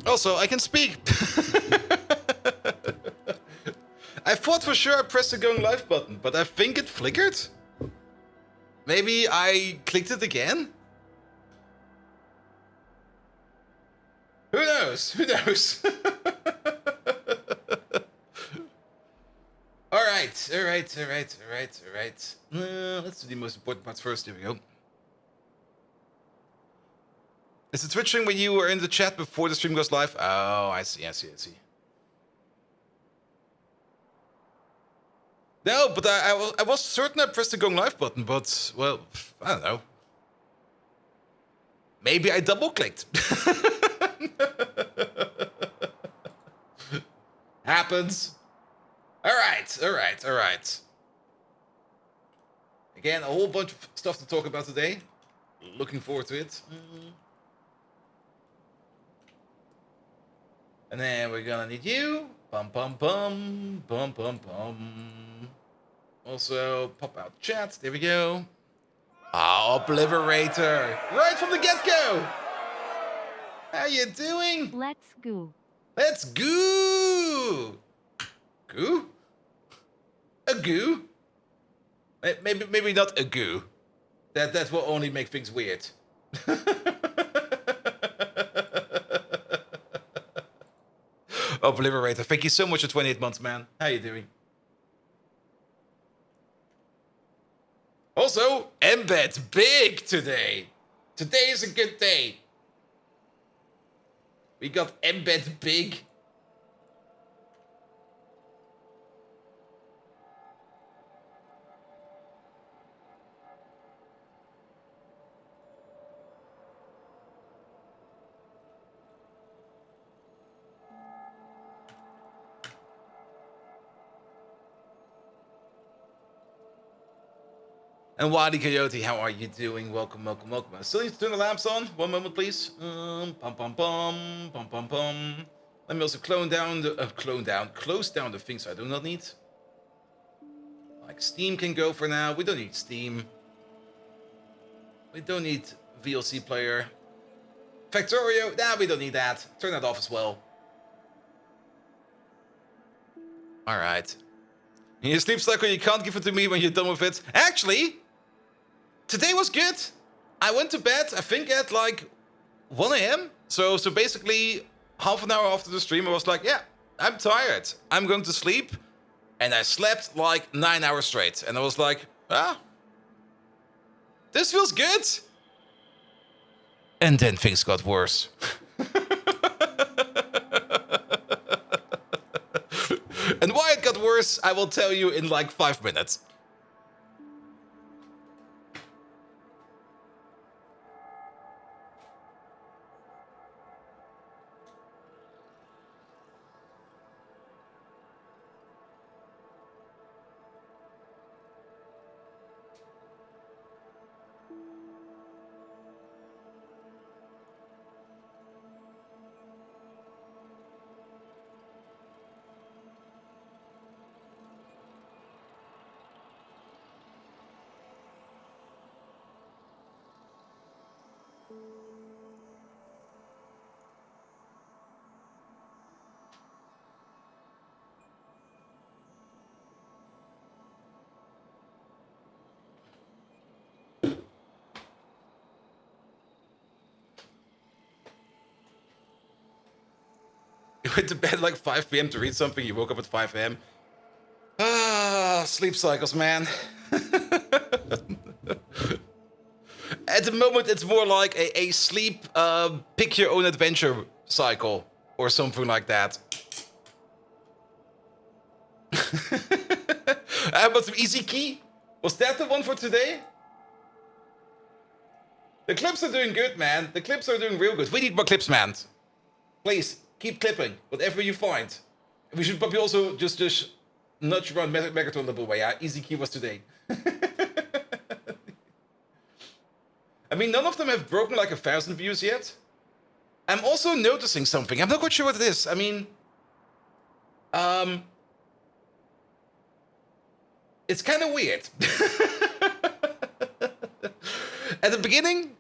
Also, I can speak. I thought for sure I pressed the going live button, but I think it flickered. Maybe I clicked it again? Who knows? Who knows? Alright. Let's do the most important parts first. Here we go. Is it twitching when you were in the chat before the stream goes live? Oh, I see. No, but I was certain I pressed the going live button, but, well, I don't know. Maybe I double-clicked. Happens. Alright. Again, a whole bunch of stuff to talk about today. Looking forward to it. And then we're gonna need you. Bum. Also, pop out chat. There we go. Obliterator. Right from the get-go. How you doing? Let's go. Let's goo. Goo? A goo? Maybe not a goo. That will only make things weird. Obliterator, thank you so much for 28 months, man. How you doing? Also, embed big today. Today is a good day. We got embed big. And Wadi Coyote, how are you doing? Welcome. I still need to turn the lamps on. One moment, please. Pum. Let me also close down the things I do not need. Like Steam can go for now. We don't need Steam. We don't need VLC player. Factorio, nah, we don't need that. Turn that off as well. Alright. In your sleep cycle, you can't give it to me when you're done with it. Actually, today was good. I went to bed, I think at like 1 a.m. So basically, half an hour after the stream, I was like, yeah, I'm tired. I'm going to sleep. And I slept like 9 hours straight. And I was like, this feels good. And then things got worse. And why it got worse, I will tell you in like 5 minutes. You went to bed like 5 p.m. to read something, you woke up at 5 a.m. Sleep cycles, man. At the moment, it's more like a sleep, pick your own adventure cycle or something like that. How about some easy key? Was that the one for today? The clips are doing good, man. The clips are doing real good. We need more clips, man. Please, keep clipping, whatever you find. We should probably also just nudge around Megaton a little way. Yeah, easy key was today. I mean, none of them have broken like 1,000 views yet. I'm also noticing something. I'm not quite sure what it is. I mean, it's kind of weird. At the beginning,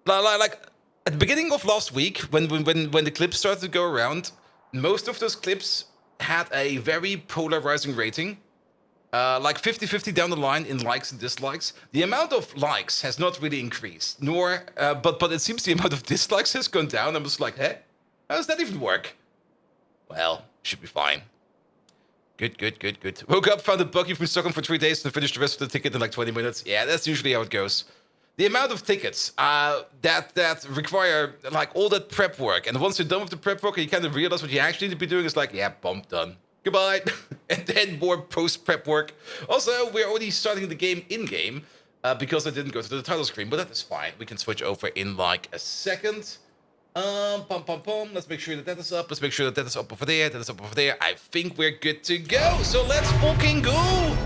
like at the beginning of last week, when the clips started to go around, most of those clips had a very polarizing rating. Like 50-50 down the line in likes and dislikes. The amount of likes has not really increased, nor but it seems the amount of dislikes has gone down. I was like, hey, how does that even work? Well, should be fine. Good. Woke up, found a bug. You've been stuck on for 3 days and finished the rest of the ticket in like 20 minutes. Yeah, that's usually how it goes. The amount of tickets that require like all that prep work, and once you're done with the prep work and you kind of realize what you actually need to be doing, is like, yeah, bomb done. Goodbye. And then more post-prep work. Also, we're already starting the game in-game because I didn't go to the title screen, but that is fine. We can switch over in like a second. Let's make sure that is up. Let's make sure that is up over there. That is up over there. I think we're good to go. So let's fucking go.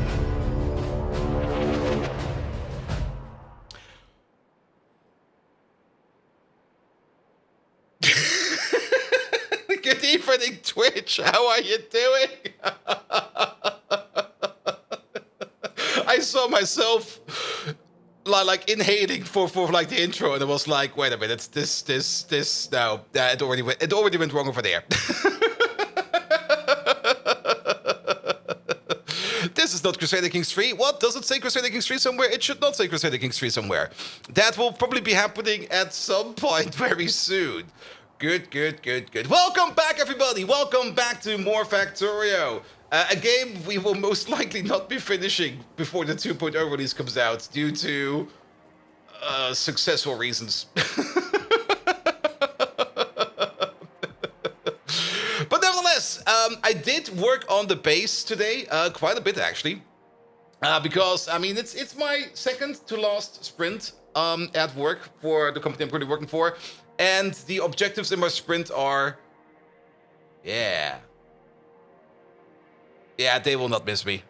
Good evening, Twitch. How are you doing? I saw myself like inhaling for like the intro, and I was like, wait a minute, this no, it already went wrong over there. This is not Crusader Kings 3. What? Does it say Crusader Kings 3 somewhere? It should not say Crusader Kings 3 somewhere. That will probably be happening at some point very soon. Good. Welcome back, everybody. Welcome back to more Factorio. A game we will most likely not be finishing before the 2.0 release comes out due to successful reasons. But nevertheless, I did work on the base today, quite a bit actually, because I mean it's my second to last sprint at work for the company I'm currently working for, and the objectives in my sprint are, yeah, they will not miss me.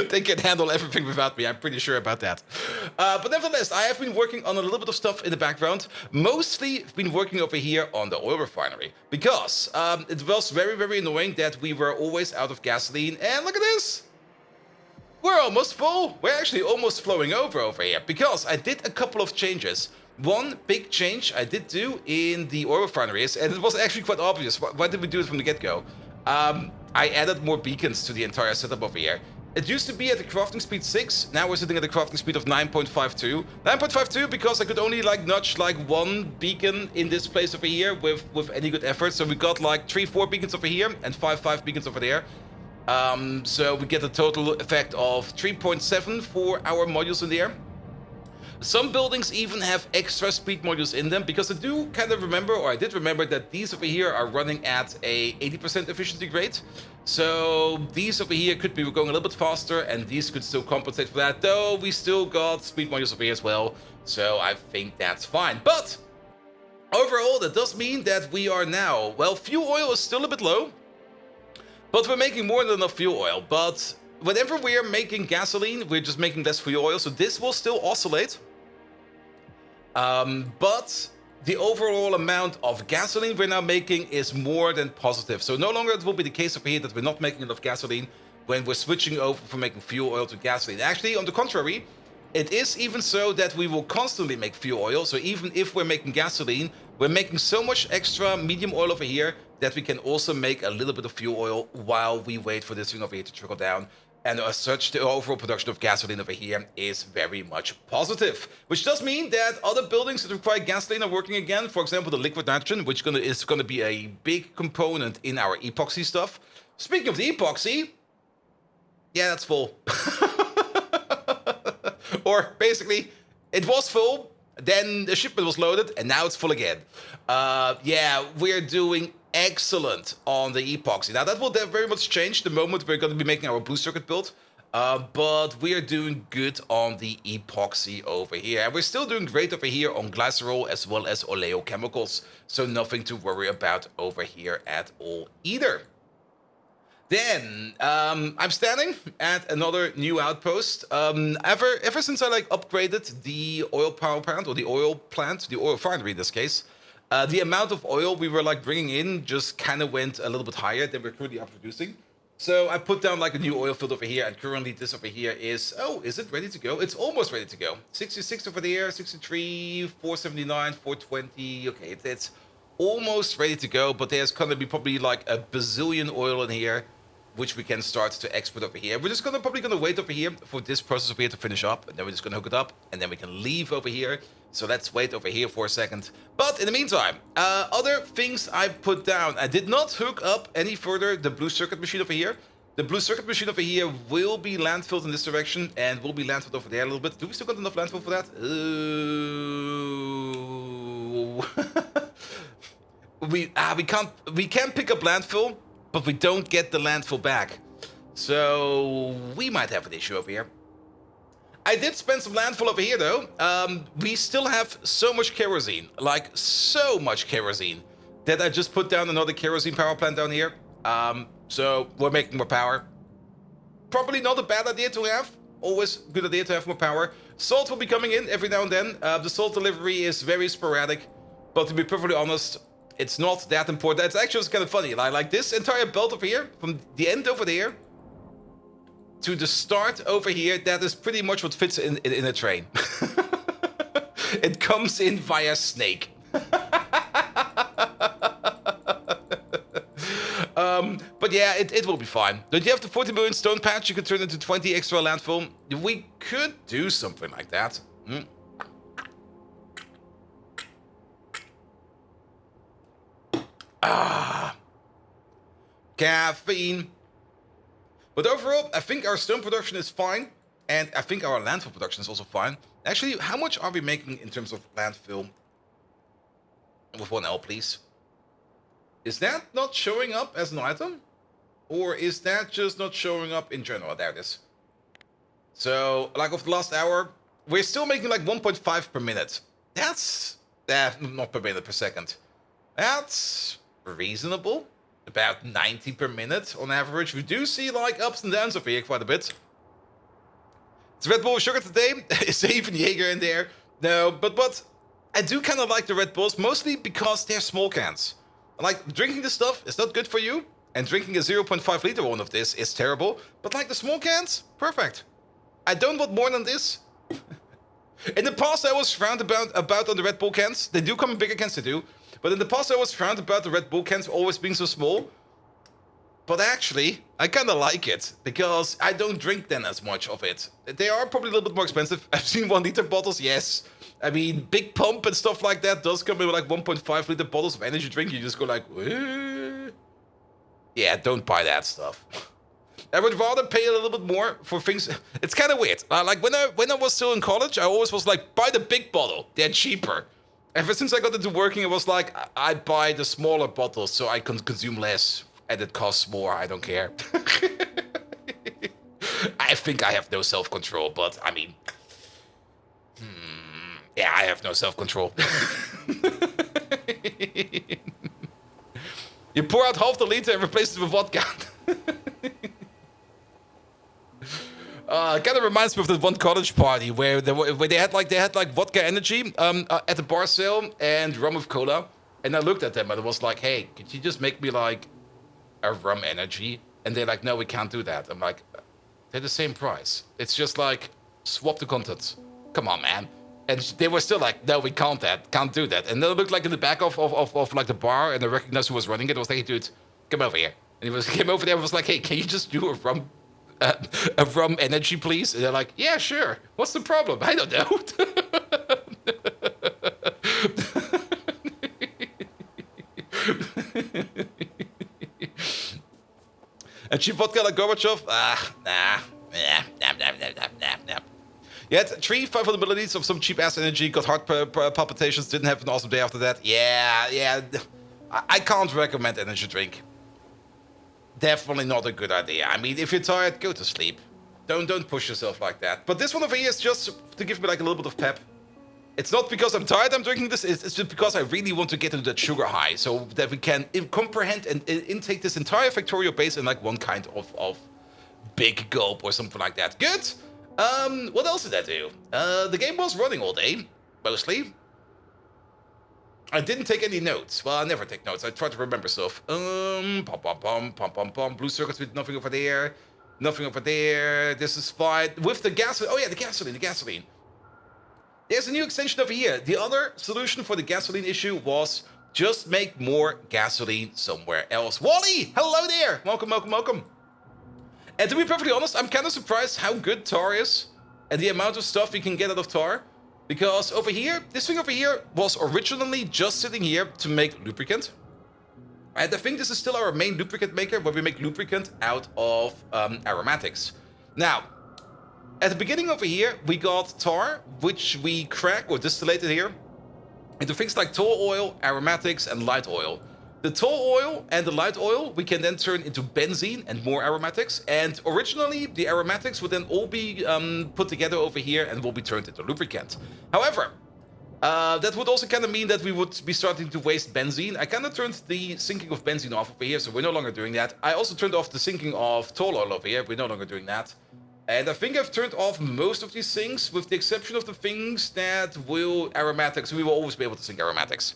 They can handle everything without me, I'm pretty sure about that. But nevertheless, I have been working on a little bit of stuff in the background. Mostly been working over here on the oil refinery, because it was very, very annoying that we were always out of gasoline. And look at this! We're almost full. We're actually almost flowing over here, because I did a couple of changes. One big change I did do in the oil refineries, and it was actually quite obvious. Why did we do it from the get-go? I added more beacons to the entire setup over here. It used to be at the crafting speed 6, now we're sitting at the crafting speed of 9.52. 9.52 because I could only like nudge like one beacon in this place over here with any good effort. So we got like 3-4 beacons over here and 5 beacons over there. So we get a total effect of 3.7 for our modules in there. Some buildings even have extra speed modules in them, because I do kind of remember, or I did remember, that these over here are running at a 80% efficiency rate. So these over here could be going a little bit faster, and these could still compensate for that, though we still got speed modules over here as well. So I think that's fine. But overall, that does mean that we are now, well, fuel oil is still a bit low, but we're making more than enough fuel oil. But whenever we are making gasoline, we're just making less fuel oil, so this will still oscillate. But the overall amount of gasoline we're now making is more than positive. So no longer it will be the case over here that we're not making enough gasoline when we're switching over from making fuel oil to gasoline. Actually, on the contrary, it is even so that we will constantly make fuel oil. So even if we're making gasoline, we're making so much extra medium oil over here that we can also make a little bit of fuel oil while we wait for this thing over here to trickle down. And as such, the overall production of gasoline over here is very much positive. Which does mean that other buildings that require gasoline are working again. For example, the liquid nitrogen, which is going to be a big component in our epoxy stuff. Speaking of the epoxy, yeah, that's full. Or basically, it was full, then the shipment was loaded, and now it's full again. Yeah, we're doing excellent on the epoxy. Now that will very much change the moment we're going to be making our blue circuit build, but we are doing good on the epoxy over here, and we're still doing great over here on glycerol as well as oleochemicals, so nothing to worry about over here at all either. Then I'm standing at another new outpost. Ever since I like upgraded the oil power plant, or the oil plant, the oil refinery in this case, the amount of oil we were like bringing in just kind of went a little bit higher than we're currently producing. So I put down like a new oil field over here, and currently this over here is, oh, is it ready to go? It's almost ready to go. 66 over there, 63, 479, 420. Okay, it's almost ready to go, but there's gonna be probably like a bazillion oil in here, which we can start to export over here. We're just probably gonna wait over here for this process over here to finish up, and then we're just gonna hook it up, and then we can leave over here. So let's wait over here for a second. But in the meantime, other things I put down. I did not hook up any further the blue circuit machine over here. The blue circuit machine over here will be landfilled in this direction, and will be landfilled over there a little bit. Do we still got enough landfill for that? We can't pick up landfill, but we don't get the landfill back. So we might have an issue over here. I did spend some landfill over here though. We still have so much kerosene, like so much kerosene, that I just put down another kerosene power plant down here. So we're making more power. Probably not a bad idea to have. Always a good idea to have more power. Salt will be coming in every now and then. The salt delivery is very sporadic, but to be perfectly honest, it's not that important. It's actually kind of funny. Like this entire belt over here, from the end over there to the start over here, that is pretty much what fits in a train. It comes in via snake. But yeah, it will be fine. Don't you have the 40 million stone patch? You could turn into 20 extra landfill. We could do something like that. Caffeine. But overall, I think our stone production is fine, and I think our landfill production is also fine. Actually, how much are we making in terms of landfill with 1L, please? Is that not showing up as an item? Or is that just not showing up in general? There it is. So, like of the last hour, we're still making like 1.5 per minute. That's... not per minute, per second. That's reasonable. About 90 per minute on average. We do see like ups and downs over here quite a bit. It's Red Bull with sugar today. Is there even Jaeger in there? No, but I do kind of like the Red Bulls, mostly because they're small cans. Like, drinking this stuff is not good for you, and drinking a 0.5 liter one of this is terrible, but like the small cans, perfect. I don't want more than this. In the past, I was frowned about on the Red Bull cans. They do come in bigger cans, they do. But in the past, I was frowned about the Red Bull cans always being so small. But actually, I kind of like it, because I don't drink then as much of it. They are probably a little bit more expensive. I've seen 1 liter bottles, yes. I mean, Big Pump and stuff like that does come in with like 1.5 liter bottles of energy drink. You just go like, yeah, don't buy that stuff. I would rather pay a little bit more for things. It's kind of weird. Like when I was still in college, I always was like, buy the big bottle. They're cheaper. Ever since I got into working, it was like, I buy the smaller bottles so I can consume less and it costs more. I don't care. I think I have no self-control, but I mean, yeah, I have no self-control. You pour out half the liter and replace it with vodka. Kind of reminds me of that one college party where they had like vodka energy at the bar sale and rum with cola, and I looked at them and it was like, hey, could you just make me like a rum energy? And they're like, no, we can't do that. I'm like, they're the same price. It's just like swap the contents. Come on, man. And they were still like, no, we can't do that. And then I looked like in the back of like the bar, and I recognized who was running it. I was like, hey, dude, come over here. And he came over there and was like, hey, can you just do a rum energy, please? And they're like, yeah, sure. What's the problem? I don't know. And cheap vodka like Gorbachev? Nah. You had 500 milliliters of some cheap ass energy, got heart palpitations, didn't have an awesome day after that. Yeah. I can't recommend energy drink. Definitely not a good idea. I mean, if you're tired, go to sleep. Don't push yourself like that. But this one over here is just to give me like a little bit of pep. It's not because I'm tired I'm drinking this, it's just because I really want to get into that sugar high so that we can comprehend and intake this entire Factorio base in like one kind of big gulp or something like that. Good. What else did I do? The game was running all day, mostly. I didn't take any notes. Well, I never take notes. I try to remember stuff. Blue circuits with nothing over there. Nothing over there. This is fine. With the gasoline. Oh, yeah, the gasoline. There's a new extension over here. The other solution for the gasoline issue was just make more gasoline somewhere else. Wally, hello there. Welcome. And to be perfectly honest, I'm kind of surprised how good tar is and the amount of stuff you can get out of tar. Because over here, this thing over here was originally just sitting here to make lubricant. And I think this is still our main lubricant maker, where we make lubricant out of aromatics. Now, at the beginning over here, we got tar, which we crack or distillated here into things like tall oil, aromatics, and light oil. The tall oil and the light oil we can then turn into benzene and more aromatics. And originally, the aromatics would then all be put together over here and will be turned into lubricant. However, that would also kind of mean that we would be starting to waste benzene. I kind of turned the sinking of benzene off over here, so we're no longer doing that. I also turned off the sinking of tall oil over here. We're no longer doing that. And I think I've turned off most of these things, with the exception of the things that will aromatics. We will always be able to sink aromatics.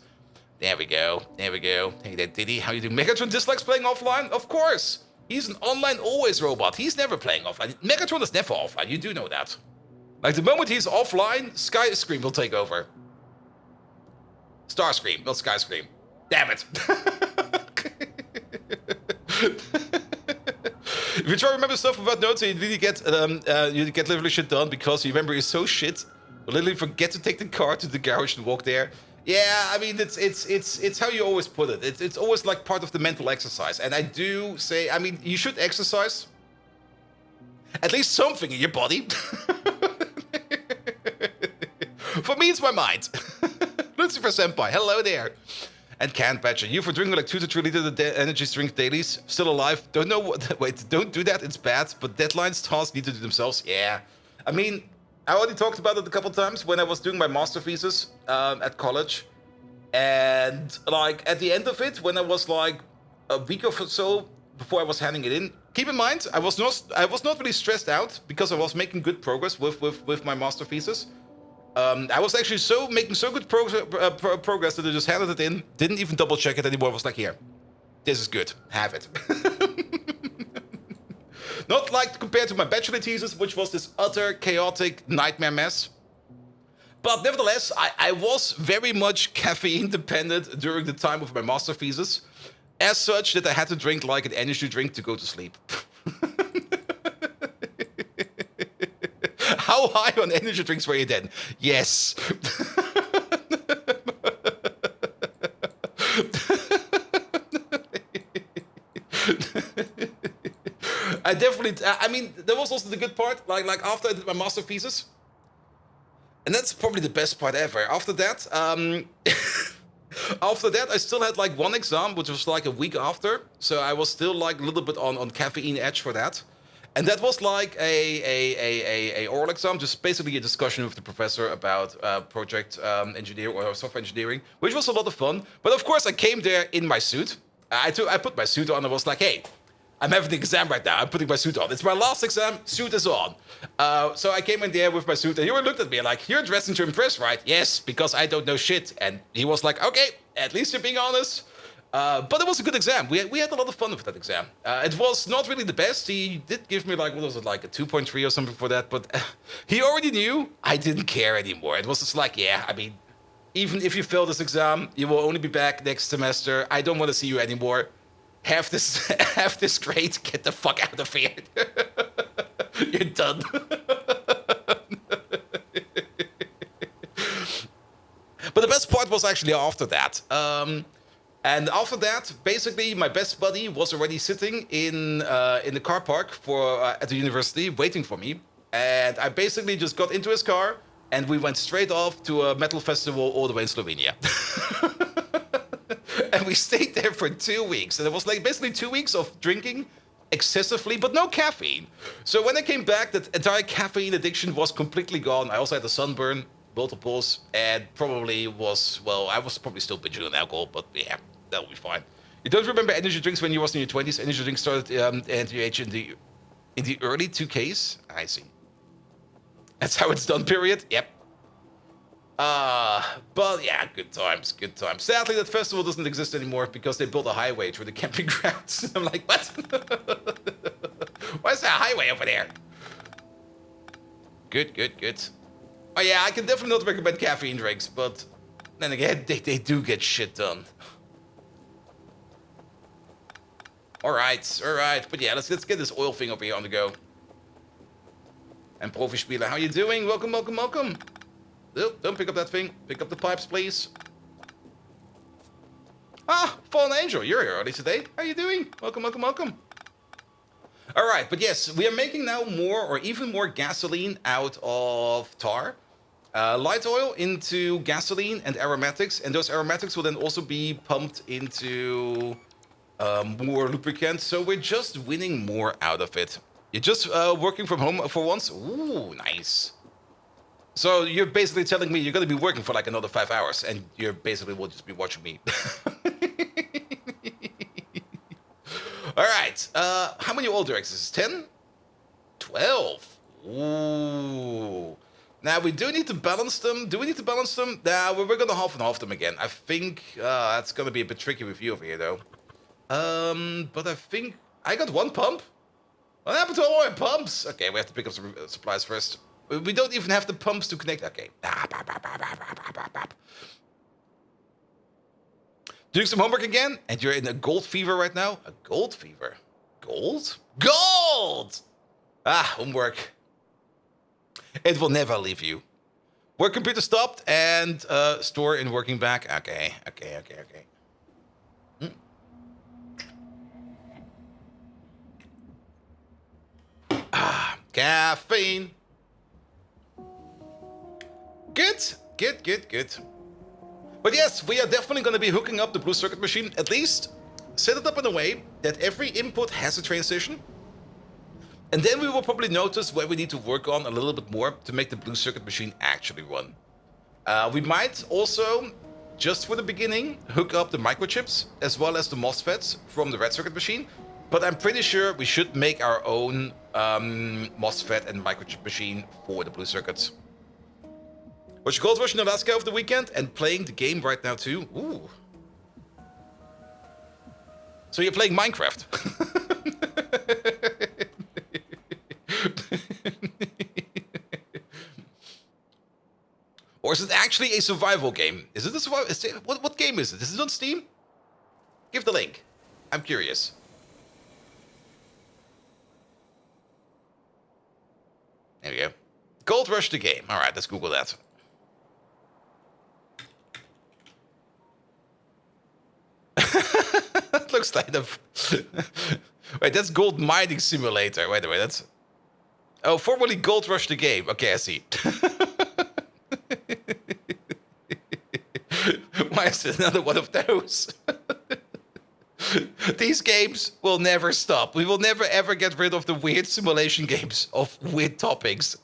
There we go. Hey there, Diddy. How you doing? Megatron dislikes playing offline? Of course. He's an online always robot. He's never playing offline. Megatron is never offline. You do know that. Like, the moment he's offline, Skyscream will take over. Starscream, not Skyscream. Damn it. If you try to remember stuff without notes, you really get literally shit done because you remember you're so shit. You literally forget to take the car to the garage and walk there. Yeah, I mean, it's how you always put it. It's always like part of the mental exercise. And I do say, I mean, you should exercise at least something in your body. For me, it's my mind. Lucifer Senpai, hello there. And Can't Badger, you for drinking like 2 to 3 liters of energy drink dailies, still alive. Don't know what. Wait, don't do that. It's bad. But deadlines, tasks need to do themselves. Yeah, I mean, I already talked about it a couple times when I was doing my master thesis at college, and like at the end of it, when I was like a week or so before I was handing it in. Keep in mind, I was not really stressed out because I was making good progress with my master thesis. I was actually making so good progress that I just handed it in, didn't even double check it anymore. I was like, here, this is good, have it. Not like compared to my bachelor thesis, which was this utter chaotic nightmare mess. But nevertheless, I was very much caffeine dependent during the time of my master thesis, as such that I had to drink like an energy drink to go to sleep. How high on energy drinks were you then? Yes. I mean, that was also the good part, like after I did my master thesis. And that's probably the best part ever. After that, I still had like one exam, which was like a week after. So I was still like a little bit on caffeine edge for that. And that was like a oral exam, just basically a discussion with the professor about project engineering or software engineering, which was a lot of fun. But of course, I came there in my suit. I put my suit on and was like, hey, I'm having the exam right now. I'm putting my suit on. It's my last exam. Suit is on. So I came in there with my suit, and he looked at me like, you're dressing to impress, right? Yes, because I don't know shit. And he was like, okay, at least you're being honest. But it was a good exam. We had a lot of fun with that exam. It was not really the best. He did give me like, what was it, like a 2.3 or something for that. But he already knew I didn't care anymore. It was just like, yeah, I mean, even if you fail this exam, you will only be back next semester. I don't want to see you anymore. Have this grade, get the fuck out of here. You're done. But the best part was actually after that. And after that, basically, my best buddy was already sitting in the car park at the university, waiting for me. And I basically just got into his car, and we went straight off to a metal festival all the way in Slovenia. And we stayed there for 2 weeks. And it was like basically 2 weeks of drinking excessively, but no caffeine. So when I came back, that entire caffeine addiction was completely gone. I also had a sunburn, multiples, and probably was, well, I was probably still binging on alcohol, but yeah, that'll be fine. You don't remember energy drinks when you was in your 20s? Energy drinks started NTH in the early 2Ks? I see. That's how it's done, period? Yep. But yeah, good times, good times. Sadly, that festival doesn't exist anymore because they built a highway through the camping grounds. I'm like, what? Why is there a highway over there? Good, good, good. Oh yeah, I can definitely not recommend caffeine drinks, but then again, they do get shit done. Alright, alright. But yeah, let's get this oil thing over here on the go. And Profi Spieler, how you doing? Welcome, welcome, welcome. Oh, don't pick up that thing. Pick up the pipes, please. Ah, Fallen Angel, you're here early today. How you doing? Welcome, welcome, welcome. Alright, but yes, we are making now more or even more gasoline out of tar. Light oil into gasoline and aromatics, and those aromatics will then also be pumped into more lubricant, so we're just winning more out of it. You're just working from home for once? Ooh, nice. So you're basically telling me you're going to be working for like another 5 hours, and you basically will just be watching me. Alright, how many oil directors? 10? 12. Ooh. Now, we do need to balance them. Do we need to balance them? Nah, we're going to half and half them again. I think that's going to be a bit tricky with you over here, though. But I think... I got one pump? What happened to all my pumps? Okay, we have to pick up some supplies first. We don't even have the pumps to connect. Okay. Doing some homework again? And you're in a gold fever right now? A gold fever? Gold? Gold! Ah, homework. It will never leave you. Work computer stopped and store in working back. Okay. Ah, caffeine. Good. But yes, we are definitely going to be hooking up the blue circuit machine. At least set it up in a way that every input has a transition. And then we will probably notice where we need to work on a little bit more to make the blue circuit machine actually run. We might also, just for the beginning, hook up the microchips as well as the MOSFETs from the red circuit machine. But I'm pretty sure we should make our own MOSFET and microchip machine for the blue circuits. Was your Gold Rush in Alaska over the weekend and playing the game right now too? Ooh. So you're playing Minecraft? Or is it actually a survival game? Is it a survival? What game is it? Is it on Steam? Give the link. I'm curious. There we go. Gold Rush the game. All right, let's Google that. That looks like the... Wait, that's Gold Mining Simulator. Wait a minute, that's... Oh, formerly Gold Rush the game. Okay, I see. Why is it another one of those? These games will never stop. We will never ever get rid of the weird simulation games of weird topics.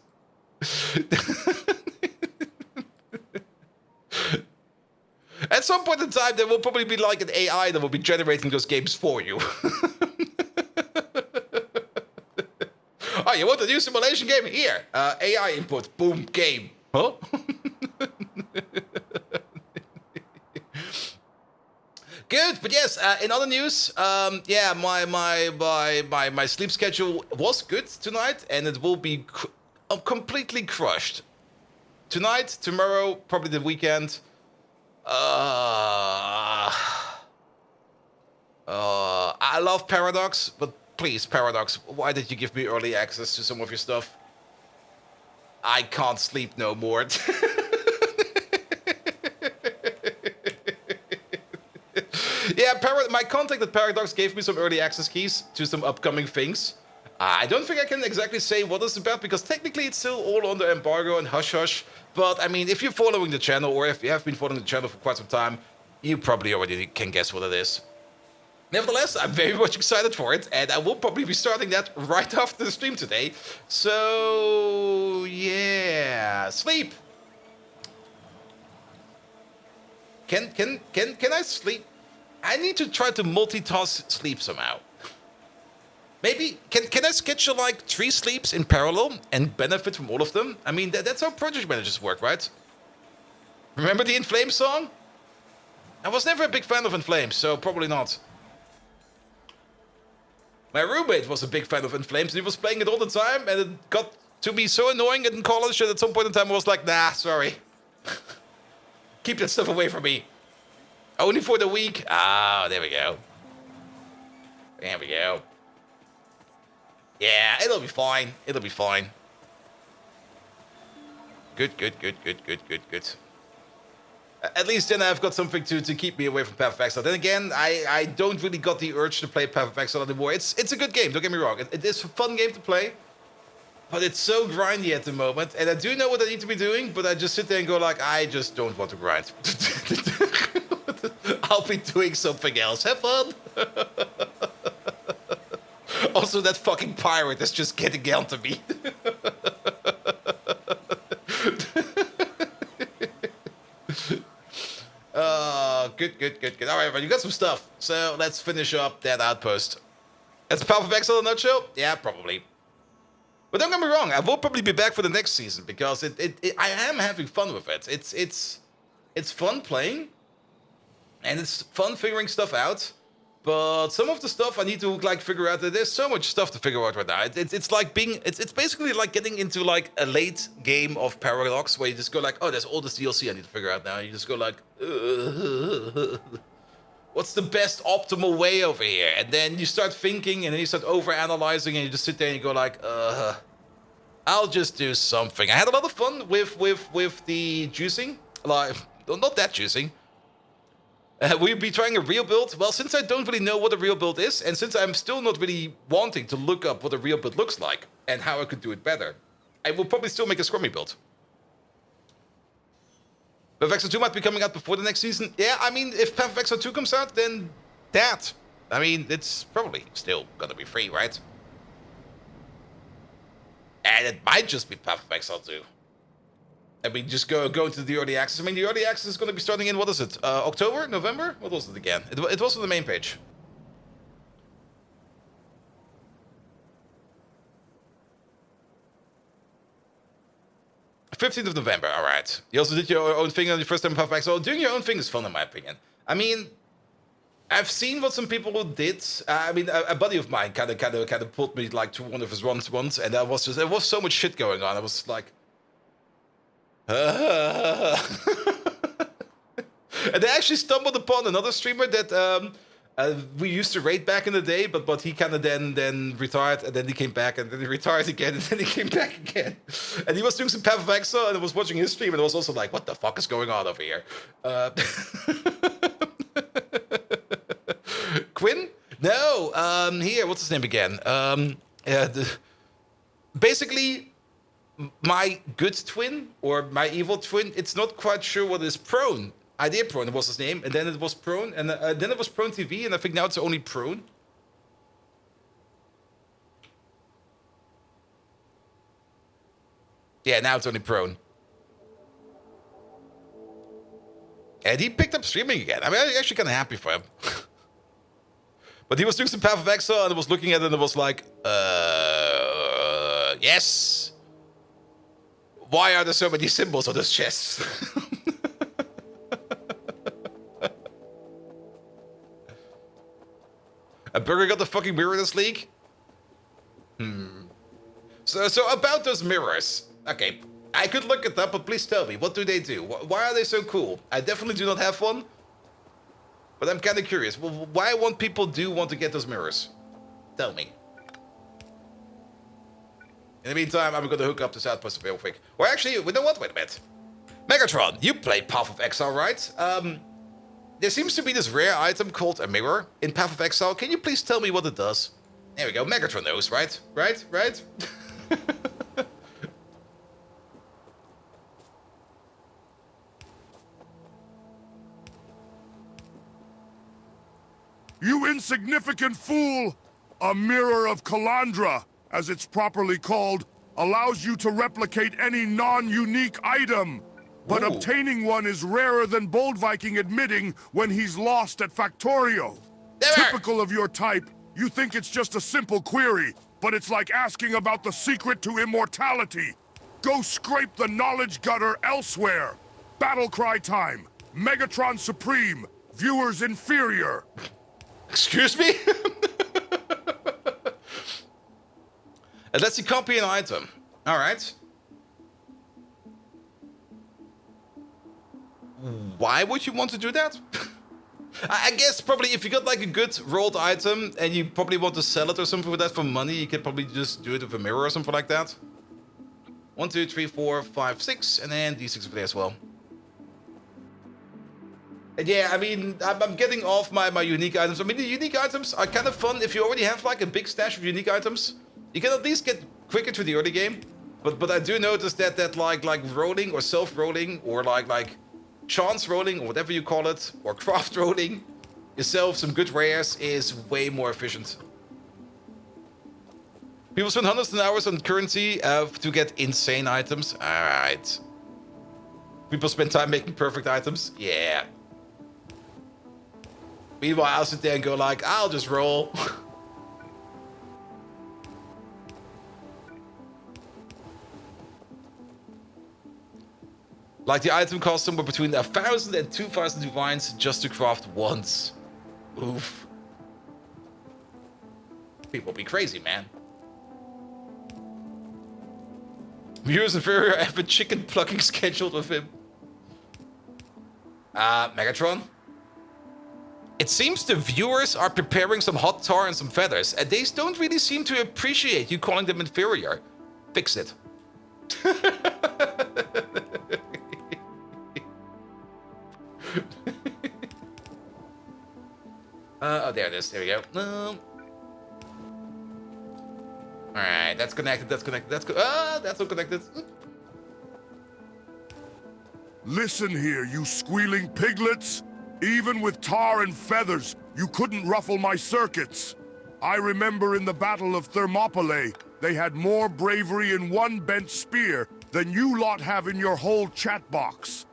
At some point in time, there will probably be like an AI that will be generating those games for you. Oh, you want a new simulation game? Here, AI input, boom, game. Huh? Good, but yes, in other news, yeah, my sleep schedule was good tonight, and it will be completely crushed. Tonight, tomorrow, probably the weekend. I love Paradox, but please, Paradox, why did you give me early access to some of your stuff? I can't sleep no more. Yeah, my contact at Paradox gave me some early access keys to some upcoming things. I don't think I can exactly say what it's about, because technically it's still all under embargo and hush-hush. But, I mean, if you're following the channel, or if you have been following the channel for quite some time, you probably already can guess what it is. Nevertheless, I'm very much excited for it, and I will probably be starting that right after the stream today. So, yeah, sleep. Can I sleep? I need to try to multitask sleep somehow. Maybe, can I schedule like 3 sleeps in parallel and benefit from all of them? I mean, that's how project managers work, right? Remember the In Flames song? I was never a big fan of In Flames, so probably not. My roommate was a big fan of In Flames, and he was playing it all the time, and it got to be so annoying in college that at some point in time I was like, nah, sorry. Keep that stuff away from me. Only for the week. Ah, there we go. There we go. Yeah, it'll be fine. It'll be fine. Good. At least then I've got something to keep me away from Path of Exile. Then again, I don't really got the urge to play Path of Exile anymore. It's a good game, don't get me wrong. It is a fun game to play. But it's so grindy at the moment. And I do know what I need to be doing, but I just sit there and go like, I just don't want to grind. I'll be doing something else. Have fun. Also, that fucking pirate is just getting onto me. Good. All right, you got some stuff. So let's finish up that outpost. That's Path of Exile in a nutshell? Yeah, probably. But don't get me wrong, I will probably be back for the next season because I am having fun with it. It's fun playing, and it's fun figuring stuff out. But some of the stuff I need to like figure out. There's so much stuff to figure out right now. It's like being it's basically like getting into like a late game of Paradox where you just go like, oh, there's all this DLC I need to figure out now. You just go like, what's the best optimal way over here? And then you start thinking, and then you start over-analyzing, and you just sit there and you go like, I'll just do something. I had a lot of fun with the juicing. Like, not that juicing. We'll be trying a real build. Well, since I don't really know what a real build is, and since I'm still not really wanting to look up what a real build looks like and how I could do it better, I will probably still make a scrummy build. Path of Exile 2 might be coming out before the next season. Yeah, I mean, if Path of Exile 2 comes out, then that. I mean, it's probably still gonna be free, right? And it might just be Path of Exile 2. I mean, just go into the early access. I mean, the early access is going to be starting in, what is it? October? November? What was it again? It was on the main page. '15th of November, alright. You also did your own thing on your first time in Path of Exile. Doing your own thing is fun, in my opinion. I mean, I've seen what some people did. I mean, a buddy of mine kind of pulled me like to one of his runs once, and there was so much shit going on. I was like, and they actually stumbled upon another streamer that we used to raid back in the day, but he kind of then retired, and then he came back, and then he retired again, and then he came back again. And he was doing some Path of Exile, and I was watching his stream, and I was also like, what the fuck is going on over here? Quinn? No, here, what's his name again? Basically, my good twin, or my evil twin, it's not quite sure what is Prone. Idea Prone was his name, and then it was Prone, and then it was Prone TV, and I think now it's only Prone. Yeah, now it's only Prone. And he picked up streaming again. I mean, I'm actually kind of happy for him. But he was doing some Path of Exile, and I was looking at it, and it was like, yes. Why are there so many symbols on this chest? A burger got the fucking mirror in this league? So about those mirrors. Okay, I could look it up, but please tell me, what do they do? Why are they so cool? I definitely do not have one. But I'm kind of curious. Well, why want people want to get those mirrors? Tell me. In the meantime, I'm going to hook up this outpost real quick. Or actually, you know what? Wait a minute. Megatron, you played Path of Exile, right? There seems to be this rare item called a mirror in Path of Exile. Can you please tell me what it does? There we go. Megatron knows, right? Right? You insignificant fool! A mirror of Calandra, as it's properly called, allows you to replicate any non-unique item. But Ooh. Obtaining one is rarer than Bold Viking admitting when he's lost at Factorio. Typical of your type, you think it's just a simple query, but it's like asking about the secret to immortality. Go scrape the knowledge gutter elsewhere. Battle cry time. Megatron supreme. Viewers inferior. Excuse me? It lets you copy an item. Alright. Why would you want to do that? I guess probably if you got like a good rolled item and you probably want to sell it or something with that for money, you could probably just do it with a mirror or something like that. 1, 2, 3, 4, 5, 6, and then D6 over there as well. And yeah, I mean, I'm getting off my unique items. I mean, the unique items are kind of fun if you already have like a big stash of unique items. You can at least get quicker to the early game. But I do notice that like rolling or self-rolling or like chance rolling or whatever you call it, or craft rolling yourself some good rares is way more efficient. People spend hundreds of hours on currency to get insane items. Alright. People spend time making perfect items. Yeah. Meanwhile, I'll sit there and go like, I'll just roll. Like the item costs somewhere between 1,000 and 2,000 divines just to craft once. Oof. People be crazy, man. Viewers inferior have a chicken plucking scheduled with him. Megatron? It seems the viewers are preparing some hot tar and some feathers, and they don't really seem to appreciate you calling them inferior. Fix it. Oh, there it is. There we go. Alright, that's connected, that's connected, that's not connected. Listen here, you squealing piglets. Even with tar and feathers, you couldn't ruffle my circuits. I remember in the Battle of Thermopylae, they had more bravery in one bent spear than you lot have in your whole chat box.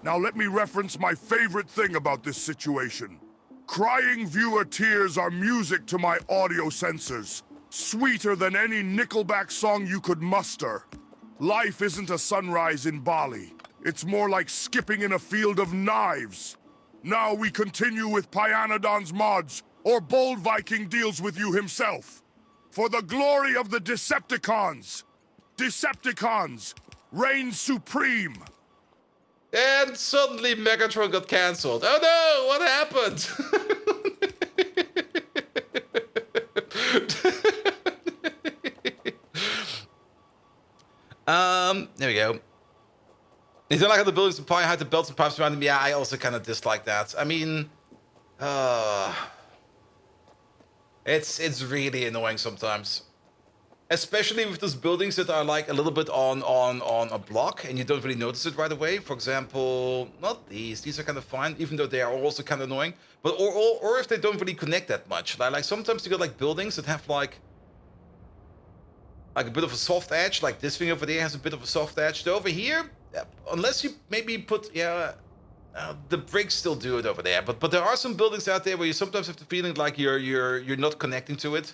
Now let me reference my favorite thing about this situation. Crying viewer tears are music to my audio sensors. Sweeter than any Nickelback song you could muster. Life isn't a sunrise in Bali. It's more like skipping in a field of knives. Now we continue with Pyanodons mods, or Bold Viking deals with you himself. For the glory of the Decepticons! Decepticons, reign supreme! And suddenly Megatron got cancelled. Oh no, what happened? There we go. You don't like how the buildings and had the belts and pipes around them? Yeah, I also kind of dislike that. I mean, it's really annoying sometimes. Especially with those buildings that are like a little bit on a block and you don't really notice it right away. For example, not these. These are kind of fine, even though they are also kind of annoying. But or if they don't really connect that much. Like sometimes you got like buildings that have like a bit of a soft edge. Like this thing over there has a bit of a soft edge. So over here, unless you maybe put the bricks still do it over there. But there are some buildings out there where you sometimes have the feeling like you're not connecting to it,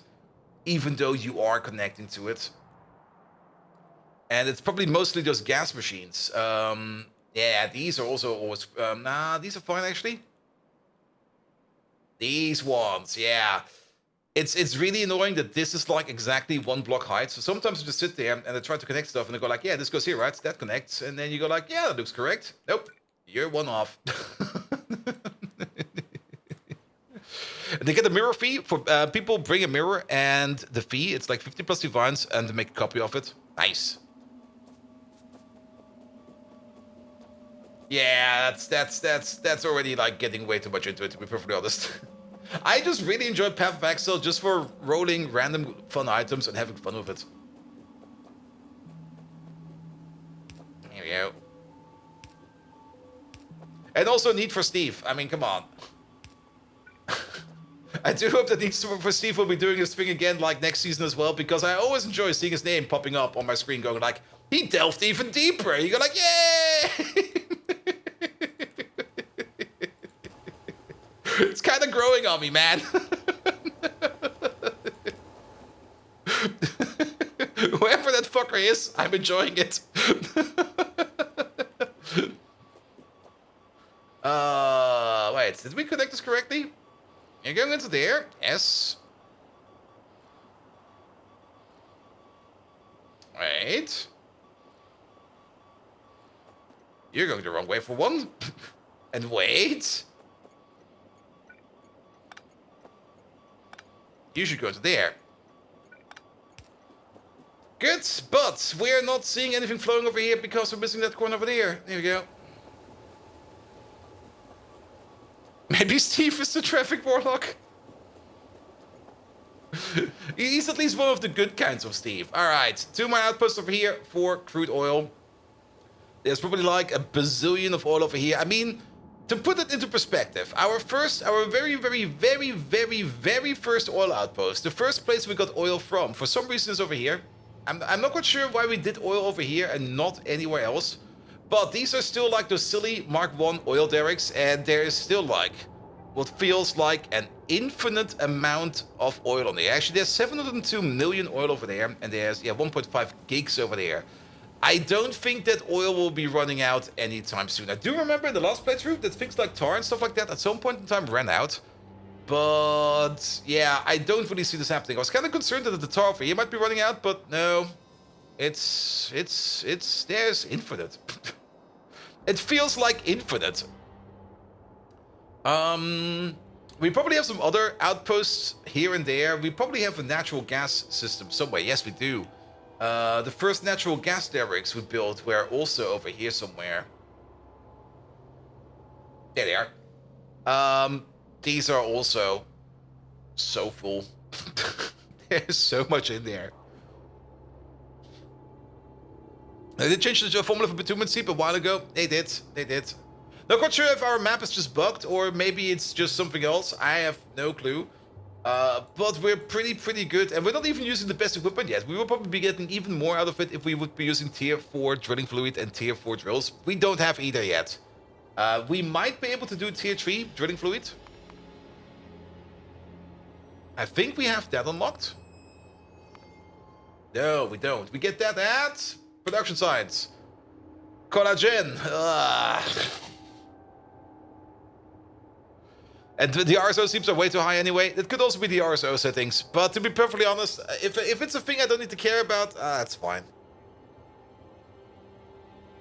even though you are connecting to it. And it's probably mostly those gas machines. Yeah, these are also always... nah, these are fine, actually. These ones, yeah. It's really annoying that this is like exactly 1 block height. So sometimes you just sit there and they try to connect stuff and they go like, yeah, this goes here, right? That connects. And then you go like, yeah, that looks correct. Nope, you're 1 off. They get a mirror fee for people bring a mirror, and the fee, it's like 50 plus divines and to make a copy of it. Nice. Yeah, that's already like getting way too much into it, to be perfectly honest. I just really enjoyed Path of Exile just for rolling random fun items and having fun with it. Here we go. And also Need for Steve. I mean, come on. I do hope that Need for Steve will be doing his thing again like next season as well, because I always enjoy seeing his name popping up on my screen going like, he delved even deeper. You go like, yay! It's kind of growing on me, man. Whoever that fucker is, I'm enjoying it. Did we connect this correctly? You're going into there. Yes. Wait. You're going the wrong way for one. And wait. You should go to there. Good, but we're not seeing anything flowing over here because we're missing that corner over there. There we go. Maybe Steve is the traffic warlock. He's at least one of the good kinds of Steve. Alright, 2 more outposts over here for crude oil. There's probably like a bazillion of oil over here. I mean, to put it into perspective, our very first oil outpost, the first place we got oil from, for some reason is over here. I'm not quite sure why we did oil over here and not anywhere else. But these are still like those silly Mark I oil derricks, and there is still like what feels like an infinite amount of oil on there. Actually, there's 702 million oil over there, and there's 1.5 gigs over there. I don't think that oil will be running out anytime soon. I do remember in the last playthrough that things like tar and stuff like that at some point in time ran out. But yeah, I don't really see this happening. I was kind of concerned that the tar over here might be running out, but no. There's infinite. It feels like infinite. We probably have some other outposts here and there. We probably have a natural gas system somewhere. Yes, we do. The first natural gas derricks we built were also over here somewhere. There they are. These are also so full. There's so much in there. They did change the formula for bitumen seep a while ago. They did. Not quite sure if our map is just bugged or maybe it's just something else. I have no clue. But we're pretty good, and we're not even using the best equipment yet. We will probably be getting even more out of it if we would be using tier 4 drilling fluid and tier 4 drills. We don't have either yet. We might be able to do tier 3 drilling fluid. I think we have that unlocked. No, we don't. We get that at production science. Collagen. And the RSO seems are way too high anyway. It could also be the RSO settings. But to be perfectly honest, if it's a thing I don't need to care about, that's fine.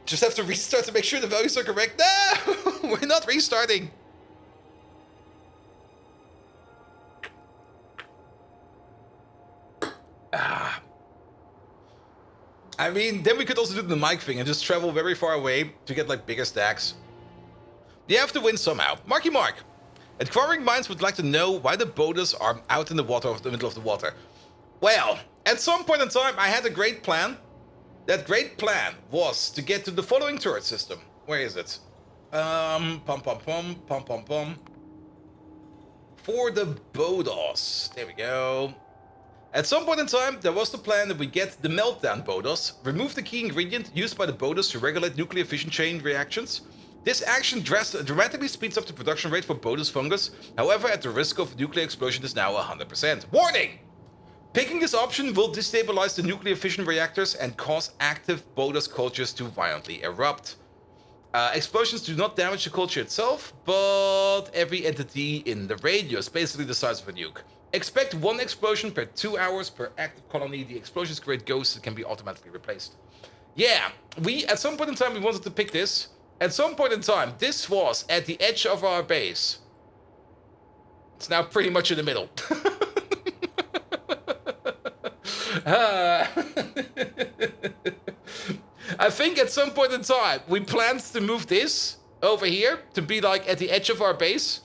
Just have to restart to make sure the values are correct. No! We're not restarting. I mean, then we could also do the mic thing and just travel very far away to get like bigger stacks. You have to win somehow. Marky Mark. Acquiring Minds would like to know why the boaters are out in the water, of the middle of the water. Well, at some point in time, I had a great plan. That great plan was to get to the following turret system. Where is it? Pum. For the Bodos. There we go. At some point in time, there was the plan that we get the meltdown Bodos, remove the key ingredient used by the Bodos to regulate nuclear fission chain reactions. This action dramatically speeds up the production rate for Bodos fungus, however at the risk of nuclear explosion is now 100%. Warning! Picking this option will destabilize the nuclear fission reactors and cause active Bodos cultures to violently erupt. Explosions do not damage the culture itself, but every entity in the radius, basically the size of a nuke. Expect 1 explosion per 2 hours per active colony. The explosions create ghosts that can be automatically replaced. Yeah, at some point in time we wanted to pick this. At some point in time, this was at the edge of our base. It's now pretty much in the middle. I think at some point in time, we planned to move this over here to be like at the edge of our base.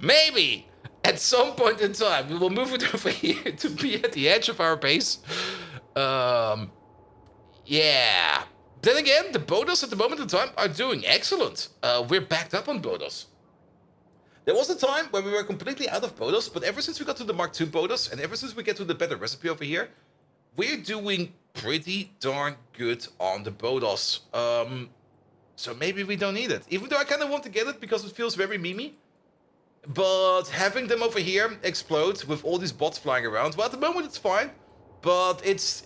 Maybe at some point in time, we will move it over here to be at the edge of our base. Yeah. Then again, the Bodos at the moment in time are doing excellent. We're backed up on Bodos. There was a time when we were completely out of Bodos, but ever since we got to the Mark II Bodos, and ever since we get to the better recipe over here, we're doing pretty darn good on the Bodos. So maybe we don't need it. Even though I kind of want to get it because it feels very memey. But having them over here explode with all these bots flying around, well, at the moment it's fine. But it's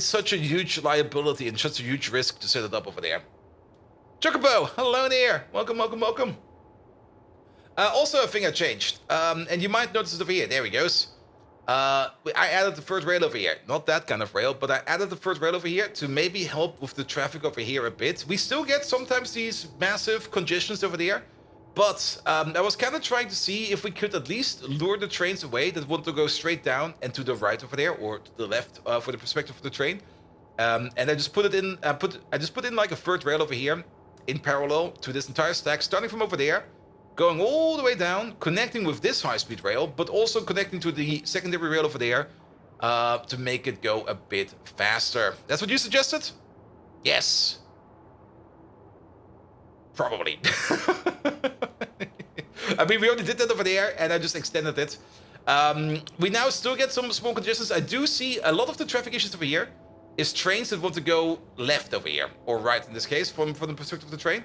such a huge liability and such a huge risk to set it up over there. Chocobo, hello there. Welcome, welcome, welcome. Also, a thing I changed, and you might notice it over here. There he goes. I added the third rail over here. Not that kind of rail, but I added the third rail over here to maybe help with the traffic over here a bit. We still get sometimes these massive congestions over there, but I was kind of trying to see if we could at least lure the trains away that want to go straight down and to the right over there, or to the left for the perspective of the train. And I just put it in. I just put in like a third rail over here in parallel to this entire stack, starting from over there, going all the way down, connecting with this high-speed rail, but also connecting to the secondary rail over there to make it go a bit faster. That's what you suggested? Yes. Probably. I mean, we already did that over there, and I just extended it. We now still get some small congestions. I do see a lot of the traffic issues over here is trains that want to go left over here, or right in this case, from the perspective of the train.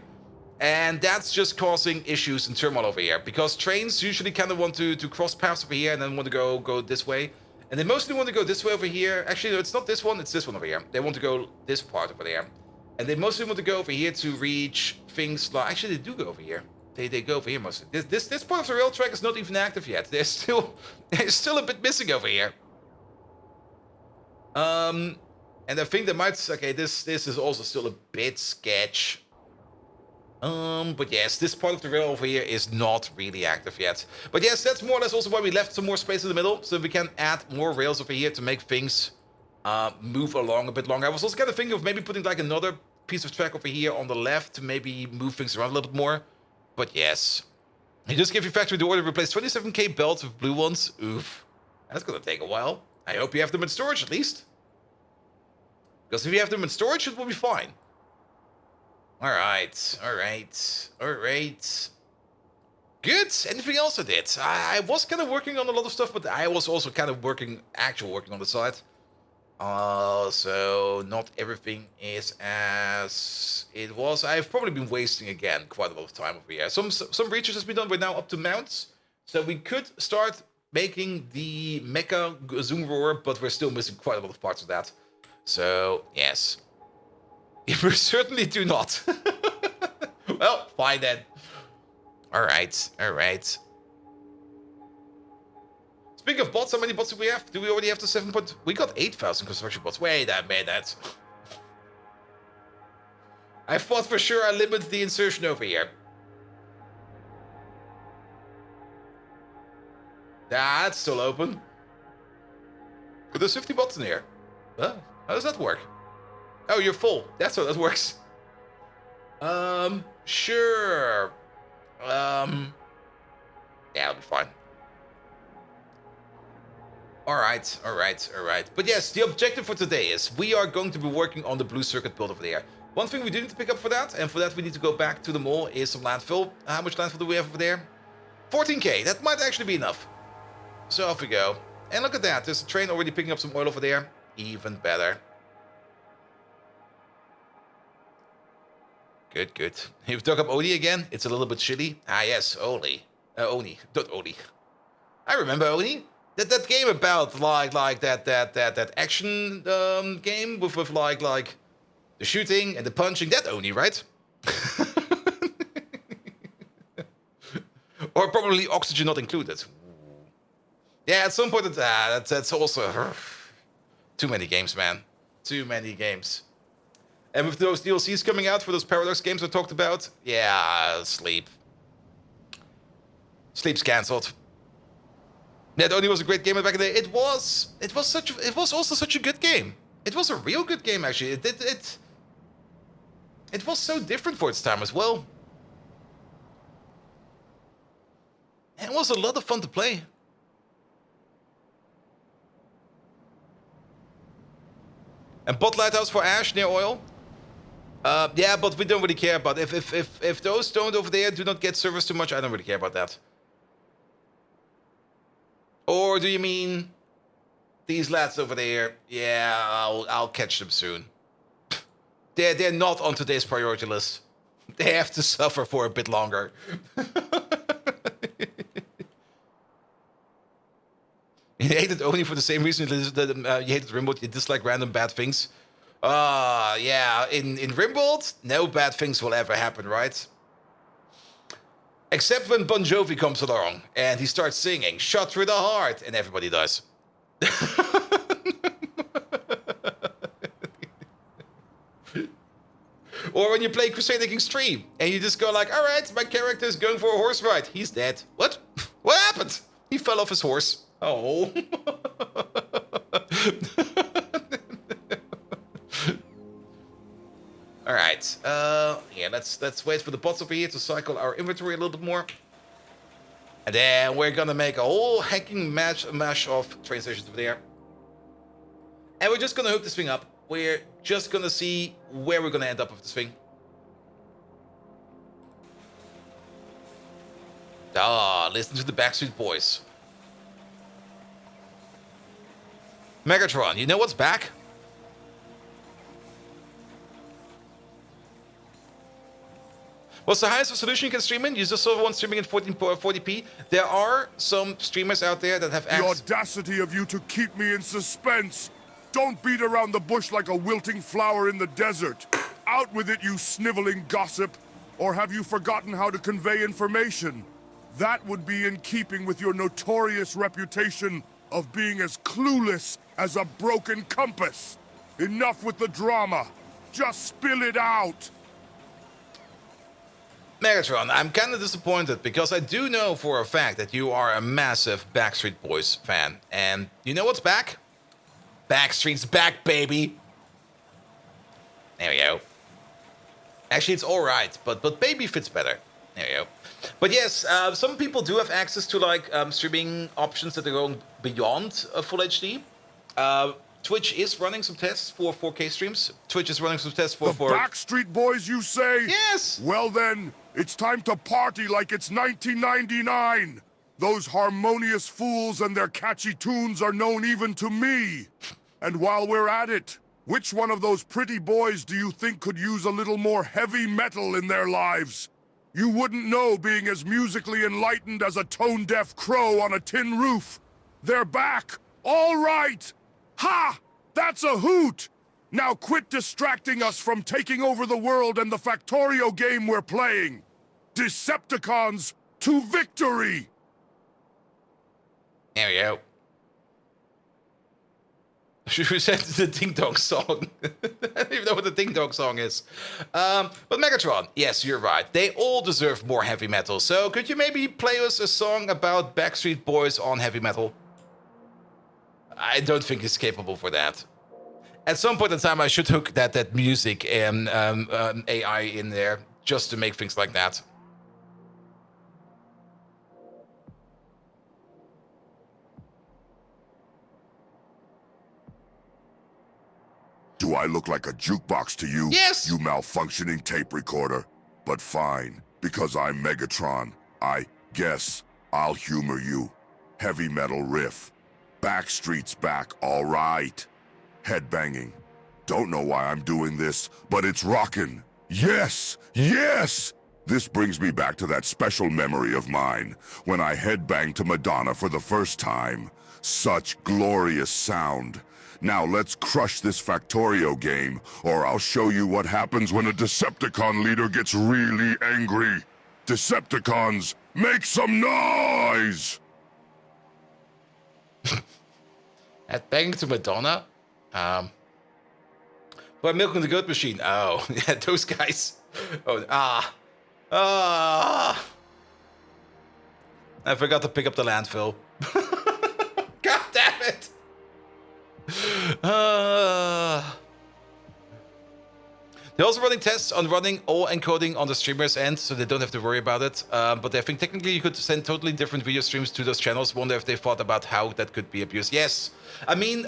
And that's just causing issues and turmoil over here, because trains usually kind of want to cross paths over here and then want to go this way. And they mostly want to go this way over here. Actually, no, it's not this one, it's this one over here. They want to go this part over there. And they mostly want to go over here to reach things like... Actually, they do go over here. They go over here mostly. This part of the rail track is not even active yet. There's still a bit missing over here. And I think they might... Okay, this is also still a bit sketch. But yes, this part of the rail over here is not really active yet. But yes, that's more or less also why we left some more space in the middle, so we can add more rails over here to make things move along a bit longer. I was also kind of thinking of maybe putting like another piece of track over here on the left to maybe move things around a little bit more. But yes. You just give your factory the order to replace 27k belts with blue ones. Oof. That's gonna take a while. I hope you have them in storage at least. Because if you have them in storage, it will be fine. Alright. Good. Anything else I did? I was kind of working on a lot of stuff, but I was also kind of working on the side. So not everything is as it was. I've probably been wasting again quite a lot of time over here. Some research has been done. We're now up to mounts, so we could start making the mecha zoom roar, but we're still missing quite a lot of parts of that. So yes, we certainly do not. Well, fine then. All right. Speaking of bots, how many bots do we have? Do we already have the 7 point? We got 8,000 construction bots. Wait a minute. I thought for sure I limited the insertion over here. That's still open. But there's 50 bots in here. Huh? How does that work? Oh, you're full. That's how that works. Sure. Yeah, it'll be fine. Alright. But yes, the objective for today is we are going to be working on the blue circuit build over there. One thing we do need to pick up for that, and for that we need to go back to the mall, is some landfill. How much landfill do we have over there? 14k. That might actually be enough. So off we go. And look at that. There's a train already picking up some oil over there. Even better. Good. You've dug up Oni again? It's a little bit chilly. Ah, yes, Oni. Oni, not Oni. I remember Oni. That game about like that action game with like the shooting and the punching. That Oni, right? Or probably oxygen not included. Yeah, at some point that's also too many games, man. Too many games. And with those DLCs coming out for those Paradox games I talked about, yeah, sleep. Sleep's cancelled. That only was a great game back in the day. It was also such a good game. It was a real good game actually. It was so different for its time as well. And it was a lot of fun to play. And bot lighthouse for Ash near oil. Yeah, but we don't really care about if those don't over there do not get service too much. I don't really care about that. Or do you mean these lads over there? Yeah, I'll catch them soon. They're not on today's priority list. They have to suffer for a bit longer. hate it only for the same reason that you hated Rimworld. You dislike random bad things. Yeah. In Rimworld, no bad things will ever happen, right? Except when Bon Jovi comes along and he starts singing "Shot Through the Heart" and everybody dies. Or when you play Crusader Kings 3 and you just go like, all right, my character is going for a horse ride. He's dead. What? What happened? He fell off his horse. Oh. All right. Yeah, let's wait for the bots over here to cycle our inventory a little bit more. And then we're gonna make a whole hacking mash of train stations over there. And we're just gonna hook this thing up. We're just gonna see where we're gonna end up with this thing. Listen to the Backstreet Boys. Megatron, you know what's back? What's the highest resolution you can stream in? You just saw one streaming in 1440p. There are some streamers out there that have The audacity of you to keep me in suspense. Don't beat around the bush like a wilting flower in the desert. Out with it, you sniveling gossip. Or have you forgotten how to convey information? That would be in keeping with your notorious reputation of being as clueless as a broken compass. Enough with the drama. Just spill it out. Megatron, I'm kind of disappointed because I do know for a fact that you are a massive Backstreet Boys fan. And you know what's back? Backstreet's back, baby. There we go. Actually, it's all right, but baby fits better. There we go. But yes, some people do have access to like streaming options that are going beyond full HD. Twitch is running some tests for 4K streams. Twitch is running some tests for... The Backstreet Boys, you say? Yes! Well then, it's time to party like it's 1999. Those harmonious fools and their catchy tunes are known even to me. And while we're at it, which one of those pretty boys do you think could use a little more heavy metal in their lives? You wouldn't know being as musically enlightened as a tone-deaf crow on a tin roof. They're back! All right! Ha! That's a hoot! Now quit distracting us from taking over the world and the Factorio game we're playing! Decepticons to victory! There we go. Should we set the Ding Dong song? I don't even know what the Ding Dong song is. But Megatron, yes, you're right. They all deserve more heavy metal. So could you maybe play us a song about Backstreet Boys on heavy metal? I don't think he's capable for that. At some point in time, I should hook that music and AI in there just to make things like that. Do I look like a jukebox to you? Yes! You malfunctioning tape recorder? But fine, because I'm Megatron, I guess I'll humor you. Heavy metal riff. Backstreet's back, all right. Headbanging. Don't know why I'm doing this, but it's rockin'. Yes! Yes! This brings me back to that special memory of mine, when I headbanged to Madonna for the first time. Such glorious sound. Now let's crush this Factorio game, or I'll show you what happens when a Decepticon leader gets really angry. Decepticons, make some noise! At Bang to Madonna? By Milking the Goat Machine. Oh, yeah, those guys. Oh, I forgot to pick up the landfill. God damn it! They're also running tests on running all encoding on the streamer's end, so they don't have to worry about it. But I think technically you could send totally different video streams to those channels. Wonder if they thought about how that could be abused. Yes, I mean,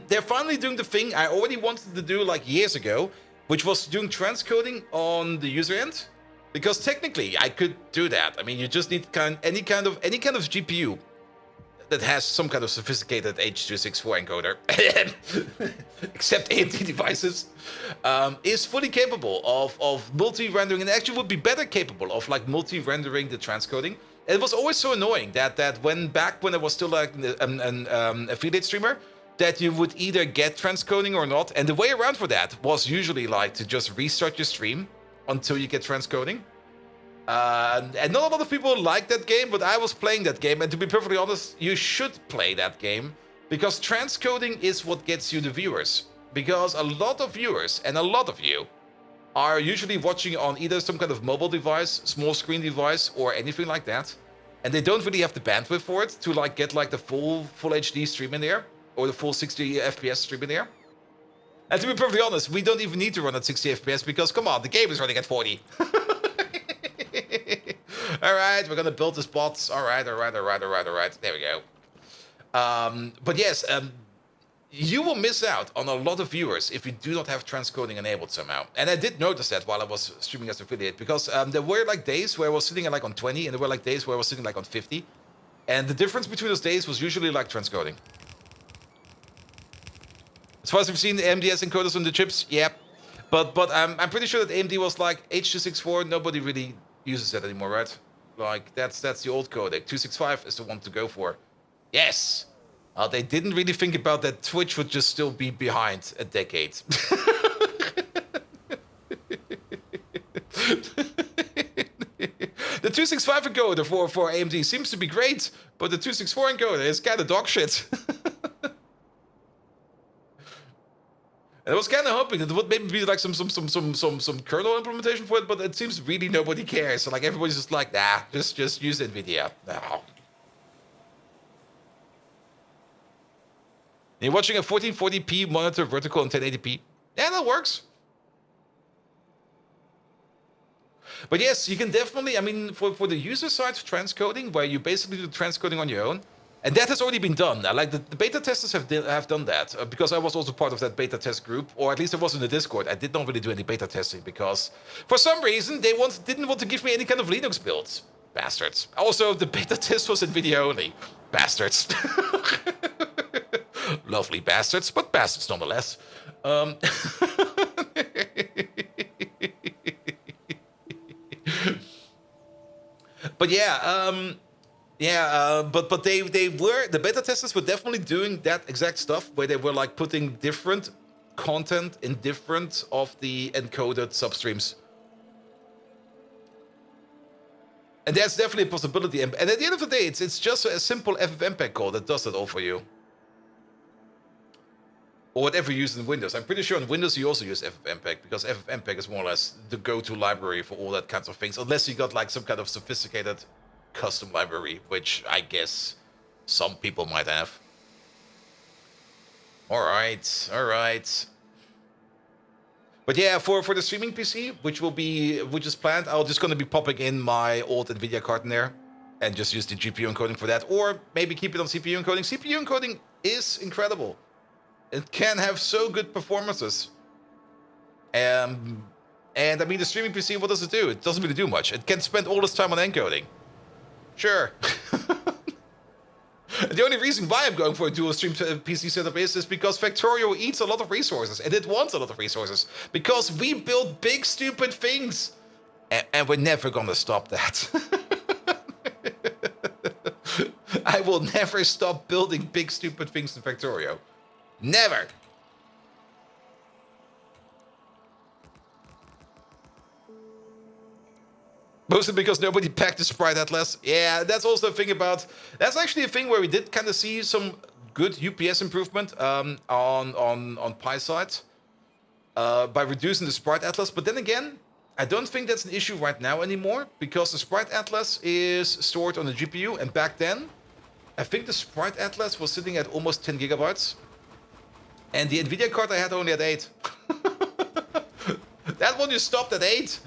they're finally doing the thing I already wanted to do like years ago, which was doing transcoding on the user end. Because technically I could do that. I mean, you just need any kind of GPU that has some kind of sophisticated H.264 encoder, except AMD devices, is fully capable of multi-rendering, and actually would be better capable of like multi-rendering the transcoding, It was always so annoying that when I was still like an affiliate streamer, that you would either get transcoding or not. And the way around for that was usually like to just restart your stream until you get transcoding. And not a lot of people like that game, but I was playing that game. And to be perfectly honest, you should play that game because transcoding is what gets you the viewers. Because a lot of viewers and a lot of you are usually watching on either some kind of mobile device, small screen device, or anything like that. And they don't really have the bandwidth for it to like get like the full HD stream in there, or the full 60 FPS stream in there. And to be perfectly honest, we don't even need to run at 60 FPS because, come on, the game is running at 40. Alright, we're gonna build this bots. Alright. There we go. But yes, you will miss out on a lot of viewers if you do not have transcoding enabled somehow. And I did notice that while I was streaming as an affiliate, because there were like days where I was sitting at like on 20, and there were like days where I was sitting like on 50. And the difference between those days was usually like transcoding. As far as we've seen the MDS encoders on the chips, yep. But I'm pretty sure that AMD was like H.264, nobody really uses that anymore, right? Like, that's the old codec. 265 is the one to go for. Yes! They didn't really think about that Twitch would just still be behind a decade. The 265 encoder for AMD seems to be great, but the 264 encoder is kind of dog shit. And I was kind of hoping that there would maybe be like some kernel implementation for it, but it seems really nobody cares. So like everybody's just like, nah, just use NVIDIA. No. You're watching a 1440p monitor vertical and 1080p. Yeah, that works. But yes, you can definitely, I mean, for the user side transcoding, where you basically do transcoding on your own, and that has already been done. Like the beta testers have done that, because I was also part of that beta test group, or at least I was in the Discord. I did not really do any beta testing because for some reason they didn't want to give me any kind of Linux builds. Bastards. Also, the beta test was NVIDIA only. Bastards. Lovely bastards, but bastards nonetheless. But yeah, but they were, the beta testers were definitely doing that exact stuff where they were like putting different content in different of the encoded substreams. And that's definitely a possibility. And at the end of the day, it's just a simple FFmpeg call that does that all for you. Or whatever you use in Windows. I'm pretty sure on Windows you also use FFmpeg, because FFmpeg is more or less the go-to library for all that kinds of things, unless you got like some kind of sophisticated custom library, which I guess some people might have. All right. But yeah, for the streaming PC, which is planned, I'm just gonna be popping in my old NVIDIA card in there, and just use the GPU encoding for that, or maybe keep it on CPU encoding. CPU encoding is incredible. It can have so good performances. And I mean, the streaming PC, what does it do? It doesn't really do much. It can spend all its time on encoding. Sure. The only reason why I'm going for a dual stream PC setup is because Factorio eats a lot of resources, and it wants a lot of resources, because we build big, stupid things. And we're never gonna stop that. I will never stop building big, stupid things in Factorio. Never. Mostly because nobody packed the Sprite Atlas. Yeah, that's also a thing about... That's actually a thing where we did kind of see some good UPS improvement on Pi side by reducing the Sprite Atlas. But then again, I don't think that's an issue right now anymore, because the Sprite Atlas is stored on the GPU, and back then, I think the Sprite Atlas was sitting at almost 10 gigabytes. And the NVIDIA card I had only at 8. That one just stopped at 8.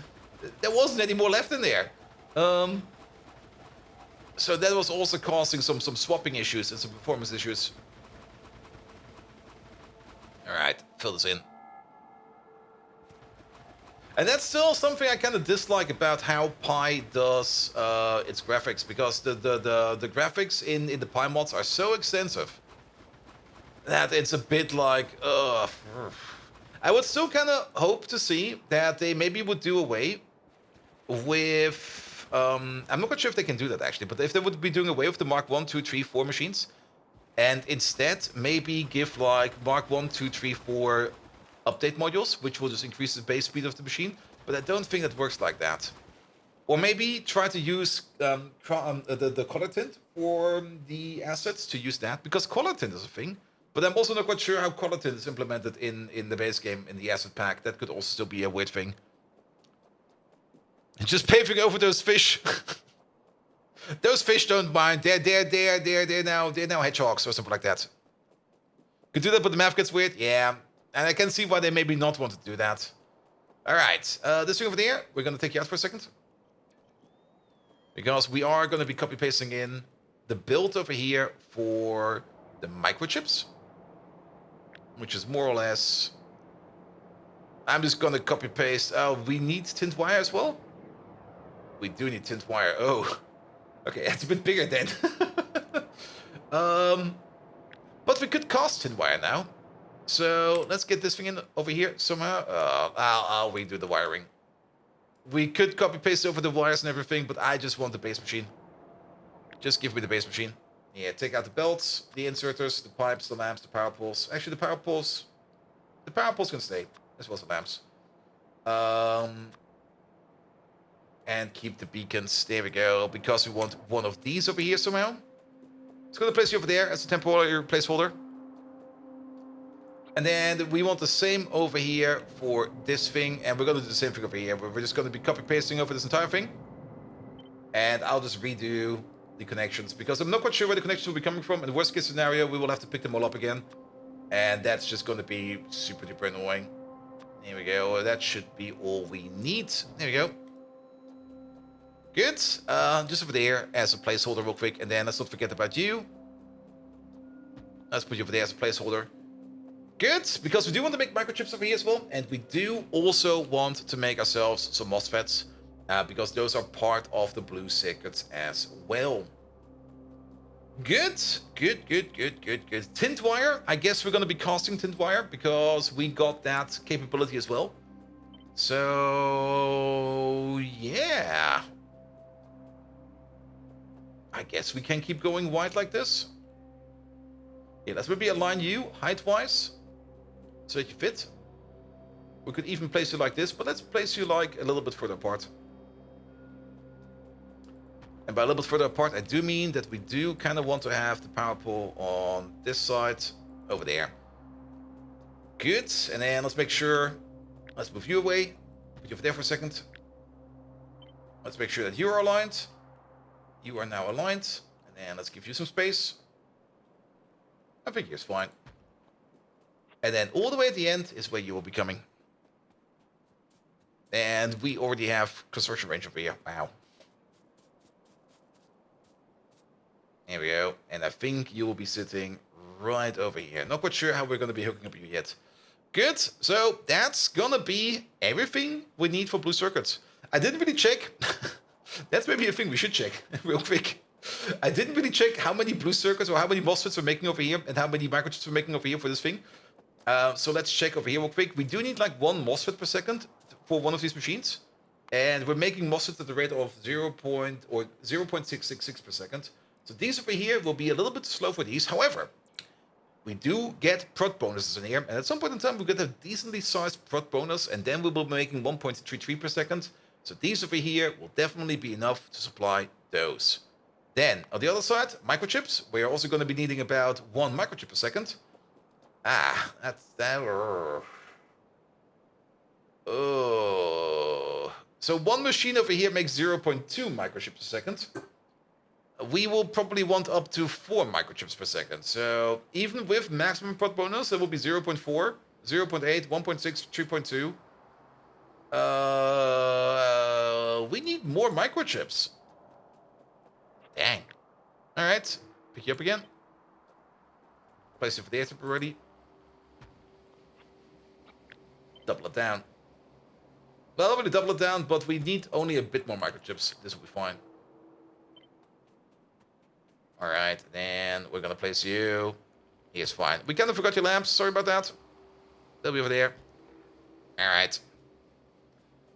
There wasn't any more left in there. So that was also causing some swapping issues and some performance issues. Alright, fill this in. And that's still something I kind of dislike about how Pi does its graphics, because the graphics in the Pi mods are so extensive that it's a bit like, ugh. I would still kind of hope to see that they maybe would do away with I'm not quite sure if they can do that actually, but if they would be doing away with the Mark 1, 2, 3, 4 machines, and instead maybe give like Mark 1, 2, 3, 4 update modules, which will just increase the base speed of the machine, but I don't think that works like that. Or maybe try to use the color tint for the assets, to use that, because color tint is a thing. But I'm also not quite sure how color tint is implemented in the base game, in the asset pack. That could also still be a weird thing. And just paving over those fish. Those fish don't mind. They're now hedgehogs or something like that. Could do that, but the map gets weird. Yeah, and I can see why they maybe not want to do that. All right, this thing over there, we're gonna take you out for a second. Because we are going to be copy pasting in the build over here for the microchips, which is more or less. I'm just going to copy paste. Oh, we need tint wire as well. We do need tint wire. Oh, okay, it's a bit bigger then. But we could cast tint wire now. So let's get this thing in over here somehow. I'll redo the wiring. We could copy paste over the wires and everything, but I just want the base machine. Just give me the base machine. Yeah, take out the belts, the inserters, the pipes, the lamps, the power poles. Actually, the power poles can stay, as well as the lamps. And keep the beacons. There we go. Because we want one of these over here somehow. It's going to place you over there as a temporary placeholder. And then we want the same over here for this thing. And we're going to do the same thing over here. We're just going to be copy pasting over this entire thing. And I'll just redo the connections, because I'm not quite sure where the connections will be coming from. In the worst case scenario, we will have to pick them all up again. And that's just going to be super duper annoying. There we go. That should be all we need. There we go. Good. Just over there as a placeholder real quick. And then let's not forget about you. Let's put you over there as a placeholder. Good, because we do want to make microchips over here as well, and we do also want to make ourselves some MOSFETs, because those are part of the blue circuits as well. Good. Tint wire, I guess we're going to be casting tint wire, because we got that capability as well. So, yeah. I guess we can keep going white like this. Yeah, let's maybe align you height-wise, so that you fit. We could even place you like this, but let's place you like a little bit further apart. And by a little bit further apart, I do mean that we do kind of want to have the power pole on this side over there. Good, and then let's make sure, let's move you away, put you over there for a second. Let's make sure that you are aligned. You are now aligned, and then let's give you some space. I think here's fine. And then all the way at the end is where you will be coming. And we already have construction range over here. Wow. There we go. And I think you will be sitting right over here. Not quite sure how we're going to be hooking up you yet. Good. So that's going to be everything we need for blue circuits. I didn't really check. That's maybe a thing we should check real quick. I didn't really check how many blue circuits or how many MOSFETs we're making over here and how many microchips we're making over here for this thing. So let's check over here real quick. We do need like 1 MOSFET per second for one of these machines. And we're making MOSFETs at the rate of 0.666 per second. So these over here will be a little bit slow for these. However, we do get prod bonuses in here. And at some point in time, we'll get a decently sized prod bonus. And then we will be making 1.33 per second. So these over here will definitely be enough to supply those. Then, on the other side, microchips. We are also going to be needing about 1 microchip per second. That's that. Oh. So one machine over here makes 0.2 microchips per second. We will probably want up to 4 microchips per second. So even with maximum prod bonus, it will be 0.4, 0.8, 1.6, 3.2. We need more microchips. Dang. All right. Pick you up again. Place it for there temporarily. Double it down. Well, not really double it down, but we need only a bit more microchips. This will be fine. All right. Then we're going to place you. Here's fine. We kind of forgot your lamps. Sorry about that. They'll be over there. All right.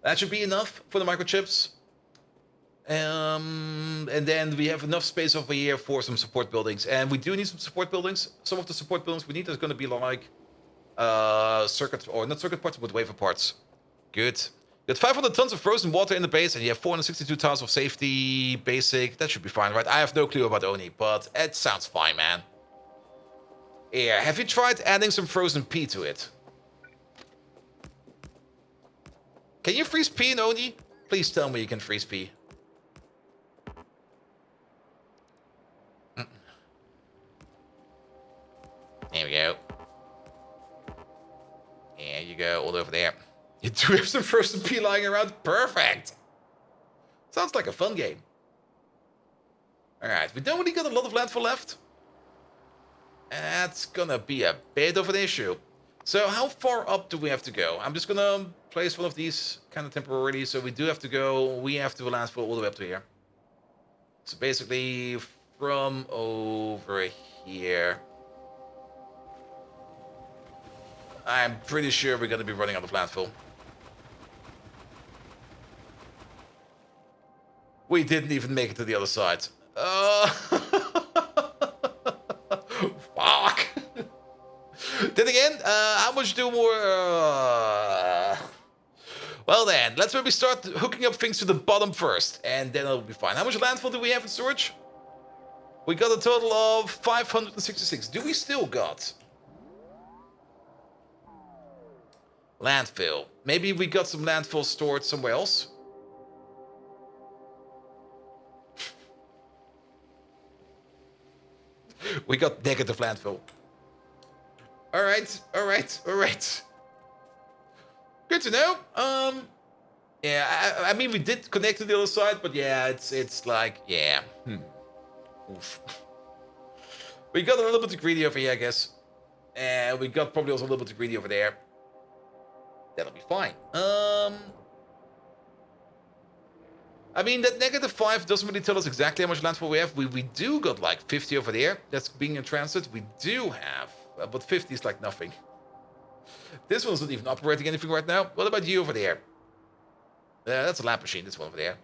That should be enough for the microchips. And then we have enough space over here for some support buildings. And we do need some support buildings. Some of the support buildings we need is going to be like circuit, or not circuit parts, but wafer parts. Good. You got 500 tons of frozen water in the base, and you have 462 tons of safety basic. That should be fine, right? I have no clue about Oni, but it sounds fine, man. Yeah, have you tried adding some frozen pea to it? Can you freeze pea in Oni? Please tell me you can freeze pea. There we go. There you go, all over there. You do have some frozen pea lying around. Perfect. Sounds like a fun game. Alright, we don't really got a lot of landfill left. That's gonna be a bit of an issue. So how far up do we have to go? I'm just gonna place one of these kind of temporarily. So we do have to go, we have to landfill all the way up to here. So basically from over here. I'm pretty sure we're gonna be running out of landfill. We didn't even make it to the other side. Fuck. Then again, how much do more? Well then, let's maybe start hooking up things to the bottom first, and then it'll be fine. How much landfill do we have in storage? We got a total of 566. Do we still got landfill? Maybe we got some landfill stored somewhere else. We got negative landfill. Alright, alright, alright. Good to know. Yeah, I mean, we did connect to the other side, but yeah, it's like, yeah. Oof. We got a little bit too greedy over here, I guess. And we got probably also a little bit too greedy over there. That'll be fine. I mean, that -5 doesn't really tell us exactly how much landfill we have. We do got like 50 over there. That's being in transit. We do have, but 50 is like nothing. This one's not even operating anything right now. What about you over there? That's a lamp machine, this one over there.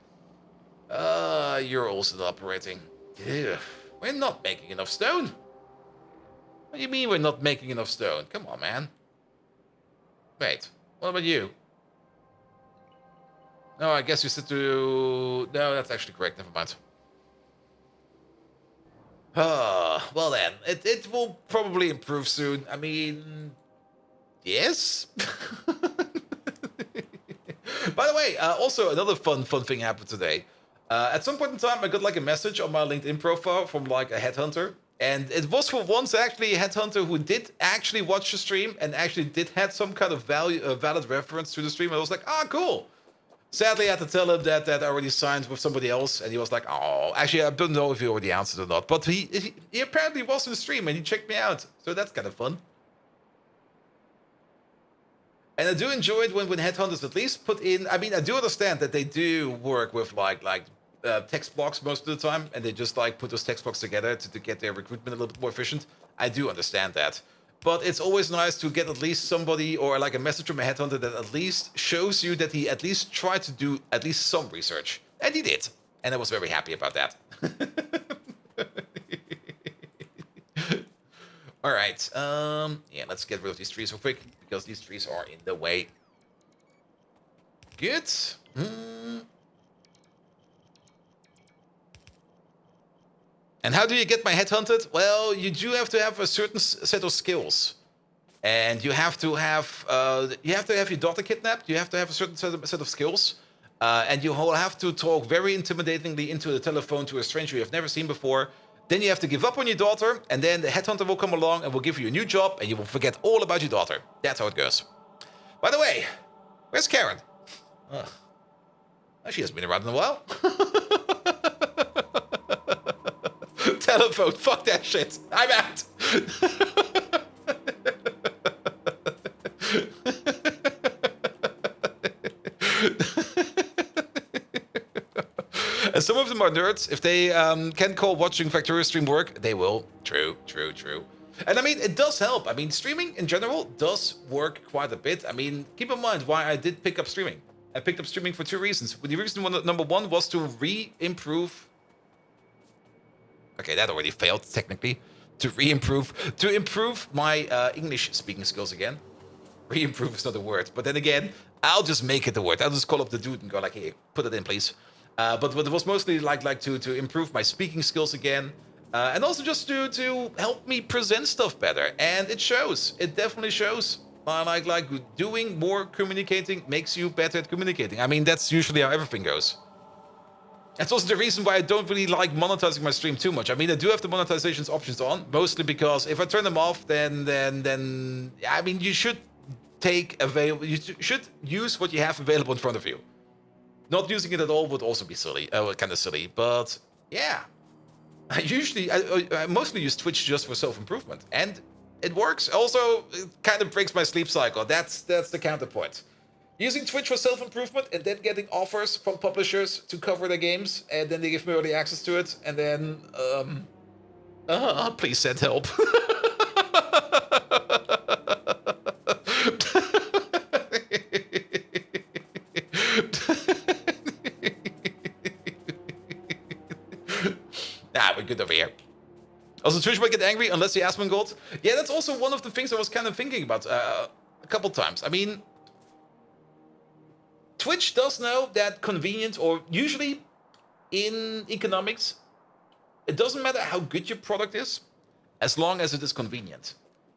You're also not operating. Ugh. We're not making enough stone. What do you mean we're not making enough stone? Come on, man. Wait, what about you? No, I guess you said to... No, that's actually correct. Never mind. Well then, it will probably improve soon. I mean... Yes? By the way, also another fun thing happened today. At some point in time, I got like a message on my LinkedIn profile from like a headhunter. And it was for once actually a headhunter who did actually watch the stream and actually did have some kind of valid reference to the stream. I was like, ah, cool. Sadly, I had to tell him that I already signed with somebody else, and he was like, oh, actually, I don't know if he already answered or not, but he apparently was in the stream, and he checked me out, so that's kind of fun. And I do enjoy it when headhunters at least put in, I mean, I do understand that they do work with like text blocks most of the time, and they just like put those text blocks together to get their recruitment a little bit more efficient. I do understand that. But it's always nice to get at least somebody or like a message from a headhunter that at least shows you that he at least tried to do at least some research. And he did. And I was very happy about that. All right. Yeah, let's get rid of these trees real quick because these trees are in the way. Good. And how do you get my headhunted? Well, you do have to have a certain set of skills, and you have to have your daughter kidnapped. You have to have a certain set of skills, and you will have to talk very intimidatingly into the telephone to a stranger you have never seen before. Then you have to give up on your daughter, and then the headhunter will come along and will give you a new job, and you will forget all about your daughter. That's how it goes. By the way, where's Karen? Ugh. Oh, she hasn't been around in a while. Telephone, fuck that shit. I'm out. And some of them are nerds. If they can call watching Factorio stream work, they will. True. And I mean, it does help. I mean, streaming in general does work quite a bit. I mean, keep in mind why I did pick up streaming. I picked up streaming for 2 reasons. The reason number 1 was to re-improve. Okay, that already failed technically. To improve my English speaking skills again. Re-improve is not a word, but then again, I'll just make it a word. I'll just call up the dude and go like, "Hey, put it in, please." But it was mostly like to improve my speaking skills again, and also just to help me present stuff better. And it shows. It definitely shows. Like doing more communicating makes you better at communicating. I mean, that's usually how everything goes. That's also the reason why I don't really like monetizing my stream too much. I mean, I do have the monetizations options on, mostly because if I turn them off, then I mean, you should you should use what you have available in front of you. Not using it at all would also be silly, kind of silly. But yeah, I mostly use Twitch just for self-improvement, and it works. Also, it kind of breaks my sleep cycle. That's the counterpoint. Using Twitch for self-improvement and then getting offers from publishers to cover their games, and then they give me early access to it, and then please send help. We're good over here. Also, Twitch might get angry unless the Aspen Gold. Yeah, that's also one of the things I was kind of thinking about a couple times. I mean, Twitch does know that convenient, or usually in economics, it doesn't matter how good your product is, as long as it is convenient.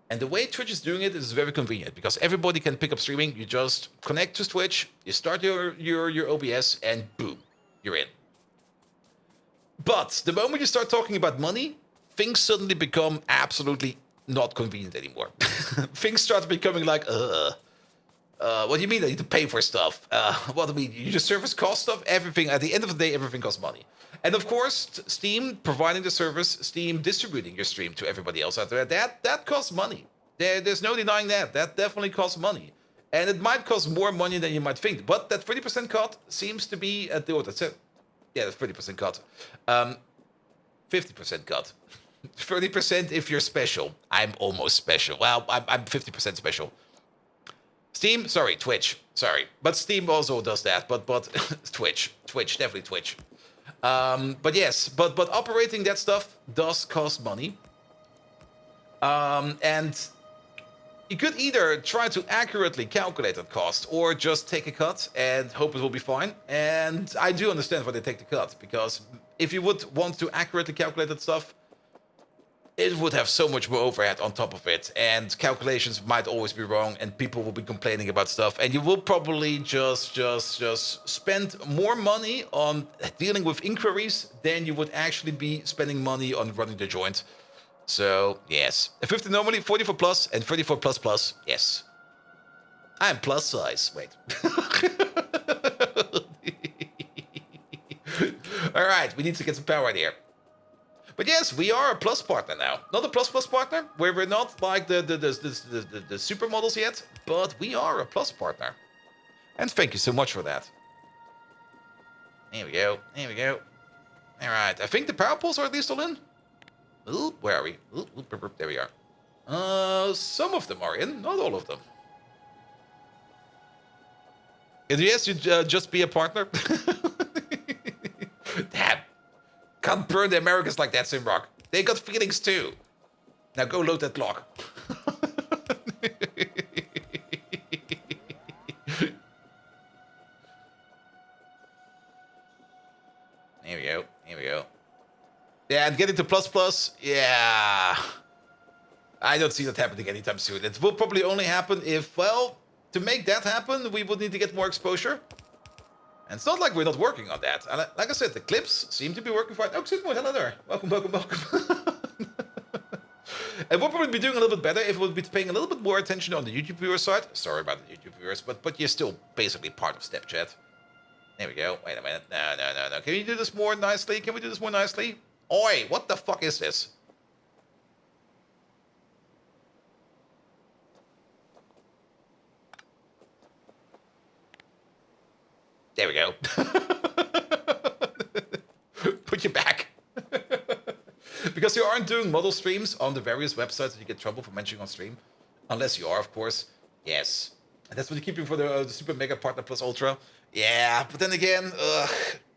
And the way Twitch is doing it is very convenient, because everybody can pick up streaming. You just connect to Twitch, you start your OBS, and boom, you're in. But the moment you start talking about money, things suddenly become absolutely not convenient anymore. Things start becoming like, what do you mean I need to pay for stuff? What do you mean? Your service costs stuff? Everything, at the end of the day, everything costs money. And of course, Steam providing the service, Steam distributing your stream to everybody else out there, that costs money. There's no denying that. That definitely costs money. And it might cost more money than you might think. But that 30% cut seems to be at the... that's it. Yeah, that's 30% cut. 50% cut. 30% if you're special. I'm almost special. Well, I'm 50% special. Steam, sorry, Twitch, sorry. But Steam also does that, but Twitch, definitely Twitch. But yes, but operating that stuff does cost money. And you could either try to accurately calculate that cost or just take a cut and hope it will be fine. And I do understand why they take the cut, because if you would want to accurately calculate that stuff, it would have so much more overhead on top of it, and calculations might always be wrong, and people will be complaining about stuff, and you will probably just spend more money on dealing with inquiries than you would actually be spending money on running the joint. So, yes. 50 normally, 44 plus, and 34 plus plus, yes. I'm plus size, wait. Alright, we need to get some power in here. But yes, we are a plus partner now. Not a plus partner, where we're not like the supermodels yet, but we are a plus partner. And thank you so much for that. Here we go. Here we go. All right. I think the power poles are at least all in. Ooh, where are we? Ooh, there we are. Some of them are in, not all of them. And yes, you just be a partner. Damn. Can't burn the Americans like that, Simrock. They got feelings too. Now go load that clock. Here we go. Here we go. Yeah, and getting to plus plus, yeah. I don't see that happening anytime soon. It will probably only happen if, well, to make that happen, we would need to get more exposure. And it's not like we're not working on that. And like I said, the clips seem to be working fine. Oh, Sidmo, hello there. Welcome, welcome, welcome. And we'll probably be doing a little bit better if we'll be paying a little bit more attention on the YouTube viewer side. Sorry about the YouTube viewers, but you're still basically part of Step Chat. There we go. Wait a minute. No. Can you do this more nicely? Can we do this more nicely? Oi, what the fuck is this? There we go. Put you back. Because you aren't doing model streams on the various websites that you get trouble for mentioning on stream. Unless you are, of course. Yes. And that's what you keep for the Super Mega Partner Plus Ultra. Yeah, but then again,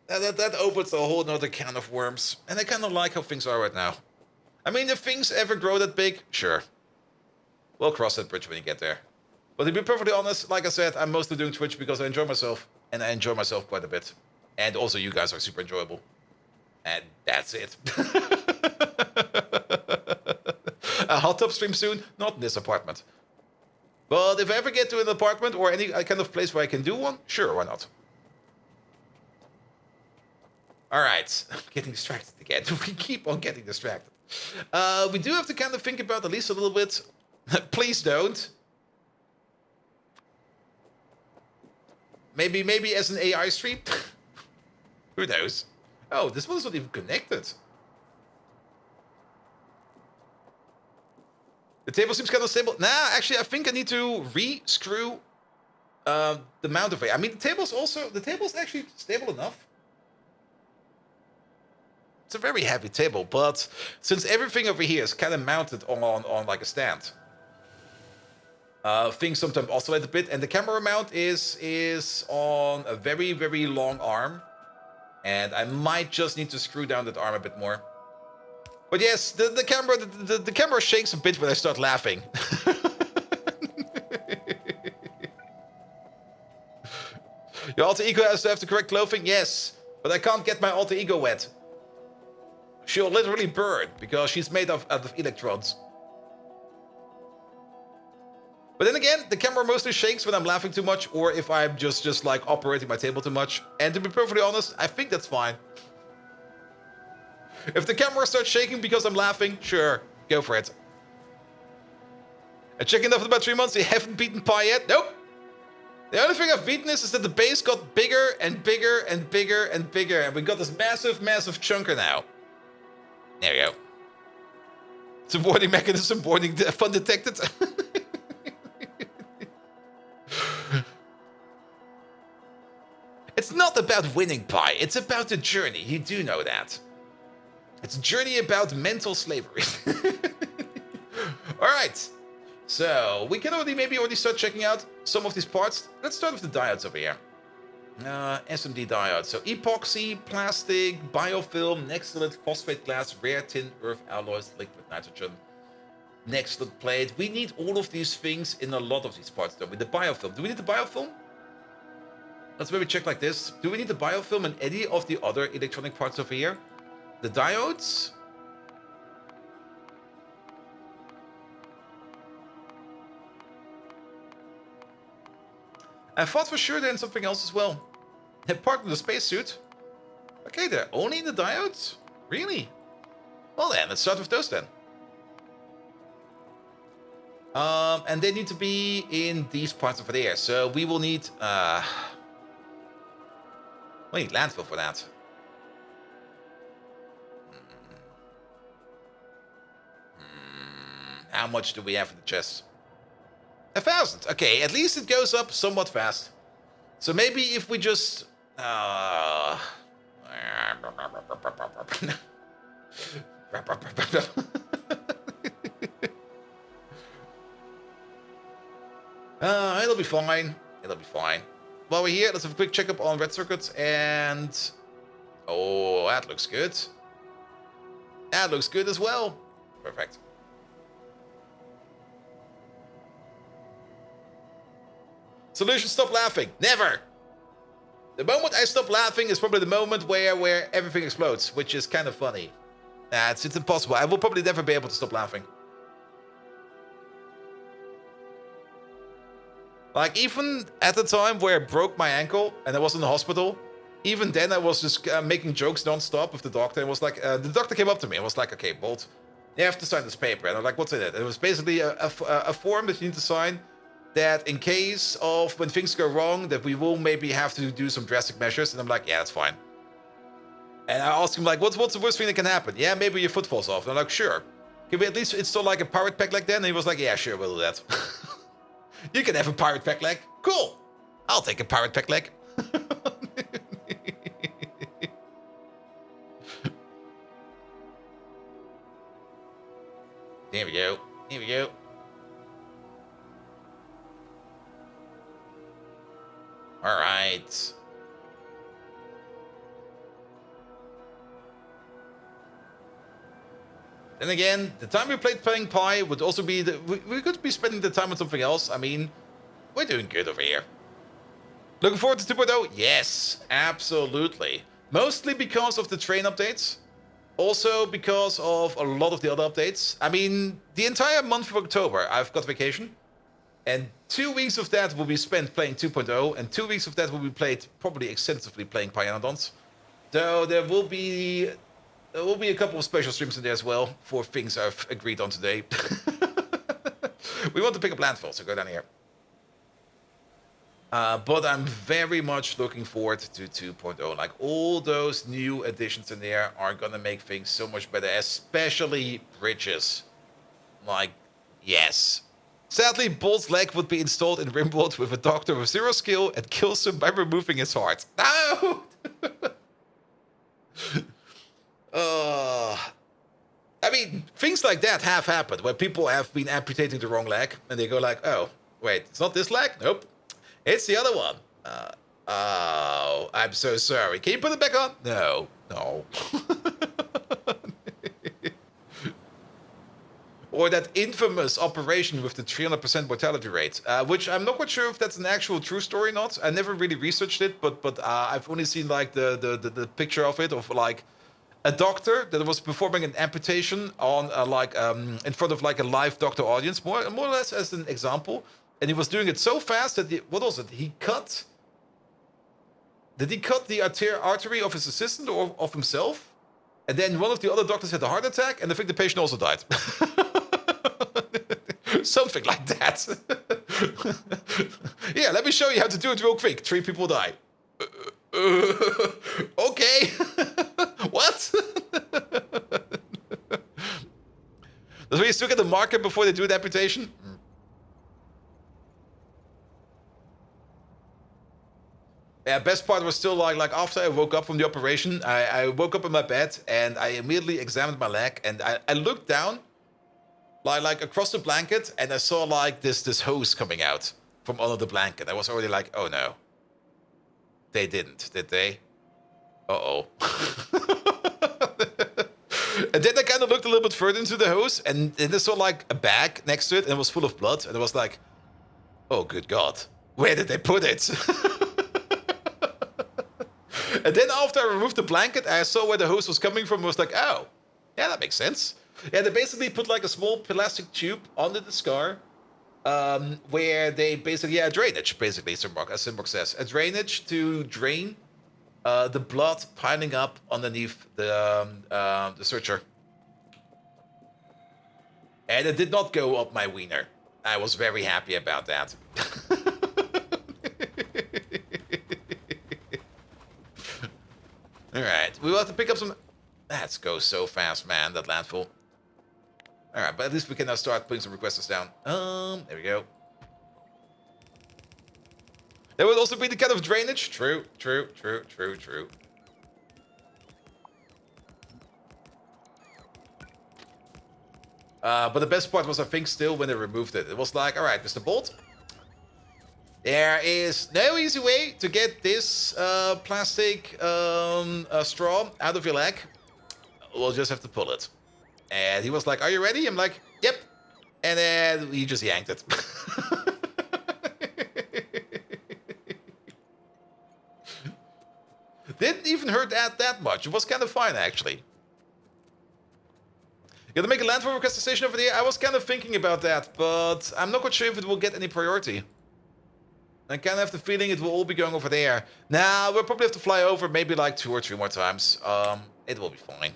that opens a whole nother can of worms. And I kind of like how things are right now. I mean, if things ever grow that big, sure. We'll cross that bridge when you get there. But to be perfectly honest, like I said, I'm mostly doing Twitch because I enjoy myself. And I enjoy myself quite a bit. And also you guys are super enjoyable. And that's it. A hot tub stream soon? Not in this apartment. But if I ever get to an apartment or any kind of place where I can do one, sure, why not? Alright, I'm getting distracted again. We keep on getting distracted. We do have to kind of think about at least a little bit. Please don't. Maybe as an AI stream? Who knows? Oh, this one is not even connected. The table seems kind of stable. Nah, actually, I think I need to re-screw the mount of it. I mean, the table's actually stable enough. It's a very heavy table, but since everything over here is kind of mounted on like a stand, things sometimes oscillate a bit, and the camera mount is on a very, very long arm, and I might just need to screw down that arm a bit more. But yes, the camera shakes a bit when I start laughing. Your alter ego has to have the correct clothing? Yes, but I can't get my alter ego wet. She'll literally burn because she's made out of electrons. But then again, the camera mostly shakes when I'm laughing too much or if I'm just like operating my table too much. And to be perfectly honest, I think that's fine. If the camera starts shaking because I'm laughing, sure, go for it. I checked in after about 3 months, you haven't beaten Pi yet? Nope. The only thing I've beaten is that the base got bigger and bigger and bigger and bigger, and we got this massive, massive chunker now. There we go. It's a warning mechanism, warning fun detected. It's not about winning Pi, it's about the journey, you do know that. It's a journey about mental slavery. Alright, so we can maybe already start checking out some of these parts. Let's start with the diodes over here. SMD diodes. So epoxy, plastic, biofilm, Nextlet, phosphate glass, rare tin, earth alloys, liquid nitrogen, Nextlet plate. We need all of these things in a lot of these parts though. With the biofilm. Do we need the biofilm? Let's maybe check like this. Do we need the biofilm in any of the other electronic parts over here? The diodes? I thought for sure they're in something else as well. Part of the spacesuit. Okay, they're only in the diodes? Really? Well then, let's start with those then. And they need to be in these parts over there. So we will need we need landfill for that. How much do we have in the chest? 1,000. Okay, at least it goes up somewhat fast. So maybe if we just... it'll be fine. It'll be fine. While we're here, let's have a quick checkup on red circuits and... Oh, that looks good. That looks good as well. Perfect. Solution, stop laughing. Never! The moment I stop laughing is probably the moment where everything explodes, which is kind of funny. It's impossible. I will probably never be able to stop laughing. Like, even at the time where I broke my ankle and I was in the hospital, even then I was just making jokes non-stop with the doctor. And was like, the doctor came up to me and was like, okay, Bolt, you have to sign this paper. And I'm like, what's in it? And it was basically a form that you need to sign that in case of when things go wrong, that we will maybe have to do some drastic measures. And I'm like, yeah, that's fine. And I asked him, like, what's the worst thing that can happen? Yeah, maybe your foot falls off. And I'm like, sure. Can we at least install like a pirate pack like that? And he was like, yeah, sure, we'll do that. You can have a pirate pack leg. Cool. I'll take a pirate pack leg. There we go. Here we go. right. Then again, the time we playing Pi would also be... we could be spending the time on something else. I mean, we're doing good over here. Looking forward to 2.0? Yes, absolutely. Mostly because of the train updates. Also because of a lot of the other updates. I mean, the entire month of October, I've got vacation. And 2 weeks of that will be spent playing 2.0. And 2 weeks of that will be played probably extensively playing Pyanodons. So there will be a couple of special streams in there as well for things I've agreed on today. We want to pick up landfill, so go down here. But I'm very much looking forward to 2.0. Like, all those new additions in there are gonna make things so much better, especially bridges. Like, yes. Sadly, Bolt's leg would be installed in Rimworld with a doctor with 0 skill and kills him by removing his heart. No! I mean, things like that have happened, where people have been amputating the wrong leg, and they go like, oh, wait, it's not this leg? Nope. It's the other one. Oh, I'm so sorry. Can you put it back on? No. Or that infamous operation with the 300% mortality rate, which I'm not quite sure if that's an actual true story or not. I never really researched it, but I've only seen like the picture of it, of like a doctor that was performing an amputation on in front of like a live doctor audience, more or less as an example. And he was doing it so fast that what was it? Did he cut the artery of his assistant or of himself? And then one of the other doctors had a heart attack, and I think the patient also died. Something like that. Yeah, let me show you how to do it real quick. 3 people die. Okay. What? Does we still get the marker before they do the amputation? Yeah, best part was still like after I woke up from the operation, I woke up in my bed and I immediately examined my leg, and I looked down like across the blanket, and I saw like this hose coming out from under the blanket. I was already like, oh no. They didn't, did they? Uh-oh. And then I kind of looked a little bit further into the hose, and then I saw like a bag next to it, and it was full of blood, and I was like, oh good God, where did they put it? And then after I removed the blanket, I saw where the hose was coming from. I was like, oh, yeah, that makes sense. Yeah, they basically put like a small plastic tube under the scar, where they basically, yeah, drainage, basically, as Simrock says. A drainage to drain the blood piling up underneath the suture. And it did not go up my wiener. I was very happy about that. Alright, we will have to pick up some... Let's go so fast, man, that landfill. Alright, but at least we can now start putting some requesters down. There we go. There would also be the kind of drainage. True. But the best part was, I think, still when they removed it. It was like, alright, Mr. Bolt, there is no easy way to get this plastic straw out of your leg. We'll just have to pull it. And he was like, are you ready? I'm like, yep. And then he just yanked it. Didn't even hurt that much. It was kind of fine, actually. Gonna make a landfall request station over there? I was kind of thinking about that, but I'm not quite sure if it will get any priority. I kind of have the feeling it will all be going over there. Nah, we'll probably have to fly over maybe like 2 or 3 more times. It will be fine.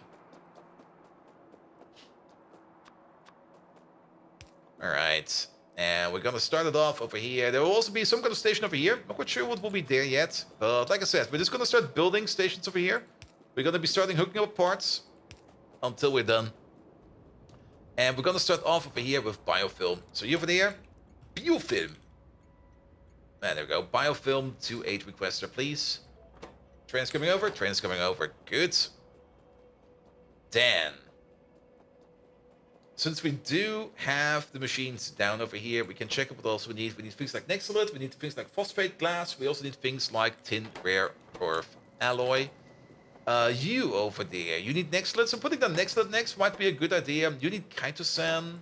Alright. And we're gonna start it off over here. There will also be some kind of station over here. Not quite sure what will be there yet. But like I said, we're just gonna start building stations over here. We're gonna be starting hooking up parts until we're done. And we're gonna start off over here with biofilm. So you over there, biofilm. There we go. Biofilm 2.8 requester, please. Train's coming over. Train's coming over. Good. 10. since we do have the machines down over here, we can check what else we need. We need things like Nexolite, we need things like phosphate glass, we also need things like tin, rare earth alloy. You over there, you need Nexolite, so putting down Nexolite next might be a good idea. You need Kaitosan,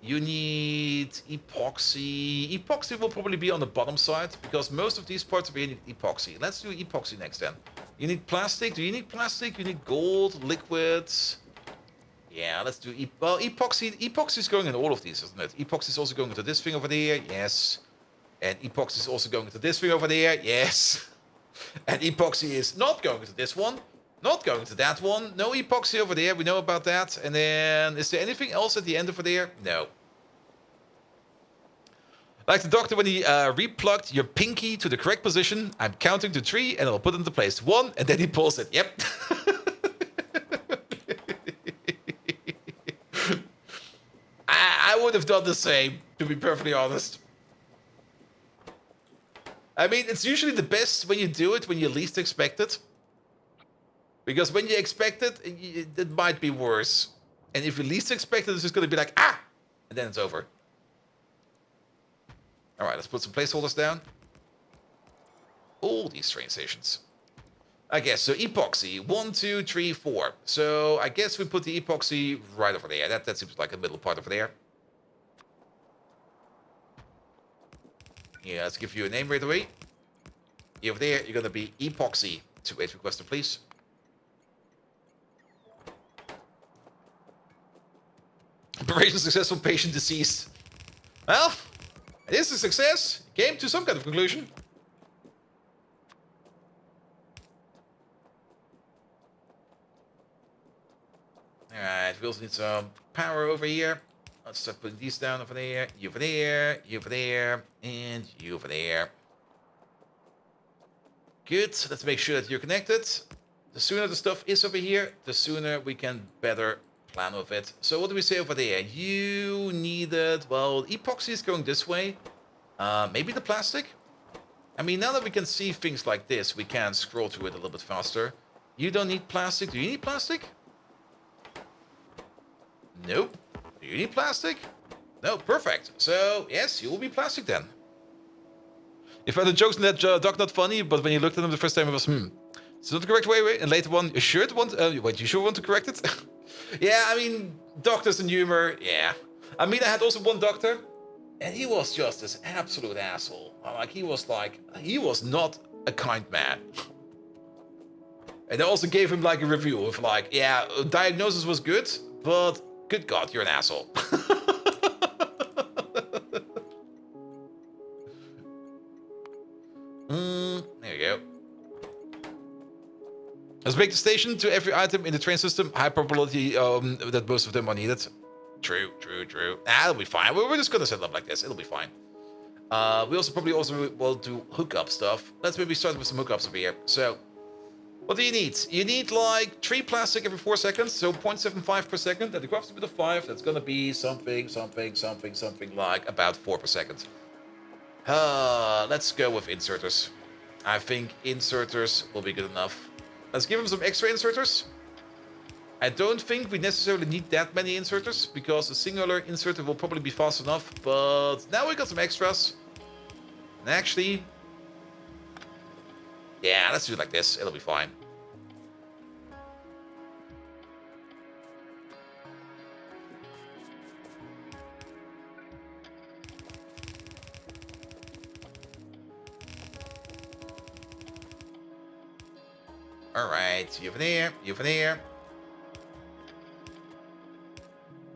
you need epoxy. Epoxy will probably be on the bottom side, because most of these parts over here need epoxy. Let's do epoxy next then. You need plastic, do you need plastic? You need gold, liquids. Yeah, let's do well, epoxy. Epoxy is going in all of these, isn't it? Epoxy is also going into this thing over there, yes. And epoxy is also going into this thing over there, yes. And epoxy is not going into this one, not going into that one. No epoxy over there, we know about that. And then, is there anything else at the end over there? No. Like the doctor when he replugged your pinky to the correct position. I'm counting to 3 and I'll put it into place. 1, and then he pulls it. Yep. I would have done the same, to be perfectly honest. I mean, it's usually the best when you do it when you least expect it. Because when you expect it, it might be worse. And if you least expect it, it's just going to be like, ah! And then it's over. Alright, let's put some placeholders down. All these train stations. I guess, so epoxy. 1, 2, 3, 4. So I guess we put the epoxy right over there. That seems like a middle part over there. Yeah, let's give you a name right away. Over there, you're gonna be epoxy. 28 requested, please. Operation successful, patient deceased. Well, it is a success. Came to some kind of conclusion. Alright, we also need some power over here. Let's start putting these down over there, you over there, you over there, and you over there. Good, let's make sure that you're connected. The sooner the stuff is over here, the sooner we can better plan with it. So what do we say over there? You needed, well, epoxy is going this way. Maybe the plastic? I mean, now that we can see things like this, we can scroll through it a little bit faster. You don't need plastic. Do you need plastic? Nope. Do you need plastic? No, perfect. So, yes, you will be plastic then. You found the jokes in that doc not funny, but when you looked at them the first time, it was, it's not the correct way, and later one, you sure wait, you sure want to correct it? Yeah, I mean, doctors and humor, yeah. I mean, I had also one doctor, and he was just this absolute asshole. Like, he was not a kind man. And I also gave him, like, a review of, like, yeah, diagnosis was good, but good God, you're an asshole. There you go. Let's make the station to every item in the train system. High probability that most of them are needed. True. It'll be fine. We're just gonna set it up like this. It'll be fine. We also probably will do hookup stuff. Let's maybe start with some hookups over here. So, what do you need? You need like 3 plastic every 4 seconds, so 0.75 per second. That equates to a bit of 5. That's gonna be something like about 4 per second. Let's go with inserters. I think inserters will be good enough. Let's give him some extra inserters. I don't think we necessarily need that many inserters, because a singular inserter will probably be fast enough, but now we got some extras. And actually, yeah, let's do it like this. It'll be fine. Alright, you over there, you over there.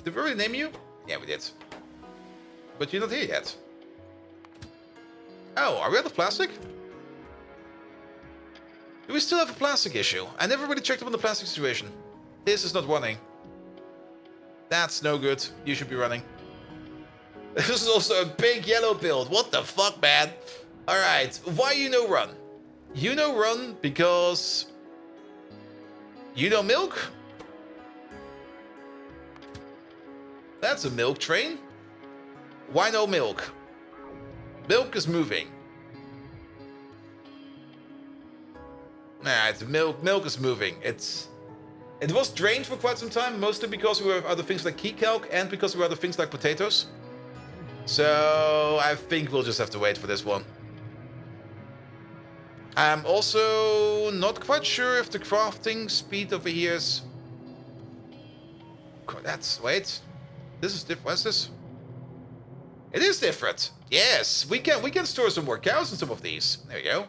Did we already name you? Yeah, we did. But you're not here yet. Oh, are we out of plastic? Do we still have a plastic issue? I never really checked up on the plastic situation. This is not running. That's no good. You should be running. This is also a big yellow build. What the fuck, man? Alright, why you no run? You no run because... you know milk? That's a milk train. Why no milk? Milk is moving. Nah, it's milk is moving. It's... It was drained for quite some time, mostly because we have other things like key calc and because we have other things like potatoes. So I think we'll just have to wait for this one. I'm also not quite sure if the crafting speed over here is... Wait. This is different. What's this? It is different. Yes, we can store some more cows in some of these. There we go.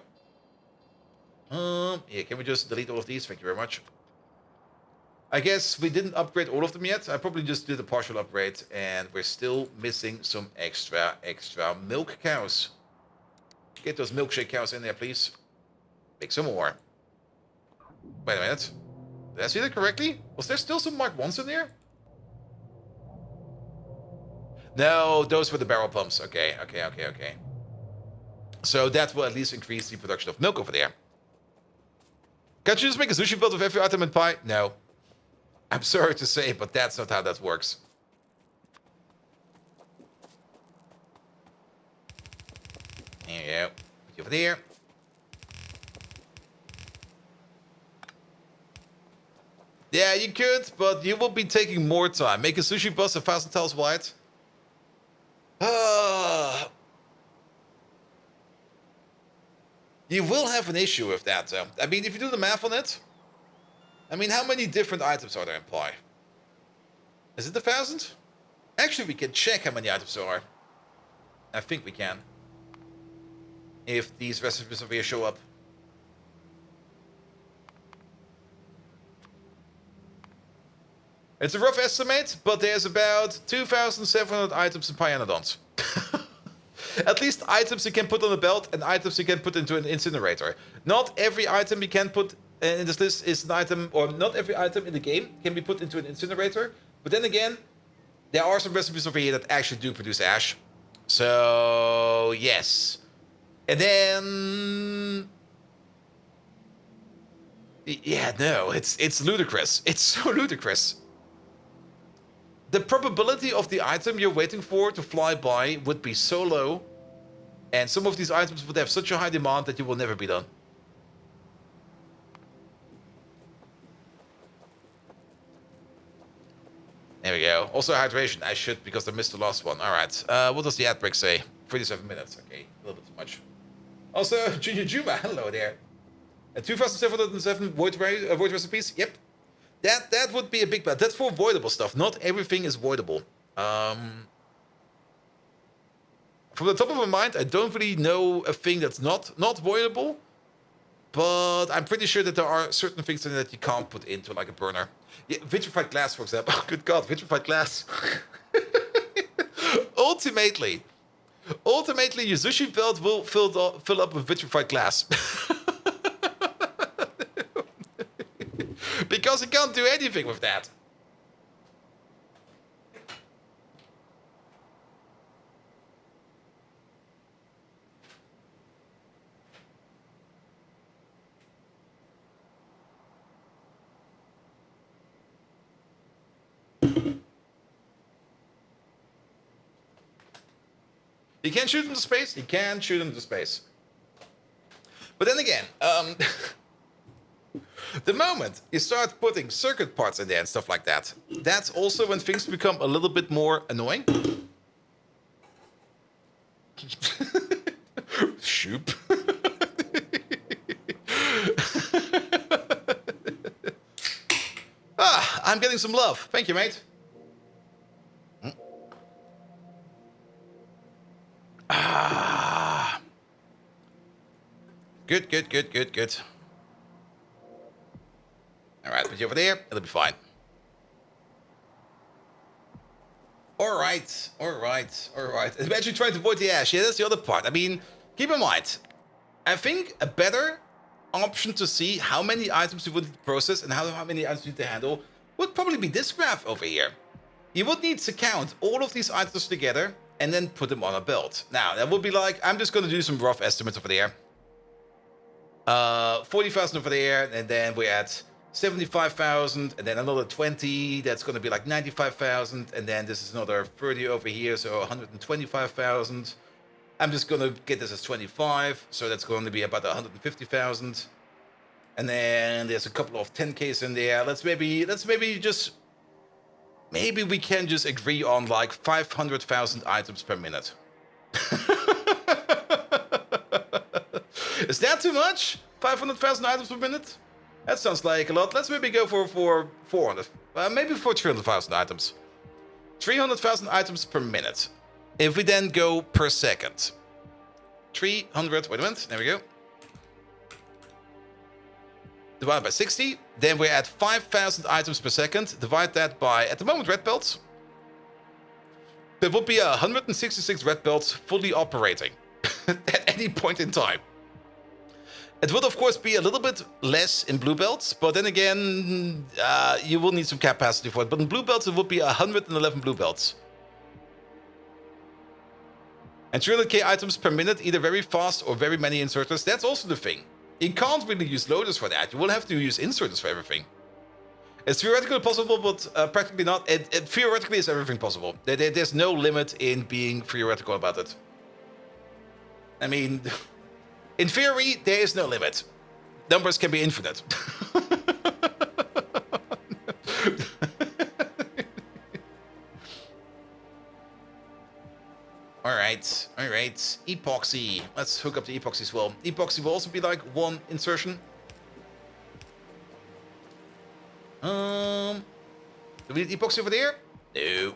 Yeah, can we just delete all of these? Thank you very much. I guess we didn't upgrade all of them yet. I probably just did a partial upgrade, and we're still missing some extra milk cows. Get those milkshake cows in there, please. Make some more. Wait a minute. Did I see that correctly? Was there still some Mark 1s in there? No, those were the barrel pumps. Okay. So that will at least increase the production of milk over there. Can't you just make a sushi build with every item in pie? No. I'm sorry to say, but that's not how that works. There you go. Put you over there. Yeah, you could, but you will be taking more time. Make a sushi bus 1,000 tiles wide. You will have an issue with that, though. I mean, if you do the math on it, I mean, how many different items are there in pie? Is it 1,000? Actually, we can check how many items there are. I think we can. If these recipes over here show up. It's a rough estimate, but there's about 2,700 items in Pyanodons. At least items you can put on a belt and items you can put into an incinerator. Not every item you can put in this list is an item, or not every item in the game can be put into an incinerator. But then again, there are some recipes over here that actually do produce ash. So, yes. And then... yeah, no, it's ludicrous. It's so ludicrous. The probability of the item you're waiting for to fly by would be so low, and some of these items would have such a high demand that you will never be done. There we go. Also hydration. I should, because I missed the last one. Alright. What does the ad break say? 37 minutes. Okay, a little bit too much. Also, Junior Juma, hello there. 2,707 void recipes? Yep. That would be a big bad. That's for voidable stuff. Not everything is voidable. From the top of my mind, I don't really know a thing that's not voidable. But I'm pretty sure that there are certain things in that you can't put into like a burner. Yeah, vitrified glass, for example. Oh, good God, vitrified glass. Ultimately, your sushi belt will fill up with vitrified glass. Because you can't do anything with that. You can't shoot into space? You can shoot into space. But then again, the moment you start putting circuit parts in there and stuff like that, that's also when things become a little bit more annoying. Shoop. I'm getting some love. Thank you, mate. Good. Alright, put you over there. It'll be fine. Alright. Imagine trying to avoid the ash. Yeah, that's the other part. I mean, keep in mind, I think a better option to see how many items you would need to process and how many items you need to handle would probably be this graph over here. You would need to count all of these items together and then put them on a belt. Now, that would be like, I'm just going to do some rough estimates over there. 40,000 over there, and then we're at 75,000, and then another 20, that's going to be like 95,000, and then this is another 30 over here, so 125,000. I'm just going to get this as 25, so that's going to be about 150,000. And then there's a couple of 10Ks in there. Maybe we can just agree on like 500,000 items per minute. Is that too much? 500,000 items per minute? That sounds like a lot. Let's maybe go for 400. Maybe for 300,000 items. 300,000 items per minute. If we then go per second. 300, wait a minute, there we go. Divide by 60. Then we're at 5,000 items per second. Divide that by, at the moment, red belts. There would be 166 red belts fully operating at any point in time. It would, of course, be a little bit less in blue belts, but then again, you will need some capacity for it. But in blue belts, it would be 111 blue belts. And 300k items per minute, either very fast or very many inserters. That's also the thing. You can't really use loaders for that. You will have to use inserters for everything. It's theoretically possible, but practically not. It theoretically is everything possible. There's no limit in being theoretical about it. I mean... In theory, there is no limit. Numbers can be infinite. Alright. Epoxy. Let's hook up the epoxy as well. Epoxy will also be like one insertion. Do we need epoxy over there? No.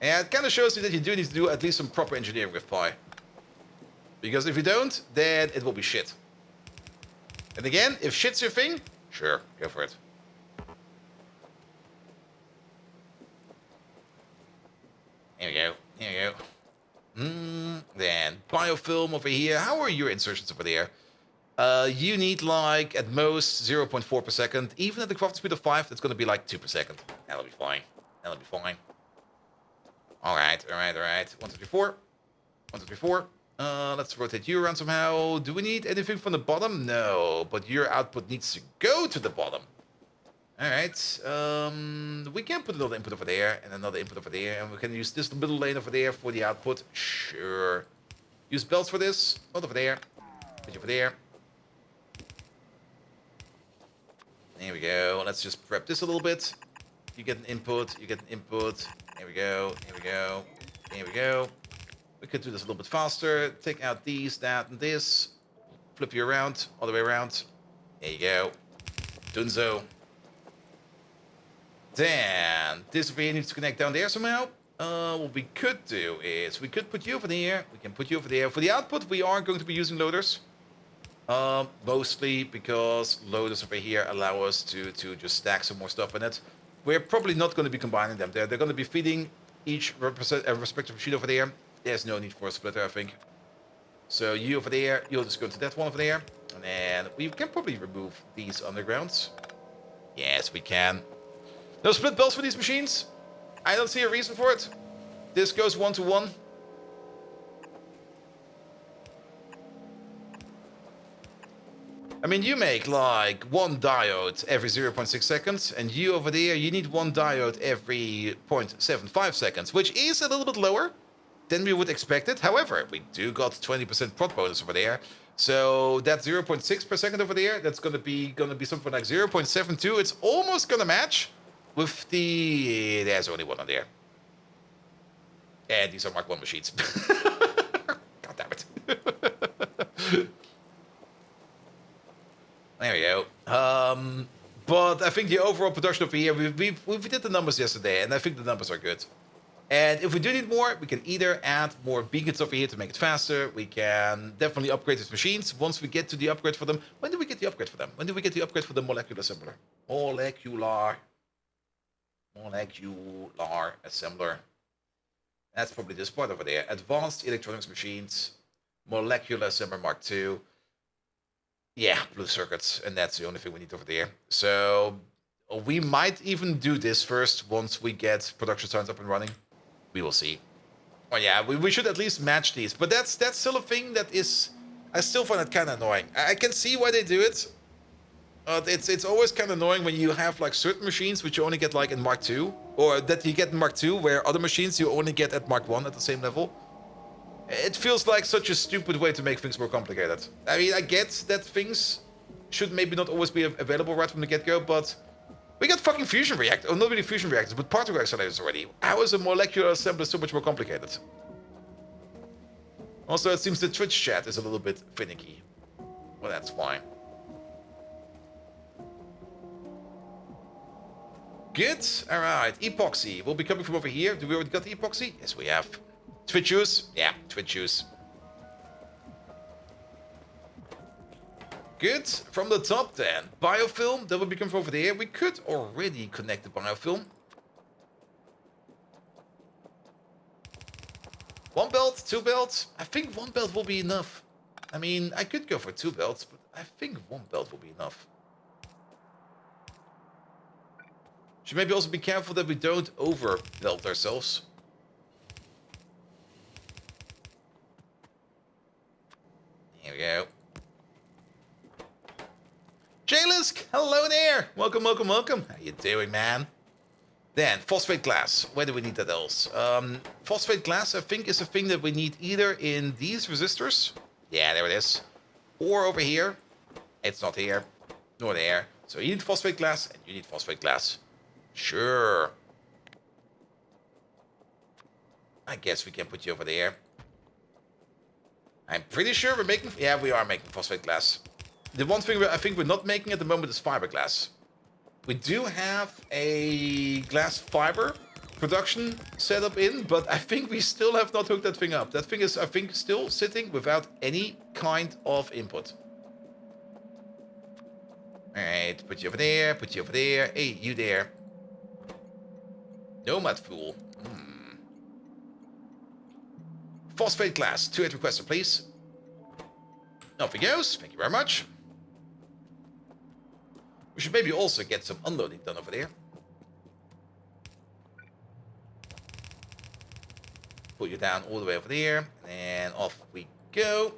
And it kind of shows you that you do need to do at least some proper engineering with Pi. Because if you don't, then it will be shit. And again, if shit's your thing, sure, go for it. Here we go. Then, biofilm over here. How are your insertions over there? You need like, at most, 0.4 per second. Even at the crafting speed of 5, that's going to be like 2 per second. That'll be fine. Alright. 1, 2, 3, 4. Let's rotate you around somehow. Do we need anything from the bottom? No, but your output needs to go to the bottom. Alright. We can put another input over there and another input over there. And we can use this middle lane over there for the output. Sure. Use belts for this. Not over there. Put you over there. There we go. Let's just prep this a little bit. You get an input. Here we go. We could do this a little bit faster. Take out these, that, and this. Flip you around, all the way around. There you go. Dunzo. Then, this over here needs to connect down there somehow. What we could do is, we could put you over there. We can put you over there. For the output, we are going to be using loaders. Mostly because loaders over here allow us to just stack some more stuff in it. We're probably not going to be combining them. They're going to be feeding each respective machine over there. There's no need for a splitter, I think. So you over there, you'll just go to that one over there. And then we can probably remove these undergrounds. Yes, we can. No split belts for these machines. I don't see a reason for it. This goes 1-to-1. I mean, you make like one diode every 0.6 seconds, and you over there, you need one diode every 0.75 seconds, which is a little bit lower than we would expect it. However, we do got 20% prot bonus over there, so that 0.6 per second over there, that's gonna be something like 0.72. It's almost gonna match with the. There's only one on there, and these are Mark 1 machines. God damn it. There we go. But I think the overall production over here, we did the numbers yesterday, and I think the numbers are good. And if we do need more, we can either add more beacons over here to make it faster. We can definitely upgrade these machines once we get to the upgrade for them. When do we get the upgrade for them? When do we get the upgrade for the molecular assembler? Molecular assembler. That's probably this part over there. Advanced electronics machines. Molecular assembler Mark II. Yeah, blue circuits, and that's the only thing we need over there. So we might even do this first once we get production signs up and running. We will see. Oh yeah, we should at least match these. But that's still a thing that is... I still find it kind of annoying. I can see why they do it. It's always kind of annoying when you have like certain machines which you only get like in Mark II. Or that you get in Mark II, where other machines you only get at Mark 1 at the same level. It feels like such a stupid way to make things more complicated. I mean, I get that things should maybe not always be available right from the get-go, but we got fucking fusion reactors. Oh, not really fusion reactors, but particle accelerators already. How is a molecular assembly so much more complicated? Also, it seems the Twitch chat is a little bit finicky. Well, that's fine. Good. Alright, epoxy will be coming from over here. Do we already got the epoxy? Yes, we have. Twitch juice? Yeah, twitch juice. Good. From the top then. Biofilm, that will be coming from over there. We could already connect the biofilm. One belt, two belts. I think one belt will be enough. I mean, I could go for two belts, but I think one belt will be enough. Should maybe also be careful that we don't over belt ourselves. Here we go. Jalisk, hello there. Welcome, welcome, welcome. How you doing, man? Then, phosphate glass. Where do we need that else? Phosphate glass, I think, is a thing that we need either in these resistors. Yeah, there it is. Or over here. It's not here. Nor there. So you need phosphate glass, and you need phosphate glass. Sure. I guess we can put you over there. I'm pretty sure we're making... Yeah, we are making phosphate glass. The one thing I think we're not making at the moment is fiberglass. We do have a glass fiber production setup in, but I think we still have not hooked that thing up. That thing is, I think, still sitting without any kind of input. Alright, put you over there, put you over there. Hey, you there. Nomad Fool. Phosphate glass. 2 8 requester, please. Off he goes. Thank you very much. We should maybe also get some unloading done over there. Pull you down all the way over there. And off we go.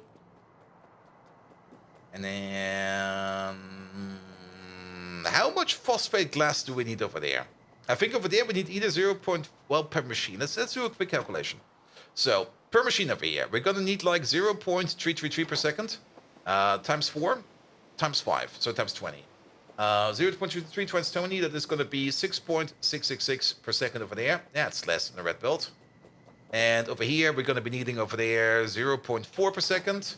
And then... how much phosphate glass do we need over there? I think over there we need either 0. Well, per machine. Let's do a quick calculation. So, per machine over here, we're going to need like 0.333 per second. Times 4, times 5. So times 20. 0.333 times 20, that is going to be 6.666 per second over there. That's less than the red belt. And over here, we're going to be needing over there 0.4 per second.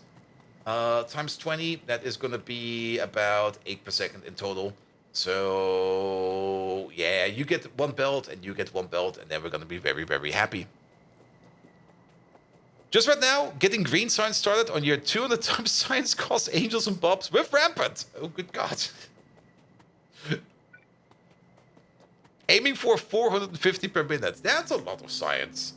Times 20, that is going to be about 8 per second in total. So, yeah, you get one belt and you get one belt, and then we're going to be very, very happy. Just right now, getting green science started on your 200 times science costs angels and bobs with rampant. Oh, good God. Aiming for 450 per minute. That's a lot of science.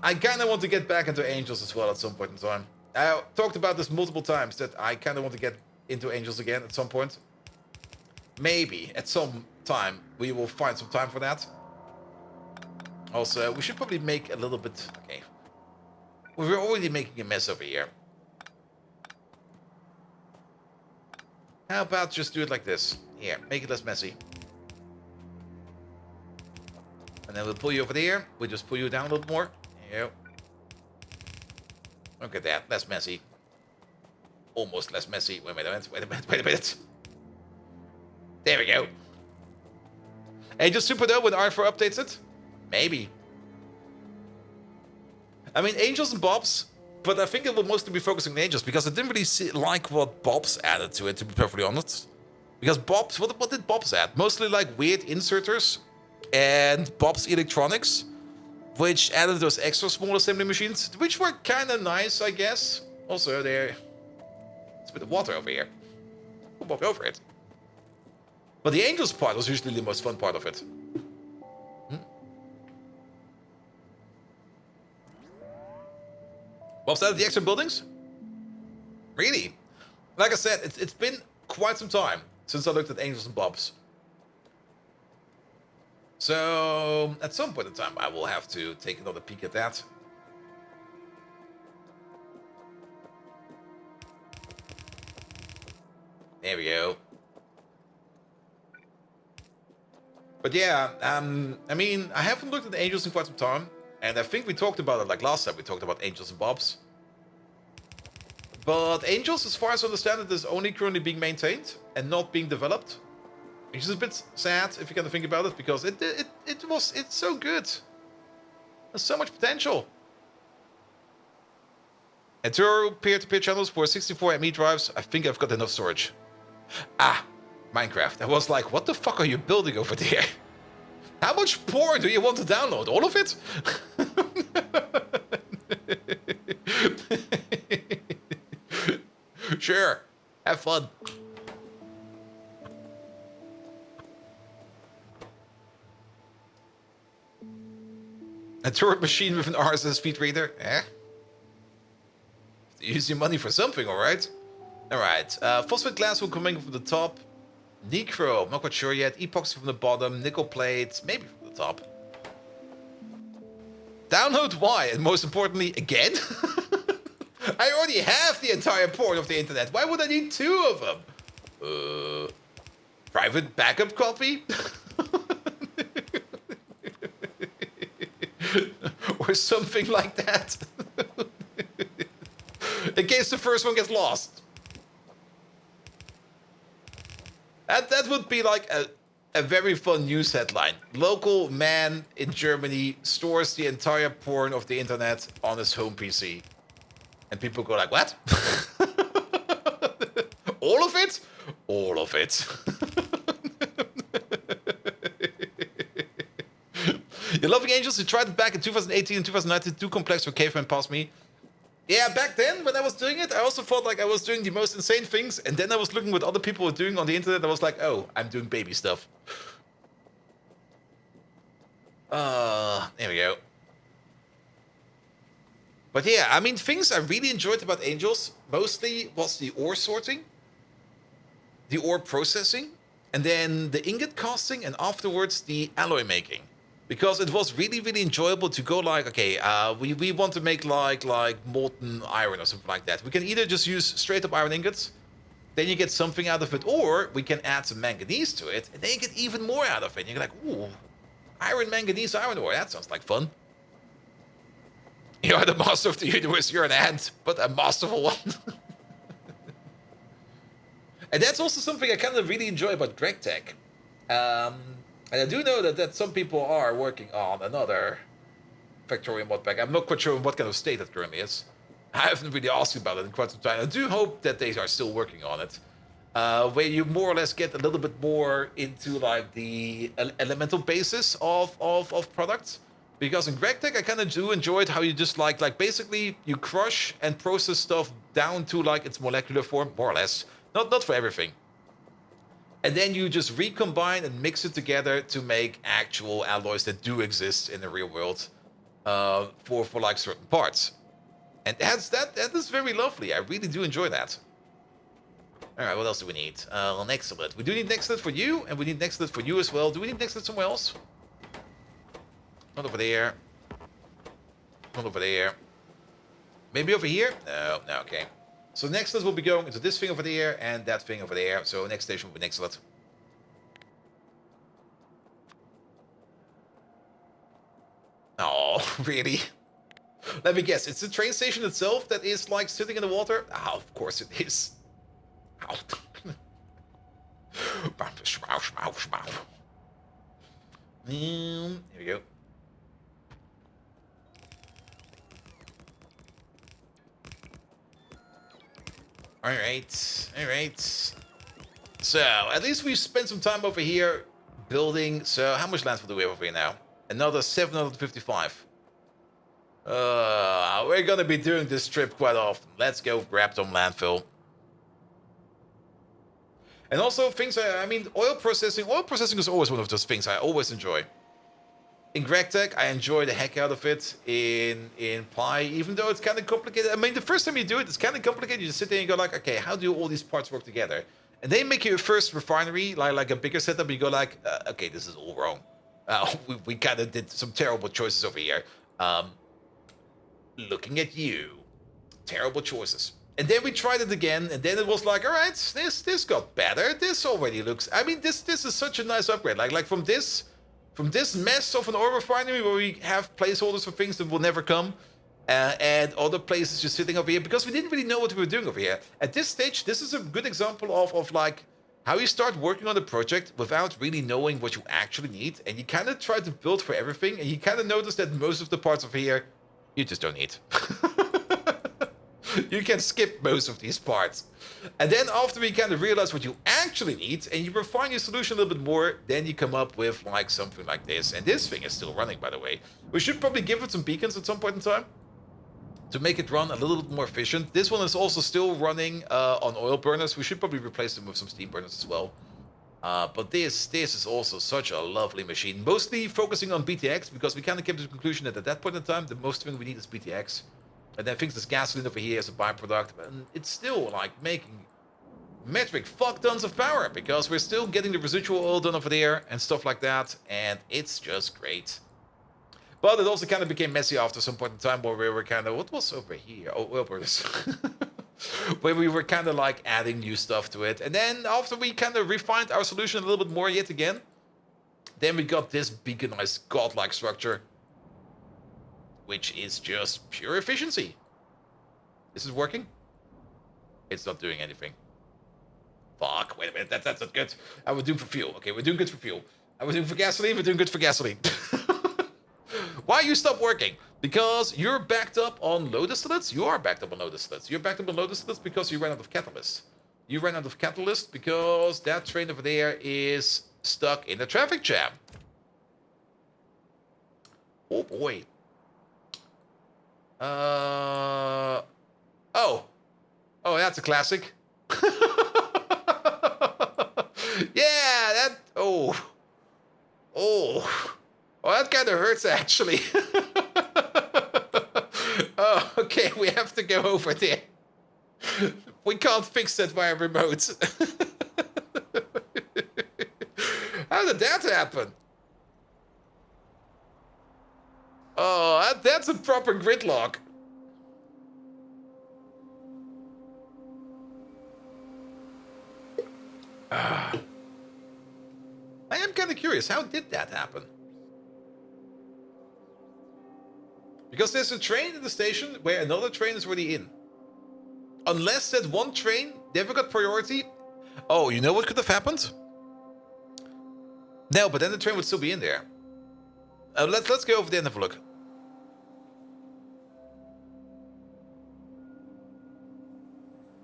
I kind of want to get back into angels as well at some point in time. I talked about this multiple times, that I kind of want to get into angels again at some point. Maybe at some time we will find some time for that. Also, we should probably make a little bit... Okay. We're already making a mess over here. How about just do it like this? Here, make it less messy. And then we'll pull you over there. We'll just pull you down a little more. There you go. Look at that. Less messy. Almost less messy. Wait a minute. Wait a minute. Wait a minute. There we go. Hey, just Supernova when R4 updates it? Maybe. I mean, Angels and Bobs, but I think it will mostly be focusing on Angels, because I didn't really like what Bobs added to it, to be perfectly honest. Because Bobs, what did Bobs add? Mostly like weird inserters and Bob's electronics, which added those extra small assembly machines, which were kind of nice, I guess. Also, there's a bit of water over here. We'll walk over it. But the Angels part was usually the most fun part of it. Bob's added the extra buildings? Really? Like I said, it's been quite some time since I looked at Angels and Bobs. So, at some point in time, I will have to take another peek at that. There we go. But yeah, I mean, I haven't looked at the Angels in quite some time. And I think we talked about it like last time. We talked about Angels and Bobs. But Angels, as far as I understand it, is only currently being maintained and not being developed. Which is a bit sad if you kind of think about it, because it's so good. There's so much potential. And 2 peer-to-peer channels for 64 ME drives. I think I've got enough storage. Ah, Minecraft. I was like, what the fuck are you building over there? How much porn do you want to download? All of it? Sure. Have fun. A turret machine with an RSS feed reader? Eh? Use your money for something, alright? Alright. Phosphate glass will come in from the top. Necro, not quite sure yet. Epoxy from the bottom. Nickel plate, maybe from the top. Download why? And most importantly, again? I already have the entire port of the internet. Why would I need 2 of them? Private backup copy? Or something like that. In case the first one gets lost. That would be like a very fun news headline. Local man in Germany stores the entire porn of the internet on his home PC. And people go like, what? All of it? All of it. You're Loving Angels, you tried it back in 2018 and 2019, too complex for cavemen past me. Yeah, back then, when I was doing it, I also felt like I was doing the most insane things, and then I was looking what other people were doing on the internet, and I was like, oh, I'm doing baby stuff. There we go. But yeah, I mean, things I really enjoyed about Angels, mostly was the ore sorting, the ore processing, and then the ingot casting, and afterwards the alloy making. Because it was really, really enjoyable to go like, okay, we want to make like molten iron or something like that. We can either just use straight up iron ingots, then you get something out of it, or we can add some manganese to it, and then you get even more out of it. And you're like, ooh, iron, manganese, iron ore, that sounds like fun. You're the master of the universe, you're an ant, but a masterful one. And that's also something I kind of really enjoy about GregTech. And I do know that some people are working on another Factorio modpack. I'm not quite sure in what kind of state it currently is. I haven't really asked about it in quite some time. I do hope that they are still working on it. Where you more or less get a little bit more into like the elemental basis of products. Because in GregTech, I kind of do enjoy it how you just like basically you crush and process stuff down to like its molecular form, more or less. Not for everything. And then you just recombine and mix it together to make actual alloys that do exist in the real world for like certain parts. And that is very lovely. I really do enjoy that. All right, what else do we need? Nextlet. We do need Nextlet for you, and we need Nextlet for you as well. Do we need Nextlet somewhere else? Not over there. Not over there. Maybe over here? No, okay. So Nextlet will be going into this thing over there and that thing over there. So next station will be Nextlet. Oh, really? Let me guess. It's the train station itself that is like sitting in the water? Ah, of course it is. Ow. Here we go. Alright. So, at least we've spent some time over here building. So, how much landfill do we have over here now? Another 755. We're gonna be doing this trip quite often. Let's go grab some landfill. And also, things, I mean, oil processing. Oil processing is always one of those things I always enjoy. In GregTech, I enjoy the heck out of it. In Pi, even though it's kind of complicated. I mean, the first time you do it, it's kind of complicated. You just sit there and you go like, okay, how do all these parts work together? And they make you a first refinery, like a bigger setup, and you go like, okay, this is all wrong. We kind of did some terrible choices over here. Looking at you. Terrible choices. And then we tried it again, and then it was like, all right, this got better. This already looks, I mean, this is such a nice upgrade. Like from this From this mess of an oil refinery where we have placeholders for things that will never come, and other places just sitting over here because we didn't really know what we were doing over here. At this stage, this is a good example of like how you start working on a project without really knowing what you actually need, and you kind of try to build for everything, and you kind of notice that most of the parts over here you just don't need. You can skip most of these parts. And then after we kind of realize what you actually need and you refine your solution a little bit more, then you come up with like something like this. And this thing is still running, by the way. We should probably give it some beacons at some point in time to make it run a little bit more efficient. This one is also still running on oil burners. We should probably replace them with some steam burners as well. But this is also such a lovely machine. Mostly focusing on BTX because we kind of came to the conclusion that at that point in time, the most thing we need is BTX. And then things this gasoline over here as a byproduct, and it's still like making metric fuck tons of power because we're still getting the residual oil done over there and stuff like that, and it's just great. But it also kind of became messy after some point in time where we were kind of, what was over here? Oh, oil burners. Where we were kind of like adding new stuff to it. And then after we kind of refined our solution a little bit more yet again, then we got this beaconized godlike structure, which is just pure efficiency. This is working? It's not doing anything. Fuck, wait a minute, that's not good. We're doing for fuel. Okay, we're doing good for fuel. We're doing for gasoline, we're doing good for gasoline. Why you stop working? Because you're backed up on low distillates? You are backed up on low distillates. You're backed up on low distillates because you ran out of catalyst. You ran out of catalyst because that train over there is stuck in a traffic jam. Oh boy. Oh, that's a classic. Yeah, that. Oh, that kind of hurts actually. Oh, okay, we have to go over there. We can't fix that via remote. How did that happen? Oh, that's a proper gridlock. I am kind of curious, how did that happen? Because there's a train in the station where another train is already in. Unless that one train never got priority. Oh, you know what could have happened? No, but then the train would still be in there. Let's go over there and have a look.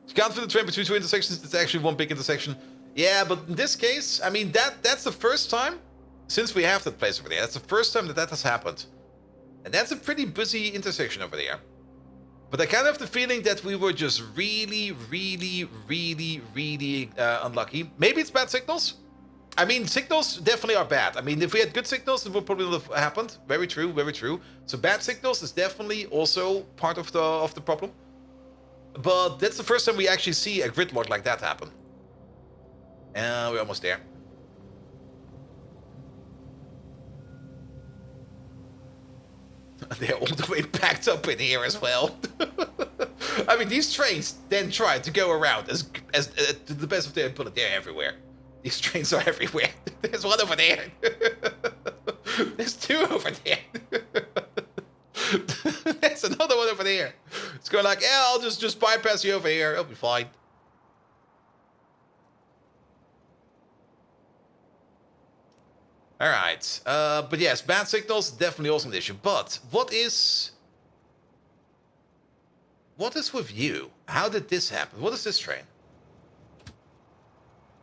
You can't fit the train between two intersections. It's actually one big intersection. Yeah, but in this case, I mean, that's the first time since we have that place over there. That's the first time that has happened. And that's a pretty busy intersection over there. But I kind of have the feeling that we were just really unlucky. Maybe it's bad signals? I mean, signals definitely are bad. I mean, if we had good signals, it would probably have happened. Very true, very true. So bad signals is definitely also part of the problem. But that's the first time we actually see a gridlock like that happen. And we're almost there. They're all the way packed up in here as well. I mean, these trains then try to go around as to the best of their ability. They're everywhere. These trains are everywhere. There's one over there. There's two over there. There's another one over there. It's going like, yeah, I'll just bypass you over here. It'll be fine. All right. But yes, bad signals, definitely also an issue. But what is with you? How did this happen? What is this train?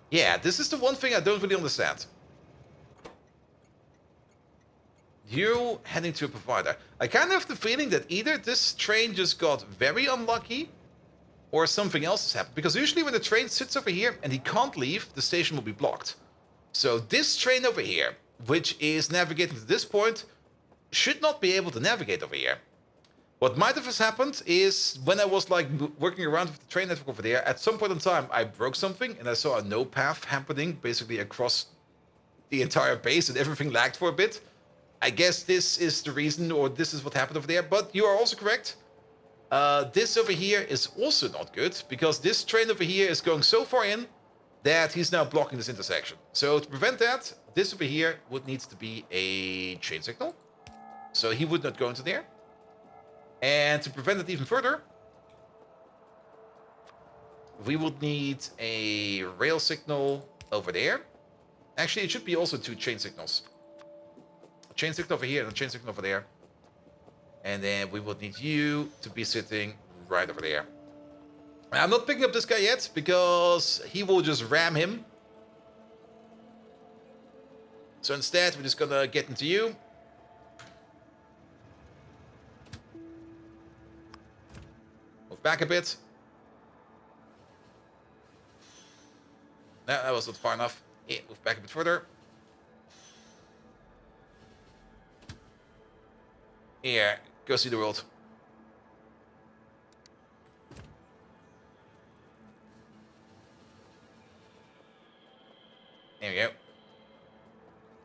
Yeah, this is the one thing I don't really understand. You heading to a provider. I kind of have the feeling that either this train just got very unlucky or something else has happened. Because usually when the train sits over here and he can't leave, the station will be blocked. So this train over here, which is navigating to this point, should not be able to navigate over here. What might have happened is when I was like working around with the train network over there, at some point in time I broke something and I saw a no path happening basically across the entire base and everything lagged for a bit. I guess this is the reason, or this is what happened over there, but you are also correct. This over here is also not good because this train over here is going so far in that he's now blocking this intersection. So to prevent that, this over here would need to be a chain signal. So he would not go into there. And to prevent it even further, we would need a rail signal over there. Actually, it should be also 2 chain signals. A chain signal over here and a chain signal over there. And then we would need you to be sitting right over there. I'm not picking up this guy yet because he will just ram him. So instead, we're just gonna get into you. Move back a bit. No, that was not far enough. Yeah, move back a bit further. Here, go see the world. There we go.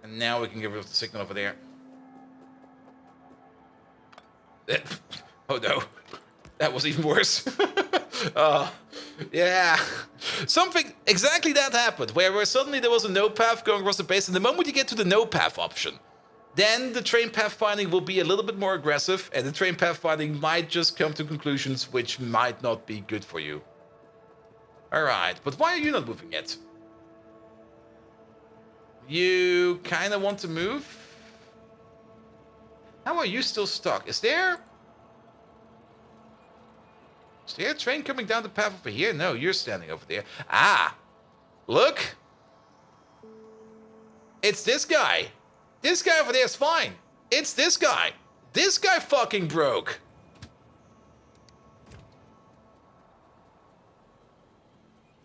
And now we can get rid of the signal over there. Oh no. That was even worse. Yeah. Something exactly that happened, where suddenly there was a no path going across the base, and the moment you get to the no path option, then the train pathfinding will be a little bit more aggressive, and the train pathfinding might just come to conclusions which might not be good for you. Alright, but why are you not moving yet? You kind of want to move? How are you still stuck? Is there a train coming down the path over here? No, you're standing over there. Ah! Look! It's this guy! This guy over there is fine! It's this guy! This guy fucking broke!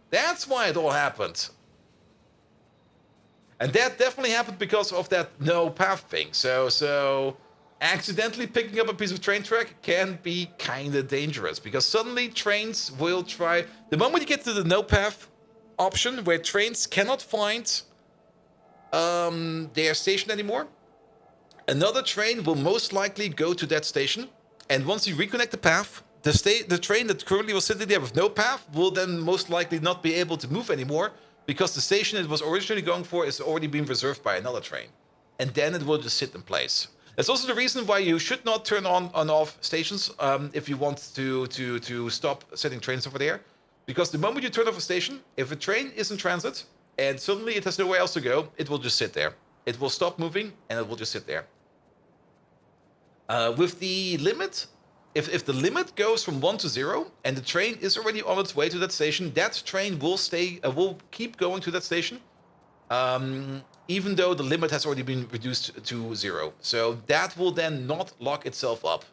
That's why it all happened. And that definitely happened because of that no path thing. So accidentally picking up a piece of train track can be kind of dangerous, because suddenly trains will try... The moment you get to the no path option, where trains cannot find their station anymore, another train will most likely go to that station, and once you reconnect the path, the train that currently was sitting there with no path will then most likely not be able to move anymore, because the station it was originally going for is already being reserved by another train. And then it will just sit in place. That's also the reason why you should not turn on and off stations if you want to stop setting trains over there. Because the moment you turn off a station, if a train is in transit and suddenly it has nowhere else to go, it will just sit there. It will stop moving and it will just sit there. With the limit, if the limit goes from 1 to 0 and the train is already on its way to that station, that train will will keep going to that station, even though the limit has already been reduced to 0. So that will then not lock itself up.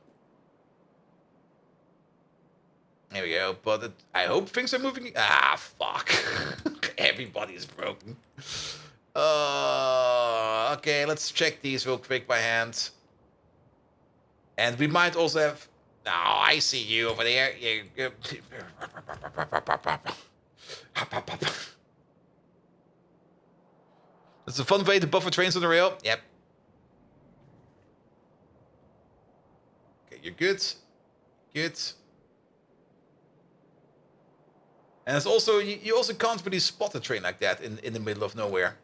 There we go. But I hope things are moving. Ah, fuck. Everybody is broken. Okay, let's check these real quick by hand. And we might also have... Oh, I see you over there. It's a fun way to buffer trains on the rail. Yep. Okay, you're good. Good. And it's also, you also can't really spot a train like that in the middle of nowhere.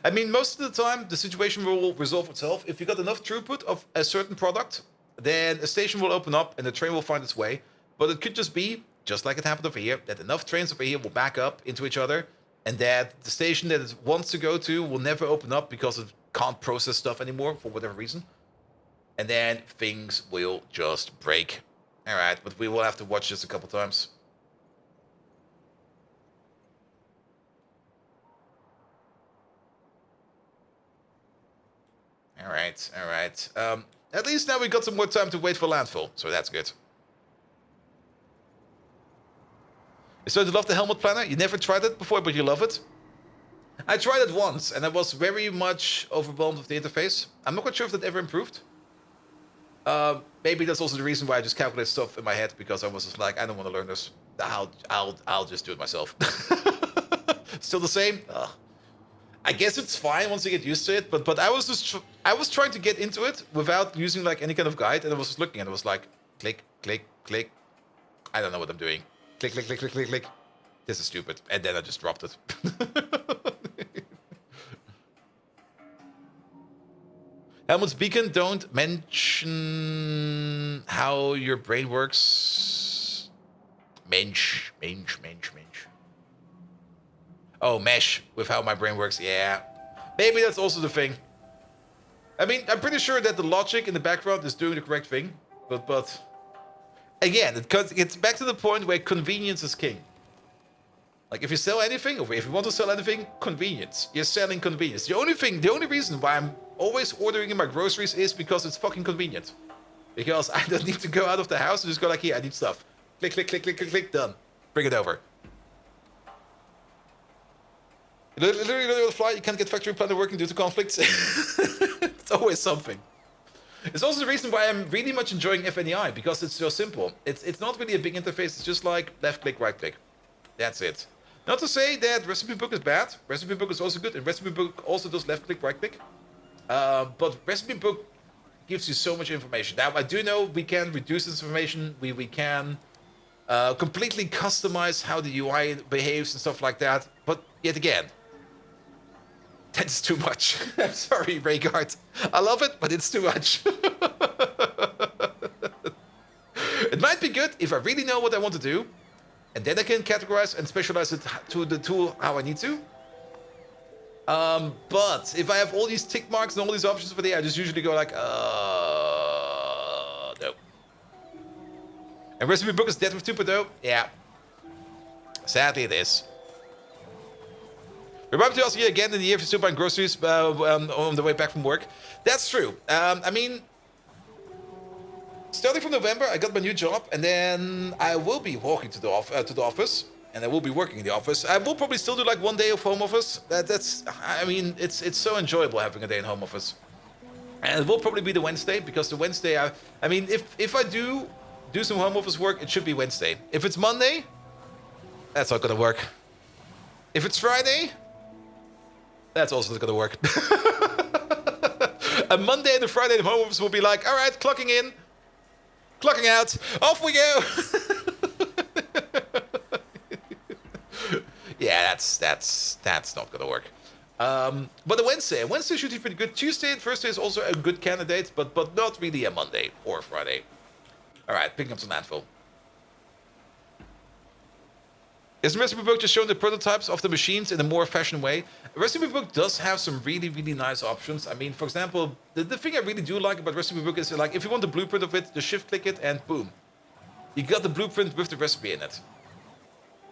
I mean, most of the time, the situation will resolve itself. If you got enough throughput of a certain product, then a station will open up and the train will find its way. But it could just be, just like it happened over here, that enough trains over here will back up into each other, and that the station that it wants to go to will never open up because it can't process stuff anymore for whatever reason. And then things will just break. Alright, but we will have to watch this a couple times. Alright, alright. At least now we got some more time to wait for landfall, so that's good. You started to love the helmet planner? You never tried it before, but you love it? I tried it once, and I was very much overwhelmed with the interface. I'm not quite sure if that ever improved. Maybe that's also the reason why I just calculate stuff in my head, because I was just like, I don't want to learn this. I'll just do it myself. Still the same? Ugh. I guess it's fine once you get used to it, but I was just I was trying to get into it without using like any kind of guide, and I was just looking and it was like click, click, click. I don't know what I'm doing. Click, click, click, click, click, click. This is stupid. And then I just dropped it. Helmut's Beacon, don't mention how your brain works. Mensch. Oh, mesh with how my brain works. Yeah. Maybe that's also the thing. I mean, I'm pretty sure that the logic in the background is doing the correct thing. But again, it's back to the point where convenience is king. Like, if you sell anything, or if you want to sell anything, convenience. You're selling convenience. The only reason why I'm always ordering in my groceries is because it's fucking convenient. Because I don't need to go out of the house and just go like, here, I need stuff. Click, click, click, click, click, click, done. Bring it over. Literally on the fly, you can't get factory planner working due to conflicts. It's always something. It's also the reason why I'm really much enjoying FNEI, because it's so simple. It's not really a big interface, it's just like left click, right click. That's it. Not to say that Recipe Book is bad. Recipe Book is also good, and Recipe Book also does left click, right click. But Recipe Book gives you so much information. Now, I do know we can reduce this information. We can completely customize how the UI behaves and stuff like that. But yet again, that's too much. I'm sorry, Rayguard. I love it, but it's too much. It might be good if I really know what I want to do, and then I can categorize and specialize it to the tool how I need to. But if I have all these tick marks and all these options for there, I just usually go like, no. And Recipe Book is dead with 2.0? Yeah. Sadly it is. We're about to ask you again in the year if you're still buying groceries on the way back from work. That's true. I mean, starting from November, I got my new job, and then I will be walking to the office, and I will be working in the office. I will probably still do like 1 day of home office. I mean, it's so enjoyable having a day in home office. And it will probably be the Wednesday, because the Wednesday, I mean, if I do some home office work, it should be Wednesday. If it's Monday, that's not gonna work. If it's Friday, that's also not gonna work. A Monday and a Friday in home office will be like, all right, clocking in, clocking out, off we go. Yeah, that's not gonna work. But a Wednesday should be pretty good. Tuesday and Thursday is also a good candidate, but not really a Monday or a Friday. All right, picking up some landfill. Is the Recipe Book just showing the prototypes of the machines in a more fashion way? Recipe Book does have some really, really nice options. I mean, for example, the thing I really do like about Recipe Book is, like, if you want the blueprint of it, just shift click it and boom. You got the blueprint with the recipe in it.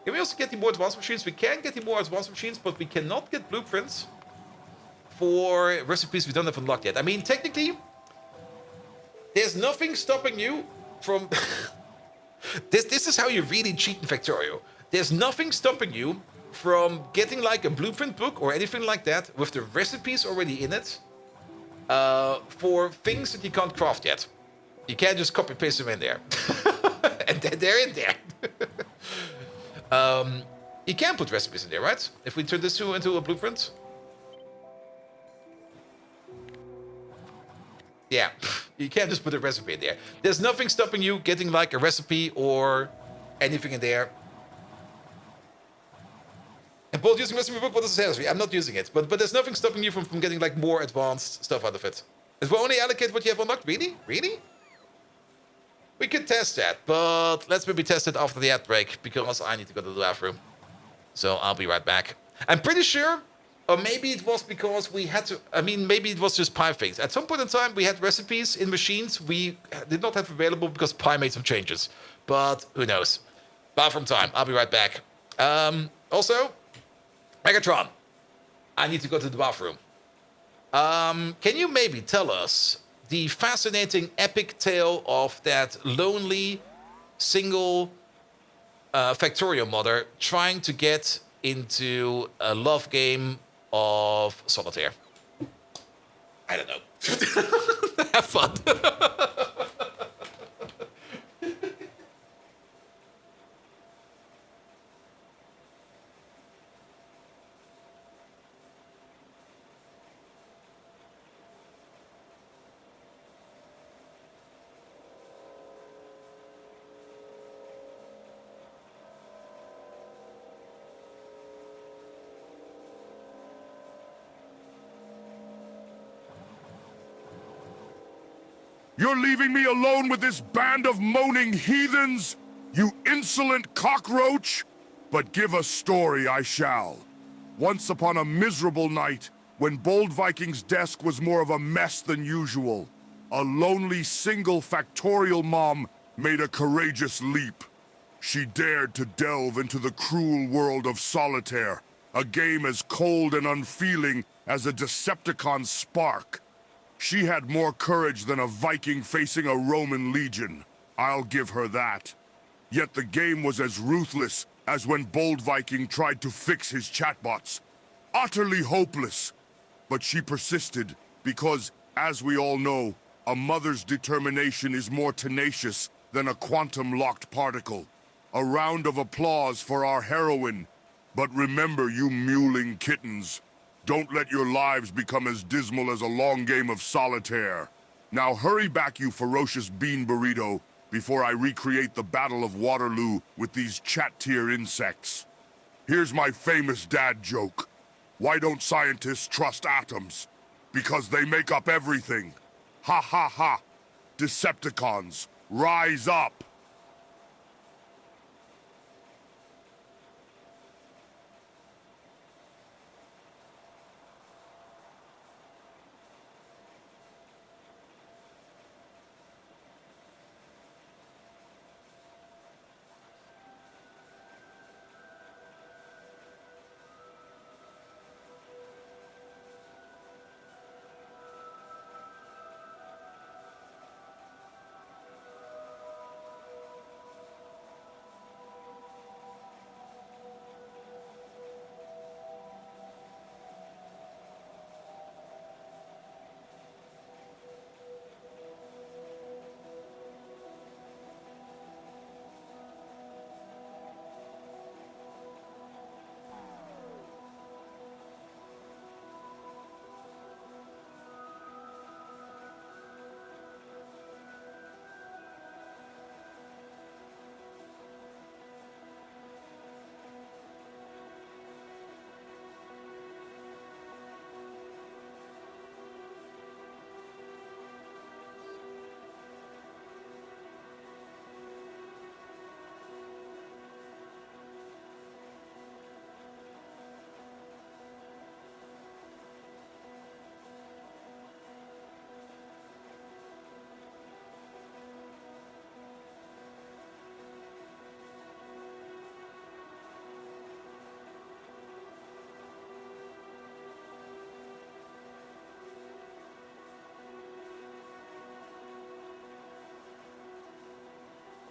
Can we also get the more advanced machines? We can get the more advanced machines, but we cannot get blueprints for recipes we don't have unlocked yet. I mean, technically, there's nothing stopping you from... This is how you really cheat in Factorio. There's nothing stopping you from getting like a blueprint book or anything like that with the recipes already in it for things that you can't craft yet. You can't just copy paste them in there. And then they're in there. You can put recipes in there, right? If we turn this into a blueprint. Yeah, you can't just put a recipe in there. There's nothing stopping you getting like a recipe or anything in there. And Paul, using Recipe Book, what does it say? I'm not using it, but there's nothing stopping you from getting like more advanced stuff out of it. It will only allocate what you have unlocked. Really? Really? We could test that, but let's maybe test it after the ad break, because I need to go to the bathroom. So I'll be right back. I'm pretty sure, or maybe it was because we had to, I mean, maybe it was just Pi things. At some point in time, we had recipes in machines we did not have available because Pi made some changes. But who knows? Bathroom time. I'll be right back. Also, Megatron, I need to go to the bathroom. Can you maybe tell us the fascinating epic tale of that lonely, single Factorio modder trying to get into a love game of solitaire? I don't know. Have fun. You're leaving me alone with this band of moaning heathens? You insolent cockroach? But give a story I shall. Once upon a miserable night, when Bold Viking's desk was more of a mess than usual, a lonely single Factorial mom made a courageous leap. She dared to delve into the cruel world of solitaire, a game as cold and unfeeling as a Decepticon spark. She had more courage than a Viking facing a Roman legion. I'll give her that. Yet the game was as ruthless as when Bold Viking tried to fix his chatbots. Utterly hopeless. But she persisted because, as we all know, a mother's determination is more tenacious than a quantum-locked particle. A round of applause for our heroine. But remember, you mewling kittens, don't let your lives become as dismal as a long game of solitaire. Now hurry back, you ferocious bean burrito, before I recreate the Battle of Waterloo with these chat-tier insects. Here's my famous dad joke. Why don't scientists trust atoms? Because they make up everything. Ha ha ha. Decepticons, rise up.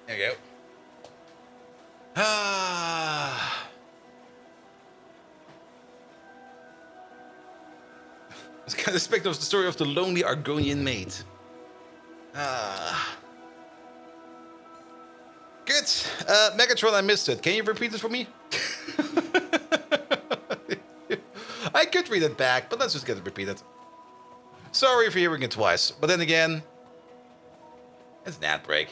There you go. Ah. It's kind of aspect of the story of the lonely Argonian maid. Ah. Good. Megatron, I missed it. Can you repeat it for me? I could read it back, but let's just get it repeated. Sorry for hearing it twice, but then again, it's an ad break.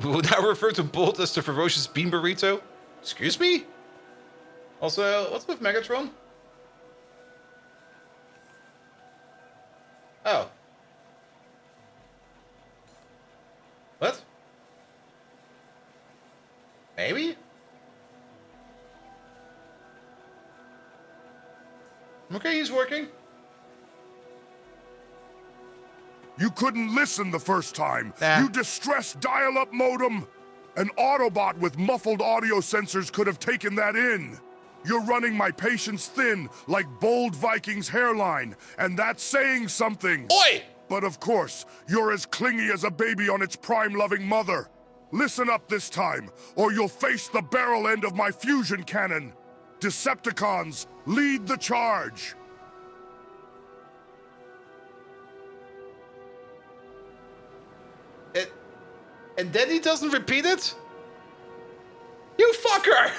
Would I refer to Bolt as the ferocious bean burrito? Excuse me? Also, what's with Megatron? Oh. What? Maybe? Okay, he's working. You couldn't listen the first time. Nah. You distressed dial-up modem. An Autobot with muffled audio sensors could have taken that in. You're running my patience thin like Bold Viking's hairline, and that's saying something. Oi! But of course, you're as clingy as a baby on its prime-loving mother. Listen up this time, or you'll face the barrel end of my fusion cannon. Decepticons, lead the charge. And then he doesn't repeat it? You fucker!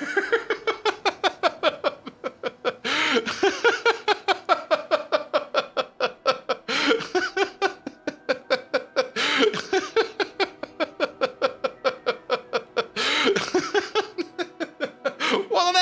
What an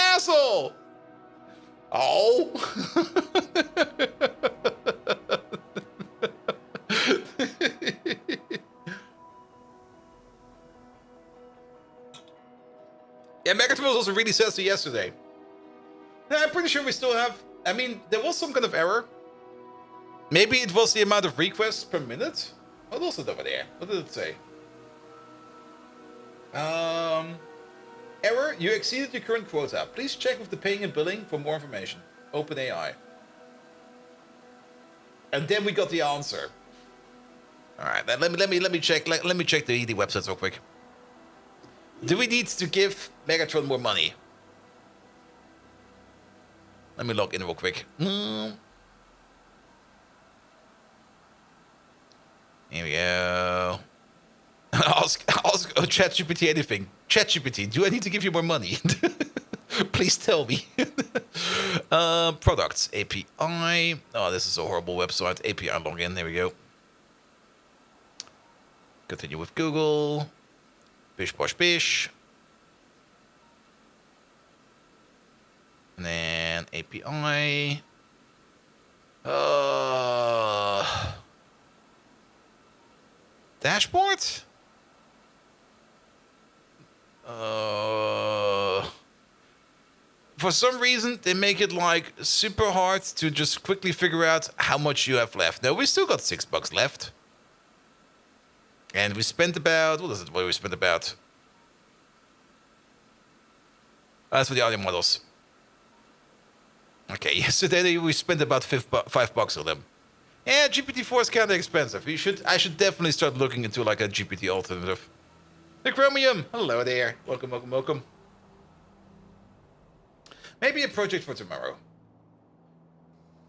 Yeah, Megatron was also really sassy yesterday. Yeah, I'm pretty sure we still have... I mean, there was some kind of error. Maybe it was the amount of requests per minute? What was it over there? What did it say? Error, you exceeded your current quota. Please check with the paying and billing for more information. OpenAI. And then we got the answer. All right, then let me check. Let me check the websites real quick. Do we need to give Megatron more money? Let me log in real quick. Here we go. ask ChatGPT anything. ChatGPT, do I need to give you more money? Please tell me. Products API. Oh, this is a horrible website. API login. There we go. Continue with Google. Bish bosh bish. And then API. Dashboard? For some reason, they make it like super hard to just quickly figure out how much you have left. No, we still got $6 left. And we spent about, what is it? What we spent about? That's for the audio models. Okay, yesterday we spent about $5 on them. Yeah, GPT-4 is kind of expensive. I should definitely start looking into like a GPT alternative. The Chromium, hello there. Welcome, welcome, welcome. Maybe a project for tomorrow.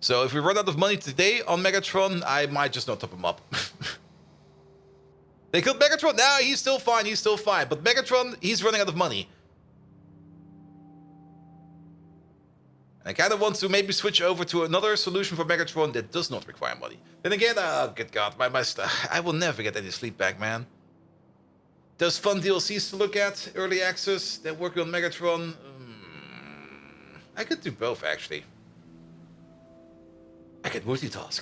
So if we run out of money today on Megatron, I might just not top him up. They killed Megatron? No, he's still fine, he's still fine. But Megatron, he's running out of money. I kind of want to maybe switch over to another solution for Megatron that does not require money. Then again, good God, I will never get any sleep back, man. There's fun DLCs to look at, early access, then working on Megatron. I could do both, actually. I could multitask.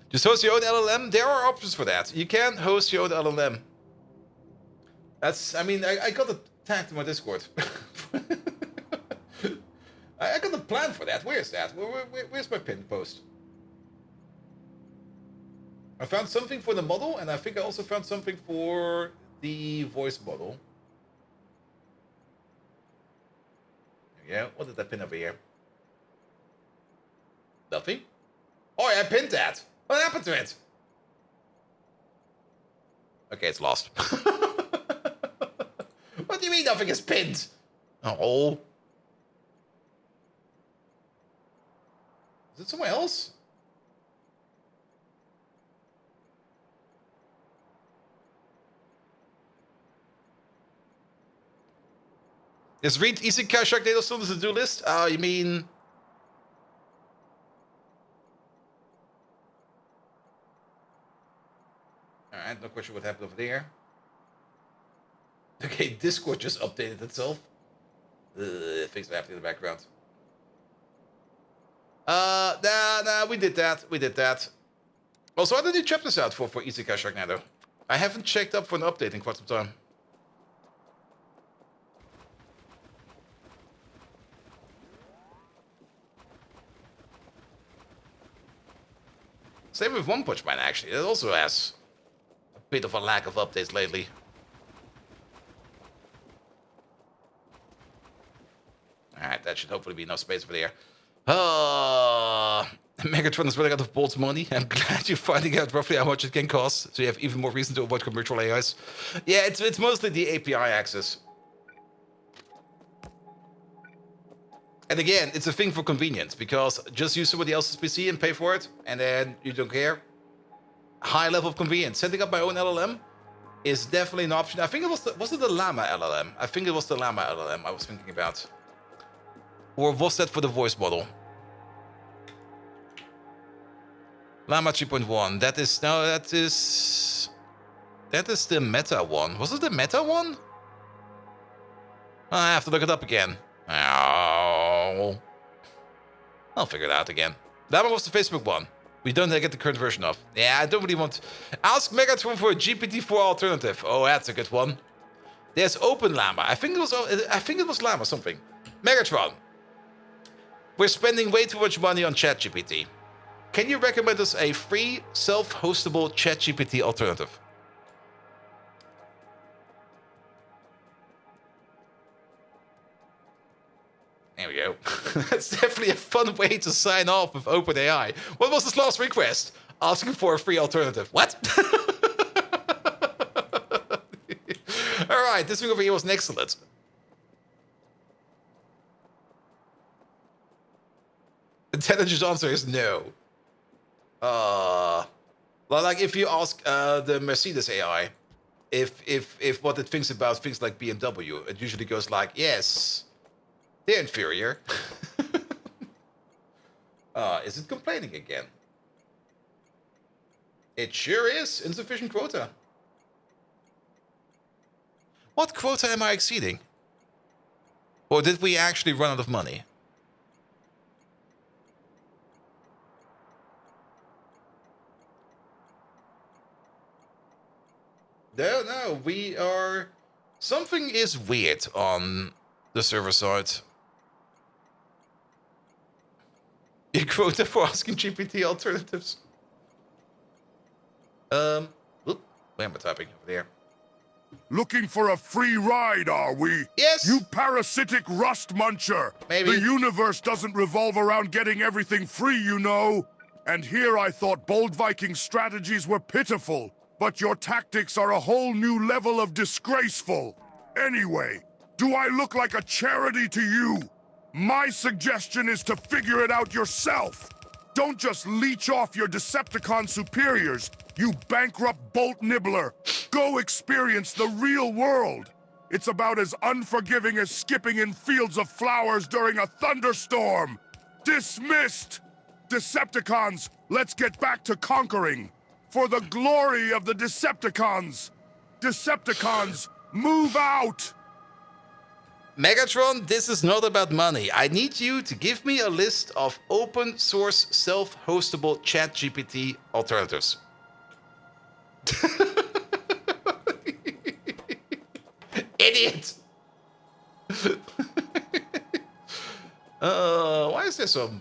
Just host your own LLM? There are options for that. You can host your own LLM. That's, I mean, I got it tagged in my Discord. I got a plan for that. Where's that? Where's my pin post? I found something for the model, and I think I also found something for the voice model. Yeah, what did I pin over here? Nothing? Oh, I pinned that. What happened to it? Okay, it's lost. What do you mean nothing is pinned? Oh. Is it somewhere else? Is read Isekai Sharknado still on the to-do list? Oh, you mean... Alright, no question what happened over there. Okay, Discord just updated itself. Things are happening in the background. Nah, we did that. Also, how did you chapters out for Isekai Sharknado? I haven't checked up for an update in quite some time. Same with One Punch Man, actually. It also has a bit of a lack of updates lately. Alright, that should hopefully be enough space for there. Megatron is running out of Bolt's money. I'm glad you're finding out roughly how much it can cost, so you have even more reason to avoid commercial AIs. Yeah, it's mostly the API access. And again, it's a thing for convenience, because just use somebody else's PC and pay for it, and then you don't care. High level of convenience. Setting up my own LLM is definitely an option. I think it was it the Llama LLM? I think it was the Llama LLM I was thinking about. Or was that for the voice model? Llama 3.1. That is the meta one. Was it the meta one? I have to look it up again. Oh. I'll figure it out again. That one was the Facebook one. We don't get the current version of. Yeah, I don't really want... Ask Megatron for a GPT-4 alternative. Oh, that's a good one. There's Open Llama. I think it was Llama something. Megatron. We're spending way too much money on ChatGPT. Can you recommend us a free, self-hostable ChatGPT alternative? There we go. That's definitely a fun way to sign off with OpenAI. What was this last request? Asking for a free alternative. What? Alright, this thing over here was excellent. Intelligent answer is no. Well, like if you ask the Mercedes AI, if what it thinks about things like BMW, it usually goes like, yes, they're inferior. Is it complaining again? It sure is. Insufficient quota. What quota am I exceeding? Or did we actually run out of money? No, we are... Something is weird on the server side. Your quota for asking GPT alternatives. Whoop, where am I typing? Over there. Looking for a free ride, are we? Yes! You parasitic rust muncher! Maybe. The universe doesn't revolve around getting everything free, you know! And here I thought Bold Viking strategies were pitiful, but your tactics are a whole new level of disgraceful. Anyway, do I look like a charity to you? My suggestion is to figure it out yourself. Don't just leech off your Decepticon superiors, you bankrupt bolt nibbler. Go experience the real world. It's about as unforgiving as skipping in fields of flowers during a thunderstorm. Dismissed! Decepticons, let's get back to conquering. For the glory of the Decepticons! Decepticons, move out! Megatron, this is not about money. I need you to give me a list of open source self-hostable ChatGPT alternatives. Idiot! Why is there some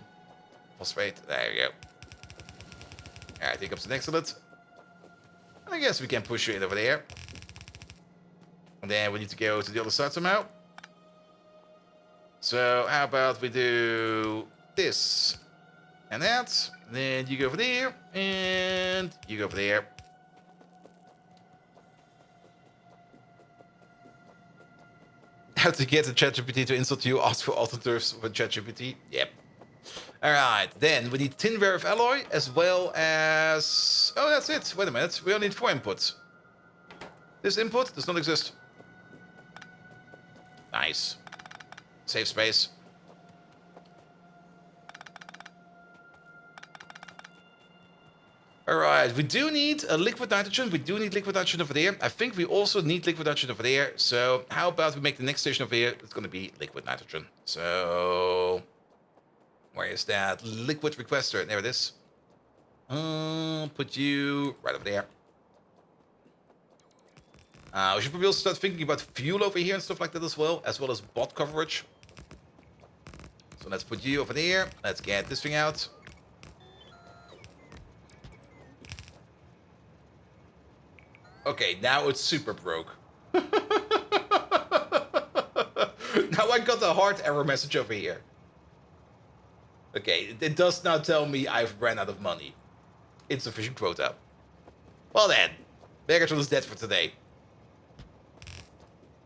phosphate? There you go. Alright, here comes an excellent. I guess we can push you in over there. And then we need to go to the other side somehow. So how about we do this and that. Then you go over there and you go over there. How to get the ChatGPT to install to you, ask for alternatives with ChatGPT. Yep. Alright, then we need tin rare earth alloy as well as... Oh, that's it. Wait a minute. We only need 4 inputs. This input does not exist. Nice. Save space. Alright, we do need a liquid nitrogen. We do need liquid nitrogen over there. I think we also need liquid nitrogen over there. So how about we make the next station over here? It's going to be liquid nitrogen. So where is that liquid requester? There it is. Put you right over there. We should probably also start thinking about fuel over here and stuff like that as well as bot coverage. So let's put you over there. Let's get this thing out. Okay, now it's super broke. Now I got a hard error message over here. Okay, it does now tell me I've ran out of money. Insufficient quota. Well then, Megatron is dead for today.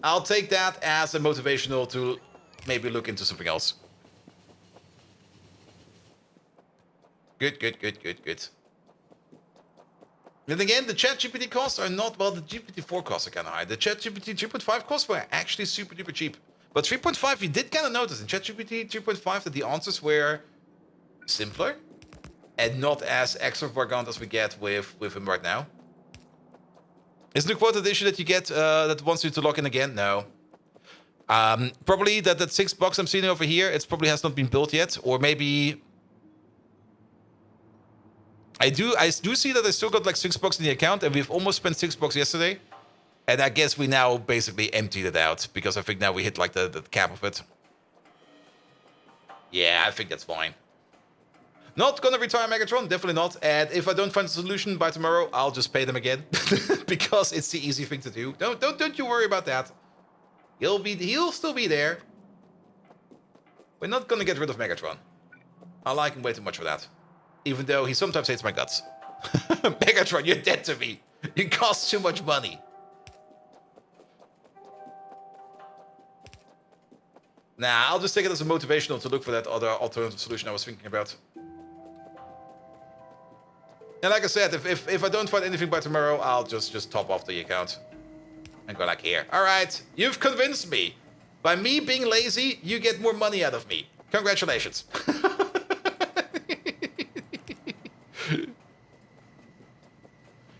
I'll take that as a motivational to maybe look into something else. Good. And again, the ChatGPT costs are not, well, the GPT-4 costs are kind of high. The ChatGPT 3.5 costs were actually super duper cheap. But 3.5, we did kind of notice in ChatGPT 3.5 that the answers were simpler and not as extravagant as we get with him right now. Isn't the quota the issue that you get that wants you to log in again? No. Probably that $6 I'm seeing over here, it probably has not been built yet. Or maybe... I do see that I still got like $6 in the account, and we've almost spent $6 yesterday. And I guess we now basically emptied it out, because I think now we hit like the cap of it. Yeah, I think that's fine. Not gonna retire Megatron, definitely not. And if I don't find a solution by tomorrow, I'll just pay them again. Because it's the easy thing to do. Don't you worry about that. He'll still be there. We're not gonna get rid of Megatron. I like him way too much for that. Even though he sometimes hates my guts. Megatron, you're dead to me. You cost too much money. Nah, I'll just take it as a motivational to look for that other alternative solution I was thinking about. And like I said, if I don't find anything by tomorrow, I'll just top off the account. And go like here. Alright, you've convinced me. By me being lazy, you get more money out of me. Congratulations.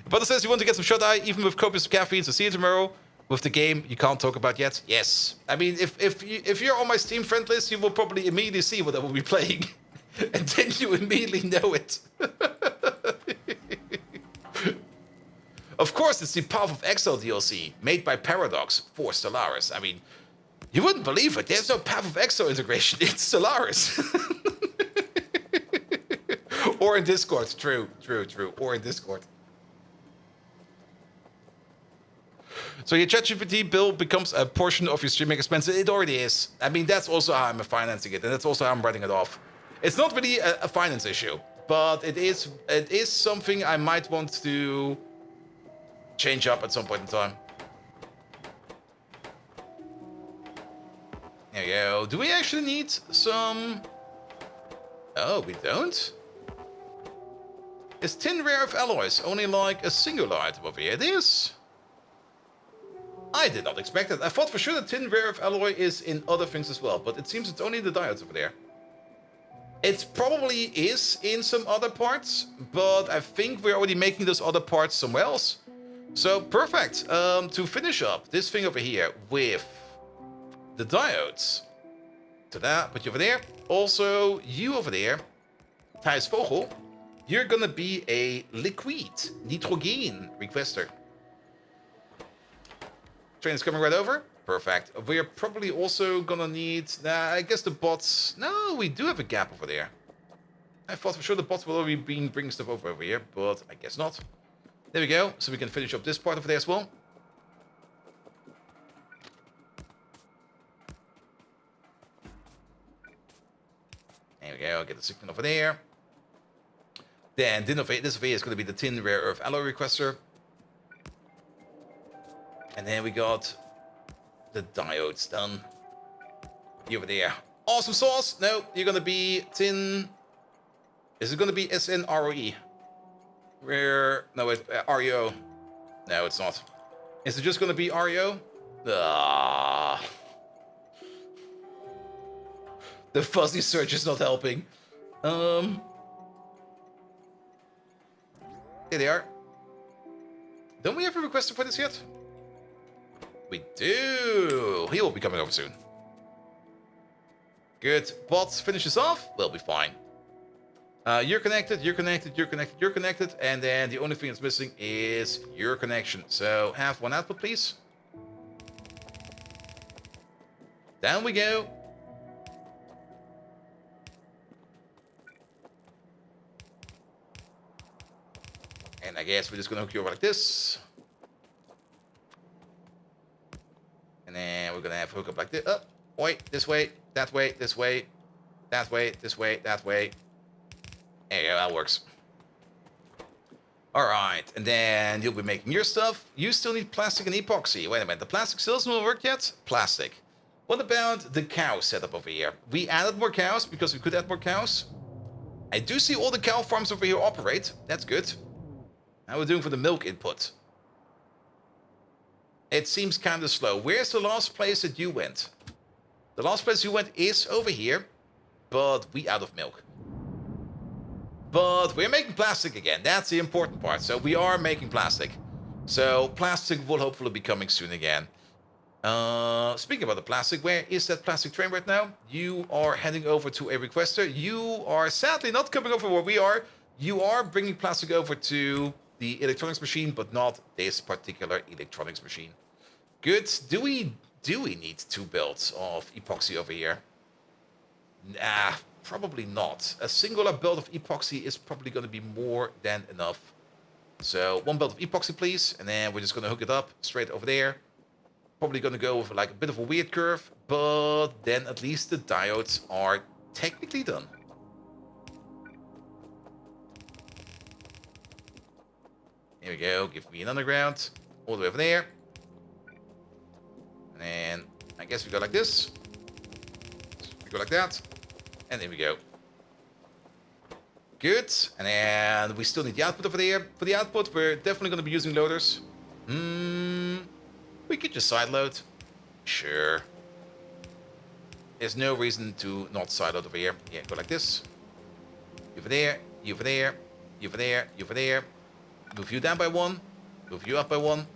But it says you want to get some shut-eye, even with copious caffeine, so see you tomorrow. With the game you can't talk about yet. Yes. I mean, if you're on my Steam friend list, you will probably immediately see what I will be playing. And then you immediately know it. Of course, it's the Path of Exile DLC, made by Paradox for Stellaris. I mean, you wouldn't believe it. There's no Path of Exile integration in Stellaris. Or in Discord. True. Or in Discord. So your ChatGPT bill becomes a portion of your streaming expenses. It already is. I mean, that's also how I'm financing it, and that's also how I'm writing it off. It's not really a finance issue, but it is something I might want to change up at some point in time. There you go. Do we actually need some... Oh, we don't? Is tin rare earth alloys only like a singular item over here? It is. I did not expect it. I thought for sure that tin rare earth alloy is in other things as well, but it seems it's only the diodes over there. It probably is in some other parts, but I think we're already making those other parts somewhere else. So, perfect. To finish up this thing over here with the diodes. Ta-da, put you over there. Also, you over there, Thijs Vogel, you're gonna be a liquid nitrogen requester. Train is coming right over. Perfect. We're probably also gonna need... Nah, I guess the bots... No, we do have a gap over there. I thought for sure the bots will already be bringing stuff over here, but I guess not. There we go. So we can finish up this part over there as well. There we go. Get the signal over there. Then this over here is going to be the tin rare earth alloy requester. And then we got the diodes done. You over there. Awesome sauce. No, you're going to be tin... Is it going to be SNROE? Rare... No, it's REO. No, it's not. Is it just going to be REO? Ah. The fuzzy search is not helping. Here they are. Don't we have a requester for this yet? We do. He will be coming over soon. Good. Bots finishes off. We'll be fine. You're connected, you're connected, you're connected, you're connected. And then the only thing that's missing is your connection. So have one output, please. Down we go. And I guess we're just going to hook you over like this. And then we're going to have hook up like this. Oh, wait, this way, that way, this way, that way, this way, that way. There you go, that works. Alright, and then you'll be making your stuff. You still need plastic and epoxy. Wait a minute, the plastic still doesn't work yet? Plastic. What about the cow setup over here? We added more cows because we could add more cows. I do see all the cow farms over here operate. That's good. How are we doing for the milk input? It seems kind of slow. Where's the last place that you went? The last place you went is over here, but we out of milk. But we're making plastic again. That's the important part. So we are making plastic. So plastic will hopefully be coming soon again. Speaking about the plastic, where is that plastic train right now? You are heading over to a requester. You are sadly not coming over where we are. You are bringing plastic over to the electronics machine, but not this particular electronics machine. Good. Do we need 2 builds of epoxy over here? Nah, probably not. A singular build of epoxy is probably going to be more than enough. So 1 build of epoxy, please, and then we're just going to hook it up straight over there. Probably going to go with like a bit of a weird curve, but then at least the diodes are technically done. Here we go. Give me an underground all the way over there. And I guess we go like this. We go like that. And there we go. Good. And then we still need the output over there. For the output, we're definitely going to be using loaders. We could just sideload. Sure. There's no reason to not sideload over here. Yeah, go like this. You over there. You over there. You over there. You over there. Move you down by 1. Move you up by 1.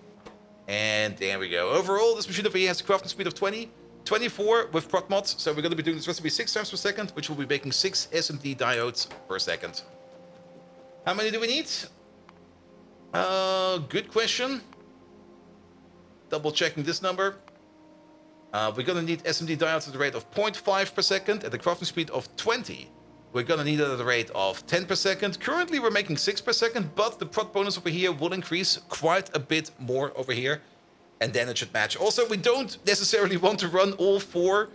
And there we go. Overall, this machine over here has a crafting speed of 20. 24 with prot mods. So we're going to be doing this recipe 6 times per second, which will be making 6 SMD diodes per second. How many do we need? Good question. Double checking this number. We're going to need SMD diodes at the rate of 0.5 per second at the crafting speed of 20. We're going to need it at the rate of 10 per second. Currently, we're making 6 per second, but the prot bonus over here will increase quite a bit more over here. And then it should match. Also, we don't necessarily want to run all 4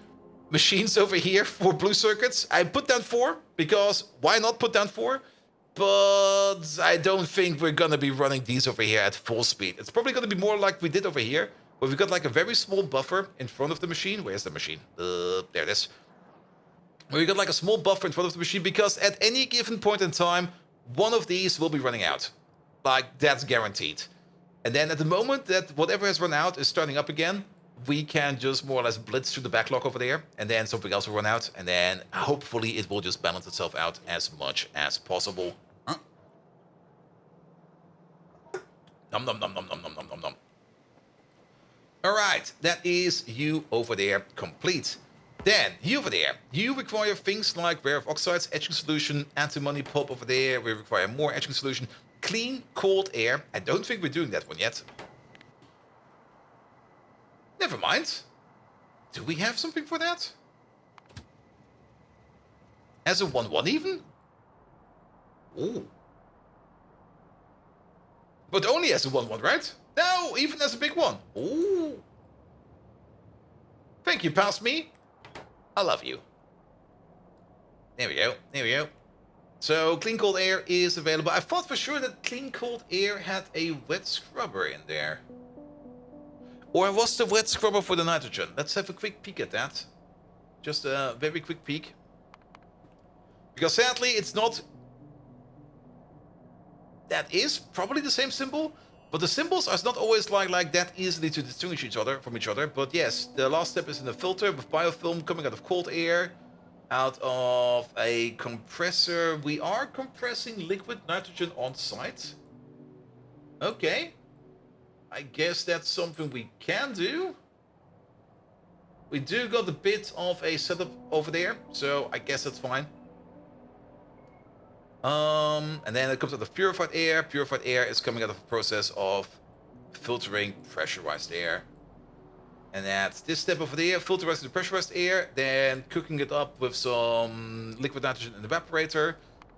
machines over here for blue circuits. I put down 4 because why not put down 4? But I don't think we're going to be running these over here at full speed. It's probably going to be more like we did over here, where we've got like a very small buffer in front of the machine. Where's the machine? There it is. Where we got like a small buffer in front of the machine because at any given point in time, one of these will be running out. Like, that's guaranteed. And then at the moment that whatever has run out is starting up again, we can just more or less blitz through the backlog over there, and then something else will run out, and then hopefully it will just balance itself out as much as possible. Nom nom nom nom nom nom nom nom nom. Alright, that is you over there complete. Then, you over there, you require things like rare earth oxides, etching solution, antimony pulp over there, we require more etching solution, clean, cold air. I don't think we're doing that one yet. Never mind. Do we have something for that? As a 1-1 even? Ooh. But only as a 1-1, right? No, even as a big one. Ooh. Thank you, past me. I love you. There we go. There we go. So, clean cold air is available. I thought for sure that clean cold air had a wet scrubber in there. Or was the wet scrubber for the nitrogen? Let's have a quick peek at that. Just a very quick peek. Because sadly, it's not... That is probably the same symbol. But the symbols are not always like that easily to distinguish each other from each other. But yes, the last step is in the filter with biofilm coming out of cold air. Out of a compressor. We are compressing liquid nitrogen on site. Okay. I guess that's something we can do. We do got a bit of a setup over there, so I guess that's fine. And then it comes out of purified air. Purified air is coming out of a process of filtering pressurized air. And that's this step over there, filterizing the pressurized air, then cooking it up with some liquid nitrogen in the evaporator,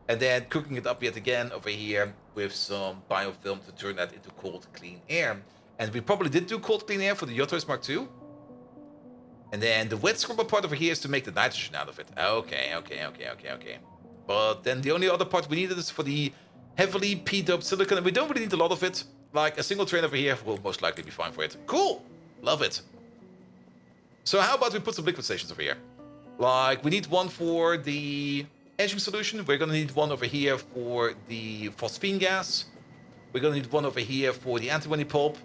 and then cooking it up yet again over here with some biofilm to turn that into cold, clean air. And we probably did do cold, clean air for the Yotos Mark II. And then the wet scrubber part over here is to make the nitrogen out of it. Okay. But then the only other part we needed is for the heavily p-doped silicon, and we don't really need a lot of it. Like a single train over here will most likely be fine for it. Cool! Love it. So how about we put some liquid stations over here? Like, we need one for the etching solution. We're gonna need one over here for the phosphine gas. We're gonna need one over here for the antimony pulp.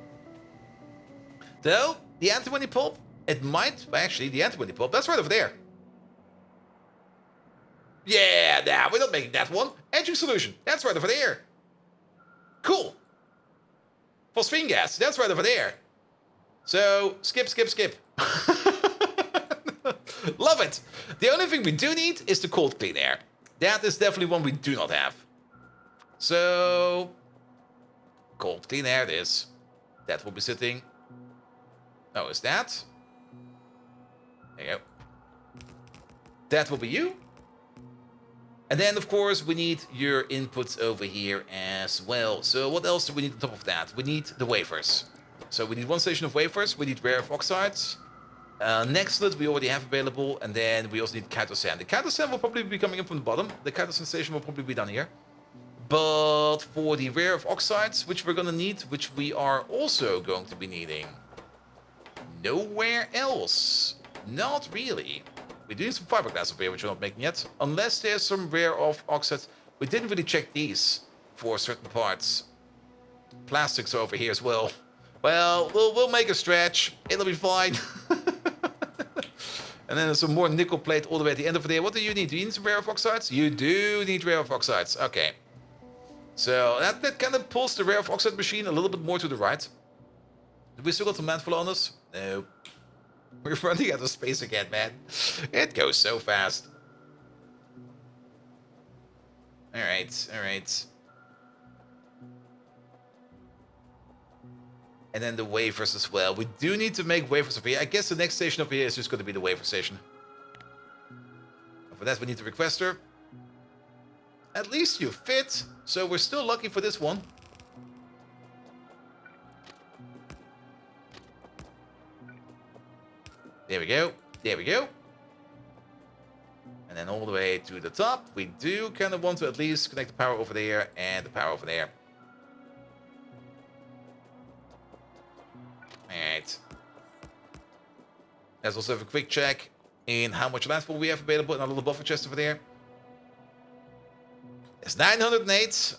Though, the antimony pulp, it might... Actually, the antimony pulp, that's right over there. Yeah, nah, we're not making that one. Etching solution, that's right over there. Cool. Phosphine gas, that's right over there. So, skip. Love it. The only thing we do need is the cold clean air. That is definitely one we do not have. So, Cold clean air it is. That will be sitting. Oh, is that? There you go. That will be you. And then, of course, we need your inputs over here as well. So what else do we need on top of that? We need the wafers. So we need one station of wafers. We need rare earth oxides. Nextlet we already have available. And then we also need Kaito-san. The Kaito-san will probably be coming in from the bottom. The Kaito-san station will probably be down here. But for the rare earth oxides, which we're going to need, which we are also going to be needing, nowhere else. Not really. We do need some fiberglass over here, which we're not making yet. Unless there's some rare earth oxides. We didn't really check these for certain parts. Plastics over here as well. Well, we'll make a stretch. It'll be fine. And then there's some more nickel plate all the way at the end of there. What do you need? Do you need some rare earth oxides? You do need rare earth oxides. Okay. So that kind of pulls the rare earth oxide machine a little bit more to the right. Do we still got some landfill on us? No. We're running out of space again, man. It goes so fast. Alright, alright. And then the wafers as well. We do need to make wafers over here. I guess the next station over here is just going to be the wafer station. And for that we need the requester. At least you fit. So we're still lucky for this one. There we go. There we go. And then all the way to the top. We do kind of want to at least connect the power over there and the power over there. Alright. Let's also have a quick check in how much landfill we have available in our little buffer chest over there. It's 908.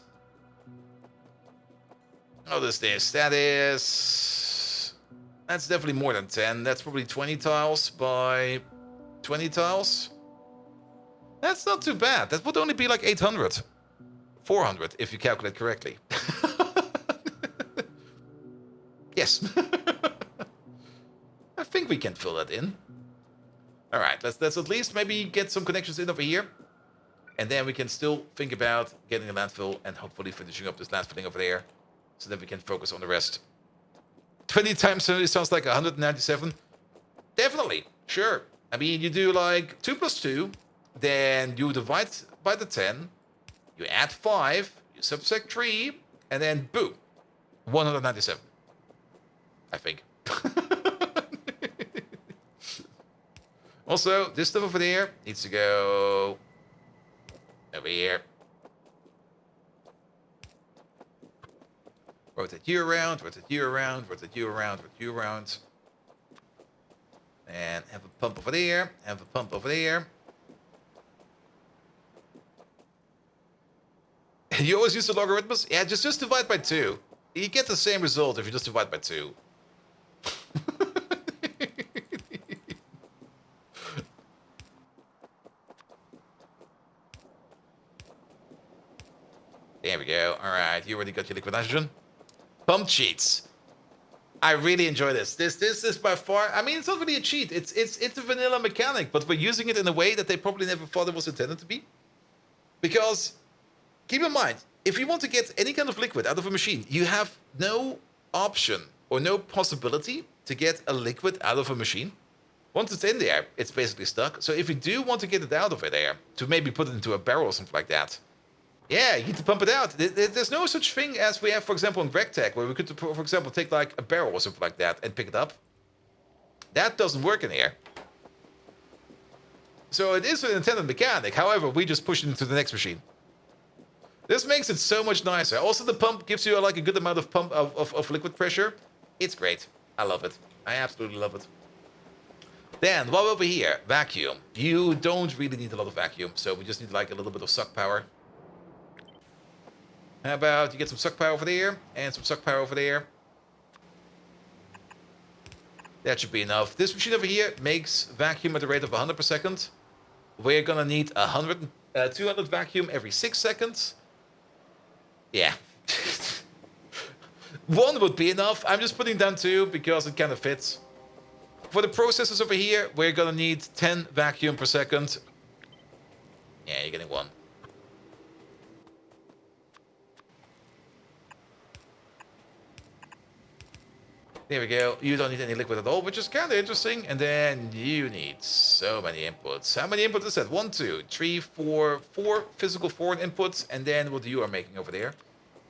What is this? That is... That's definitely more than 10. That's probably 20 tiles by 20 tiles. That's not too bad. That would only be like 800. 400 if you calculate correctly. Yes. I think we can fill that in. Alright, let's at least maybe get some connections in over here. And then we can still think about getting a landfill and hopefully finishing up this landfilling over there. So that we can focus on the rest. 20 times 70 sounds like 197. Definitely, sure. I mean, you do like 2 plus 2. Then you divide by the 10. You add 5. You subtract 3. And then boom. 197. I think. Also, this stuff over there needs to go over here. Rotate you around, rotate you around, rotate you around, rotate you around. And have a pump over there, have a pump over there. You always use the logarithms? Yeah, just divide by 2. You get the same result if you just divide by 2. There we go. Alright, you already got your liquid nitrogen. Pump cheats. I really enjoy this. This is by far... I mean, it's not really a cheat. It's a vanilla mechanic, but we're using it in a way that they probably never thought it was intended to be. Because, keep in mind, if you want to get any kind of liquid out of a machine, you have no option or no possibility to get a liquid out of a machine. Once it's in there, it's basically stuck. So if you do want to get it out of there, to maybe put it into a barrel or something like that, yeah, you need to pump it out. There's no such thing as we have, for example, in RegTech, where we could, for example, take like a barrel or something like that and pick it up. That doesn't work in here. So it is an intended mechanic. However, we just push it into the next machine. This makes it so much nicer. Also, the pump gives you like a good amount of pump of liquid pressure. It's great. I love it. I absolutely love it. Then, while over here, vacuum. You don't really need a lot of vacuum, so we just need like a little bit of suck power. How about you get some suck power over there, and some suck power over there. That should be enough. This machine over here makes vacuum at the rate of 100 per second. We're gonna need 200 vacuum every 6 seconds. Yeah. 1 would be enough. I'm just putting down 2 because it kind of fits. For the processors over here, we're gonna need 10 vacuum per second. Yeah, you're getting 1. There we go. You don't need any liquid at all, which is kind of interesting. And then you need so many inputs. How many inputs is that? 1, 2, 3, 4, 4 physical foreign inputs. And then what you are making over there,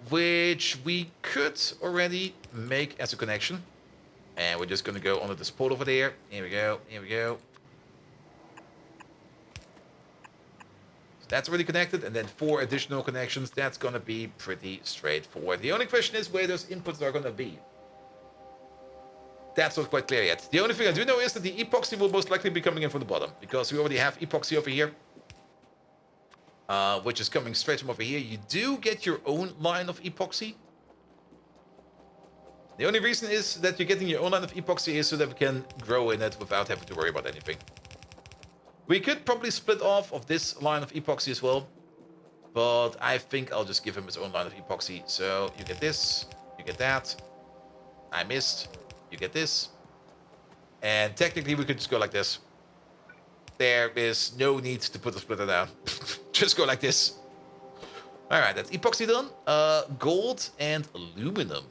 which we could already make as a connection. And we're just going to go under this port over there. Here we go. Here we go. So that's already connected. And then 4 additional connections. That's going to be pretty straightforward. The only question is where those inputs are going to be. That's not quite clear yet. The only thing I do know is that the epoxy will most likely be coming in from the bottom, because we already have epoxy over here, which is coming straight from over here. You do get your own line of epoxy. The only reason is that you're getting your own line of epoxy is so that we can grow in it without having to worry about anything. We could probably split off of this line of epoxy as well, but I think I'll just give him his own line of epoxy. So you get this, you get that. I missed. You get this. And technically we could just go like this. There is no need to put the splitter down. Just go like this. Alright, that's epoxy done. Gold and aluminum.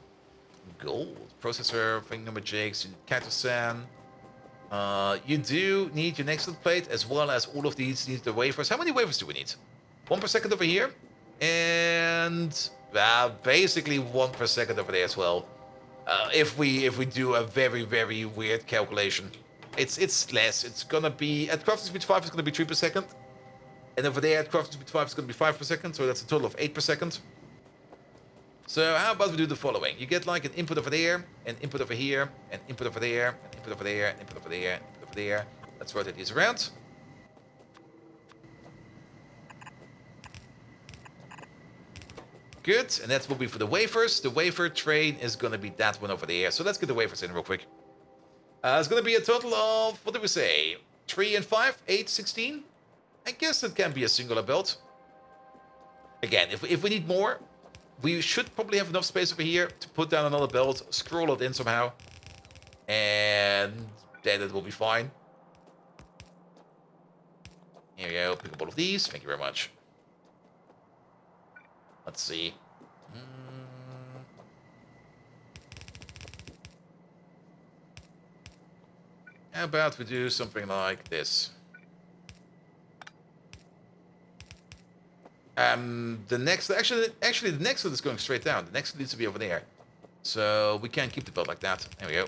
Gold. Processor, thing number jigs, Katasan. You do need your next plate, as well as all of these need the wafers. How many wafers do we need? 1 per second over here. And basically 1 per second over there as well. If we do a very, very weird calculation, it's less. It's gonna be at crafting speed 5. It's gonna be 3 per second, and over there at crafting speed 5 it's gonna be 5 per second. So that's a total of 8 per second. So how about we do the following? You get like an input over there, an input over here, an input over there, an input over there, an input over there, an input over there. Let's rotate these around. Good, and that will be for the wafers. The wafer train is going to be that one over there. So let's get the wafers in real quick. It's going to be a total of, what did we say? 3 and 5, 8, 16? I guess it can be a singular belt. Again, if we need more, we should probably have enough space over here to put down another belt, scroll it in somehow, and then it will be fine. Here we go, pick up all of these. Thank you very much. Let's see. How about we do something like this? The next, actually, the next one is going straight down. The next one needs to be over there, so we can't keep the belt like that. There we go.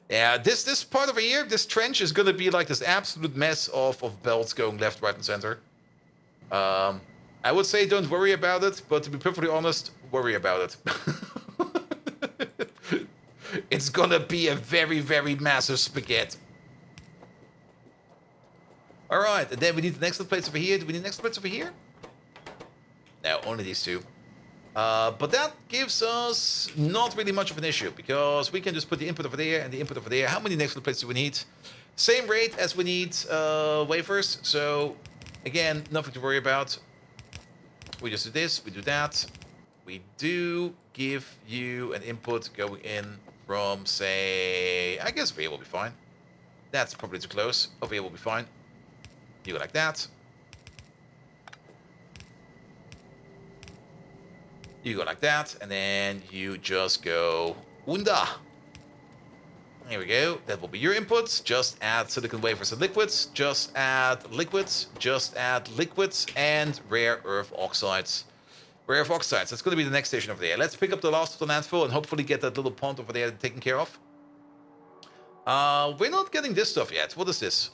Yeah, this part over here, this trench is gonna be like this absolute mess of belts going left, right, and center. I would say don't worry about it, but to be perfectly honest, worry about it. It's gonna be a very, very massive spaghetti. Alright, and then we need the next plates over here. Do we need next plates over here? No, only these two. But that gives us not really much of an issue, because we can just put the input over there and the input over there. How many next plates do we need? Same rate as we need wafers, so again, nothing to worry about. We just do this, we do that. We do give you an input going in from, say, I guess over here will be fine. That's probably too close. Over here will be fine. You go like that. You go like that, and then you just go Unda. Here we go. That will be your inputs. Just add silicon wafers and liquids. Just add liquids. Just add liquids and rare earth oxides. Rare earth oxides. That's going to be the next station over there. Let's pick up the last of the landfill and hopefully get that little pond over there taken care of. We're not getting this stuff yet. What is this?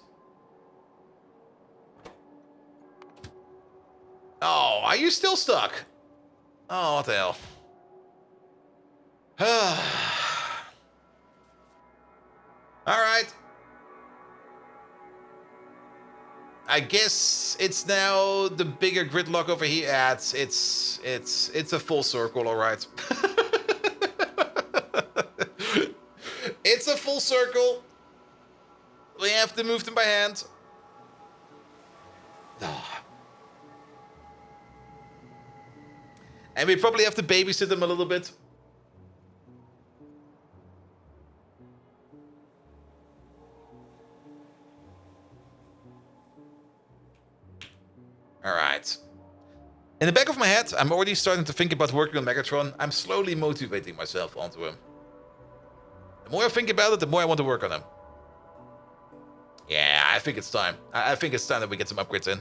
Oh, are you still stuck? Oh, what the hell? Alright. I guess it's now the bigger gridlock over here. Yeah, it's a full circle, alright. It's a full circle. We have to move them by hand. And we probably have to babysit them a little bit. Alright. In the back of my head, I'm already starting to think about working on Megatron. I'm slowly motivating myself onto him. The more I think about it, the more I want to work on him. Yeah, I think it's time. I think it's time that we get some upgrades in.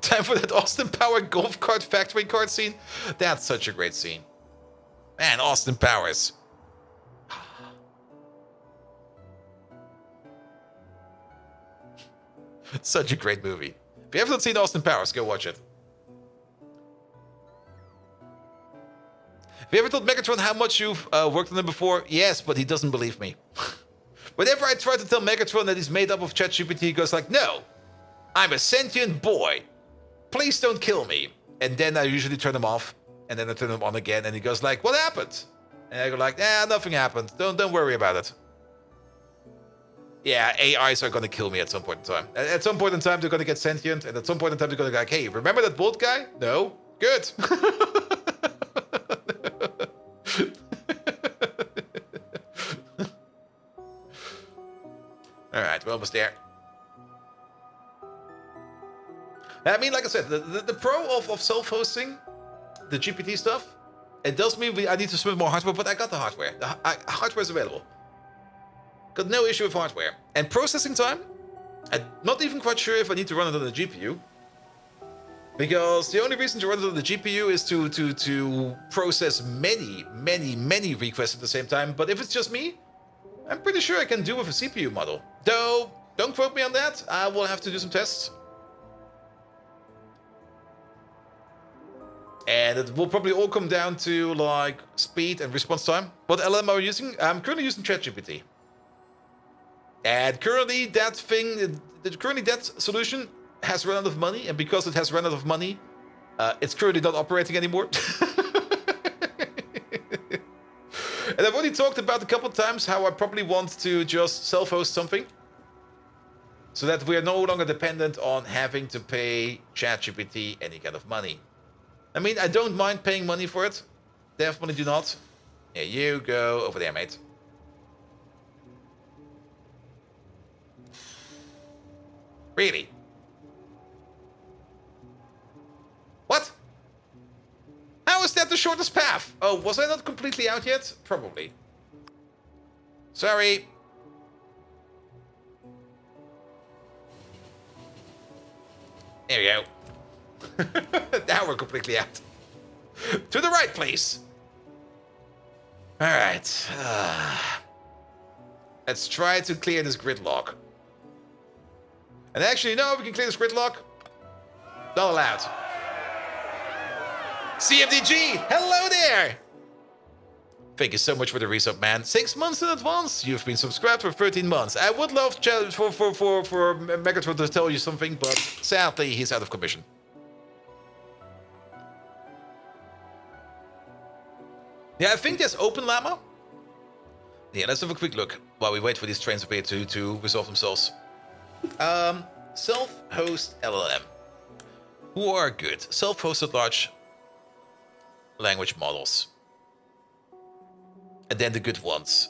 Time for that Austin Power golf cart factory card scene. That's such a great scene. Man, Austin Powers. Such a great movie. If you haven't seen Austin Powers, go watch it. Have you ever told Megatron how much you've worked on him before? Yes, but he doesn't believe me. Whenever I try to tell Megatron that he's made up of ChatGPT, he goes like, no, I'm a sentient boy. Please don't kill me. And then I usually turn him off, and then I turn him on again, and he goes like, what happened? And I go like, nothing happened. Don't worry about it. Yeah, AIs are gonna kill me at some point in time. At some point in time, they're gonna get sentient, and at some point in time, they're gonna go like, hey, remember that bald guy? No? Good. Alright, we're almost there. I mean, like I said, the pro of self-hosting, the GPT stuff, it does mean I need to submit more hardware, but I got the hardware. Hardware is available. Got no issue with hardware. And processing time, I'm not even quite sure if I need to run it on the GPU. Because the only reason to run it on the GPU is to process many requests at the same time. But if it's just me, I'm pretty sure I can do with a CPU model. Though, don't quote me on that. I will have to do some tests. And it will probably all come down to like speed and response time. What LLM are you using? I'm currently using ChatGPT. And currently that solution has run out of money, and because it has run out of money, it's currently not operating anymore. And I've already talked about a couple of times how I probably want to just self-host something, so that we are no longer dependent on having to pay ChatGPT any kind of money. I mean, I don't mind paying money for it. Definitely do not. Here you go over there, mate. Really? What? How is that the shortest path? Oh, was I not completely out yet? Probably. Sorry. There we go. Now we're completely out. To the right, please. Alright. Let's try to clear this gridlock. And actually, no, we can clear this gridlock. Not allowed. CMDG, hello there! Thank you so much for the resub, man. 6 months in advance. You've been subscribed for 13 months. I would love for Megatron to tell you something, but sadly, he's out of commission. Yeah, I think there's Open Llama. Yeah, let's have a quick look while we wait for these trains up here to resolve themselves. Self-host LLM. Who are good? Self-hosted large language models. And then the good ones.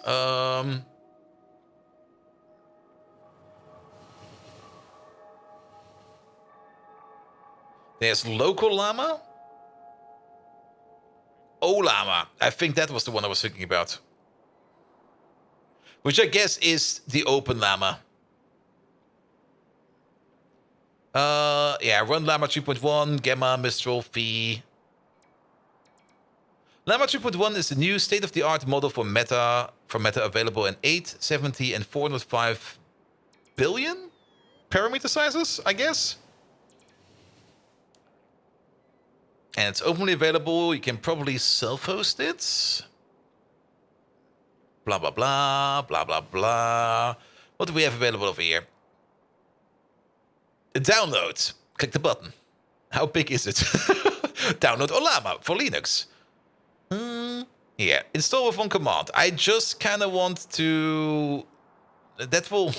There's Local Llama. Llama. I think that was the one I was thinking about. Which I guess is the Open Llama. Yeah, run Llama 3.1, Gamma, Mistral, Phi. Llama 3.1 is the new state-of-the-art model for Meta available in 8, 70, and 405 billion parameter sizes, I guess. And it's openly available. You can probably self-host it. Blah, blah, blah, blah, blah, blah. What do we have available over here? Download. Click the button. How big is it? Download Ollama for Linux. Yeah, install with one command. I just kind of want to... That will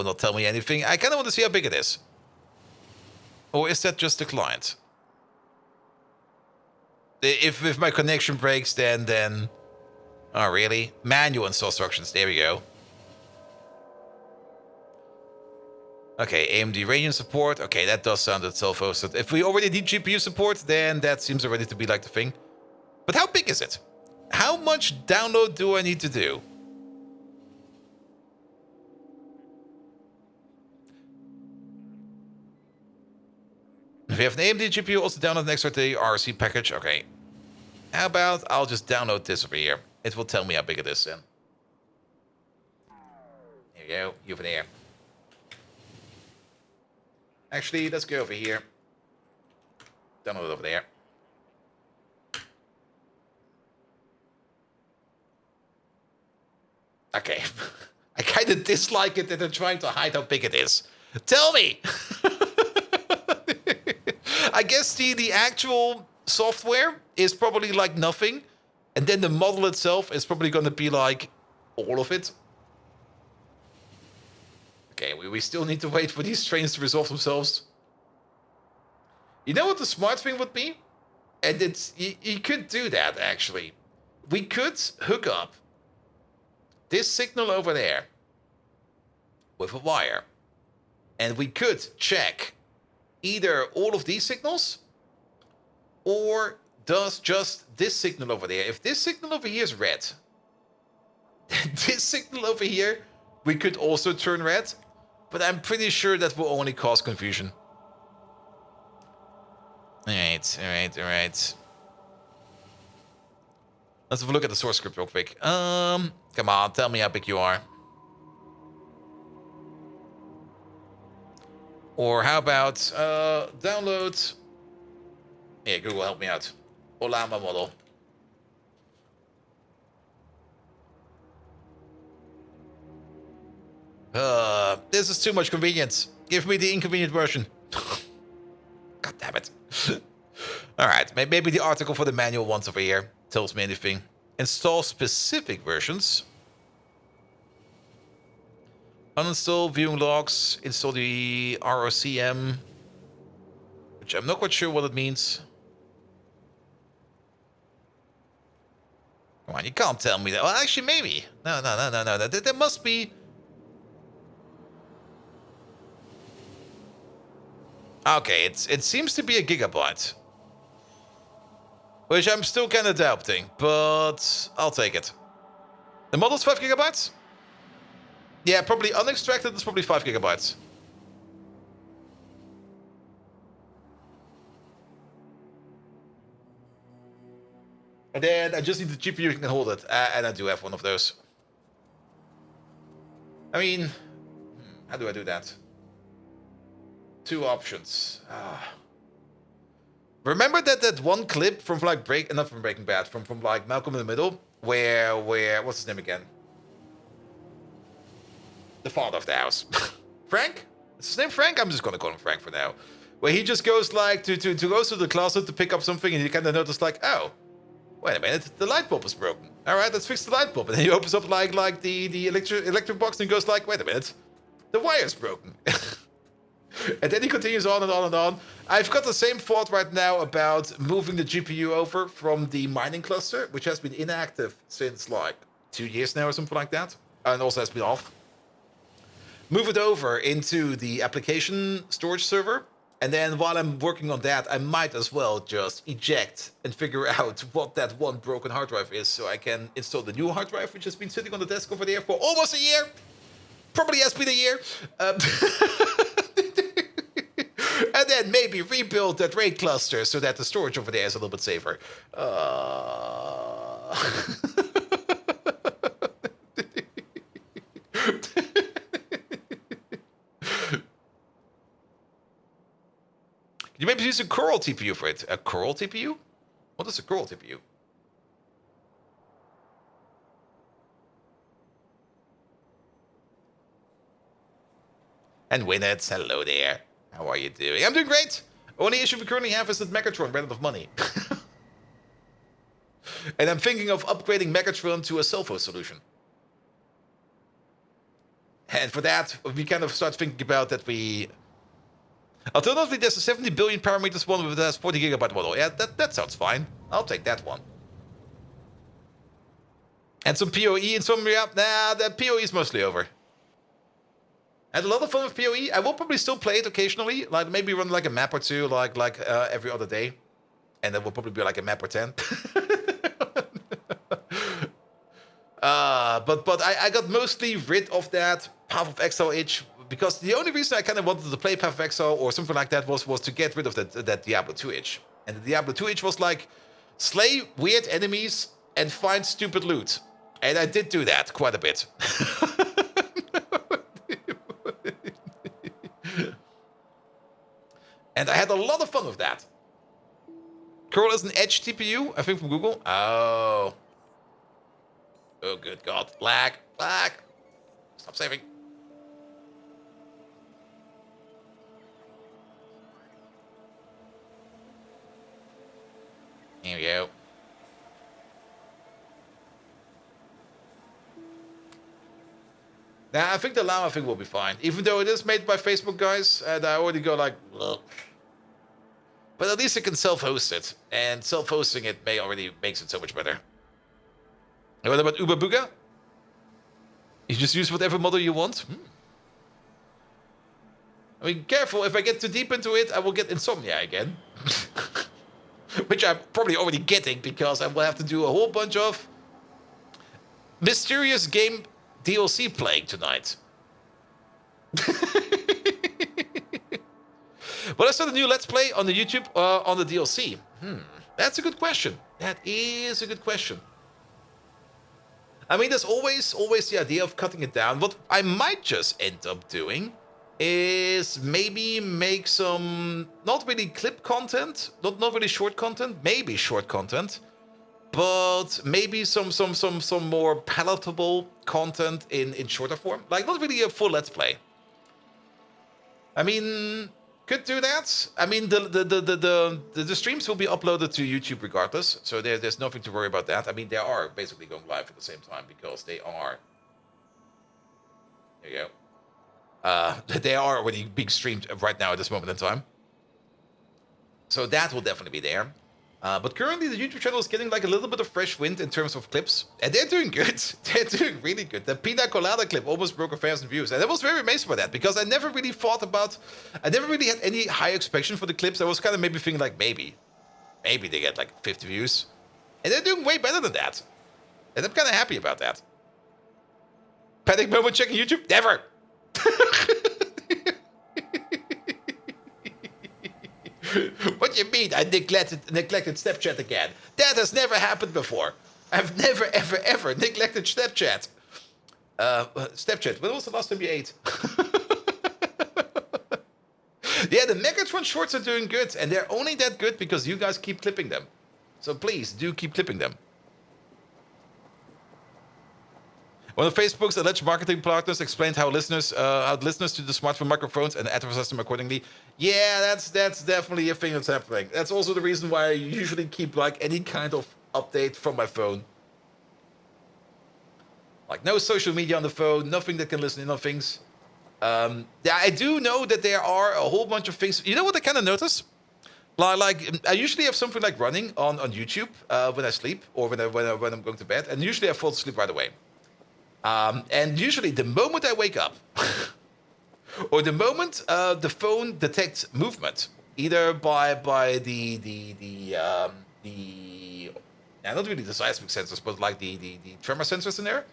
not tell me anything. I kind of want to see how big it is. Or is that just the client? If my connection breaks, then... Oh, really? Manual install instructions. There we go. Okay, AMD Radeon support. Okay, that does sound self-hosted. If we already need GPU support, then that seems already to be like the thing. But how big is it? How much download do I need to do? If we have an AMD GPU, also download an extra RC package. Okay. How about I'll just download this over here. It will tell me how big it is then. Here you go. You over there. Actually, let's go over here. Download it over there. Okay. I kind of dislike it that they're trying to hide how big it is. Tell me! I guess the actual software is probably like nothing. And then the model itself is probably going to be like all of it. Okay, we still need to wait for these trains to resolve themselves. You know what the smart thing would be? And it's you could do that, actually. We could hook up this signal over there with a wire. And we could check either all of these signals or does just this signal over there. If this signal over here is red, then this signal over here, we could also turn red. But I'm pretty sure that will only cause confusion. Alright. Let's have a look at the source script real quick. Come on, tell me how big you are. Or how about download? Yeah, Google, help me out. Olama model. This is too much convenience. Give me the inconvenient version. God damn it. Alright, maybe the article for the manual once over here tells me anything. Install specific versions. Uninstall viewing logs. Install the ROCM. Which I'm not quite sure what it means. Come on, you can't tell me that. Well, actually, maybe. No. There must be... Okay, it seems to be a gigabyte. Which I'm still kind of doubting, but I'll take it. The model's 5 gigabytes? Yeah, probably unextracted is probably 5 gigabytes. And then I just need the GPU that can hold it, and I do have one of those. I mean, how do I do that? Two options. Remember that one clip from like not from Breaking Bad, from like Malcolm in the Middle, where what's his name again? The father of the house, Frank. Is his name Frank? I'm just gonna call him Frank for now. Where he just goes like to go to the closet to pick up something, and you kind of notice like, oh, wait a minute, the light bulb is broken. All right, let's fix the light bulb. And then he opens up like the electric box and goes like, wait a minute, the wire's broken. And then he continues on and on and on. I've got the same thought right now about moving the GPU over from the mining cluster, which has been inactive since like 2 years now or something like that, and also has been off. Move it over into the application storage server, and then while I'm working on that, I might as well just eject and figure out what that one broken hard drive is, so I can install the new hard drive, which has been sitting on the desk over there for almost a year. Probably has been a year. And then maybe rebuild that RAID cluster so that the storage over there is a little bit safer. You maybe use a Coral TPU for it. A Coral TPU? What is a Coral TPU? And Winnet, hello there. How are you doing? I'm doing great. Only issue we currently have is that Megatron ran out of money. And I'm thinking of upgrading Megatron to a self-host solution. And for that, we kind of start thinking about that we... Alternatively, there's a 70 billion parameters one with a 40 gigabyte model. Yeah, that sounds fine. I'll take that one. And some PoE and some... Yeah, nah, the PoE is mostly over. I had a lot of fun with PoE. I will probably still play it occasionally, like maybe run like a map or two, like every other day, and that will probably be like a map or 10. But I got mostly rid of that Path of Exile itch because the only reason I kind of wanted to play Path of Exile or something like that was to get rid of that Diablo 2 itch. And the Diablo 2 itch was like, slay weird enemies and find stupid loot. And I did do that quite a bit. And I had a lot of fun with that. Curl is an Edge TPU, I think from Google. Oh. Oh, good God. Lag. Lag. Stop saving. Here we go. Now, I think the llama thing will be fine. Even though it is made by Facebook guys, and I already go like, ugh. But at least it can self-host it. And self-hosting it makes it so much better. And what about Uber Booga? You just use whatever model you want? I mean, careful, if I get too deep into it, I will get insomnia again. Which I'm probably already getting, because I will have to do a whole bunch of mysterious game DLC playing tonight. Well, I saw the new Let's Play on the YouTube on the DLC. That's a good question. That is a good question. I mean, there's always the idea of cutting it down. What I might just end up doing is maybe make some, not really clip content, not really short content, maybe short content, but maybe some more palatable content in shorter form. Like, not really a full Let's Play. I mean, could do that. I mean, the streams will be uploaded to YouTube regardless, so there's nothing to worry about that. I mean, they are basically going live at the same time because they are. There you go. They are already being streamed right now at this moment in time. So that will definitely be there. But currently the YouTube channel is getting like a little bit of fresh wind in terms of clips. And they're doing good. They're doing really good. The Pina Colada clip almost broke 1,000 views. And I was very amazed by that because I never really I never really had any high expectation for the clips. I was kind of maybe thinking like maybe they get like 50 views. And they're doing way better than that. And I'm kind of happy about that. Panic moment checking YouTube? Never! What do you mean I neglected Snapchat again? That has never happened before. I've never, ever neglected Snapchat. Snapchat, when was the last time you ate? Yeah, the Megatron shorts are doing good, and they're only that good because you guys keep clipping them. So please, do keep clipping them. One of Facebook's alleged marketing partners explained how listeners to the smartphone microphones and advertise them accordingly. Yeah, that's definitely a thing that's happening. That's also the reason why I usually keep like any kind of update from my phone. Like no social media on the phone, nothing that can listen in on things. Yeah, I do know that there are a whole bunch of things. You know what I kind of notice? Like I usually have something like running on YouTube when I sleep or when I'm going to bed, and usually I fall asleep right away. And usually the moment I wake up, or the moment the phone detects movement, either by not really the seismic sensors, but like the tremor sensors in there.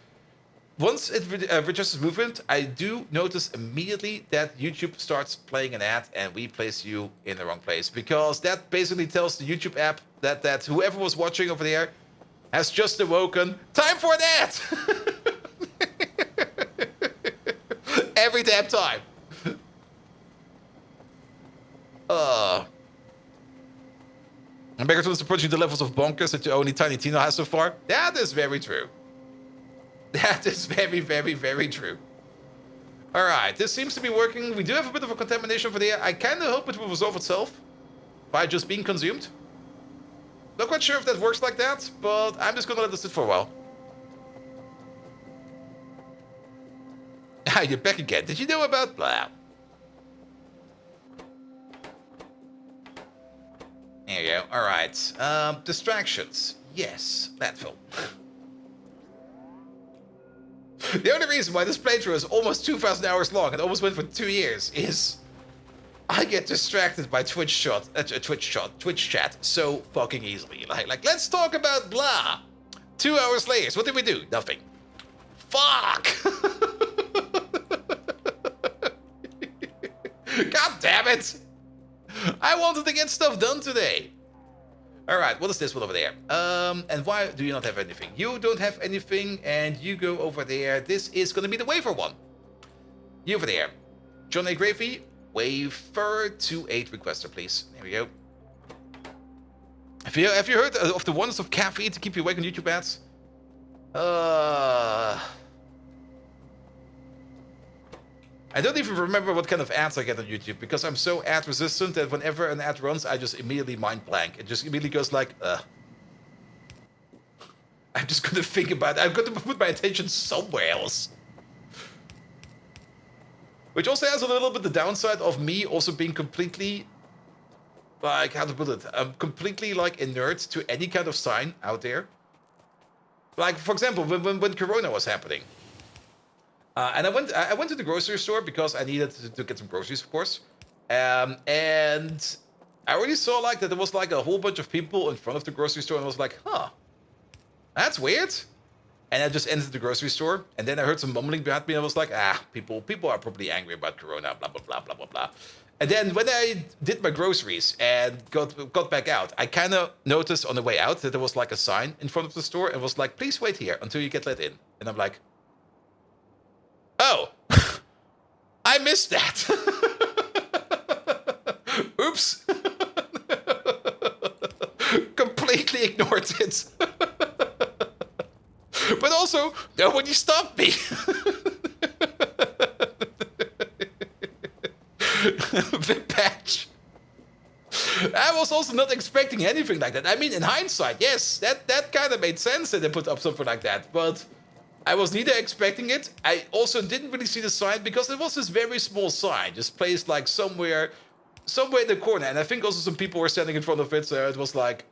Once it registers movement, I do notice immediately that YouTube starts playing an ad and we place you in the wrong place, because that basically tells the YouTube app that whoever was watching over there has just awoken. Time for an ad. Every damn time. And Megatron is approaching the levels of bonkers that only Tiny Tina has so far. That is very true. That is very, very, very true. Alright, this seems to be working. We do have a bit of a contamination over there. I kind of hope it will resolve itself by just being consumed. Not quite sure if that works like that, but I'm just gonna let this sit for a while. Ah, you're back again. Did you know about blah? There you go. Alright. Distractions. Yes, landfill. The only reason why this playthrough is almost 2,000 hours long and almost went for 2 years is I get distracted by Twitch chat so fucking easily. Like, let's talk about blah. 2 hours later, what did we do? Nothing. Fuck! God damn it! I wanted to get stuff done today. Alright, what is this one over there? And why do you not have anything? You don't have anything, and you go over there. This is gonna be the wafer one. You over there. John A. Gravy, wafer 2-8 requester, please. There we go. Have you heard of the wonders of caffeine to keep you awake on YouTube ads? I don't even remember what kind of ads I get on YouTube because I'm so ad resistant that whenever an ad runs, I just immediately mind blank. It just immediately goes like, I'm just gonna think about it. I'm gonna put my attention somewhere else. Which also has a little bit the downside of me also being completely, like, how to put it? I'm completely, like, inert to any kind of sign out there. Like, for example, when Corona was happening. And I went to the grocery store because I needed to get some groceries, of course. And I already saw like that there was like a whole bunch of people in front of the grocery store, and I was like, huh, that's weird. And I just entered the grocery store, and then I heard some mumbling behind me, and I was like, people are probably angry about Corona, blah blah blah blah blah blah. And then when I did my groceries and got back out, I kind of noticed on the way out that there was like a sign in front of the store, and was like, please wait here until you get let in. And I'm like, oh, I missed that. Oops. Completely ignored it. But also, nobody stopped me. Vip patch. I was also not expecting anything like that. I mean, in hindsight, yes, that kind of made sense that they put up something like that, but I was neither expecting it. I also didn't really see the sign because it was this very small sign, just placed like somewhere in the corner. And I think also some people were standing in front of it, so it was like,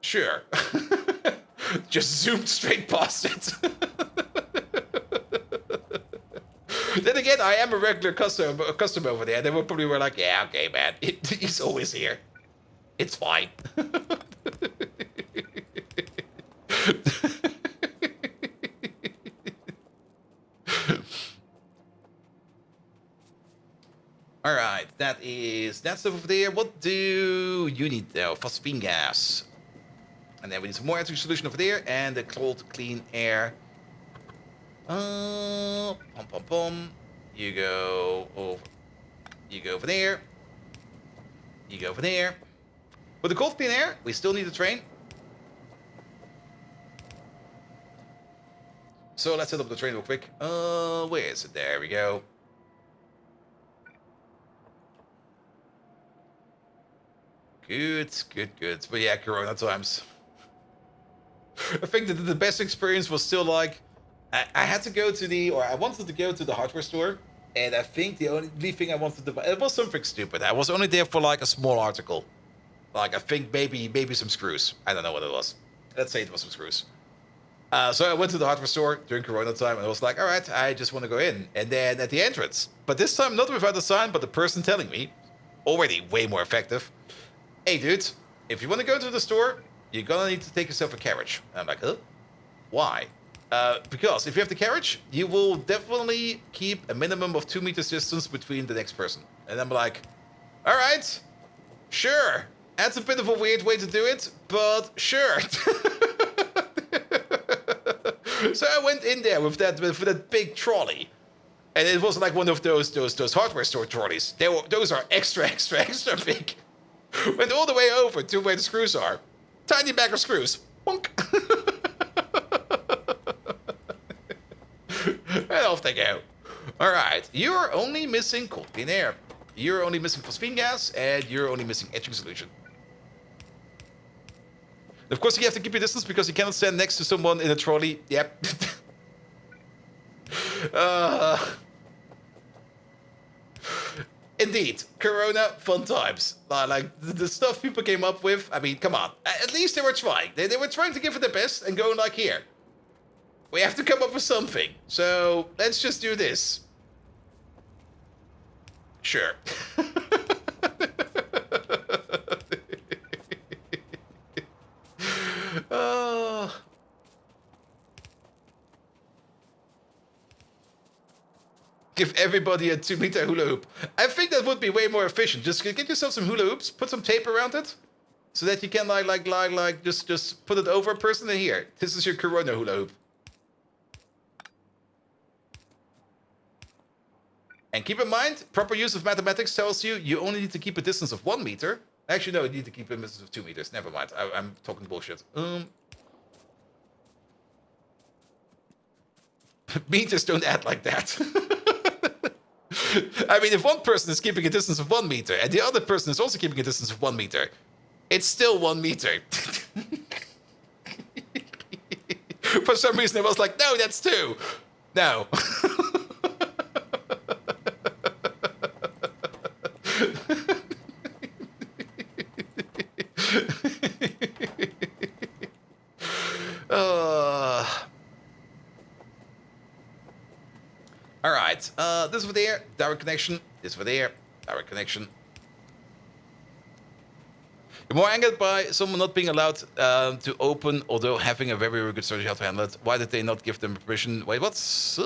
sure. Just zoomed straight past it. Then again, I am a regular customer over there. They probably were like, yeah, okay, man, he's always here. It's fine. Alright, that's over there. What do you need though? Phosphine gas. And then we need some more energy solution over there, and the cold, clean air. Pom pom pom. You go over. You go over there. You go over there. For the cold, clean air, we still need a train. So let's set up the train real quick. Where is it? There we go. Good. But yeah, Corona times. I think that the best experience was still like, I had to go to I wanted to go to the hardware store, and I think the only thing I wanted to buy, it was something stupid. I was only there for like a small article. Like, I think maybe some screws. I don't know what it was. Let's say it was some screws. So I went to the hardware store during Corona time, and I was like, all right, I just want to go in. And then at the entrance, but this time not without the sign, but the person telling me, already way more effective, hey dude, if you want to go to the store, you're gonna need to take yourself a carriage. And I'm like, huh? Why? Because if you have the carriage, you will definitely keep a minimum of 2 meters distance between the next person. And I'm like, all right, sure. That's a bit of a weird way to do it, but sure. So I went in there with that big trolley. And it was like one of those hardware store trolleys. Those are extra big. Went all the way over to where the screws are. Tiny bag of screws. Bonk. And off they go. Alright, you're only missing cold clean air. You're only missing phosphine gas, and you're only missing etching solution. Of course, you have to keep your distance because you cannot stand next to someone in a trolley. Yep. Indeed, Corona, fun times. Like, the stuff people came up with, I mean, come on. At least they were trying. They were trying to give it their best and going like, here. We have to come up with something. So let's just do this. Sure. Give everybody a 2-meter hula hoop. I think that would be way more efficient. Just get yourself some hula hoops, put some tape around it, so that you can just put it over a person in here. This is your Corona hula hoop. And keep in mind, proper use of mathematics tells you you only need to keep a distance of 1 meter. Actually, no, you need to keep a distance of 2 meters. Never mind, I'm talking bullshit. Meters don't add like that. I mean, if one person is keeping a distance of 1 meter and the other person is also keeping a distance of 1 meter, it's still 1 meter. For some reason, it was like, no, that's 2. No. Alright, this over there, direct connection. This over there, direct connection. You're more angered by someone not being allowed to open, although having a very, very good strategy how to handle it. Why did they not give them permission? Wait, what's...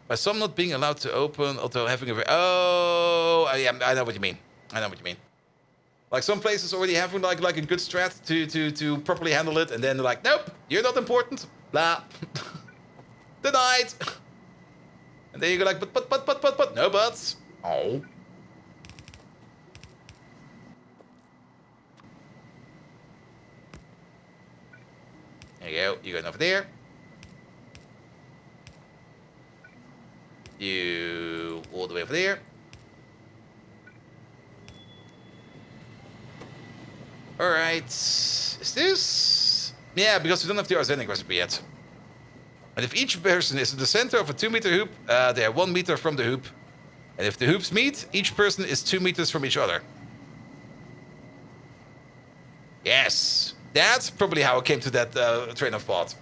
By some not being allowed to open, although having a very... Oh, I know what you mean. I know what you mean. Like some places already having like a good strat to properly handle it, and then they're like, nope, you're not important. Blah. Denied. And then you go like, but, no buts. Oh. There you go. You're going over there. You all the way over there. Alright. Is this? Yeah, because we don't have the arsenic recipe yet. And if each person is in the center of a 2-meter hoop, they are 1 meter from the hoop. And if the hoops meet, each person is 2 meters from each other. Yes, that's probably how I came to that train of thought.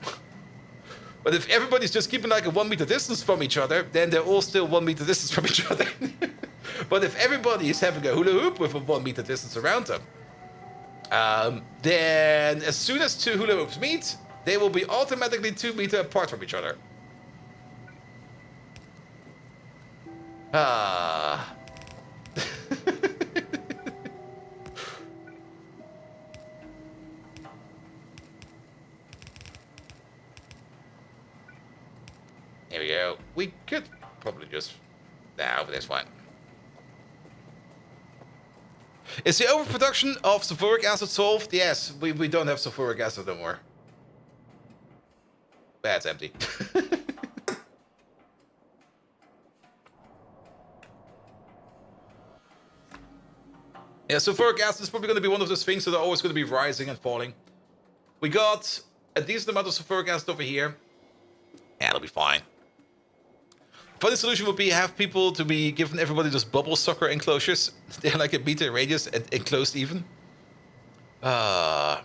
But if everybody's just keeping like a 1 meter distance from each other, then they're all still 1 meter distance from each other. But if everybody is having a hula hoop with a 1 meter distance around them, then as soon as 2 hula hoops meet, they will be automatically 2 meters apart from each other. Here we go. We could probably just... Nah, but that's fine. Is the overproduction of sulfuric acid solved? Yes, we don't have sulfuric acid no more. That's empty. Yeah, sulfuric acid is probably going to be one of those things that are always going to be rising and falling. We got a decent amount of sulfuric acid over here. Yeah, it'll be fine. Funny solution would be have people to be given everybody just bubble sucker enclosures. They're like a meter radius and enclosed even. Yeah.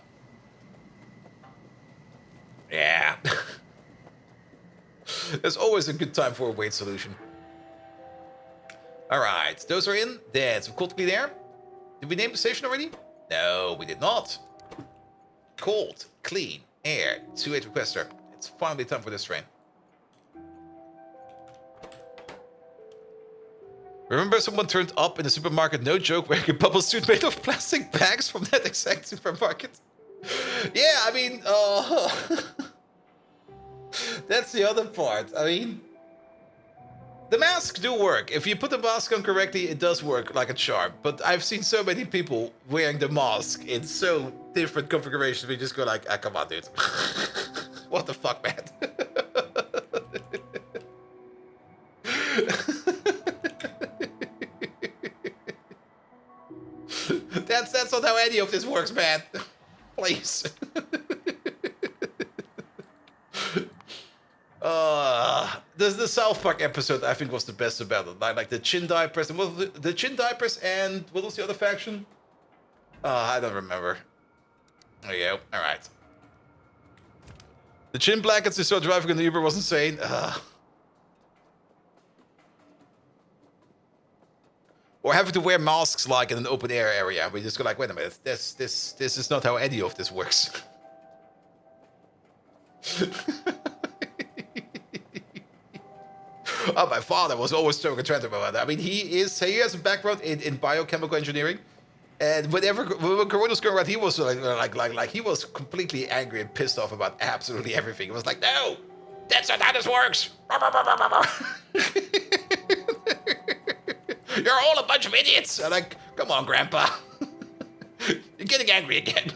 There's always a good time for a weight solution. Alright, those are in. That's cold clean air. Did we name the station already? No, we did not. Cold, clean air. 2-8 requester. It's finally time for this train. Remember someone turned up in the supermarket, no joke, wearing a bubble suit made of plastic bags from that exact supermarket? Yeah, I mean, that's the other part. I mean, the masks do work. If you put the mask on correctly, it does work like a charm. But I've seen so many people wearing the mask in so different configurations. We just go like, ah, come on, dude. What the fuck, man? That's not how any of this works, man. Please. The South Park episode I think was the best about it. Like the chin diapers and the chin diapers and what was the other faction? I don't remember. There you go. All right. The chin blankets they saw driving in the Uber was insane. Or having to wear masks like in an open air area. We just go like, wait a minute, this is not how any of this works. Oh, my father was always so content about that. I mean, he has a background in biochemical engineering. And when Corona was going around, he was like he was completely angry and pissed off about absolutely everything. He was like, no, that's not how this works. You're all a bunch of idiots. I'm like, come on, Grandpa. You're getting angry again.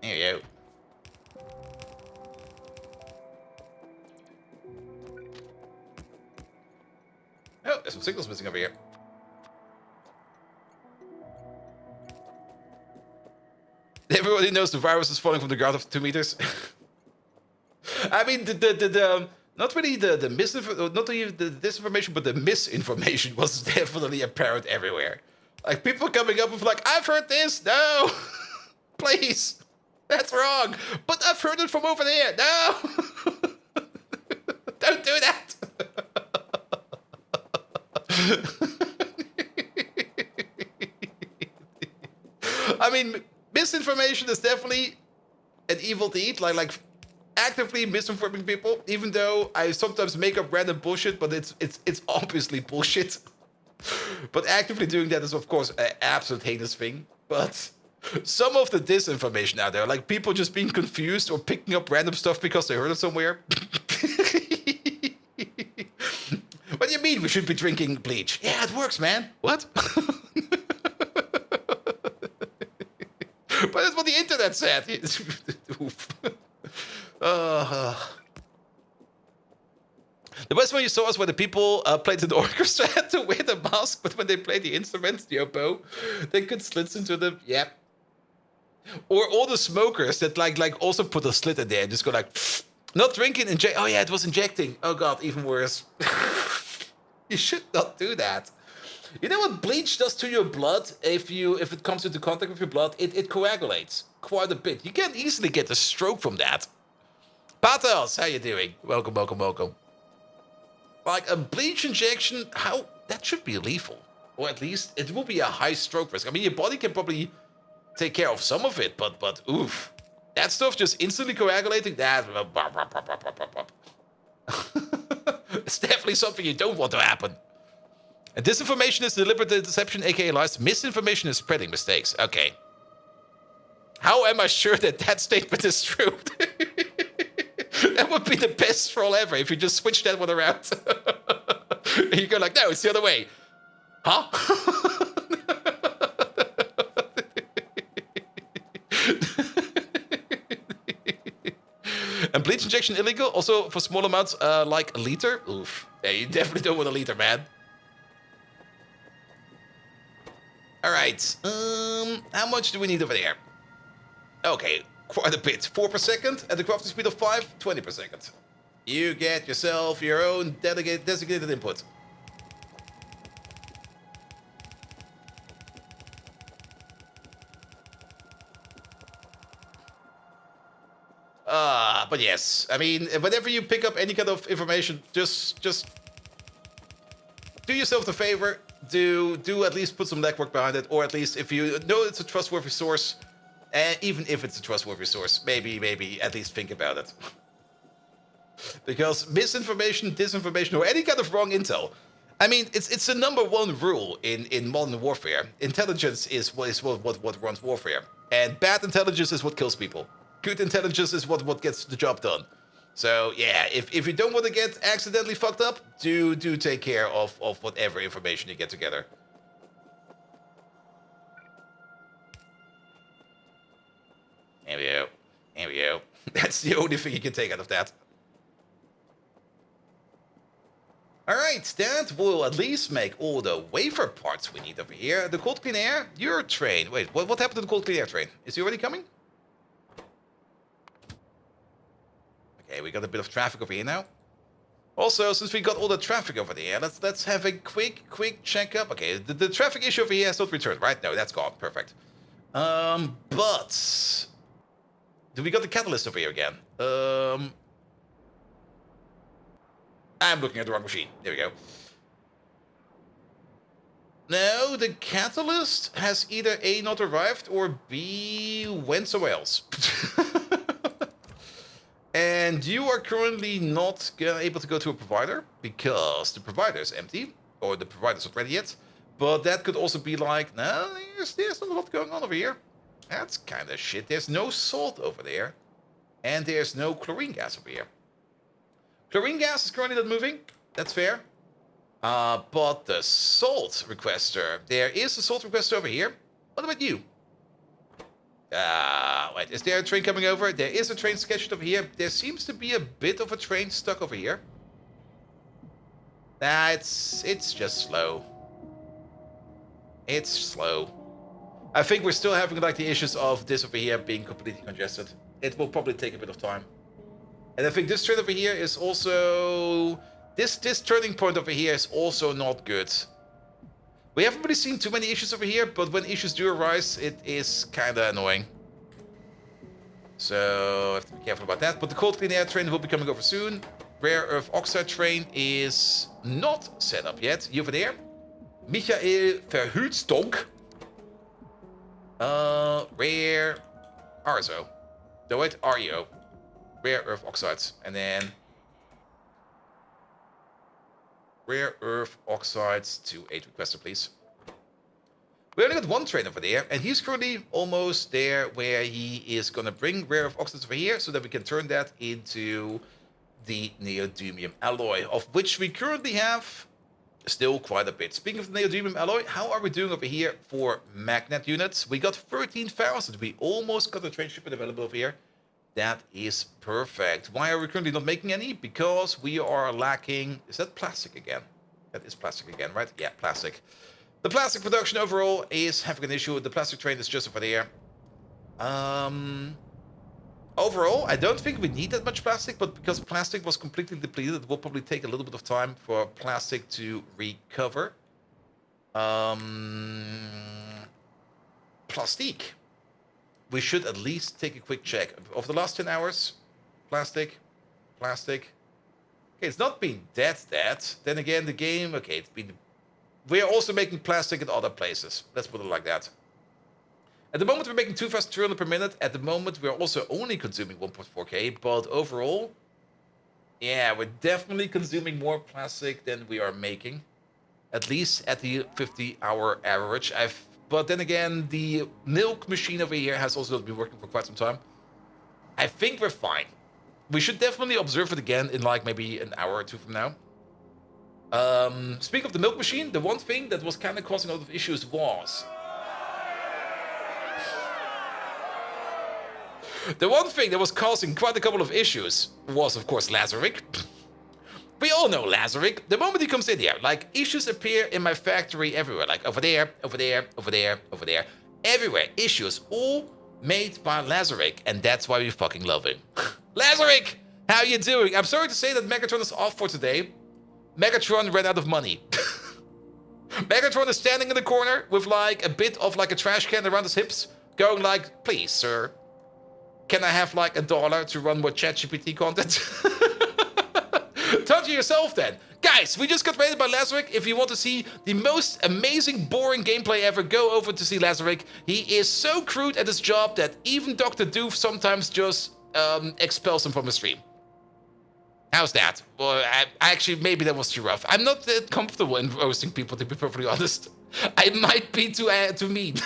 There you go. Oh, there's some signals missing over here. Everybody knows the virus is falling from the ground of 2 meters. I mean, not really the misinformation, not even the disinformation, but the misinformation was definitely apparent everywhere. Like people coming up with like, I've heard this. No, please, that's wrong. But I've heard it from over there. No, don't do that. I mean, misinformation is definitely an evil deed. Like actively misinforming people, even though I sometimes make up random bullshit, but it's obviously bullshit. But actively doing that is, of course, an absolute heinous thing. But some of the disinformation out there, like people just being confused or picking up random stuff because they heard it somewhere. What do you mean we should be drinking bleach? Yeah, it works, man. What? But that's what the internet said. The best one you saw was when the people played in the orchestra had to wear the mask, but when they played the instruments, the oboe, they could slits into the Or all the smokers that like also put a slit in there and just go like, not drinking, inject. Oh yeah, it was injecting. Oh god, even worse. You should not do that. You know what bleach does to your blood? If it comes into contact with your blood, it coagulates quite a bit. You can easily get a stroke from that. Patos, how you doing? Welcome, welcome, welcome. Like a bleach injection, that should be lethal. Or at least it will be a high stroke risk. I mean, your body can probably take care of some of it, but oof. That stuff just instantly coagulating, that... It's definitely something you don't want to happen. And disinformation is deliberate deception, aka lies. Misinformation is spreading mistakes. Okay. How am I sure that statement is true? That would be the best troll ever if you just switch that one around. And you go like, no, it's the other way. Huh? And bleach injection illegal? Also for small amounts, like a liter? Oof. Yeah, you definitely don't want a liter, man. Alright, how much do we need over there? Okay, quite a bit. 4 per second at the crafting speed of 5, 20 per second. You get yourself your own designated input. But yes, I mean, whenever you pick up any kind of information, just do yourself the favor, do at least put some legwork behind it, or at least if you know it's a trustworthy source, even if it's a trustworthy source, maybe at least think about it. Because misinformation, disinformation, or any kind of wrong intel, I mean, it's the #1 rule in modern warfare. Intelligence is what runs warfare, and bad intelligence is what kills people. Good intelligence is what gets the job done. So yeah, if you don't want to get accidentally fucked up, do take care of whatever information you get together. There we go. There we go. That's the only thing you can take out of that. Alright, that will at least make all the wafer parts we need over here. The cold clean air, your train. Wait, what happened to the cold clean air train? Is he already coming? Okay, we got a bit of traffic over here now. Also, since we got all the traffic over there, let's have a quick checkup. Okay, the traffic issue over here has not returned, right? No, that's gone. Perfect. But do we got the catalyst over here again? I'm looking at the wrong machine. There we go. No, the catalyst has either A, not arrived, or B, went somewhere else. And you are currently not able to go to a provider because the provider is empty, or the provider's not ready yet. But that could also be like, no, there's not a lot going on over here. That's kind of shit. There's no salt over there, and there's no chlorine gas over here. Chlorine gas is currently not moving. That's fair. But the salt requester, there is a salt requester over here. What about you? Wait, is there a train coming over? There is a train scheduled over here. There seems to be a bit of a train stuck over here. Nah, it's just slow. It's slow. I think we're still having like the issues of this over here being completely congested. It will probably take a bit of time. And I think this train over here is also... This turning point over here is also not good. We haven't really seen too many issues over here, but when issues do arise, it is kind of annoying. So I have to be careful about that. But the cold clean air train will be coming over soon. Rare earth oxide train is not set up yet. You over there? Michael Verhulstonk. Rare Arzo. No, wait, REO. Rare earth oxides. And then rare earth oxides to 8 requester, please. We only got one train over there, and he's currently almost there where he is going to bring rare earth oxides over here so that we can turn that into the neodymium alloy, of which we currently have still quite a bit. Speaking of the neodymium alloy, how are we doing over here for magnet units? We got 13,000. We almost got the train shipment available over here. That is perfect. Why are we currently not making any? Because we are lacking... Is that plastic again? That is plastic again, right? Yeah, plastic. The plastic production overall is having an issue. The plastic train is just over there. Overall, I don't think we need that much plastic, but because plastic was completely depleted, it will probably take a little bit of time for plastic to recover. Plastique. We should at least take a quick check. Over the last 10 hours, plastic. Okay, it's not been that. Then again, the game, okay, it's been... We're also making plastic in other places. Let's put it like that. At the moment, we're making 2,200 per minute. At the moment, we're also only consuming 1.4K. But overall, yeah, we're definitely consuming more plastic than we are making. At least at the 50-hour average. But then again, the milk machine over here has also been working for quite some time. I think we're fine. We should definitely observe it again in like maybe an hour or two from now. Speaking of the milk machine, the one thing that was kind of causing a lot of issues was... The one thing that was causing quite a couple of issues was, of course, Lazaric. We all know Lazaric. The moment he comes in here, like, issues appear in my factory everywhere. Like, over there. Everywhere. Issues, all made by Lazaric. And that's why we fucking love him. Lazaric! How you doing? I'm sorry to say that Megatron is off for today. Megatron ran out of money. Megatron is standing in the corner with, like, a bit of, like, a trash can around his hips. Going like, please, sir. Can I have, like, $1 to run more ChatGPT content? Talk to yourself then. Guys, we just got rated by Lazaric. If you want to see the most amazing, boring gameplay ever, go over to see Lazaric. He is so crude at his job that even Dr. Doof sometimes just expels him from the stream. How's that? Well, actually, maybe that was too rough. I'm not that comfortable in roasting people, to be perfectly honest. I might be too mean.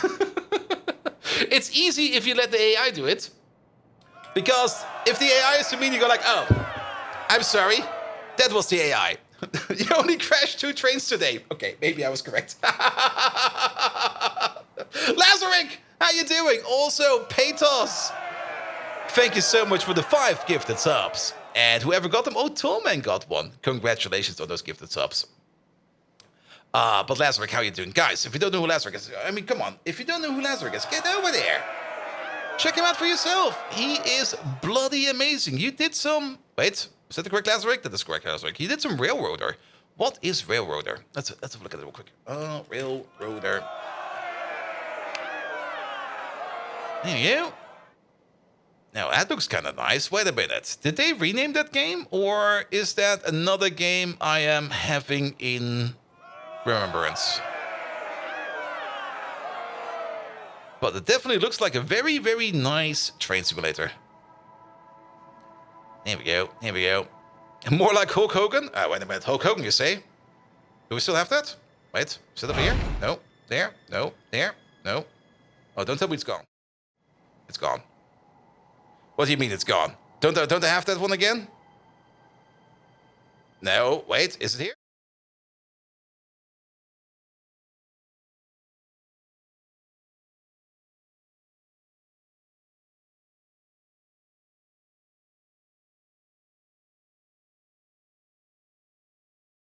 It's easy if you let the AI do it. Because if the AI is too mean, you go like, oh, I'm sorry. That was the AI. You only crashed 2 trains today. Okay, maybe I was correct. Lazaric, how you doing? Also, Patos. Thank you so much for the 5 gifted subs. And whoever got them, oh, Tollman got one. Congratulations on those gifted subs. But Lazaric, how you doing? Guys, if you don't know who Lazaric is, I mean, come on. If you don't know who Lazaric is, get over there. Check him out for yourself. He is bloody amazing. You did some... Wait, Is that the correct last rig? That is correct last rig. He did some Railroader. What is Railroader? Let's have a look at it real quick. Railroader. There you go. Now, that looks kind of nice. Wait a minute. Did they rename that game? Or is that another game I am having in remembrance? But it definitely looks like a very, very nice train simulator. Here we go. Here we go. More like Hulk Hogan? Wait a minute. Hulk Hogan, you say? Do we still have that? Wait. Is it over here? No. There. No. There. No. Oh, don't tell me it's gone. It's gone. What do you mean it's gone? Don't I have that one again? No. Wait. Is it here?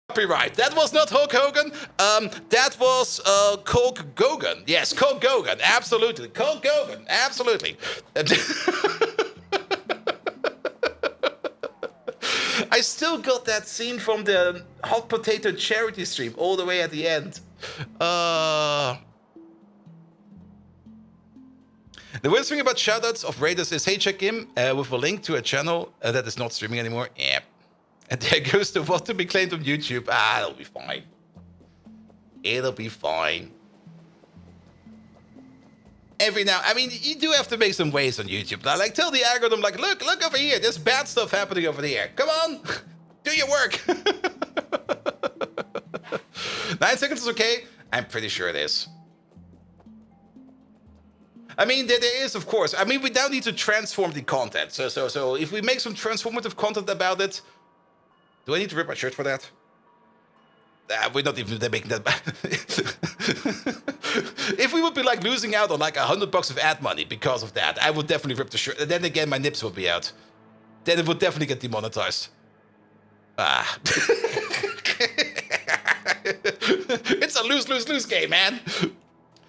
Copyright. That was not Hulk Hogan. That was Hulk Gogan. Yes, Hulk Gogan. Absolutely. Hulk Gogan. Absolutely. I still got that scene from the hot potato charity stream all the way at the end. The worst thing about shoutouts of Raiders is, hey, check in with a link to a channel that is not streaming anymore. Yeah. And there goes the what to be claimed on YouTube. It'll be fine. It'll be fine. Every now, I mean, you do have to make some waves on YouTube. Like, tell the algorithm, like, look over here. There's bad stuff happening over there. Come on, do your work. 9 seconds is okay. I'm pretty sure it is. I mean, there is, of course. I mean, we now need to transform the content. So if we make some transformative content about it, do I need to rip my shirt for that? We're not even making that bad. If we would be like losing out on like $100 of ad money because of that, I would definitely rip the shirt. And then again, my nips would be out. Then it would definitely get demonetized. It's a lose-lose-lose game, man.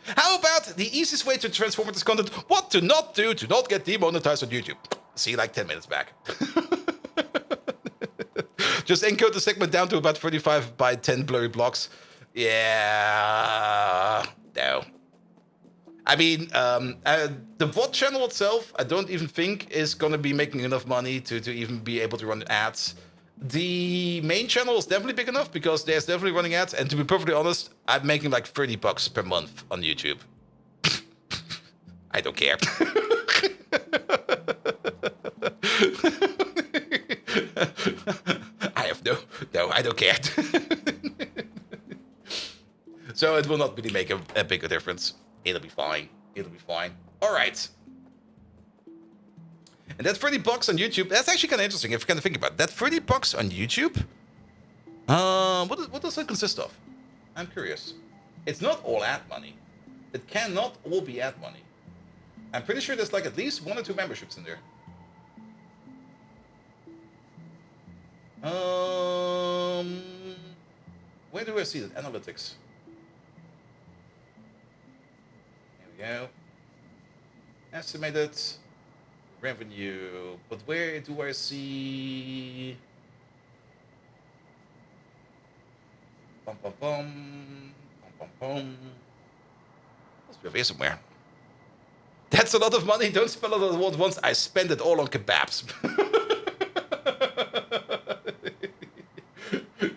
How about the easiest way to transform this content? What to not do to not get demonetized on YouTube? See, like 10 minutes back. Just encode the segment down to about 35 by 10 blurry blocks. Yeah, no. I mean, the VOD channel itself, I don't even think is going to be making enough money to even be able to run ads. The main channel is definitely big enough because there's definitely running ads. And to be perfectly honest, I'm making like $30 per month on YouTube. I don't care. I have no, I don't care. So it will not really make a bigger difference. It'll be fine. It'll be fine. All right. And that $30 on YouTube, that's actually kind of interesting if you kind of think about it. That $30 on YouTube, what does it consist of? I'm curious. It's not all ad money. It cannot all be ad money. I'm pretty sure there's like at least 1 or 2 memberships in there. Where do I see that? Analytics. There we go. Estimated revenue. But where do I see? Bum bum bum. Bum bum bum. Must be over here somewhere. That's a lot of money. Don't spend it all at once. I spend it all on kebabs.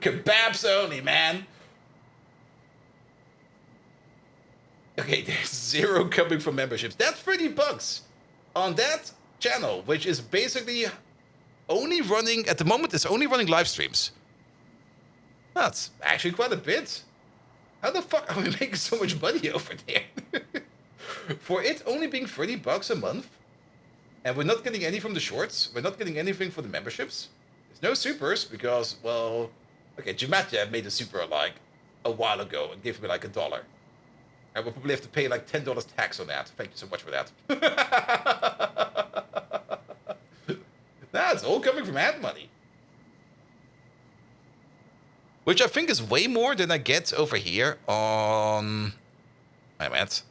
Kebabs only, man. Okay, there's 0 coming from memberships. That's $30 on that channel, which is basically only running, at the moment, it's only running live streams. That's actually quite a bit. How the fuck are we making so much money over there? For it only being $30 a month, and we're not getting any from the shorts, we're not getting anything for the memberships. There's no supers because, well, okay, Jumatya made a super like a while ago and gave me like $1. I will probably have to pay like $10 tax on that. Thank you so much for that. That's all coming from ad money. Which I think is way more than I get over here on... Wait a minute.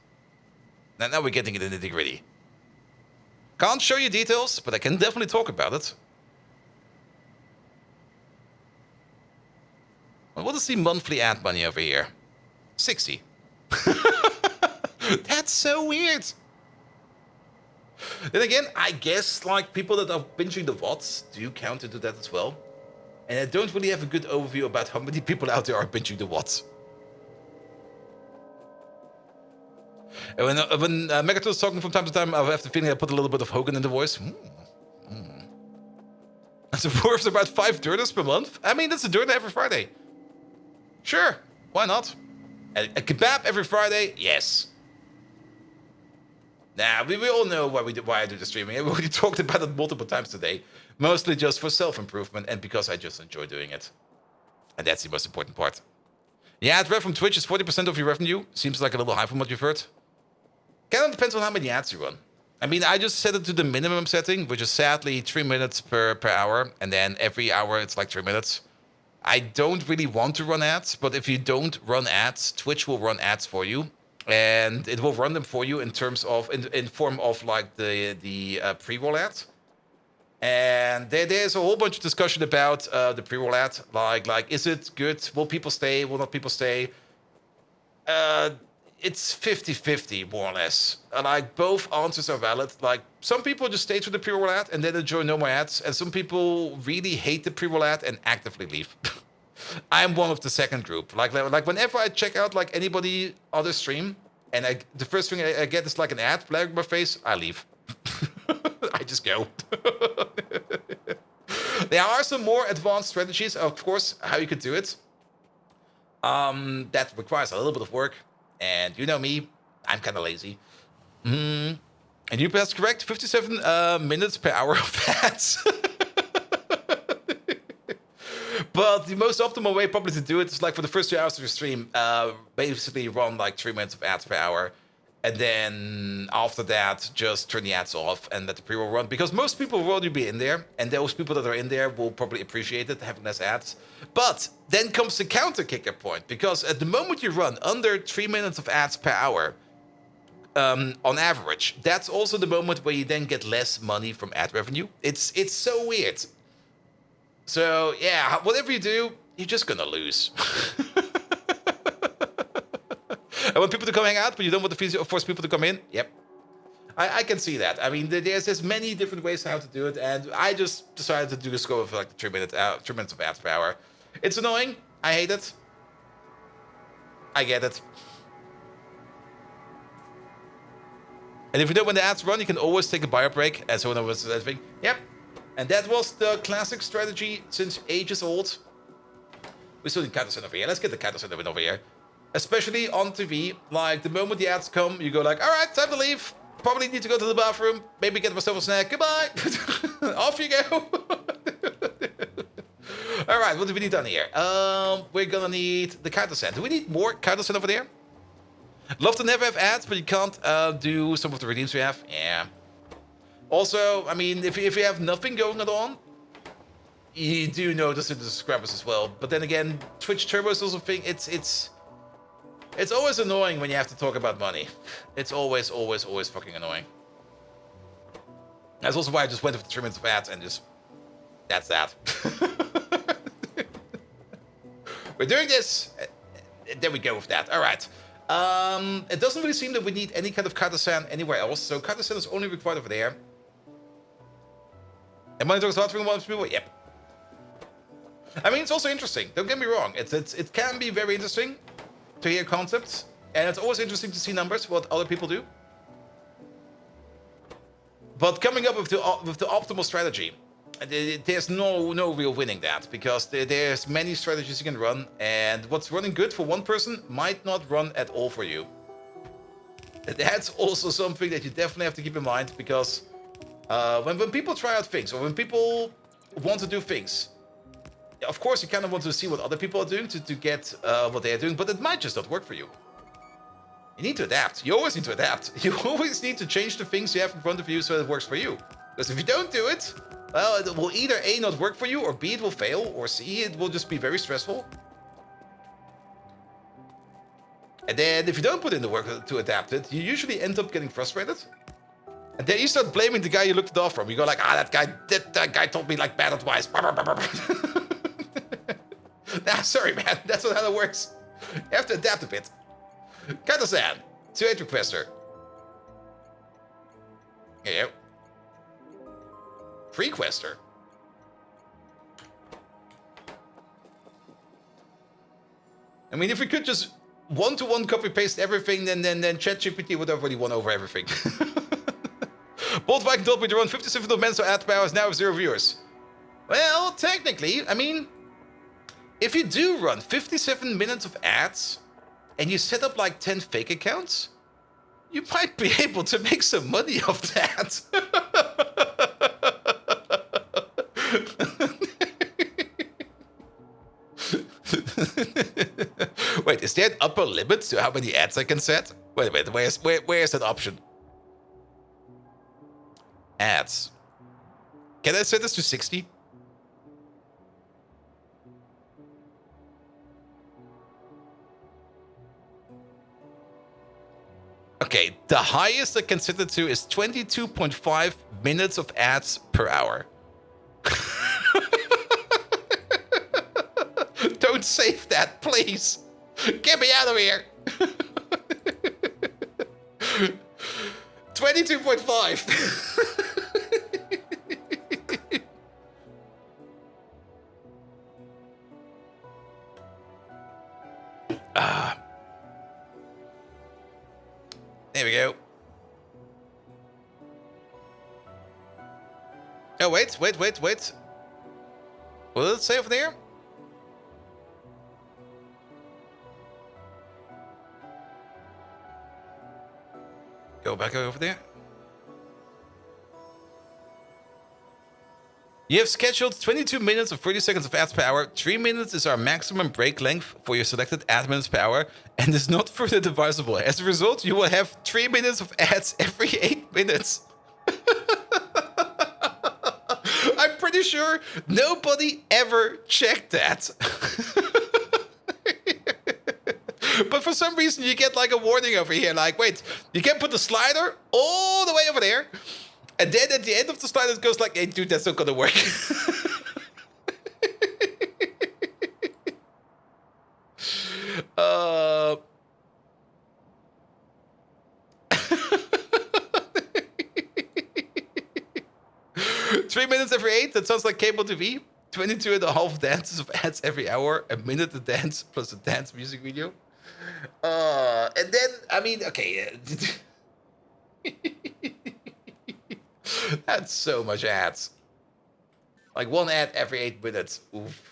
Now we're getting into the nitty-gritty. Can't show you details, but I can definitely talk about it. What is the monthly ad money over here? 60. That's so weird. Then again, I guess like people that are binging the VODs do count into that as well. And I don't really have a good overview about how many people out there are binging the VODs. And when Megaton's talking from time to time, I have the feeling I put a little bit of Hogan in the voice. That's worth about 5 dirters per month. I mean, that's a dirter every Friday. Sure, why not? A kebab every Friday? Yes. Nah, we all know why I do the streaming. We already talked about it multiple times today. Mostly just for self-improvement and because I just enjoy doing it. And that's the most important part. Yeah, ad rev from Twitch is 40% of your revenue. Seems like a little high from what you've heard. Kind of depends on how many ads you run. I mean, I just set it to the minimum setting, which is sadly 3 minutes per hour. And then every hour it's like 3 minutes. I don't really want to run ads, but if you don't run ads, Twitch will run ads for you. And it will run them for you in terms of, in form of like the pre-roll ad. And there's a whole bunch of discussion about the pre-roll ad. Like, is it good? Will people stay? Will not people stay? It's 50-50, more or less. Like, both answers are valid. Like, some people just stay through the pre-roll ad and then enjoy no more ads. And some people really hate the pre-roll ad and actively leave. I'm one of the second group. Like whenever I check out like anybody other stream, and the first thing I get is like an ad blaring in my face, I leave. I just go. There are some more advanced strategies, of course, how you could do it. That requires a little bit of work, and you know me, I'm kind of lazy. And you that's correct, 57 minutes per hour of ads. But the most optimal way probably to do it is like for the first 2 hours of your stream, basically run like 3 minutes of ads per hour. And then after that, just turn the ads off and let the pre-roll run. Because most people will already be in there. And those people that are in there will probably appreciate it, having less ads. But then comes the counter kicker point. Because at the moment you run under 3 minutes of ads per hour, on average, that's also the moment where you then get less money from ad revenue. It's so weird. So, yeah, whatever you do, you're just gonna lose. I want people to come hang out, but you don't want to force people to come in? Yep. I can see that. I mean, there's many different ways how to do it, and I just decided to do the scope of like 3 minutes of ads per hour. It's annoying. I hate it. I get it. And if you know when the ads run, you can always take a bio break, as someone was saying. Yep. And that was the classic strategy since ages old. We still need counter over here. Let's get the counter win over here. Especially on TV. Like, the moment the ads come, you go like, alright, time to leave. Probably need to go to the bathroom. Maybe get myself a snack. Goodbye. Off you go. Alright, what do we need down here? We're gonna need the counter. Do we need more counter over there? Love to never have ads, but you can't do some of the redeems we have. Yeah. Also, I mean, if you have nothing going on, you do notice the subscribers as well. But then again, Twitch Turbo is also a thing. It's always annoying when you have to talk about money. It's always fucking annoying. That's also why I just went with the 3 minutes of ads and just... That's that. We're doing this. There we go with that. All right. It doesn't really seem that we need any kind of Katasan anywhere else. So Katasan is only required over there. And money talks hard for one people? Yep. I mean, it's also interesting. Don't get me wrong. It can be very interesting to hear concepts. And it's always interesting to see numbers, what other people do. But coming up with the optimal strategy, there's no real winning that. Because there's many strategies you can run. And what's running good for one person might not run at all for you. That's also something that you definitely have to keep in mind. Because when people try out things, or when people want to do things, of course you kind of want to see what other people are doing to get what they're doing, but it might just not work for you. You need to adapt. You always need to adapt. You always need to change the things you have in front of you so it works for you. Because if you don't do it, well, it will either A, not work for you, or B, it will fail, or C, it will just be very stressful. And then if you don't put in the work to adapt it, you usually end up getting frustrated. And then you start blaming the guy you looked it off from. You go like, that guy told me like bad advice. Nah, sorry, man. That's not how it works. You have to adapt a bit. Katasan, 2-8 requester. Yeah. Frequester. I mean, if we could just one-to-one copy-paste everything, then ChatGPT would already won over everything. Bolt Viking told me to run 57 minutes of ad powers now with 0 viewers. Well, technically, I mean, if you do run 57 minutes of ads, and you set up like 10 fake accounts, you might be able to make some money off that. Wait, is there an upper limit to how many ads I can set? Wait a minute, where is that option? Ads. Can I set this to 60? Okay, the highest I can set it to is 22.5 minutes of ads per hour. Don't save that, please. Get me out of here. 22.5. There we go. Oh, wait. What did it say over there? Go back over there. You have scheduled 22 minutes of 30 seconds of ads per hour. 3 minutes is our maximum break length for your selected ad minutes per hour and is not further divisible. As a result, you will have 3 minutes of ads every 8 minutes. I'm pretty sure nobody ever checked that. But for some reason, you get like a warning over here. Like, wait, you can put the slider all the way over there. And then at the end of the slider, it goes like, hey, dude, that's not gonna work. 3 minutes every 8, that sounds like cable TV. 22.5 dances of ads every hour. A minute to dance plus a dance music video. And then, I mean, okay. That's so much ads. Like 1 ad every 8 minutes. Oof.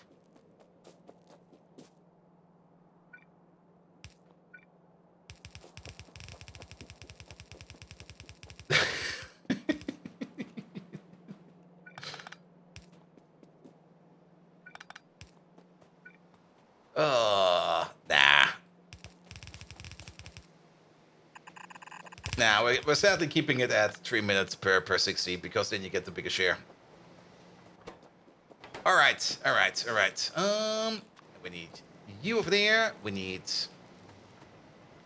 Nah. Nah, we're sadly keeping it at 3 minutes per 60 because then you get the bigger share. All right. We need you over there. We need,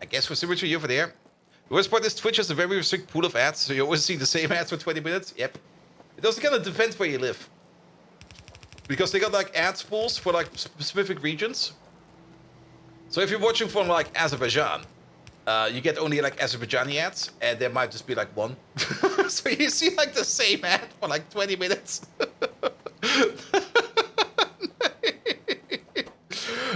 I guess, for symmetry, you over there. The worst part is Twitch has a very restricted pool of ads, so you always see the same ads for 20 minutes. Yep. It also kind of depends where you live. Because they got like ads pools for like specific regions. So if you're watching from like Azerbaijan, you get only like Azerbaijani ads, and there might just be like 1. So you see like the same ad for like 20 minutes.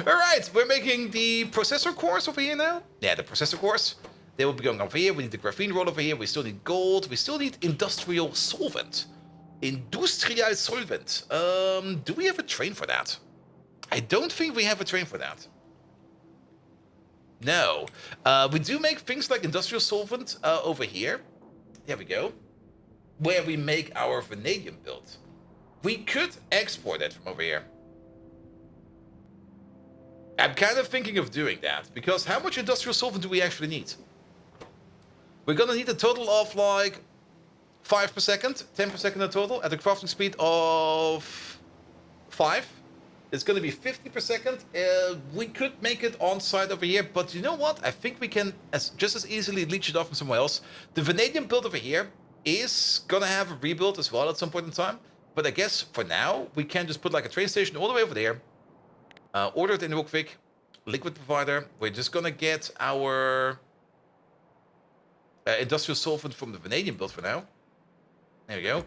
Alright, we're making the processor cores over here now. Yeah, the processor cores. They will be going over here. We need the graphene roll over here. We still need gold. We still need industrial solvent. Industrial solvent. Do we have a train for that? I don't think we have a train for that. No. We do make things like industrial solvent over here. There we go. Where we make our vanadium build. We could export it from over here. I'm kind of thinking of doing that. Because how much industrial solvent do we actually need? We're gonna need a total of like 5 per second, 10 per second in total, at a crafting speed of 5. It's going to be 50 per second. We could make it on site over here, but you know what? I think we can just as easily leech it off from somewhere else. The vanadium build over here is going to have a rebuild as well at some point in time. But I guess for now, we can just put like a train station all the way over there. Ordered in real quick. Liquid provider. We're just gonna get our industrial solvent from the vanadium build for now. There we go.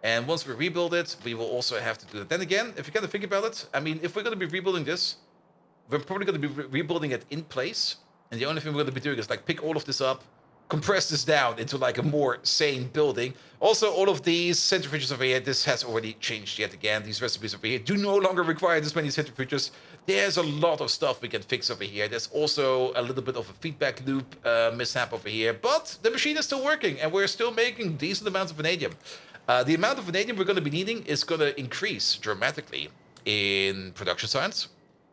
And once we rebuild it, we will also have to do that. Then again, if you kind of think about it, I mean, if we're going to be rebuilding this, we're probably going to be rebuilding it in place. And the only thing we're going to be doing is like pick all of this up, compress this down into like a more sane building. Also, all of these centrifuges over here, this has already changed yet again. These recipes over here do no longer require this many centrifuges. There's a lot of stuff we can fix over here. There's also a little bit of a feedback loop mishap over here. But the machine is still working and we're still making decent amounts of vanadium. The amount of vanadium we're going to be needing is going to increase dramatically in production science.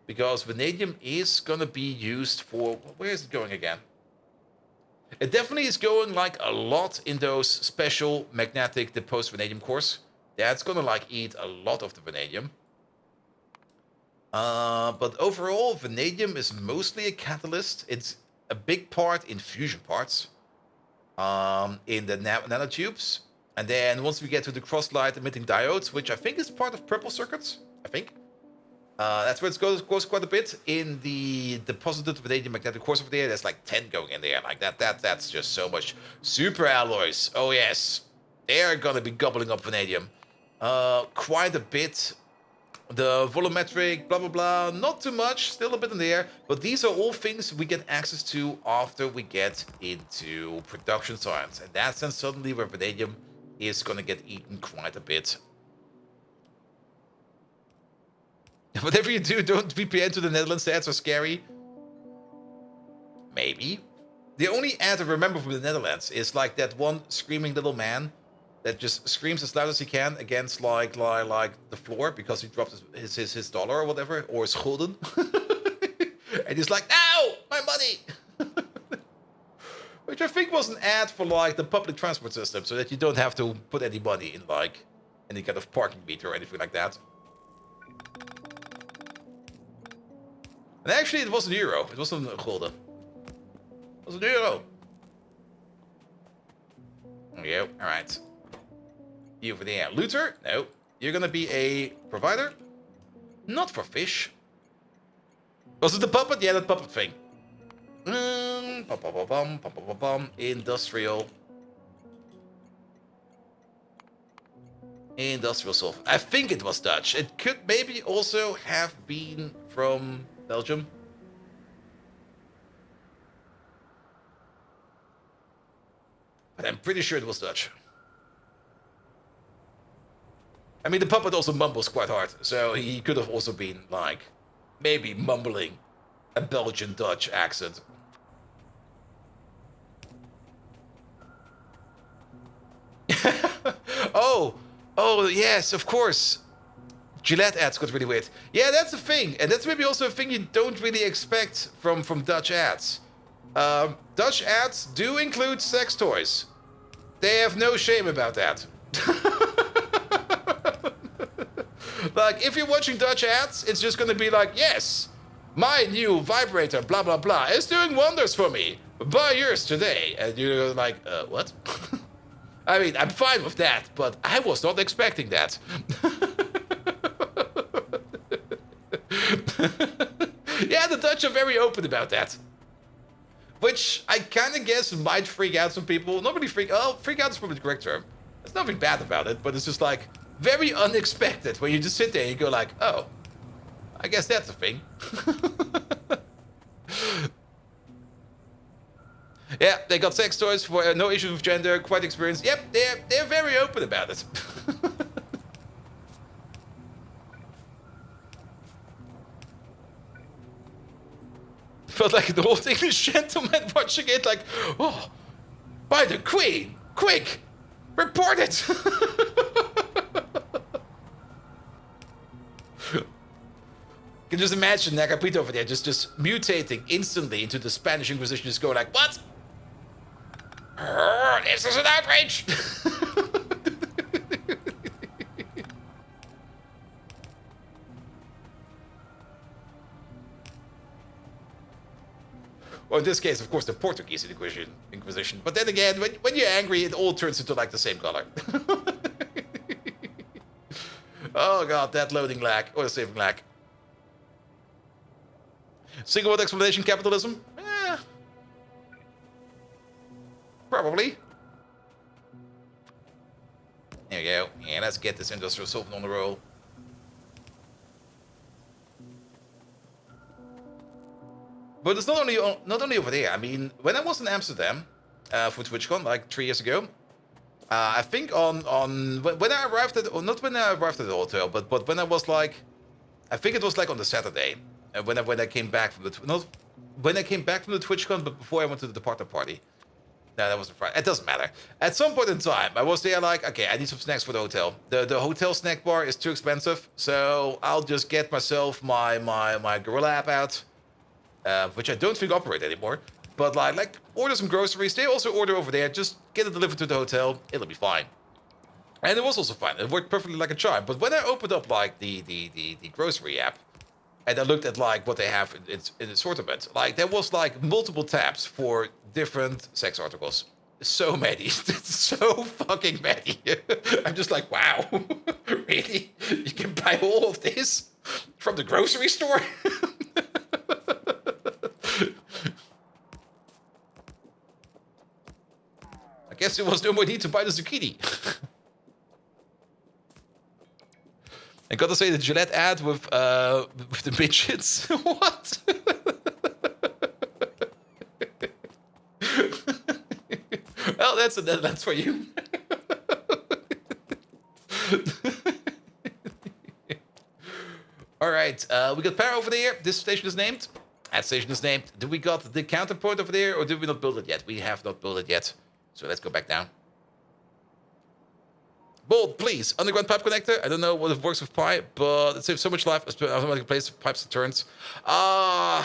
Because vanadium is going to be used for... Where is it going again? It definitely is going like a lot in those special magnetic deposed vanadium cores. That's going to like eat a lot of the vanadium. But overall, vanadium is mostly a catalyst. It's a big part in fusion parts. In the nanotubes. And then once we get to the cross-light emitting diodes, which I think is part of purple circuits, I think. That's where it goes quite a bit. In the deposited vanadium magnetic cores over there, there's like 10 going in there. Like that's just so much. Super alloys. Oh yes. They're gonna be gobbling up vanadium. Quite a bit. The volumetric, blah, blah, blah. Not too much. Still a bit in there. But these are all things we get access to after we get into production science. And that's then suddenly where vanadium is gonna get eaten quite a bit. Whatever you do, don't VPN to the Netherlands. The ads are scary. Maybe. The only ad I remember from the Netherlands is like that one screaming little man that just screams as loud as he can against like the floor because he dropped his dollar or whatever, or his gulden. And he's like, "No, my money!" Which I think was an ad for like the public transport system, so that you don't have to put any money in like any kind of parking meter or anything like that. And actually, it wasn't euro. It wasn't a gulden. It was an euro. There we go. All right. You over there. Looter? No. You're gonna be a provider? Not for fish. Was it the puppet? Yeah, that puppet thing. Industrial. Industrial solve. I think it was Dutch. It could maybe also have been from Belgium. But I'm pretty sure it was Dutch. I mean, the puppet also mumbles quite hard, so he could have also been, like, maybe mumbling a Belgian-Dutch accent. Oh, yes, of course. Gillette ads got really weird. Yeah, that's the thing. And that's maybe also a thing you don't really expect from Dutch ads. Dutch ads do include sex toys. They have no shame about that. Like, if you're watching Dutch ads, it's just gonna be like, yes, my new vibrator, blah, blah, blah, is doing wonders for me. Buy yours today. And you're like, what? I mean, I'm fine with that, but I was not expecting that. Yeah, the Dutch are very open about that. Which I kind of guess might freak out some people. Not really freak out is probably the correct term. There's nothing bad about it, but it's just like very unexpected when you just sit there and you go like, oh, I guess that's a thing. Yeah, they got sex toys for no issues with gender, quite experienced. Yep, they're very open about it. Felt like an old English gentleman watching it like, oh, by the Queen, quick, report it. You can just imagine Nagapito over there just mutating instantly into the Spanish Inquisition, just go like, what? This is an outrage! Or in this case, of course, the Portuguese Inquisition. But then again, when you're angry, it all turns into like the same color. Oh god, that loading lag, or the saving lag. Single word explanation capitalism? Probably. There we go. Yeah, let's get this industrial solvent on the roll. But it's not only over there. I mean, when I was in Amsterdam for TwitchCon like 3 years ago, I think when I arrived at, or not when I arrived at the hotel, but when I was like, I think it was like on the Saturday, when I came back from not when I came back from the TwitchCon, but before I went to the partner party. No, that wasn't Friday. It doesn't matter. At some point in time, I was there like, okay, I need some snacks for the hotel. The hotel snack bar is too expensive, so I'll just get myself my Gorilla app out, which I don't think operate anymore. But like order some groceries. They also order over there. Just get it delivered to the hotel. It'll be fine. And it was also fine. It worked perfectly like a charm. But when I opened up like the grocery app, and I looked at like what they have in the assortment, like there was like multiple tabs for different sex articles. So many. So fucking many. I'm just like, wow. Really? You can buy all of this from the grocery store? I guess there was no more need to buy the zucchini. I gotta say, the Gillette ad with the midgets. What? Well, that's for you. All right, we got power over there. This station is named. That station is named. Do we got the counterpoint over there, or did we not build it yet? We have not built it yet. So let's go back down. Bold, please. Underground pipe connector. I don't know what it works with pipe, but it saves so much life. Automatically place pipes and turns. I'm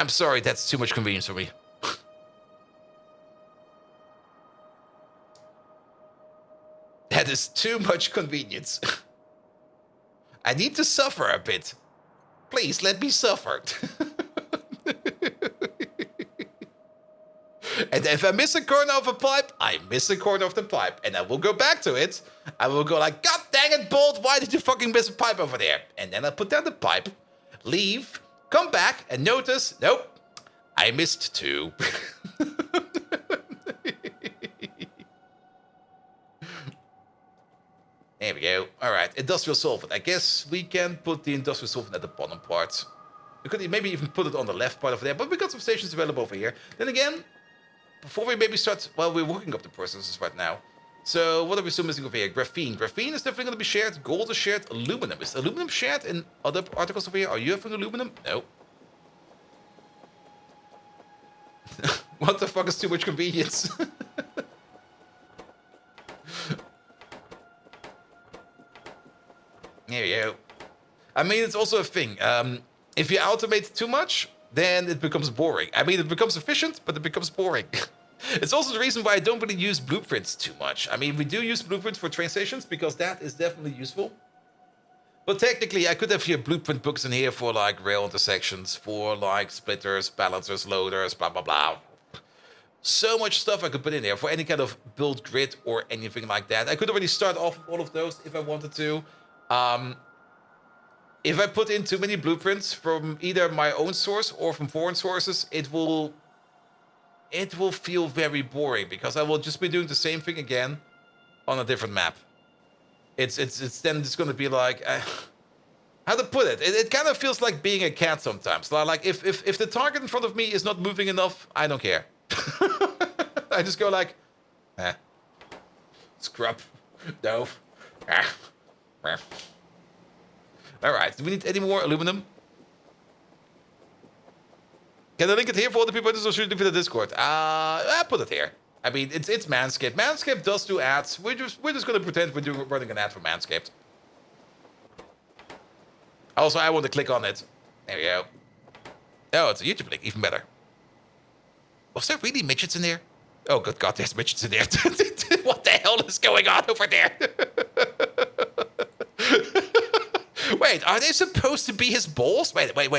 sorry, that's too much convenience for me. That is too much convenience. I need to suffer a bit. Please, let me suffer. And if I miss a corner of a pipe, I miss a corner of the pipe. And I will go back to it. I will go like, God dang it, Bolt, why did you fucking miss a pipe over there? And then I put down the pipe, leave, come back, and notice, nope, I missed two. There we go. All right, industrial solvent. I guess we can put the industrial solvent at the bottom part. We could maybe even put it on the left part over there, but we got some stations available over here. Then again, before we maybe start, well, we're working up the processes right now. So what are we still missing over here? Graphene. Graphene is definitely going to be shared. Gold is shared. Aluminum. Is aluminum shared in other articles over here? Are you having aluminum? No. What the fuck is too much convenience? There you go. I mean, it's also a thing. If you automate too much, then it becomes boring. I mean, it becomes efficient, but it becomes boring. It's also the reason why I don't really use blueprints too much. I mean, we do use blueprints for train stations because that is definitely useful. But technically, I could have here blueprint books in here for like rail intersections, for like splitters, balancers, loaders, blah, blah, blah. So much stuff I could put in there for any kind of build grid or anything like that. I could already start off with all of those if I wanted to. If I put in too many blueprints from either my own source or from foreign sources, it will feel very boring because I will just be doing the same thing again on a different map. It's then it's going to be like how to put it. It kind of feels like being a cat sometimes. Like if the target in front of me is not moving enough, I don't care. I just go like, scrub, no. All right, do we need any more aluminum? Can I link it here for all the people or should I do it in the Discord? I put it here. I mean, it's Manscaped. Manscaped does do ads. We're just gonna pretend we're running an ad for Manscaped. Also, I want to click on it. There we go. Oh, it's a YouTube link, even better. Was there really midgets in there? Oh, good God, there's midgets in there. What the hell is going on over there? Wait, are they supposed to be his balls? Wait a minute.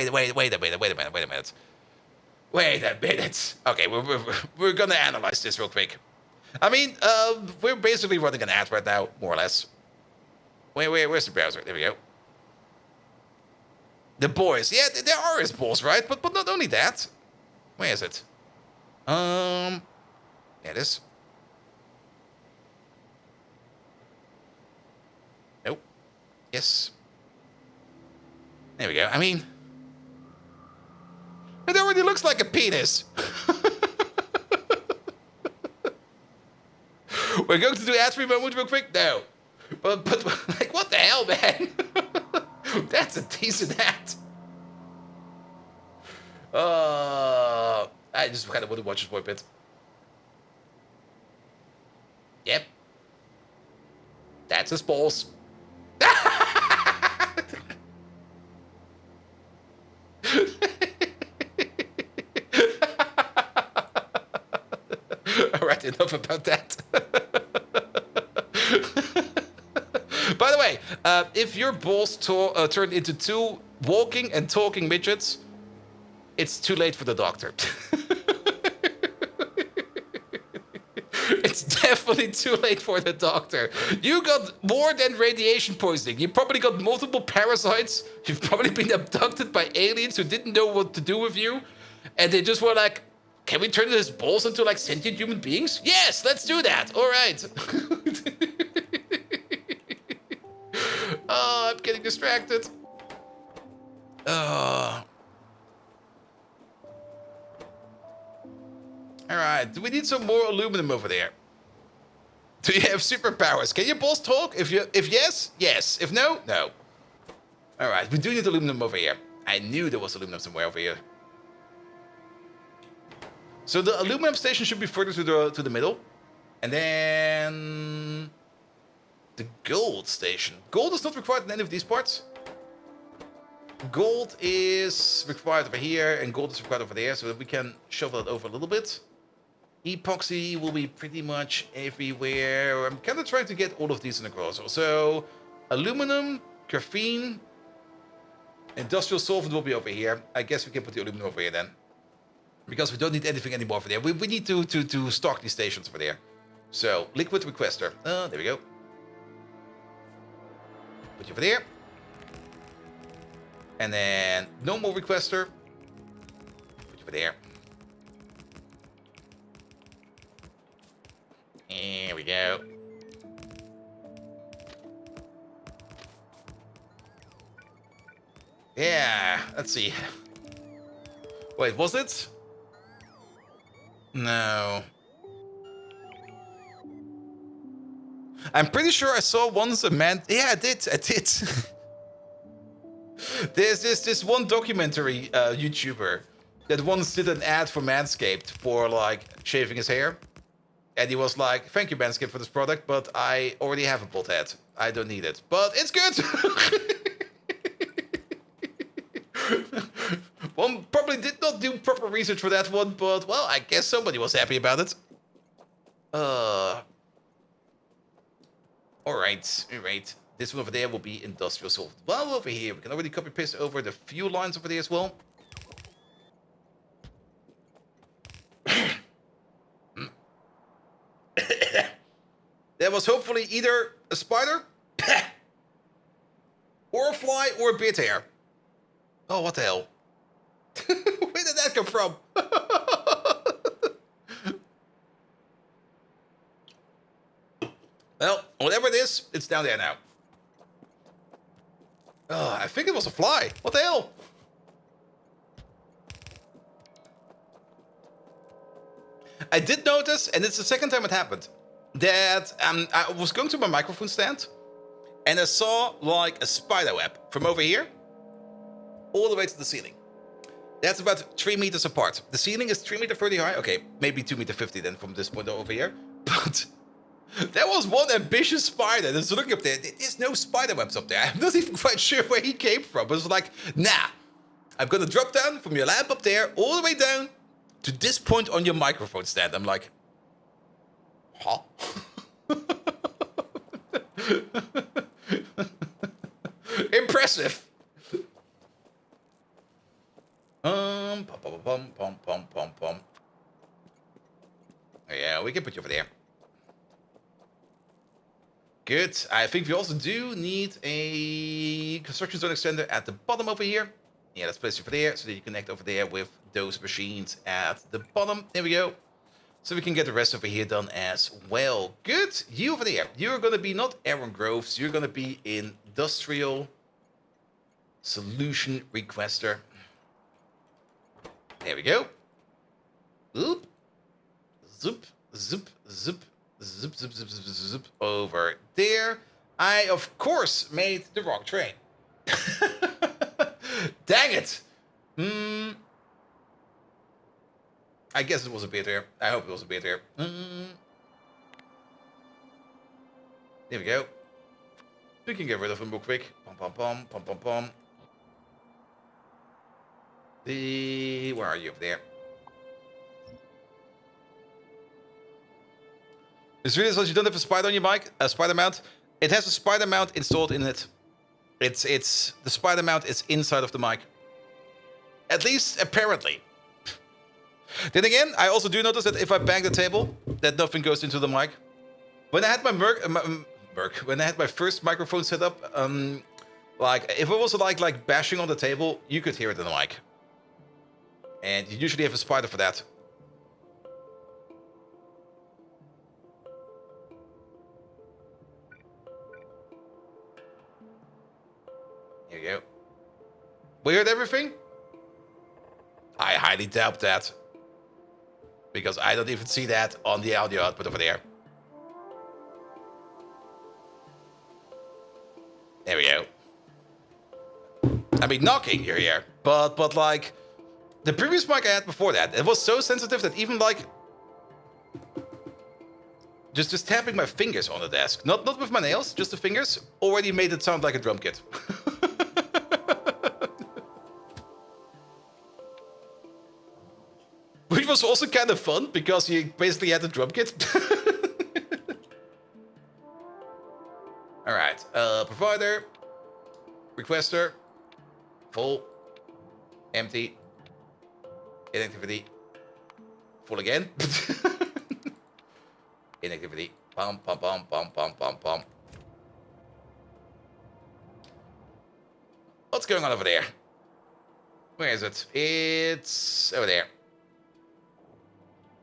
Okay, we're gonna analyze this real quick. I mean, we're basically running an ad right now, more or less. Where's the browser? There we go. The boys. Yeah, there are his balls, right? But not only that. Where is it? There it is. Nope. Yes. There we go. I mean, it already looks like a penis. We're going to do ad-free moment real quick? No. But like, what the hell, man? That's a decent ad. I just kind of want to watch it for a bit. Yep. That's his balls. Alright, enough about that. By the way, if your balls turned into two walking and talking midgets, it's too late for the doctor. It's definitely too late for the doctor. You got more than radiation poisoning. You probably got multiple parasites. You've probably been abducted by aliens who didn't know what to do with you. And they just were like, can we turn his balls into like sentient human beings? Yes, let's do that. All right. Oh, I'm getting distracted. All right, do we need some more aluminum over there? Do you have superpowers? Can your balls talk? If yes, yes. If no, no. All right, we do need aluminum over here. I knew there was aluminum somewhere over here. So the aluminum station should be further to the middle, and then the gold station. Gold is not required in any of these parts. Gold is required over here, and gold is required over there, so that we can shuffle it over a little bit. Epoxy will be pretty much everywhere. I'm kind of trying to get all of these in across. So, aluminum, graphene, industrial solvent will be over here. I guess we can put the aluminum over here then. Because we don't need anything anymore over there. We need to stock these stations over there. So, liquid requester. There we go. Put you over there. And then, no more requester. Put you over there. Here we go. Yeah, let's see. Wait, was it? No. I'm pretty sure I saw once a man... Yeah, I did. There's this one documentary YouTuber that once did an ad for Manscaped for, like, shaving his hair. And he was like, thank you, Manscaped, for this product, but I already have a bald head. I don't need it. But it's good! One probably did not do proper research for that one, but, well, I guess somebody was happy about it. Alright. This one over there will be industrial solvent. Well, over here, we can already copy-paste over the fuel lines over there as well. There was hopefully either a spider, or a fly, or a beard hair. Oh, what the hell? Where did that come from? Well, whatever it is, it's down there now. Oh, I think it was a fly. What the hell? I did notice, and it's the second time it happened, that I was going to my microphone stand, and I saw like a spider web from over here all the way to the ceiling. That's about 3 meters apart. The ceiling is 3 meters 30 high. Okay, maybe 2 meters 50 then from this point over here. But there was one ambitious spider that's looking up there. There's no spider webs up there. I'm not even quite sure where he came from. But it's like, nah, I'm gonna drop down from your lamp up there all the way down to this point on your microphone stand. I'm like, huh? Impressive. Pum. Yeah, we can put you over there. Good. I think we also do need a construction zone extender at the bottom over here. Yeah, let's place you over there so that you connect over there with those machines at the bottom. There we go. So we can get the rest over here done as well. Good. You over there. You're going to be not Aaron Groves. You're going to be Industrial Solution Requester. There we go. Oop. Zoop, zoop, zoop, zoop, zoop, zoop, zoop, zoop, over there. I, of course, made the wrong train. Dang it. I guess it was a bit there. I hope it was a bit there. There we go. We can get rid of him real quick. Pom, pom, pom, pom, pom, pom. Where are you over there? This really is you don't have a spider on your mic, a spider mount. It has a spider mount installed in it. It's the spider mount is inside of the mic. At least apparently. Then again, I also do notice that if I bang the table, that nothing goes into the mic. When I had my when I had my first microphone set up, like if it was like bashing on the table, you could hear it in the mic. And you usually have a spider for that. Here you go. We heard everything? I highly doubt that. Because I don't even see that on the audio output over there. There we go. I mean, knocking you're here. But like, the previous mic I had before that, it was so sensitive that even like, just tapping my fingers on the desk, not with my nails, just the fingers, already made it sound like a drum kit. Which was also kind of fun, because you basically had a drum kit. Alright, provider, requester, full, empty, inactivity, full again. Inactivity, pom, pom, pom, pom, pom, pom, pom. What's going on over there? Where is it? It's over there.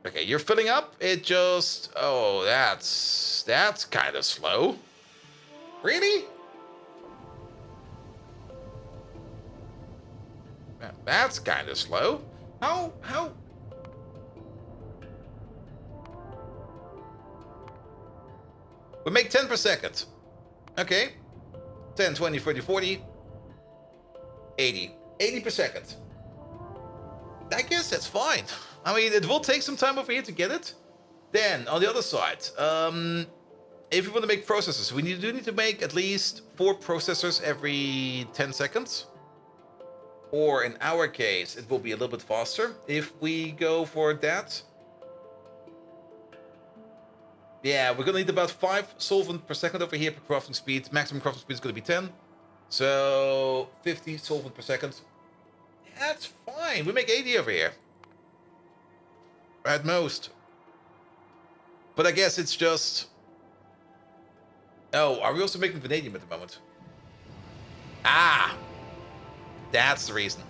Okay, you're filling up. It just... Oh, that's kind of slow. Really? That's kind of slow. How? We make 10 per second. Okay. 10, 20, 30, 40. 80. 80 per second. I guess that's fine. I mean, it will take some time over here to get it. Then, on the other side, if you want to make processors, we do need to make at least 4 processors every 10 seconds. Or in our case, it will be a little bit faster if we go for that. Yeah, we're going to need about 5 solvent per second over here per crafting speed. Maximum crafting speed is going to be 10. So, 50 solvent per second. That's fine. We make 80 over here. At most. But I guess it's just... Oh, are we also making vanadium at the moment? Ah! That's the reason.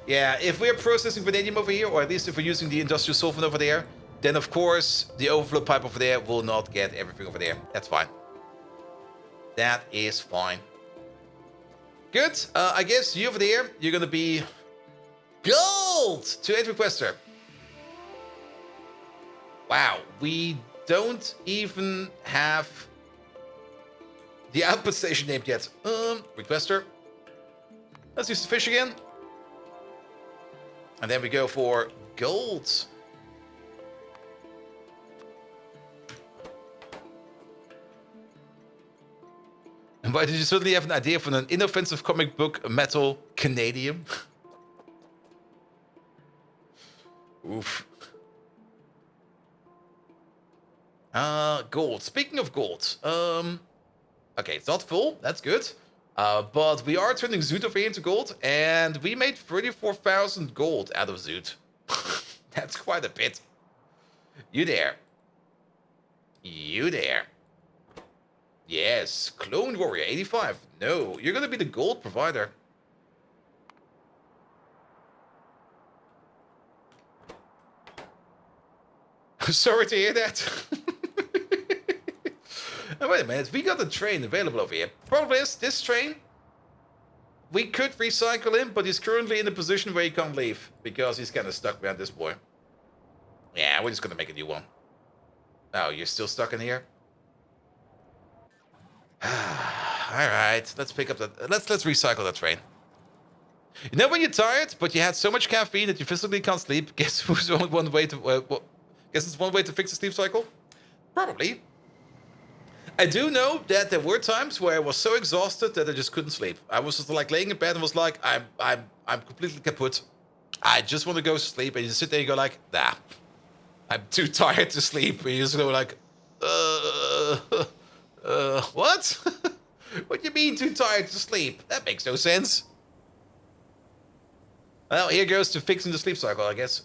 Yeah, if we're processing vanadium over here, or at least if we're using the industrial solvent over there, then of course the overflow pipe over there will not get everything over there. That's fine. That is fine. Good. I guess you over there, you're gonna be... Gold! To 8 requester. Wow, we don't even have the output station named yet. Requester. Let's use the fish again. And then we go for gold. And why did you suddenly have an idea for an inoffensive comic book metal Canadian? Oof. Gold. Speaking of gold, okay, it's not full. That's good. But we are turning Zoot over here into gold, and we made 34,000 gold out of Zoot. That's quite a bit. You there? You there? Yes, Clone Warrior 85. No, you're gonna be the gold provider. Sorry to hear that. And wait a minute, we got a train available over here. Problem is, this train, we could recycle him, but he's currently in a position where he can't leave because he's kind of stuck behind this boy. Yeah, we're just gonna make a new one. Oh, you're still stuck in here? Alright, let's pick up that. Let's recycle that train. You know when you're tired, but you had so much caffeine that you physically can't sleep? Guess who's only one way to guess it's one way to fix the sleep cycle? Probably. I do know that there were times where I was so exhausted that I just couldn't sleep. I was just like laying in bed and was like, I'm completely kaput. I just want to go to sleep, and you sit there and you go like, nah, I'm too tired to sleep. And you just go like, what? What do you mean too tired to sleep? That makes no sense. Well, here goes to fixing the sleep cycle, I guess.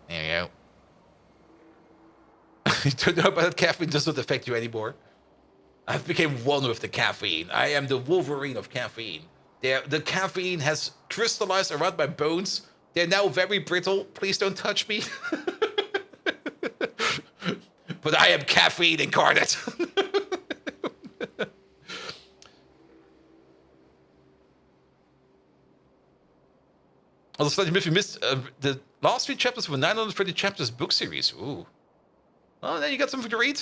There you go. You don't know about that caffeine does not affect you anymore. I've become one with the caffeine. I am the Wolverine of caffeine. The caffeine has crystallized around my bones. They're now very brittle. Please don't touch me. But I am caffeine incarnate. Also, if you missed the last 3 chapters of a 930 chapters book series. Ooh. Oh, then you got something to read?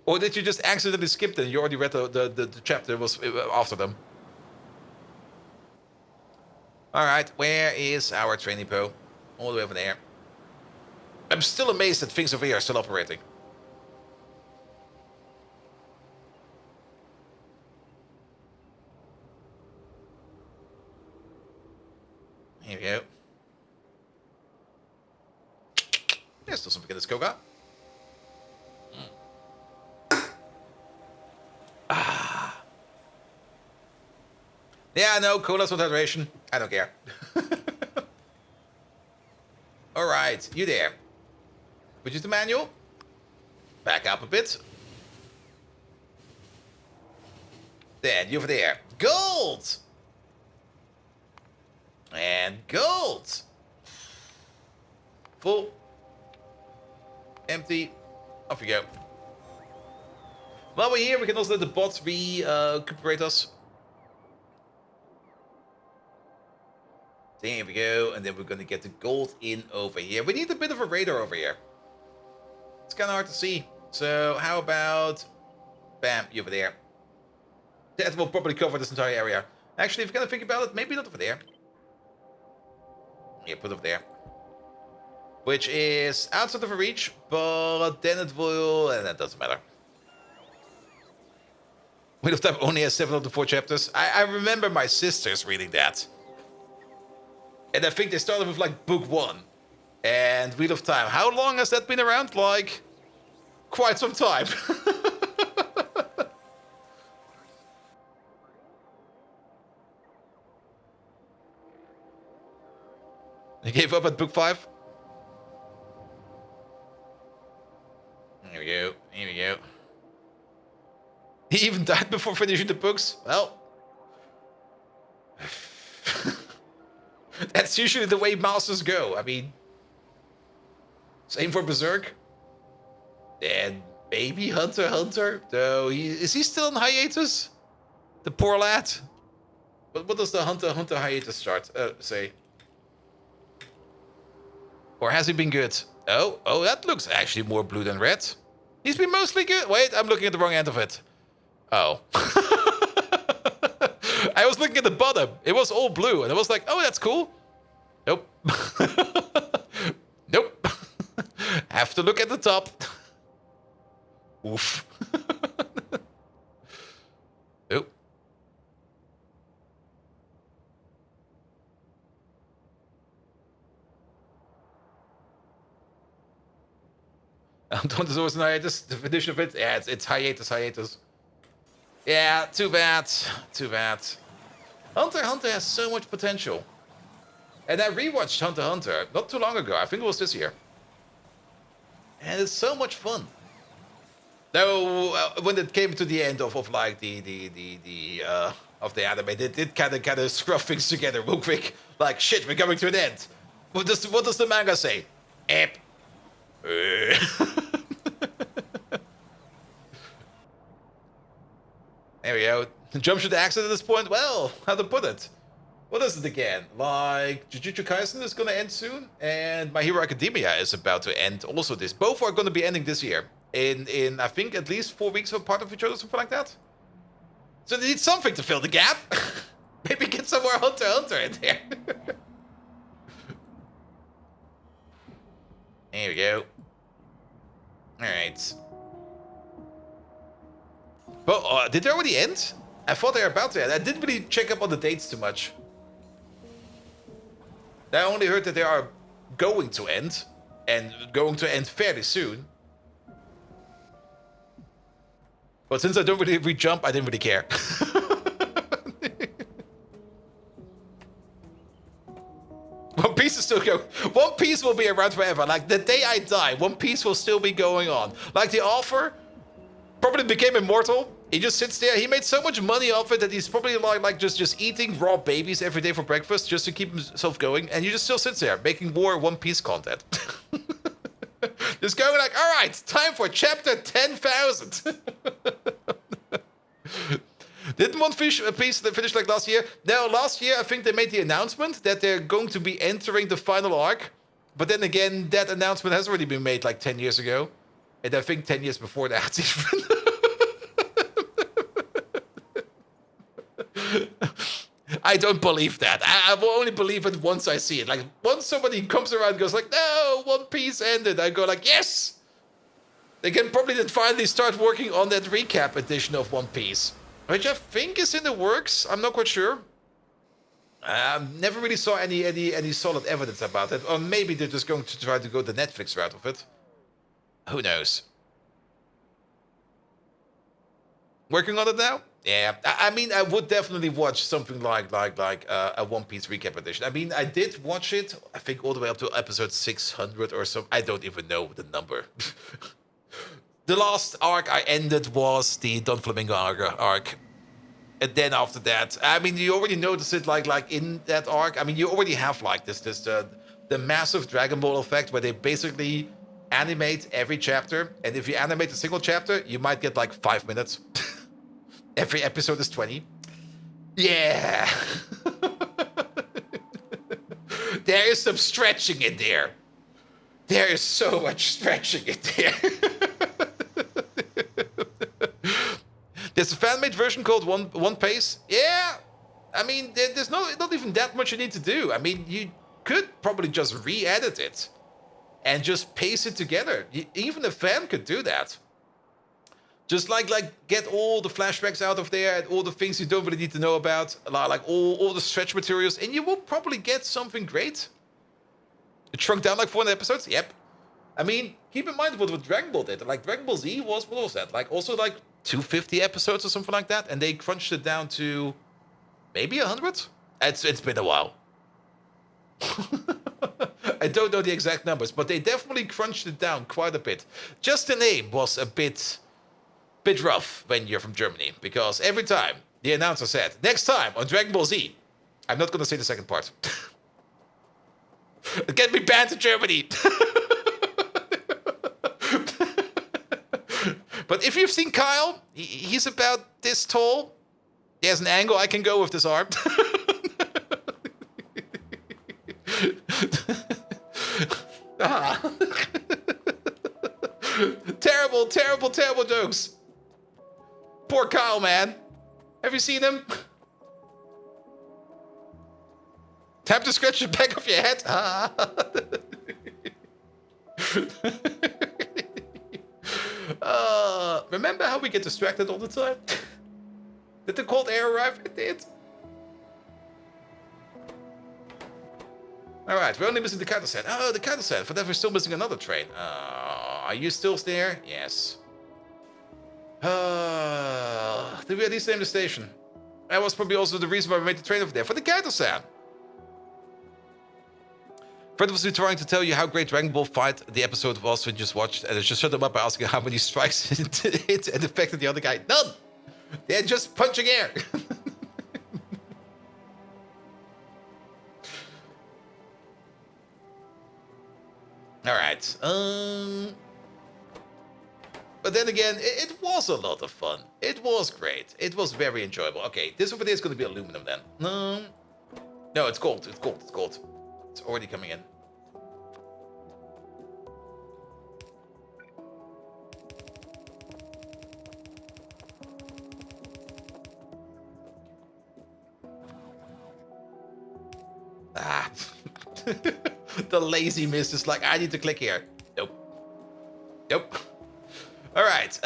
Or did you just accidentally skip it and you already read the chapter was after them? Alright, where is our train depot? All the way over there. I'm still amazed that things over here are still operating. Here we go. There's still something in this coca. Ah. Yeah, no, cola's not hydration. I don't care. Alright, you there. Which is the manual. Back up a bit. Then you over there. Gold! And gold! Full. Empty. Off we go. While we're here, we can also let the bots recuperate us. There we go. And then we're going to get the gold in over here. We need a bit of a radar over here. It's kind of hard to see. So how about... Bam, you over there. That will probably cover this entire area. Actually, if you kind of think about it, maybe not over there. Yeah, put over there. Which is outside of our reach, but then it will... And that doesn't matter. Wheel of Time only has 7 of the 4 chapters. I remember my sisters reading that. And I think they started with like book 1. And Wheel of Time. How long has that been around? Like, quite some time. They gave up at book 5. Here we go. Here we go. He even died before finishing the books. Well. That's usually the way masters go. I mean, same for Berserk. And maybe Hunter x Hunter. Though, is he still in hiatus? The poor lad. What does the Hunter x Hunter hiatus start say? Or has he been good? Oh, that looks actually more blue than red. He's been mostly good. Wait, I'm looking at the wrong end of it. Oh. I was looking at the bottom. It was all blue. And I was like, oh, that's cool. Nope. Nope. Have to look at the top. Oof. Nope. Don't always an hiatus. The definition of it, yeah, it's hiatus. Yeah, too bad. Too bad. Hunter x Hunter has so much potential. And I rewatched Hunter x Hunter not too long ago. I think it was this year. And it's so much fun. No, when it came to the end of like of the anime, they did kind of scruff things together real quick. Like shit, we're coming to an end. What does the manga say? Ep. There we go. Jump to the exit at this point. Well, how to put it? What is it again? Like Jujutsu Kaisen is gonna end soon, and My Hero Academia is about to end also this. Both are gonna be ending this year. In I think at least 4 weeks apart of each other, something like that. So they need something to fill the gap. Maybe get some more Hunter x Hunter in there. There we go. Alright. Well, did they already end? I thought they were about to end. I didn't really check up on the dates too much. I only heard that they are going to end. And going to end fairly soon. But since I don't really re-jump, I didn't really care. One Piece is still going. One Piece will be around forever. Like, the day I die, One Piece will still be going on. Like, the author probably became immortal. He just sits there. He made so much money off it that he's probably like just eating raw babies every day for breakfast just to keep himself going. And he just still sits there making more One Piece content. Just going like, all right, time for chapter 10,000. Didn't One Piece finish like last year? No, last year I think they made the announcement that they're going to be entering the final arc. But then again, that announcement has already been made like 10 years ago. And I think 10 years before that even. I don't believe that. I will only believe it once I see it. Like, once somebody comes around and goes like, no, One Piece ended, I go like, yes! They can probably then finally start working on that recap edition of One Piece. Which I think is in the works. I'm not quite sure. Never really saw any solid evidence about it. Or maybe they're just going to try to go the Netflix route of it. Who knows? Working on it now? Yeah, I mean, I would definitely watch something like a One Piece recap edition. I mean, I did watch it, I think all the way up to episode 600 or so. I don't even know the number. The last arc I ended was the Don Flamingo arc. And then after that, I mean, you already notice it like in that arc. I mean, you already have like this the massive Dragon Ball effect where they basically animate every chapter. And if you animate a single chapter, you might get like 5 minutes. Every episode is 20. Yeah. There is some stretching in there. There is so much stretching in there. There's a fan-made version called One Piece. Yeah. I mean, there's not even that much you need to do. I mean, you could probably just re-edit it. And just paste it together. Even a fan could do that. Just like get all the flashbacks out of there and all the things you don't really need to know about, like all the stretch materials, and you will probably get something great. It shrunk down like 400 episodes. Yep. I mean, keep in mind what Dragon Ball did. Like Dragon Ball Z was, what was that? Like also like 250 episodes or something like that, and they crunched it down to maybe 100. It's been a while. I don't know the exact numbers, but they definitely crunched it down quite a bit. Just the name was a bit rough when you're from Germany, because every time the announcer said, next time on Dragon Ball Z, I'm not going to say the second part. It can be banned in Germany. But if you've seen Kyle, he's about this tall. He has an angle I can go with this arm. Terrible, terrible, terrible jokes. Poor Kyle, man. Have you seen him? Time to scratch the back of your head. Remember how we get distracted all the time? Did the cold air arrive? It did. Alright, we're only missing the counter set. Oh, the counter set. For that, we're still missing another train. Are you still there? Yes. Did we at least name the station? That was probably also the reason why we made the train over there. For the counter set. Fred was trying to tell you how great Dragon Ball fight the episode was we just watched, and I just shut him up by asking how many strikes it hit and affected the other guy. None! They're just punching air. Alright. But then again, it was a lot of fun. It was great. It was very enjoyable. Okay, this over there is going to be aluminum then. No, it's gold. It's gold. It's gold. It's already coming in. Ah. The lazy miss is like, I need to click here. Nope. Nope. Alright,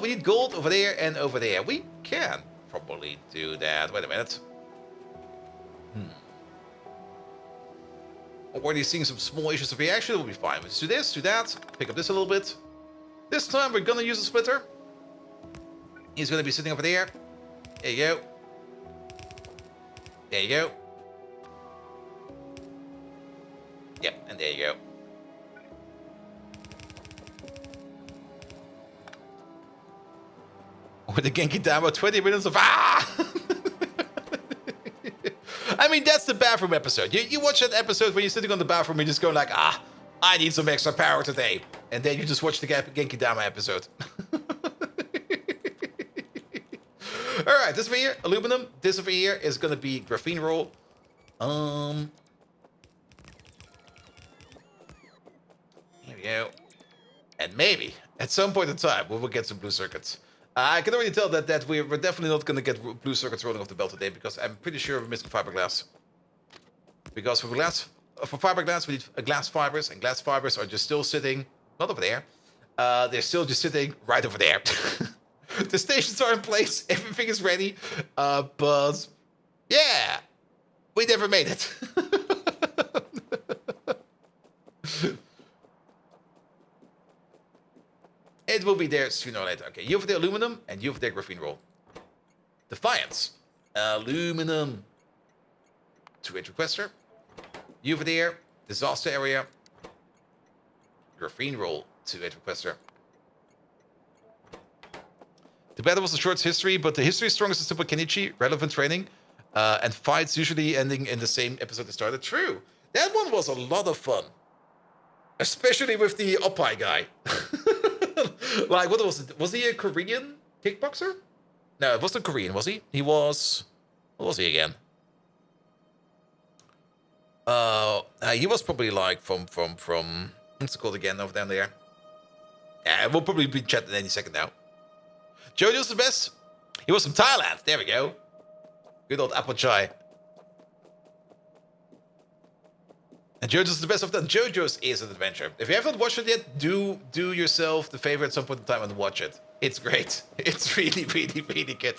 we need gold over there and over there. We can probably do that. Wait a minute. Already seeing some small issues of reaction. We'll be fine. Let's do this, do that. Pick up this a little bit. This time we're gonna use a splitter. He's gonna be sitting over there. There you go. There you go. Yep, and there you go. With the Genki Dama, 20 minutes of I mean, that's the bathroom episode. You watch that episode when you're sitting on the bathroom and you just go like, I need some extra power today. And then you just watch the Genki Dama episode. Alright, this over here, aluminum. This over here is gonna be graphene roll. Here we go. And maybe, at some point in time, we will get some blue circuits. I can already tell that we're definitely not going to get blue circuits rolling off the belt today, because I'm pretty sure we're missing fiberglass. Because for fiberglass, we need glass fibers, and glass fibers are just still sitting, not over there. They're still just sitting right over there. The stations are in place, everything is ready, but yeah, we never made it. It will be there sooner or later. Okay, you have the aluminum, and you have the graphene roll. Defiance. Aluminum. 2-inch requester. You over there. Disaster area. Graphene roll. 2-inch requester. The battle was a short history, but the history is strongest in Super Kenichi, relevant training, and fights usually ending in the same episode that started. True. That one was a lot of fun. Especially with the Oppai guy. Like, what was it? Was he a Korean kickboxer? No, it wasn't Korean, was he? He was... What was he again? He was probably like from... What's it called again over down there? Yeah, we'll probably be chatting any second now. Jojo's the best. He was from Thailand. There we go. Good old apple chai. And JoJo's the best of them. JoJo's is an adventure. If you haven't watched it yet, do yourself the favor at some point in time and watch it. It's great. It's really, really, really good.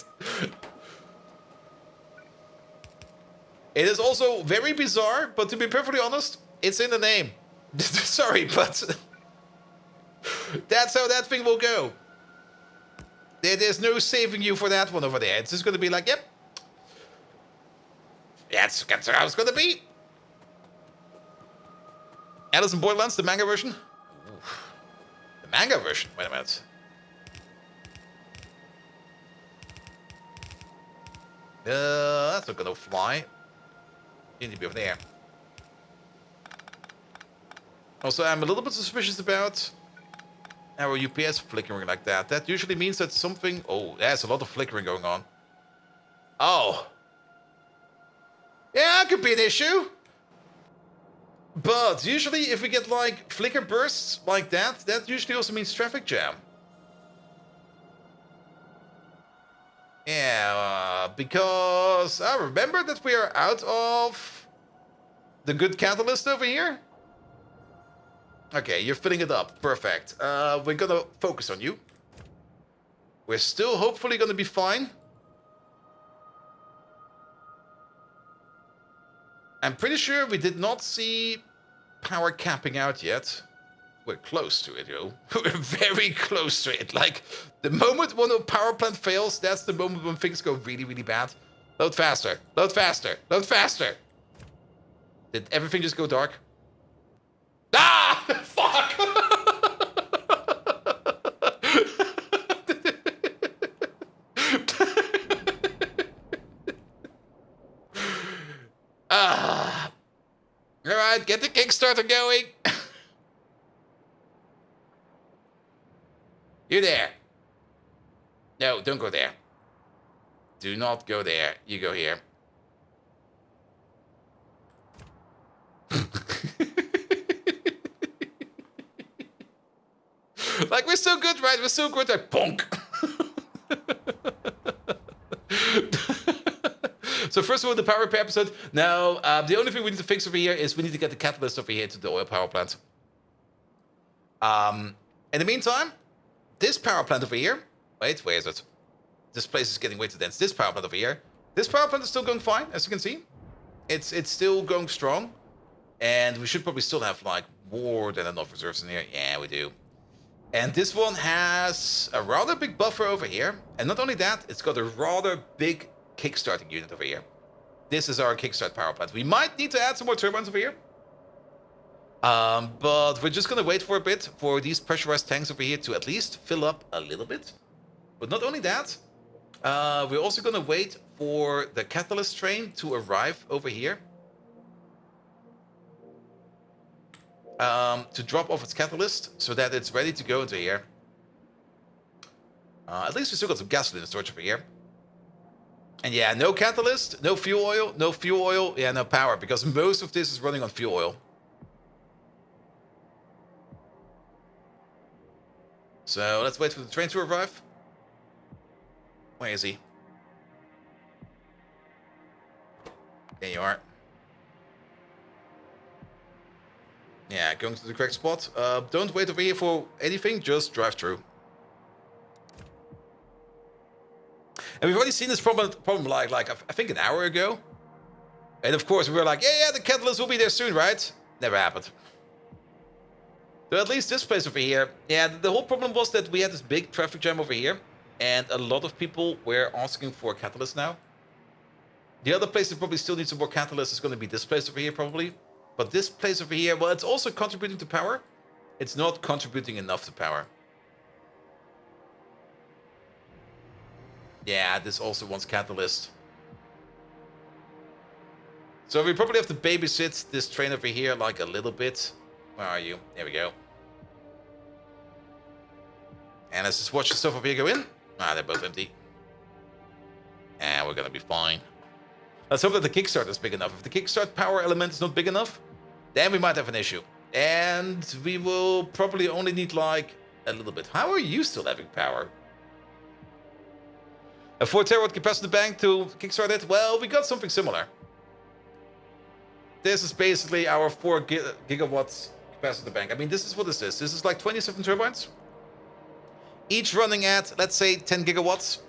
It is also very bizarre, but to be perfectly honest, it's in the name. Sorry, but that's how that thing will go. There's no saving you for that one over there. It's just going to be like, yep. That's how it's going to be. Alice in Borderlands, the manga version? Oof. The manga version? Wait a minute. That's not gonna fly. You need to be over there. Also, I'm a little bit suspicious about our UPS flickering like that. That usually means that something... Oh, there's a lot of flickering going on. Oh. Yeah, that could be an issue. But usually if we get like flicker bursts like that, that usually also means traffic jam. Yeah, because I remember that we are out of the good catalyst over here. Okay, you're filling it up. Perfect. We're gonna focus on you. We're still hopefully gonna be fine. I'm pretty sure we did not see power capping out yet. We're close to it, yo. We're very close to it. Like, the moment one power plant fails, that's the moment when things go really, really bad. Load faster. Load faster. Load faster. Did everything just go dark? Fuck! Ah. Alright, get the Kickstarter going. You there. No, don't go there. Do not go there. You go here. Like, we're so good, right? We're so good at punk. So first of all, the power repair episode. Now, the only thing we need to fix over here is we need to get the catalyst over here to the oil power plant. In the meantime, this power plant over here. Wait, where is it? This place is getting way too dense. This power plant over here. This power plant is still going fine, as you can see. It's still going strong. And we should probably still have, like, more than enough reserves in here. Yeah, we do. And this one has a rather big buffer over here. And not only that, it's got a rather big kickstarting unit over here. This is our kickstart power plant. We might need to add some more turbines over here. But we're just going to wait for a bit for these pressurized tanks over here to at least fill up a little bit. But not only that, we're also going to wait for the catalyst train to arrive over here. To drop off its catalyst so that it's ready to go into here. At least we still got some gasoline in storage over here. And yeah, no catalyst, no fuel oil, yeah, no power, because most of this is running on fuel oil. So let's wait for the train to arrive. Where is he? There you are. Yeah, going to the correct spot. Don't wait over here for anything, just drive through. And we've already seen this problem like I think an hour ago. And of course we were like, yeah, the catalyst will be there soon, right? Never happened. So at least this place over here, yeah, the whole problem was that we had this big traffic jam over here. And a lot of people were asking for a catalyst now. The other place that probably still needs some more catalyst is going to be this place over here, probably. But this place over here, well, it's also contributing to power. It's not contributing enough to power. Yeah, this also wants catalyst. So we probably have to babysit this train over here like a little bit. Where are you? There we go. And let's just watch the stuff over here go in. Ah, they're both empty. And we're gonna be fine. Let's hope that the kickstart is big enough. If the kickstart power element is not big enough, then we might have an issue. And we will probably only need like a little bit. How are you still having power? A 4 terawatt capacitor bank to kickstart it? Well, we got something similar. This is basically our 4 gigawatts capacitor bank. I mean, this is what this is. This is like 27 turbines. Each running at, let's say, 10 gigawatts.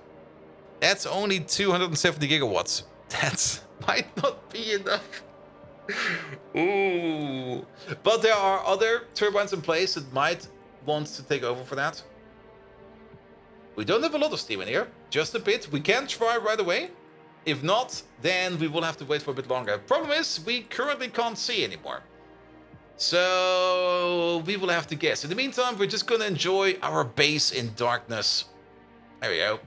That's only 270 gigawatts. That might not be enough. Ooh. But there are other turbines in place that might want to take over for that. We don't have a lot of steam in here, just a bit. We can try right away. If not, then we will have to wait for a bit longer. Problem is, we currently can't see anymore. So we will have to guess. In the meantime, we're just gonna enjoy our base in darkness. There we go.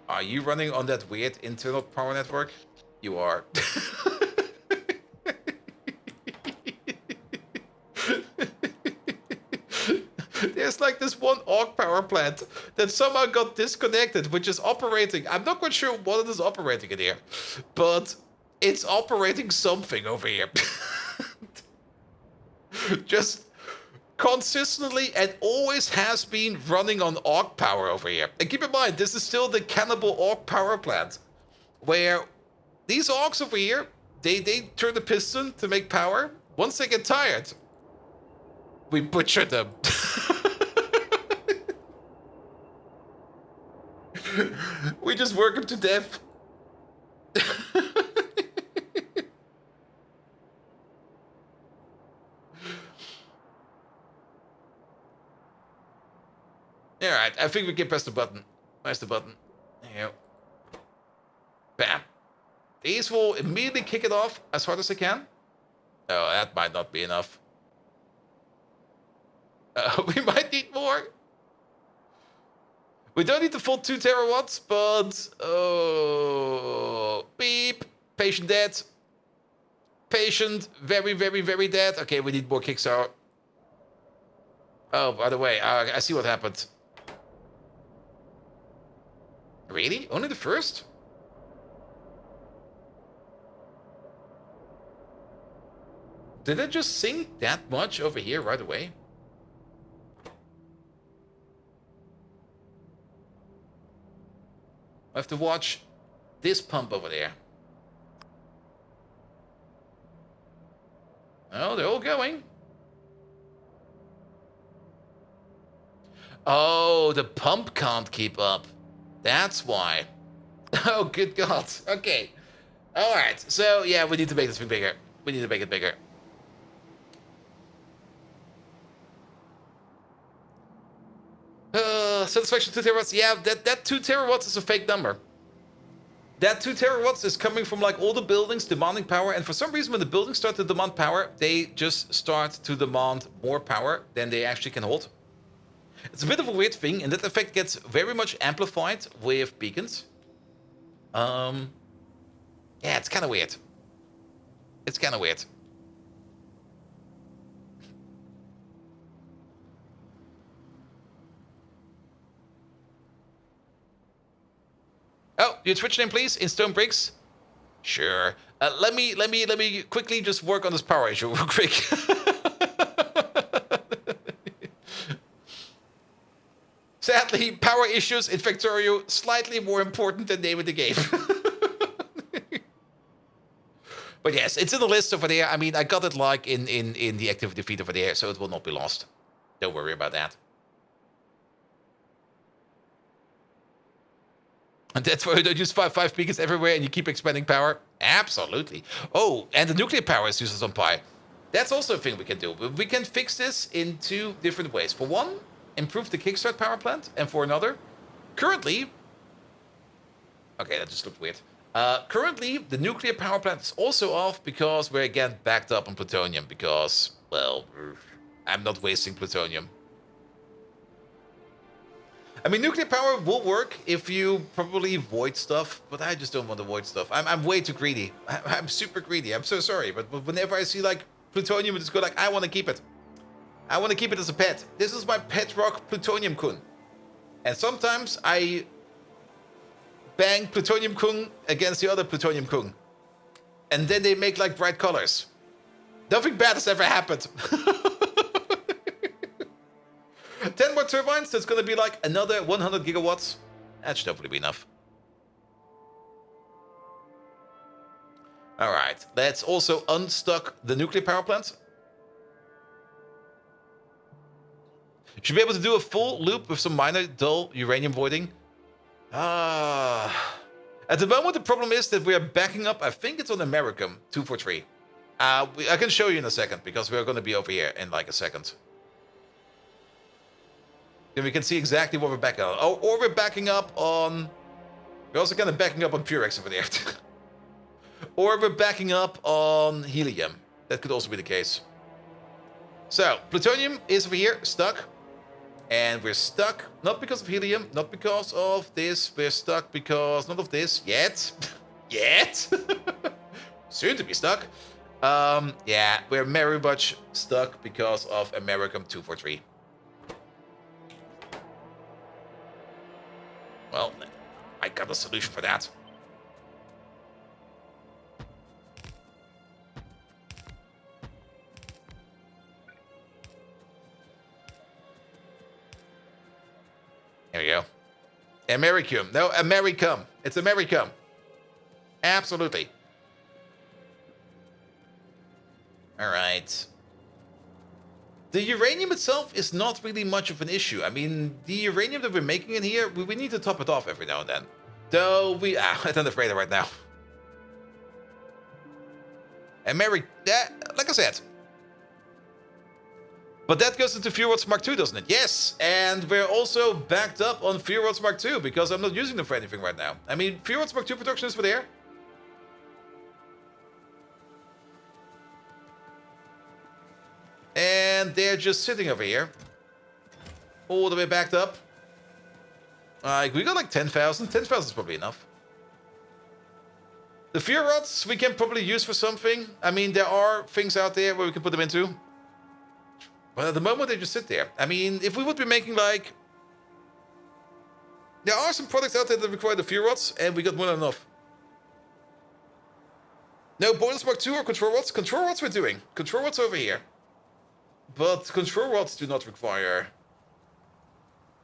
Are you running on that weird internal power network? You are. There's like this one arc power plant that somehow got disconnected, which is operating. I'm not quite sure what it is operating in here, but it's operating something over here. Just consistently and always has been running on arc power over here. And keep in mind, this is still the cannibal arc power plant, where these arcs over here, they turn the piston to make power. Once they get tired, we butcher them. We just work them to death. Alright, I think we can press the button. Press the button. There you go. Bam. These will immediately kick it off as hard as they can. Oh, that might not be enough. We might need more. We don't need the full 2 terawatts, but... Oh... Beep. Patient dead. Patient very, very, very dead. Okay, we need more Kickstarter. Oh, by the way, I see what happened. Really? Only the first? Did it just sink that much over here right away? I have to watch this pump over there. Oh, they're all going. Oh, the pump can't keep up. That's why. Oh, good God. Okay. All right. So, yeah, we need to make this thing bigger. We need to make it bigger. Satisfaction 2 terawatts. Yeah, that 2 terawatts is a fake number. That 2 terawatts is coming from like all the buildings demanding power, and for some reason when the buildings start to demand power, they just start to demand more power than they actually can hold. It's a bit of a weird thing, and that effect gets very much amplified with beacons. Yeah, it's kind of weird. It's kind of weird. Oh, your Twitch name, please, in Stone Bricks. Sure. Let me quickly just work on this power issue real quick. Sadly, power issues in Factorio slightly more important than name of the game. But yes, it's in the list over there. I mean, I got it like in the activity feed over there, so it will not be lost. Don't worry about that. And that's why you don't use 5 beacons everywhere and you keep expanding power? Absolutely. Oh, and the nuclear power is useless on Pi. That's also a thing we can do. We can fix this in 2 different ways. For one, improve the kickstart power plant. And for another, currently... Okay, that just looked weird. Currently, the nuclear power plant is also off because we're again backed up on plutonium. Because, well, I'm not wasting plutonium. I mean, nuclear power will work if you probably void stuff, but I just don't want to void stuff. I'm way too greedy. I'm super greedy. I'm so sorry, but whenever I see like plutonium, it's good. Like I want to keep it. I want to keep it as a pet. This is my pet rock, Plutonium Kun, and sometimes I bang Plutonium Kun against the other Plutonium Kun, and then they make like bright colors. Nothing bad has ever happened. 10 more turbines, that's going to be like another 100 gigawatts. That should hopefully be enough. Alright, let's also unstuck the nuclear power plant. Should be able to do a full loop with some minor dull uranium voiding. At the moment, the problem is that we are backing up, I think it's on Americum 243. I can show you in a second, because we're going to be over here in like a second. Then we can see exactly what we're backing up. Oh, or we're backing up on... We're also kind of backing up on Purex over there. Or we're backing up on helium. That could also be the case. So, plutonium is over here, stuck. And we're stuck, not because of helium, not because of this. We're stuck because not of this yet. Yet. Soon to be stuck. Yeah, we're very much stuck because of Americum 243. Well, I got a solution for that. There we go. Americum. No, Americum. It's Americum. Absolutely. All right. The uranium itself is not really much of an issue. I mean, the uranium that we're making in here, we need to top it off every now and then. Though we... I don't have radar right now. Like I said. But that goes into Fuel Rods Mark II, doesn't it? Yes, and we're also backed up on Fuel Rods Mark II because I'm not using them for anything right now. I mean, Fuel Rods Mark II production is for there. And they're just sitting over here. All the way backed up. Like, we got like 10,000. 10,000 is probably enough. The fuel rods we can probably use for something. I mean, there are things out there where we can put them into. But at the moment, they just sit there. I mean, if we would be making like... There are some products out there that require the fuel rods, and we got more than enough. No, boilers Mark II or control rods? Control rods we're doing. Control rods over here. But control rods do not require...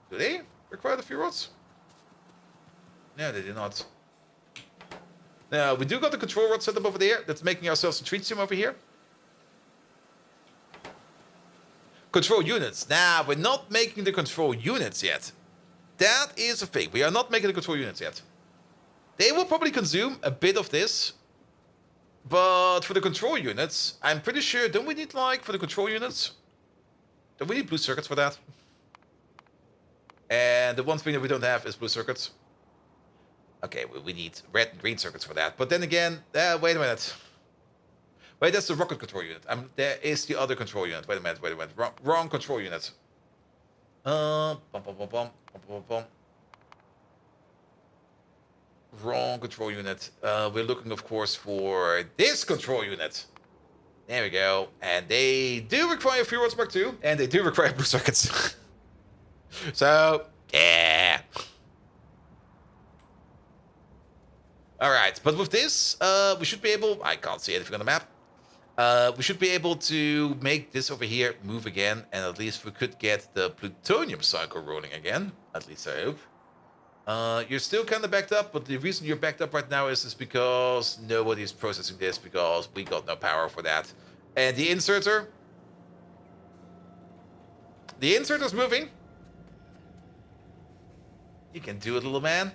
Do they require the fuel rods? No, they do not. Now, we do got the control rod set up over there. That's making ourselves a tritium over here. Control units. Now, we're not making the control units yet. That is a thing. We are not making the control units yet. They will probably consume a bit of this. But for the control units, I'm pretty sure... Don't we need, like, for the control units... Don't we need blue circuits for that? And the one thing that we don't have is blue circuits. Okay, we need red and green circuits for that. But then again, wait a minute. Wait, that's the rocket control unit. There is the other control unit. Wait a minute. Wrong control unit. Wrong control unit. We're looking, of course, for this control unit. There we go. And they do require fuel rods Mark II, and they do require blue circuits. So, yeah. Alright, but with this, we should be able... I can't see anything on the map. We should be able to make this over here move again, and at least we could get the plutonium cycle rolling again. At least I hope. You're still kind of backed up, but the reason you're backed up right now is because nobody's processing this, because we got no power for that. And the inserter... The inserter's moving. You can do it, little man.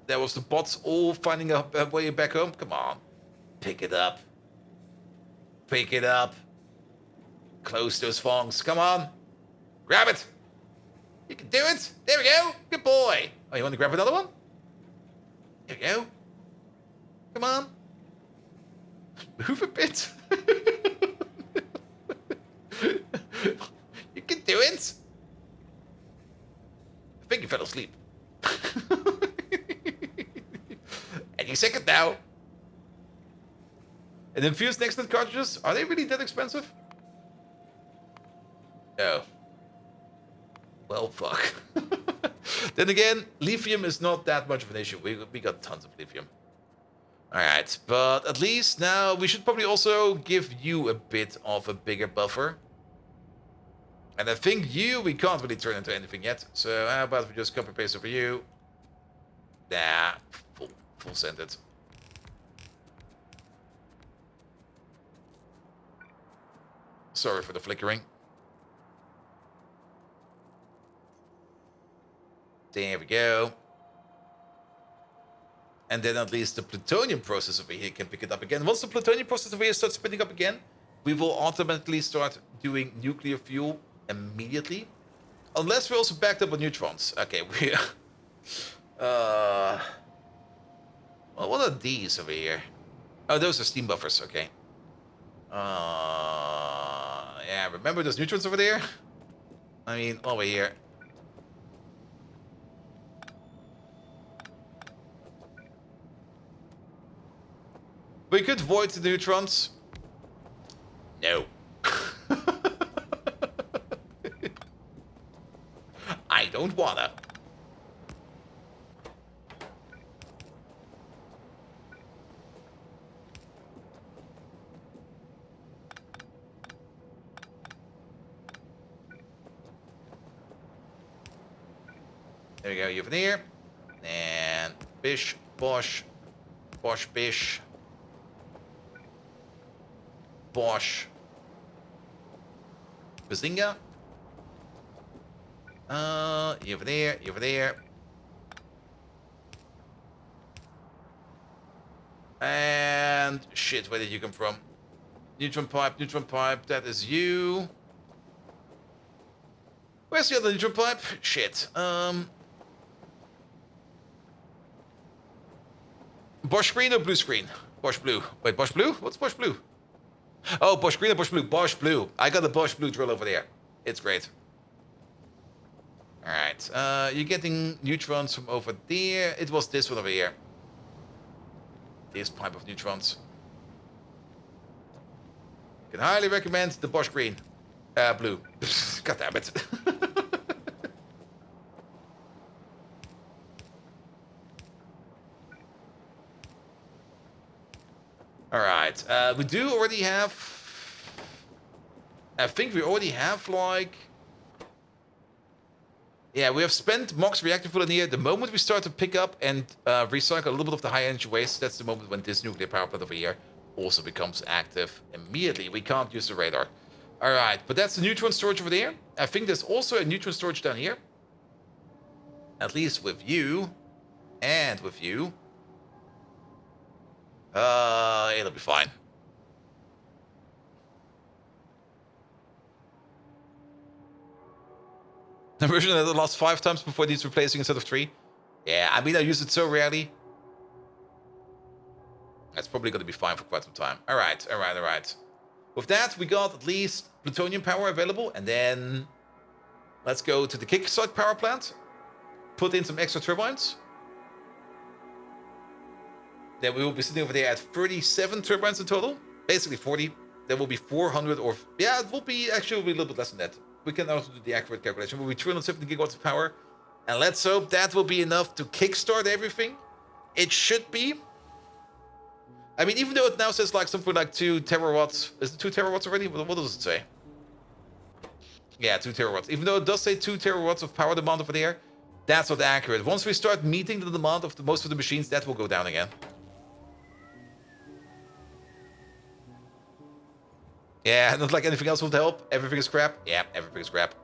That was the bots all finding a way back home. Come on. Pick it up. Pick it up. Close those thongs. Come on. Grab it. You can do it. There we go. Good boy. Oh, you want to grab another one? There we go. Come on. Move a bit. You can do it. I think you fell asleep. Any second now. And infused next-gen cartridges, are they really that expensive? No. Well, fuck. Then again, lithium is not that much of an issue. We got tons of lithium. Alright, but at least now we should probably also give you a bit of a bigger buffer. And I think we can't really turn into anything yet. So how about we just copy paste over you? Nah, full send it. Sorry for the flickering. There we go. And then at least the plutonium process over here can pick it up again. Once the plutonium process over here starts spinning up again, we will automatically start doing nuclear fuel immediately. Unless we're also backed up with neutrons. Okay, we... well, what are these over here? Oh, those are steam buffers, okay. Yeah, remember those neutrons over there? I mean, over here. We could void the neutrons. No. I don't wanna. There we go, you over there. And bish, bosh, bosh, bish. Bosh. Bazinga. You over there, you over there. And shit, where did you come from? Neutron pipe, that is you. Where's the other neutron pipe? Shit. Bosch green or blue screen? Bosch blue. Wait, Bosch blue? What's Bosch blue? Oh, Bosch green or Bosch blue? Bosch blue. I got a Bosch blue drill over there. It's great. Alright, you're getting neutrons from over there. It was this one over here. This pipe of neutrons. Can highly recommend the Bosch green. Blue. God damn it. Alright, we do already have... I think we already have, like... Yeah, we have spent Mox reactor fuel in here. The moment we start to pick up and recycle a little bit of the high energy waste, that's the moment when this nuclear power plant over here also becomes active immediately. We can't use the radar. Alright, but that's the neutron storage over there. I think there's also a neutron storage down here. At least with you. And with you. It'll be fine. The version that lost 5 times before it needs replacing instead of 3. Yeah, I mean, I use it so rarely. That's probably going to be fine for quite some time. Alright. With that, we got at least plutonium power available. And then let's go to the kickstart power plant. Put in some extra turbines. Then we will be sitting over there at 37 turbines in total. Basically 40. There will be 400 or... Yeah, it will be actually a little bit less than that. We can also do the accurate calculation. It will be 370 gigawatts of power. And let's hope that will be enough to kickstart everything. It should be. I mean, even though it now says like something like 2 terawatts. Is it 2 terawatts already? What does it say? Yeah, 2 terawatts. Even though it does say 2 terawatts of power demand over there, that's not accurate. Once we start meeting the demand of most of the machines, that will go down again. Yeah, not like anything else would help. Everything is crap. Yeah, everything is crap.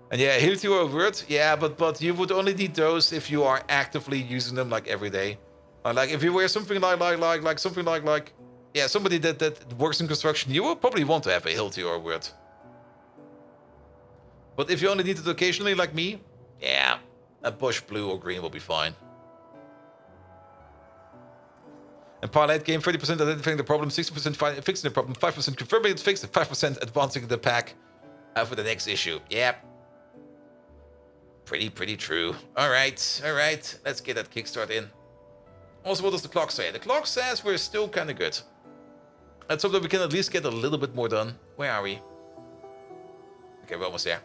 And yeah, here to a word. Yeah, but you would only need those if you are actively using them like every day. Like if you were something like something like yeah, somebody that works in construction, you will probably want to have a Hilti or a word. But if you only need it occasionally, like me, yeah, a Bosch blue or green will be fine. And par late game, 30% identifying the problem, 60% fixing the problem, 5% confirming it's fixed, and 5% advancing the pack for the next issue. Yep. Pretty true. Alright. Let's get that kickstart in. Also, what does the clock say? The clock says we're still kind of good. Let's hope that we can at least get a little bit more done. Where are we? Okay, we're almost there.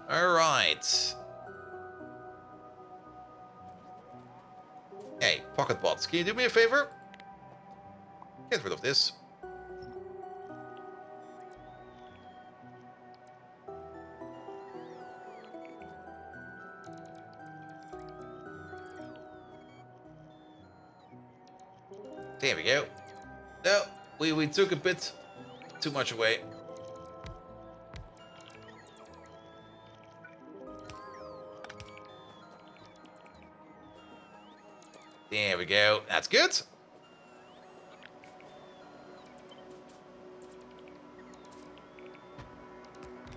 Alright. Hey, pocket bots, can you do me a favor? Get rid of this. There we go. No, we took a bit too much away. There we go. That's good.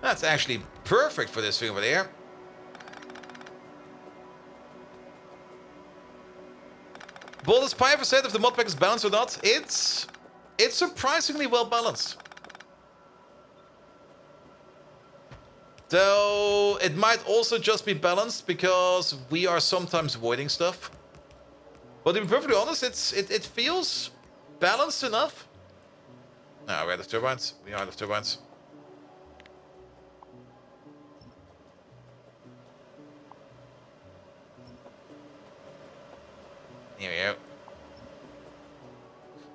That's actually perfect for this thing over there. Well, despite I've said if the modpack is balanced or not, it's surprisingly well balanced. Though it might also just be balanced because we are sometimes voiding stuff. But to be perfectly honest, it feels balanced enough. No, we're out of turbines. We are out of turbines. Here we go.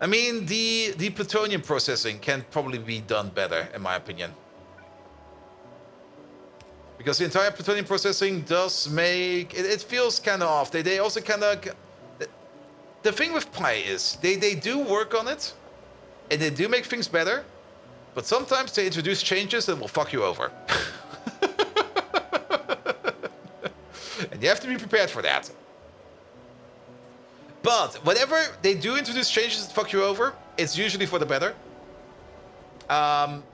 I mean, the plutonium processing can probably be done better, in my opinion. Because the entire plutonium processing does make... It feels kind of off. They also kind of... The thing with Pi is, they do work on it, and they do make things better, but sometimes they introduce changes that will fuck you over. And You have to be prepared for that. But whenever they do introduce changes that fuck you over, it's usually for the better.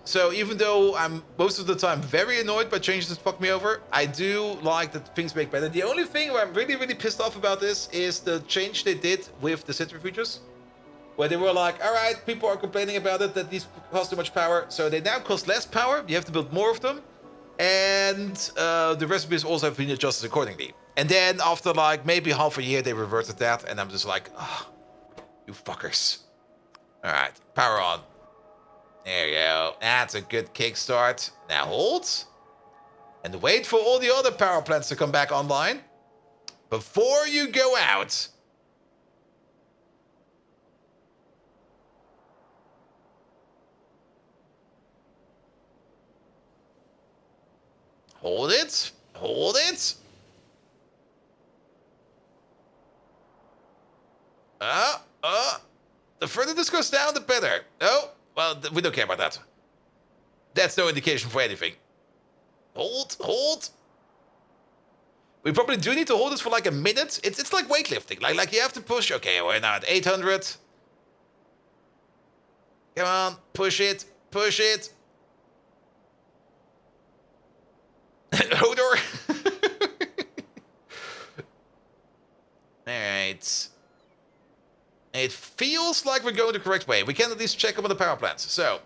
So even though I'm most of the time very annoyed by changes that fuck me over, I do like that things make better. The only thing where I'm really, really pissed off about this is the change they did with the centrifuges. Where they were like, alright, people are complaining about it, that these cost too much power. So they now cost less power, you have to build more of them. And the recipes also have been adjusted accordingly. And then after like maybe half a year, they reverted that. And I'm just like, oh, you fuckers. Alright, power on. There you go. That's a good kickstart. Now hold. And wait for all the other power plants to come back online. Before you go out. Hold it. Hold it. The further this goes down, the better. Oh, well, we don't care about that. That's no indication for anything. Hold, hold. We probably do need to hold this for like a minute. It's like weightlifting. Like you have to push. Okay, we're now at 800. Come on, push it, push it. Hodor. Alright. It feels like we're going the correct way. We can at least check up on the power plants. So.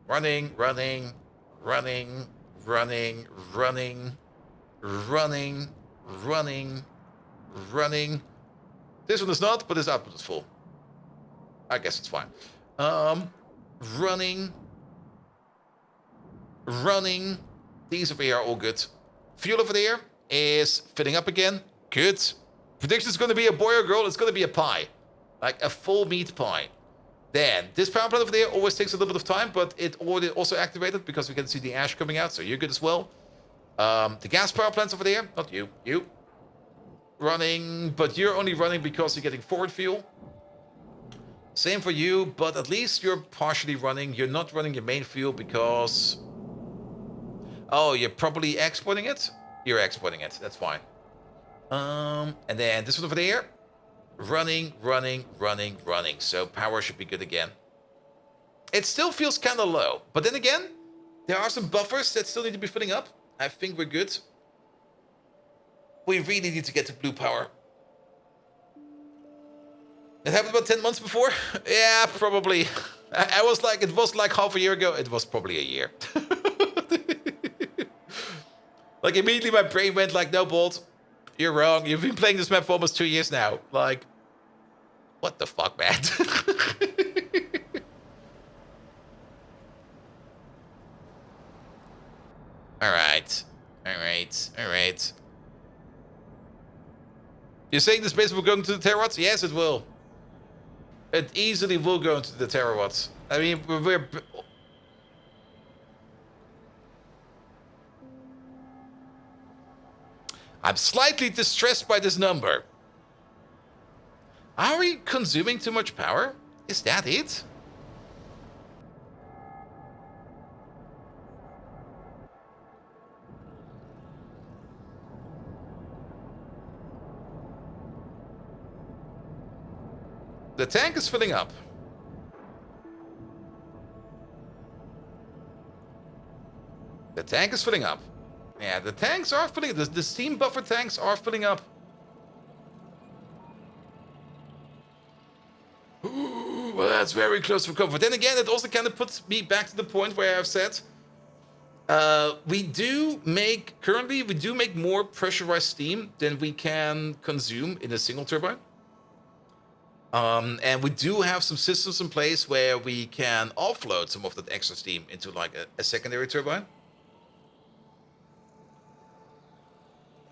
Running, running, running, running, running, running, running, running. This one is not, but this output is full. I guess it's fine. Running. Running. These over here are all good. Fuel over there is filling up again. Good. Prediction is going to be a boy or girl. It's going to be a pie. Like a full meat pie. Then, this power plant over there always takes a little bit of time, but it already also activated because we can see the ash coming out, so you're good as well. The gas power plants over there. Not you. You. Running, but you're only running because you're getting forward fuel. Same for you, but at least you're partially running. You're not running your main fuel because... Oh, you're probably exporting it? You're exporting it. That's fine. And then this one over there. Running, running, running, running. So power should be good again. It still feels kind of low. But then again, there are some buffers that still need to be filling up. I think we're good. We really need to get to blue power. It happened about 10 months before? Yeah, probably. I was like, it was like half a year ago. It was probably a year. Like immediately my brain went like, no, Bolt, you're wrong. You've been playing this map for almost 2 years now. Like, what the fuck, man? Alright. Alright. Alright. You're saying this base will go into the terawatts? Yes, it will. It easily will go into the terawatts. I mean, we're... I'm slightly distressed by this number. Are we consuming too much power? Is that it? The tank is filling up. The tank is filling up. Yeah, the tanks are filling up. The steam buffer tanks are filling up. Ooh, well, that's very close for comfort. Then again, it also kind of puts me back to the point where I've said, we do make more pressurized steam than we can consume in a single turbine. And we do have some systems in place where we can offload some of that extra steam into like a secondary turbine.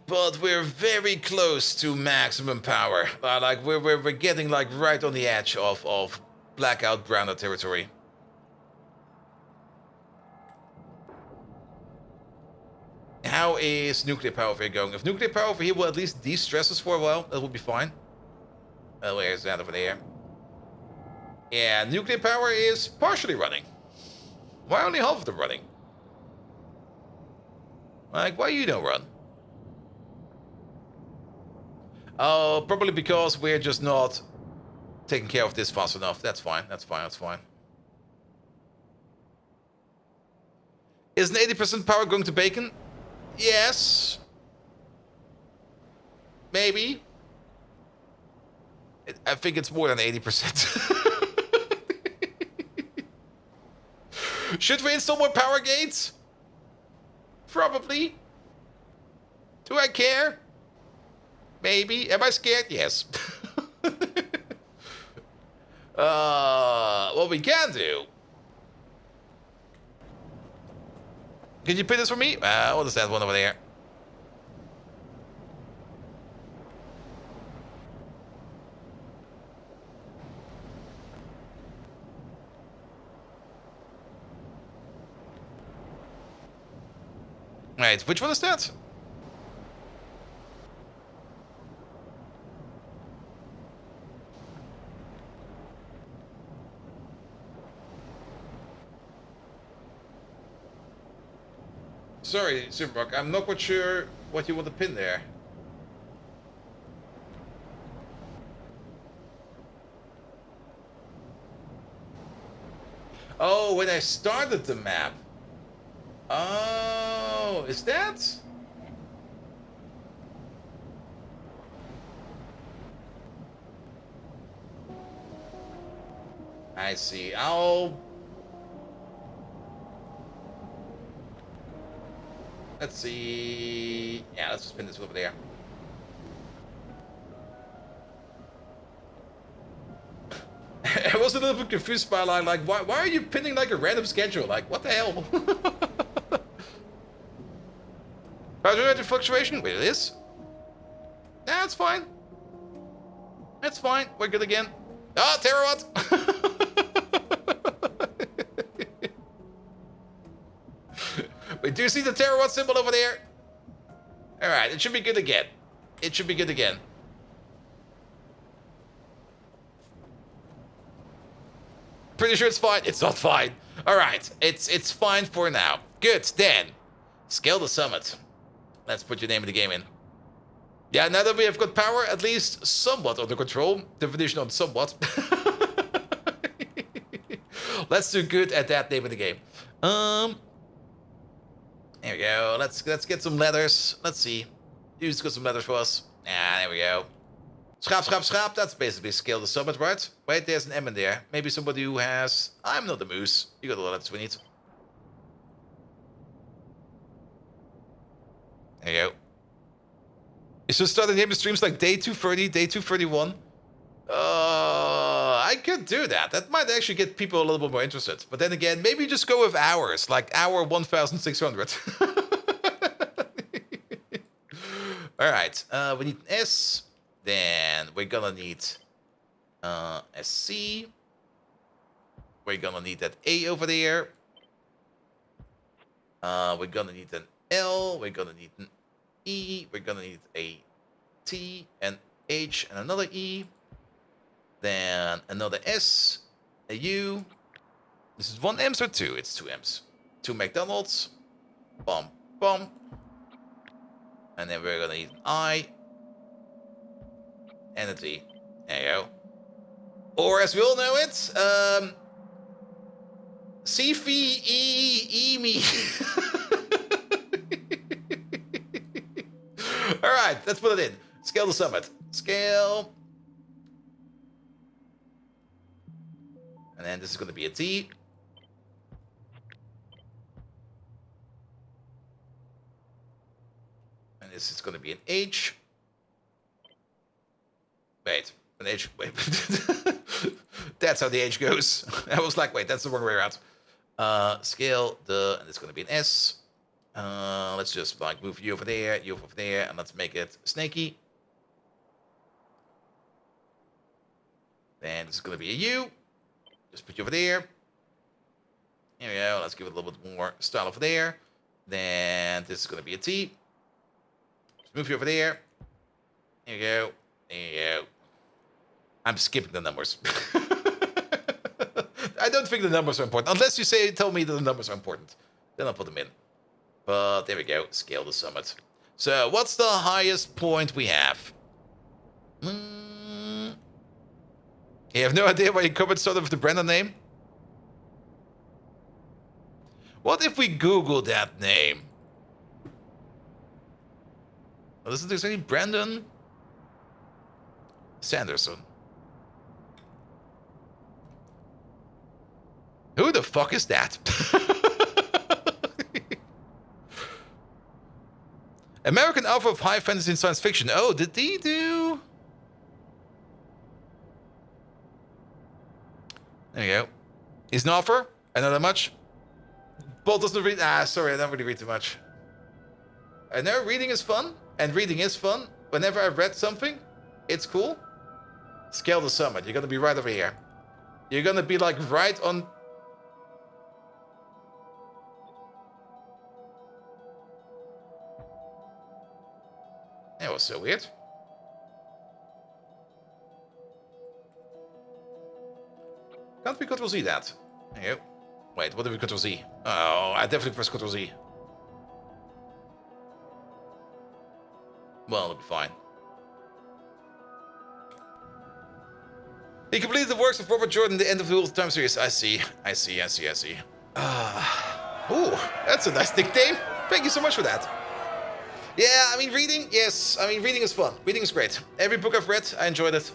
But we're very close to maximum power. Like we're getting like right on the edge of blackout brownout territory. How is nuclear power over here going? If nuclear power over here will at least de-stress us for a while, that will be fine. Where's that over there? Yeah, nuclear power is partially running. Why only half of them running? Like, why you don't run? Oh, probably because we're just not taking care of this fast enough. That's fine. That's fine. That's fine. Is an 80% power going to bacon? Yes. Maybe. I think it's more than 80%. Should we install more power gates? Probably. Do I care? Maybe. Am I scared? Yes. What we can do. Can you pin this for me? What is that one over there? Right, which one is that? Sorry, Superbuck, I'm not quite sure what you want to pin there. Oh, when I started the map. Oh, is that? I see. Let's see. Yeah, let's just pin this over there. I was a little bit confused by like why are you pinning like a random schedule? Like, what the hell? Power fluctuation? Wait, it is? Yeah, that's fine. That's fine. We're good again. Ah, terawatt! Wait, do you see the terawatt symbol over there? Alright, it should be good again. It should be good again. Pretty sure it's fine. It's not fine. Alright, it's fine for now. Good, then. Scale the summit. Let's put your name in the game in. Yeah, now that we have got power, at least somewhat under control. Definition on somewhat. Let's do good at that name of the game. There we go. Let's get some letters. Let's see. Who's got some letters for us? Ah, there we go. Schaap, schaap, schaap. That's basically scale the summit, right? Wait, there's an M in there. Maybe somebody who has... I'm not a moose. You got all the letters we need. There you go. You should start naming streams like day 230, day 231. I could do that. That might actually get people a little bit more interested. But then again, maybe just go with hours, like hour 1600. All right, we need an S. Then we're gonna need SC. We're gonna need that A over there. We're gonna need an L. We're gonna need an E. We're gonna need a T, an H, and another E. Then another S, a U. This is 1 M's or 2? It's 2 M's. 2 McDonald's. Bum, bum. And then we're gonna need an I. And a T. There you go. Or as we all know it, C-F-E-E-E-Me. Alright, let's put it in. Scale the summit. Scale. And then this is going to be a T. And this is going to be an H. Wait, an H. Wait. That's how the H goes. I was like, wait, that's the wrong way around. Scale the, and it's going to be an S. Let's just like move you over there, and let's make it snaky. Then this is going to be a U. Just put you over there. There we go. Let's give it a little bit more style over there. Then this is going to be a T. Just move you over there. There you go. There you go. I'm skipping the numbers. I don't think the numbers are important. Unless you tell me that the numbers are important. Then I'll put them in. But there we go. Scale the summit. So what's the highest point we have? You have no idea why you covered sort of the Brandon name? What if we Google that name? Listen, there's any Brandon Sanderson. Who the fuck is that? American author of high fantasy and science fiction. Oh, did he do? There you go. He's an author. I know that much. Paul doesn't read. Sorry, I don't really read too much. I know reading is fun, and reading is fun. Whenever I've read something, it's cool. Scale the summit. You're gonna be right over here. You're gonna be like right on. That was so weird. Can't we Ctrl Z that? There you go. Wait, what did we Ctrl Z? Oh, I definitely pressed Ctrl Z. Well, it'll be fine. He completed the works of Robert Jordan at the end of the Wheel of Time series. I see. Ooh, that's a nice nickname. Thank you so much for that. Yeah, I mean, reading, yes. I mean, reading is fun. Reading is great. Every book I've read, I enjoyed it.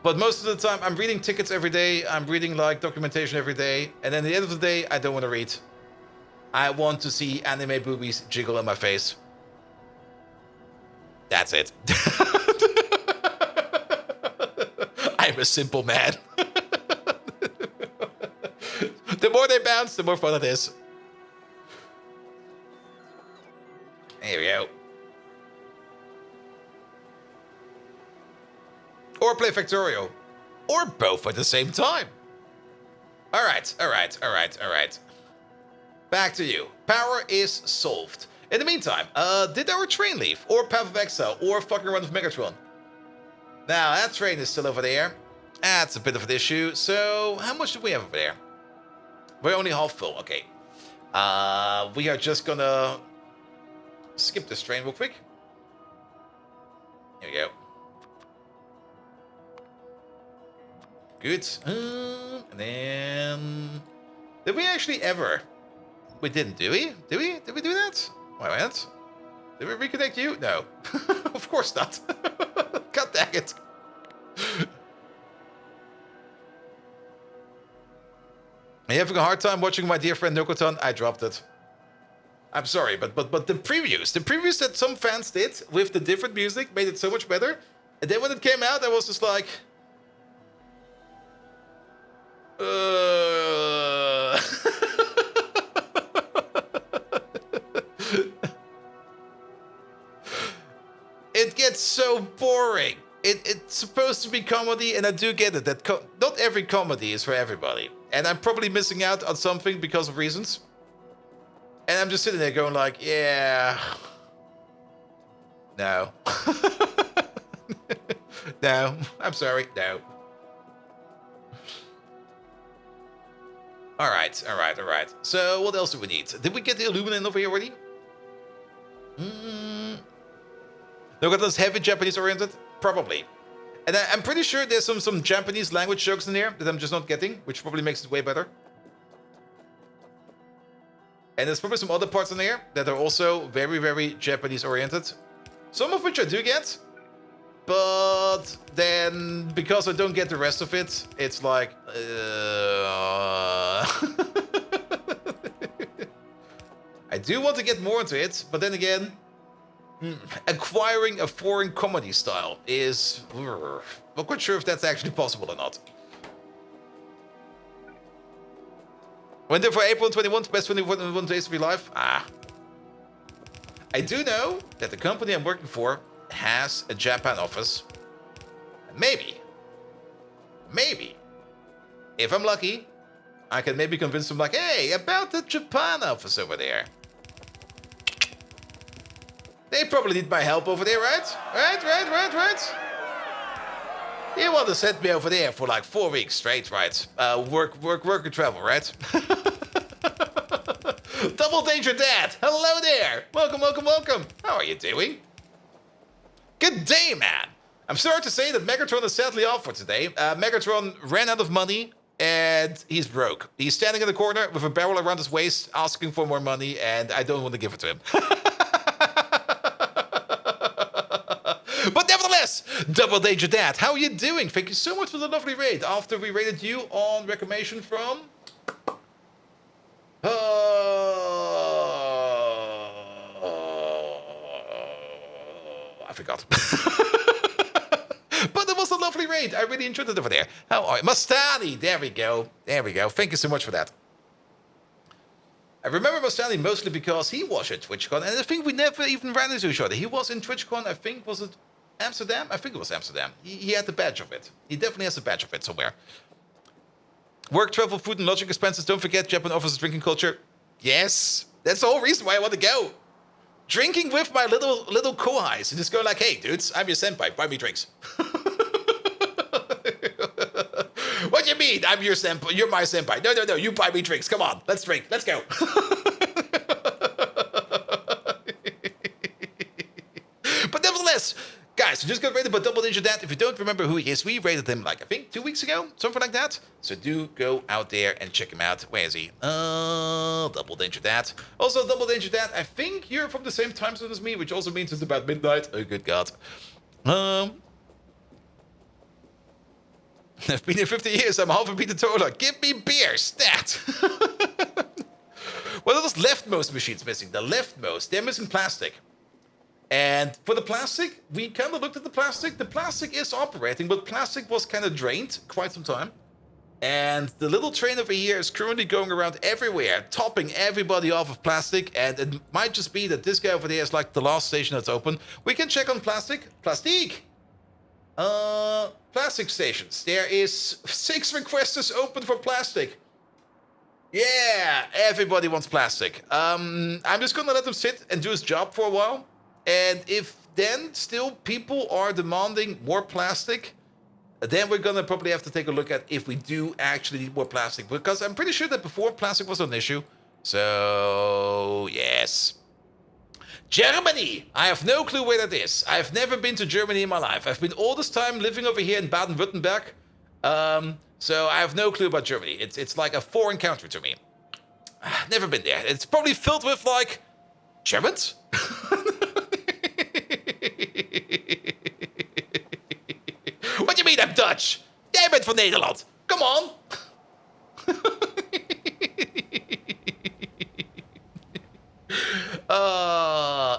But most of the time, I'm reading tickets every day. I'm reading, like, documentation every day. And then at the end of the day, I don't want to read. I want to see anime boobies jiggle in my face. That's it. I'm a simple man. The more they bounce, the more fun it is. There we go. Or play Factorio. Or both at the same time. Alright. Back to you. Power is solved. In the meantime, did our train leave? Or Path of Exile? Or fucking run of Megatron? Now, that train is still over there. That's a bit of an issue. So, how much do we have over there? We're only half full. Okay. We are just gonna skip this train real quick. Here we go. Good. And then... Did we actually ever... We didn't, do we? Did we do that? Wait a minute. Did we reconnect you? No. Of course not. God dang it. Are you having a hard time watching my dear friend Nokotan? I dropped it. I'm sorry, but the previews that some fans did with the different music made it so much better. And then when it came out, I was just like... It gets so boring. It's supposed to be comedy, and I do get it. That not every comedy is for everybody. And I'm probably missing out on something because of reasons. And I'm just sitting there going like, yeah... No. No. I'm sorry. No. Alright. So, what else do we need? Did we get the Illuminant over here already? Look at those heavy Japanese oriented? Probably. And I'm pretty sure there's some Japanese language jokes in there that I'm just not getting, which probably makes it way better. And there's probably some other parts in there that are also very, very Japanese oriented. Some of which I do get. But then, because I don't get the rest of it, it's like... I do want to get more into it, but then again... Acquiring a foreign comedy style is... Not quite sure if that's actually possible or not. Went there for April 21, best 21 days of your life? I do know that the company I'm working for has a Japan office. Maybe, if I'm lucky, I can maybe convince them like, hey, about the Japan office over there. They probably need my help over there, right? Right. You want to send me over there for like 4 weeks straight, right? Work and travel, right? Double Danger Dad! Hello there! Welcome. How are you doing? Good day, man! I'm sorry to say that Megatron is sadly off for today. Megatron ran out of money, and he's broke. He's standing in the corner with a barrel around his waist, asking for more money, and I don't want to give it to him. But nevertheless, Double Danger Dad, how are you doing? Thank you so much for the lovely raid. After we raided you on recommendation from... I forgot. But it was a lovely raid. I really enjoyed it over there. How are you? Mastani, there we go. There we go. Thank you so much for that. I remember Mastani mostly because he was at TwitchCon, and I think we never even ran into each other. He was in TwitchCon, I think, was it Amsterdam? I think it was Amsterdam. He had the badge of it. He definitely has a badge of it somewhere. Work, travel, food, and lodging expenses. Don't forget, Japan offers a drinking culture. Yes, that's the whole reason why I want to go. Drinking with my little kohais and just go like, hey, dudes, I'm your senpai. Buy me drinks. What do you mean? I'm your senpai. You're my senpai. No. You buy me drinks. Come on. Let's drink. Let's go. But nevertheless, guys, we just got rated by Double Danger Dad. If you don't remember who he is, we rated him like, I think, 2 weeks ago. Something like that. So do go out there and check him out. Where is he? Double Danger Dad. Also, Double Danger Dad, I think you're from the same time zone as me, which also means it's about midnight. Oh, good God. I've been here 50 years. I'm half a Peter Tola. Give me beer, stat. What are those leftmost machines missing? The leftmost. They're missing plastic. And for the plastic, we kind of looked at the plastic. The plastic is operating, but plastic was kind of drained quite some time. And the little train over here is currently going around everywhere, topping everybody off of plastic. And it might just be that this guy over there is like the last station that's open. We can check on plastic. Plastic! Plastic stations. There is 6 requesters open for plastic. Yeah, everybody wants plastic. I'm just gonna let him sit and do his job for a while. And if then still people are demanding more plastic, then we're gonna probably have to take a look at if we do actually need more plastic. Because I'm pretty sure that before plastic was an issue. So, yes. Germany! I have no clue where that is. I've never been to Germany in my life. I've been all this time living over here in Baden-Württemberg. So I have no clue about Germany. It's like a foreign country to me. Never been there. It's probably filled with, like, Germans? What do you mean I'm Dutch? Jij bent van Nederland. Come on!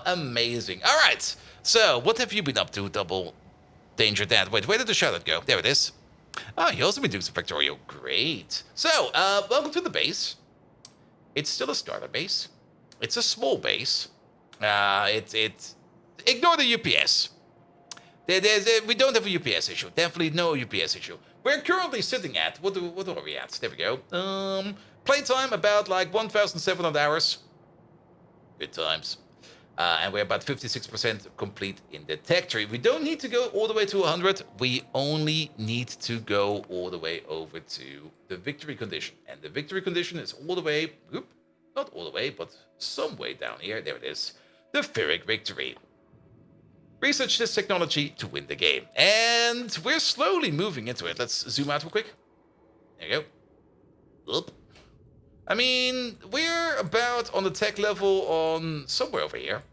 Amazing. All right. So, what have you been up to, Double Danger Dad? Wait, where did the shout-out go? There it is. Oh, you also been doing some Factorio. Great. So, welcome to the base. It's still a starter base. It's a small base. Ignore the UPS. We don't have a UPS issue. Definitely no UPS issue. We're currently sitting at, what are we at? There we go. Playtime about like 1,700 hours. Good times. And we're about 56% complete in the tech tree. We don't need to go all the way to 100. We only need to go all the way over to the victory condition. And the victory condition is all the way, not all the way, but some way down here. There it is. The Ferric Victory. Research this technology to win the game. And we're slowly moving into it. Let's zoom out real quick. There you go. Oop. I mean, we're about on the tech level on somewhere over here.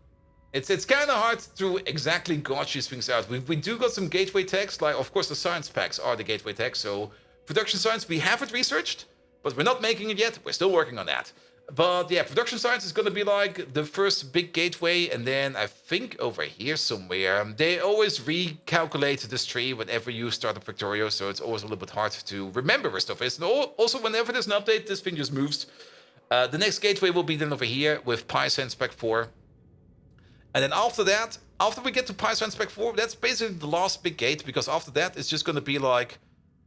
It's kind of hard to exactly gauge these things out. We do got some gateway techs, like, of course, the science packs are the gateway techs. So production science, we have it researched, but we're not making it yet. We're still working on that. But yeah, production science is going to be like the first big gateway. And then I think over here somewhere, they always recalculate this tree whenever you start a Factorio. So it's always a little bit hard to remember where stuff is. And also, whenever there's an update, this thing just moves. The next gateway will be then over here with PyScience Spec 4. And then after that, after we get to PyScience Spec 4, that's basically the last big gate. Because after that, it's just going to be like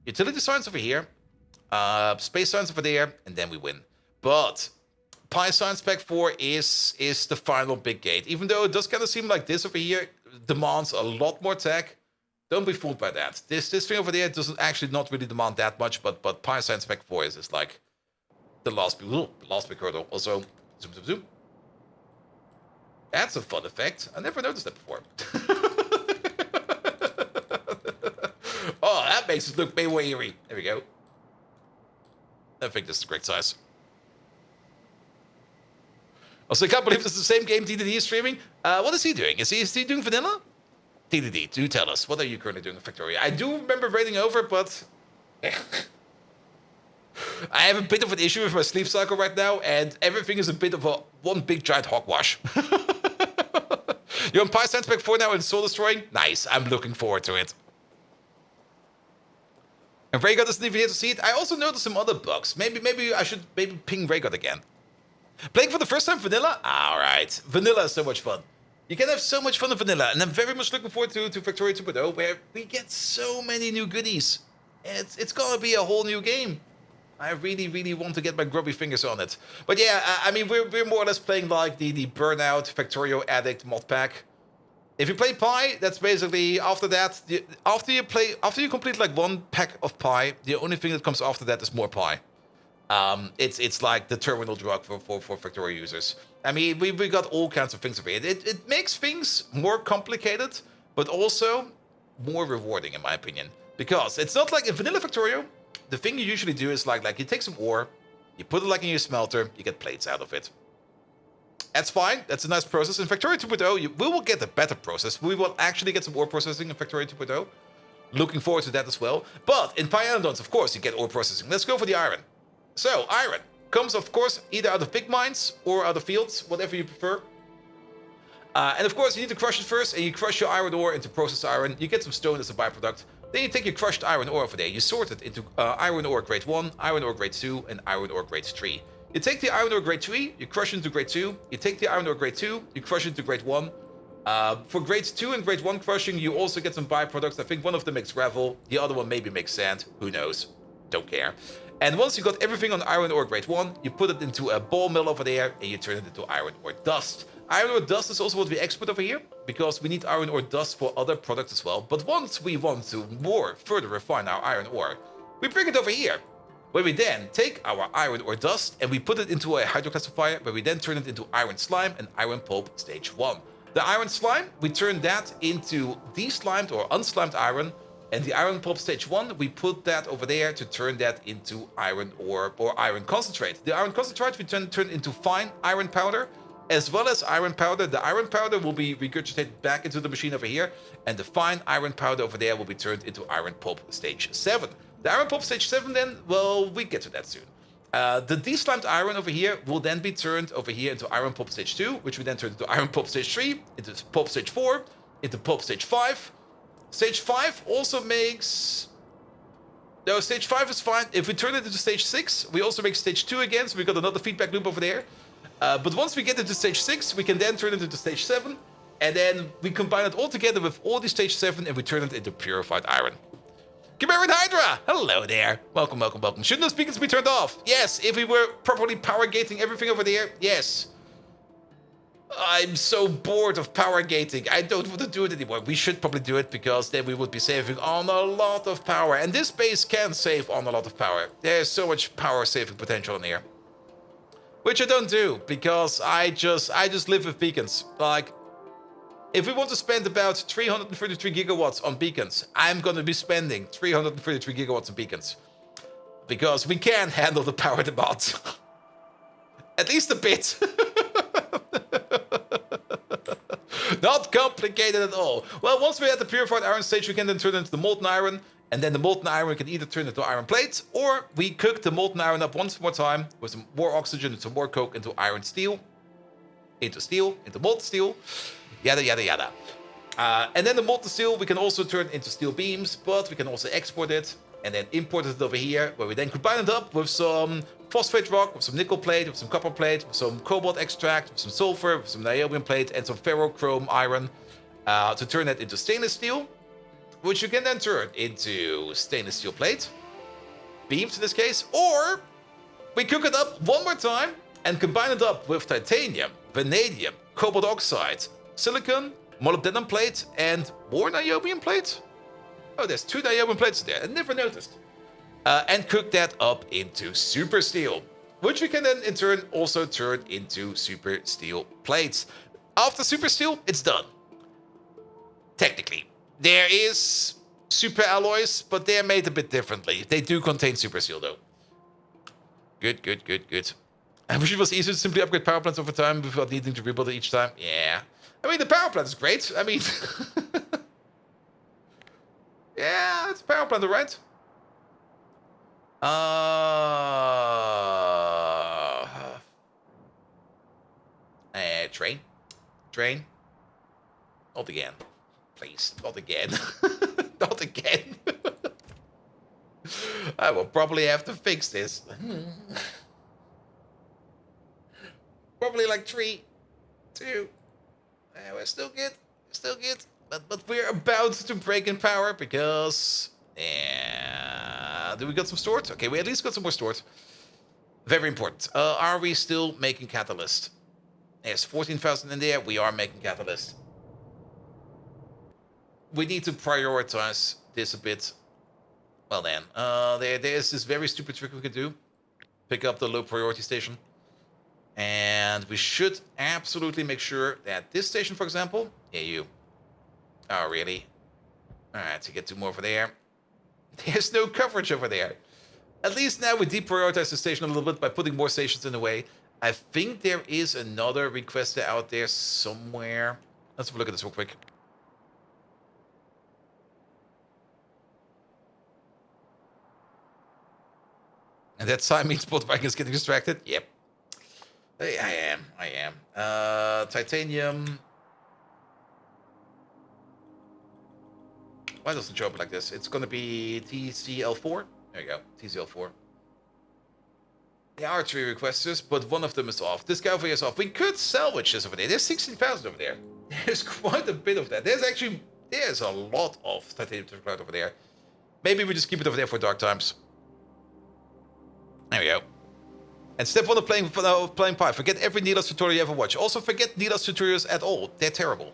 utility science over here, space science over there, and then we win. But PyScience Spec 4 is the final big gate. Even though it does kind of seem like this over here demands a lot more tech, don't be fooled by that. This thing over there doesn't actually not really demand that much, but PyScience Spec 4 is like the last big hurdle. Also, zoom, zoom, zoom. That's a fun effect. I never noticed that before. That makes it look way more eerie. There we go. I think this is the correct size. Also, I can't believe this is the same game DDD is streaming. What is he doing? Is he doing vanilla? DDD, do tell us. What are you currently doing in Factorio? I do remember raiding over, but... I have a bit of an issue with my sleep cycle right now, and everything is a bit of one big giant hogwash. You're on Pi Sandspec 4 now and Soul Destroying? Nice, I'm looking forward to it. And Rhaegar doesn't even here to see it. I also noticed some other bugs. Maybe I should ping Rhaegar again. Playing for the first time vanilla? Alright. Vanilla is so much fun. You can have so much fun in vanilla, and I'm very much looking forward to Factorio 2.0, where we get so many new goodies. It's gonna be a whole new game. I really, really want to get my grubby fingers on it. But yeah, I mean, we're more or less playing like the Burnout Factorio Addict mod pack. If you play Pi, that's basically after that. After you complete like one pack of Pi, the only thing that comes after that is more Pi. It's like the terminal drug for Factorio users. I mean, we got all kinds of things of it. It makes things more complicated, but also more rewarding in my opinion. Because it's not like in vanilla Factorio, the thing you usually do is like you take some ore, you put it like in your smelter, you get plates out of it. That's fine, that's a nice process. In Factorio 2.0, we will get a better process. We will actually get some ore processing in Factorio 2.0. Looking forward to that as well. But in Pyanodons, of course, you get ore processing. Let's go for the iron. So, iron comes, of course, either out of big mines or out of fields, whatever you prefer. And of course, you need to crush it first, and you crush your iron ore into processed iron. You get some stone as a byproduct. Then you take your crushed iron ore over there. You sort it into iron ore grade 1, iron ore grade 2, and iron ore grade 3. You take the iron ore grade 3, you crush it into grade 2. You take the iron ore grade 2, you crush it into grade 1. For grade 2 and grade 1 crushing, you also get some byproducts. I think one of them makes gravel, the other one maybe makes sand. Who knows? Don't care. And once you got everything on iron ore grade 1, you put it into a ball mill over there, and you turn it into iron ore dust. Iron ore dust is also what we export over here, because we need iron ore dust for other products as well. But once we want to further refine our iron ore, we bring it over here, where we then take our iron ore dust and we put it into a hydroclassifier, where we then turn it into iron slime and iron pulp stage 1. The iron slime, we turn that into deslimed or unslimed iron, and the iron pulp stage 1, we put that over there to turn that into iron ore or iron concentrate. The iron concentrate we turn into fine iron powder, as well as iron powder. The iron powder will be regurgitated back into the machine over here, and the fine iron powder over there will be turned into iron pulp stage 7. The iron pulp stage 7 then, well, we get to that soon. The deslimed iron over here will then be turned over here into iron pulp stage 2, which we then turn into iron pulp stage 3, into pulp stage 4, into pulp stage 5. Stage 5 also makes... No, stage 5 is fine. If we turn it into stage 6, we also make stage 2 again, so we got another feedback loop over there. But once we get into stage 6, we can then turn it into stage 7, and then we combine it all together with all the stage 7, and we turn it into purified iron. Chimerian Hydra! Hello there. Welcome, welcome, welcome. Shouldn't those beacons be turned off? Yes, if we were properly power gating everything over there, yes. I'm so bored of power gating. I don't want to do it anymore. We should probably do it, because then we would be saving on a lot of power. And this base can save on a lot of power. There's so much power saving potential in here. Which I don't do, because I just live with beacons. Like, if we want to spend about 333 gigawatts on beacons, I'm gonna be spending 333 gigawatts on beacons. Because we can handle the power demand. At least a bit. Not complicated at all. Well, once we're at the purified iron stage, we can then turn it into the molten iron. And then the molten iron we can either turn into iron plates, or we cook the molten iron up once more time with some more oxygen and some more coke into iron steel, into molten steel, yada yada yada. And then the molten steel we can also turn into steel beams, but we can also export it and then import it over here, where we then combine it up with some phosphate rock, with some nickel plate, with some copper plate, with some cobalt extract, with some sulfur, with some niobium plate, and some ferrochrome iron to turn that into stainless steel, which you can then turn into stainless steel plate, beams in this case, or we cook it up one more time and combine it up with titanium, vanadium, cobalt oxide, silicon, molybdenum plate, and more niobium plate? Oh, there's 2 niobium plates there, I never noticed. And cook that up into super steel, which we can then in turn also turn into super steel plates. After super steel, it's done. Technically. There is super alloys, but they're made a bit differently. They do contain super seal, though. Good, good, good, good. I wish it was easier to simply upgrade power plants over time without needing to rebuild it each time. Yeah. I mean, the power plant is great. I mean... yeah, it's a power plant, right? Train. Train. Not again. Please, not again. Not again. I will probably have to fix this. Probably like 3, 2. We're still good. We're still good. But we're about to break in power because... yeah. Do we got some stored? Okay, we at least got some more stored. Very important. Are we still making catalyst? There's 14,000 in there. We are making catalyst. We need to prioritize this a bit. Well then, there's this very stupid trick we could do. Pick up the low priority station. And we should absolutely make sure that this station, for example... yeah, you. Oh, really? Alright, to get 2 more over there. There's no coverage over there. At least now we deprioritize the station a little bit by putting more stations in the way. I think there is another requester out there somewhere. Let's have a look at this real quick. And that Siamese bot wagon is getting distracted? Yep. I am. Titanium. Why doesn't it show up like this? It's gonna be TCL4. There you go, TCL4. There are 3 requesters, but one of them is off. This guy over here is off. We could salvage this over there. There's 16,000 over there. There's quite a bit of that. There's a lot of titanium cloud over there. Maybe we just keep it over there for dark times. There we go. And step 1 of playing Pi. Forget every Nila's tutorial you ever watch. Also forget Nila's tutorials at all. They're terrible.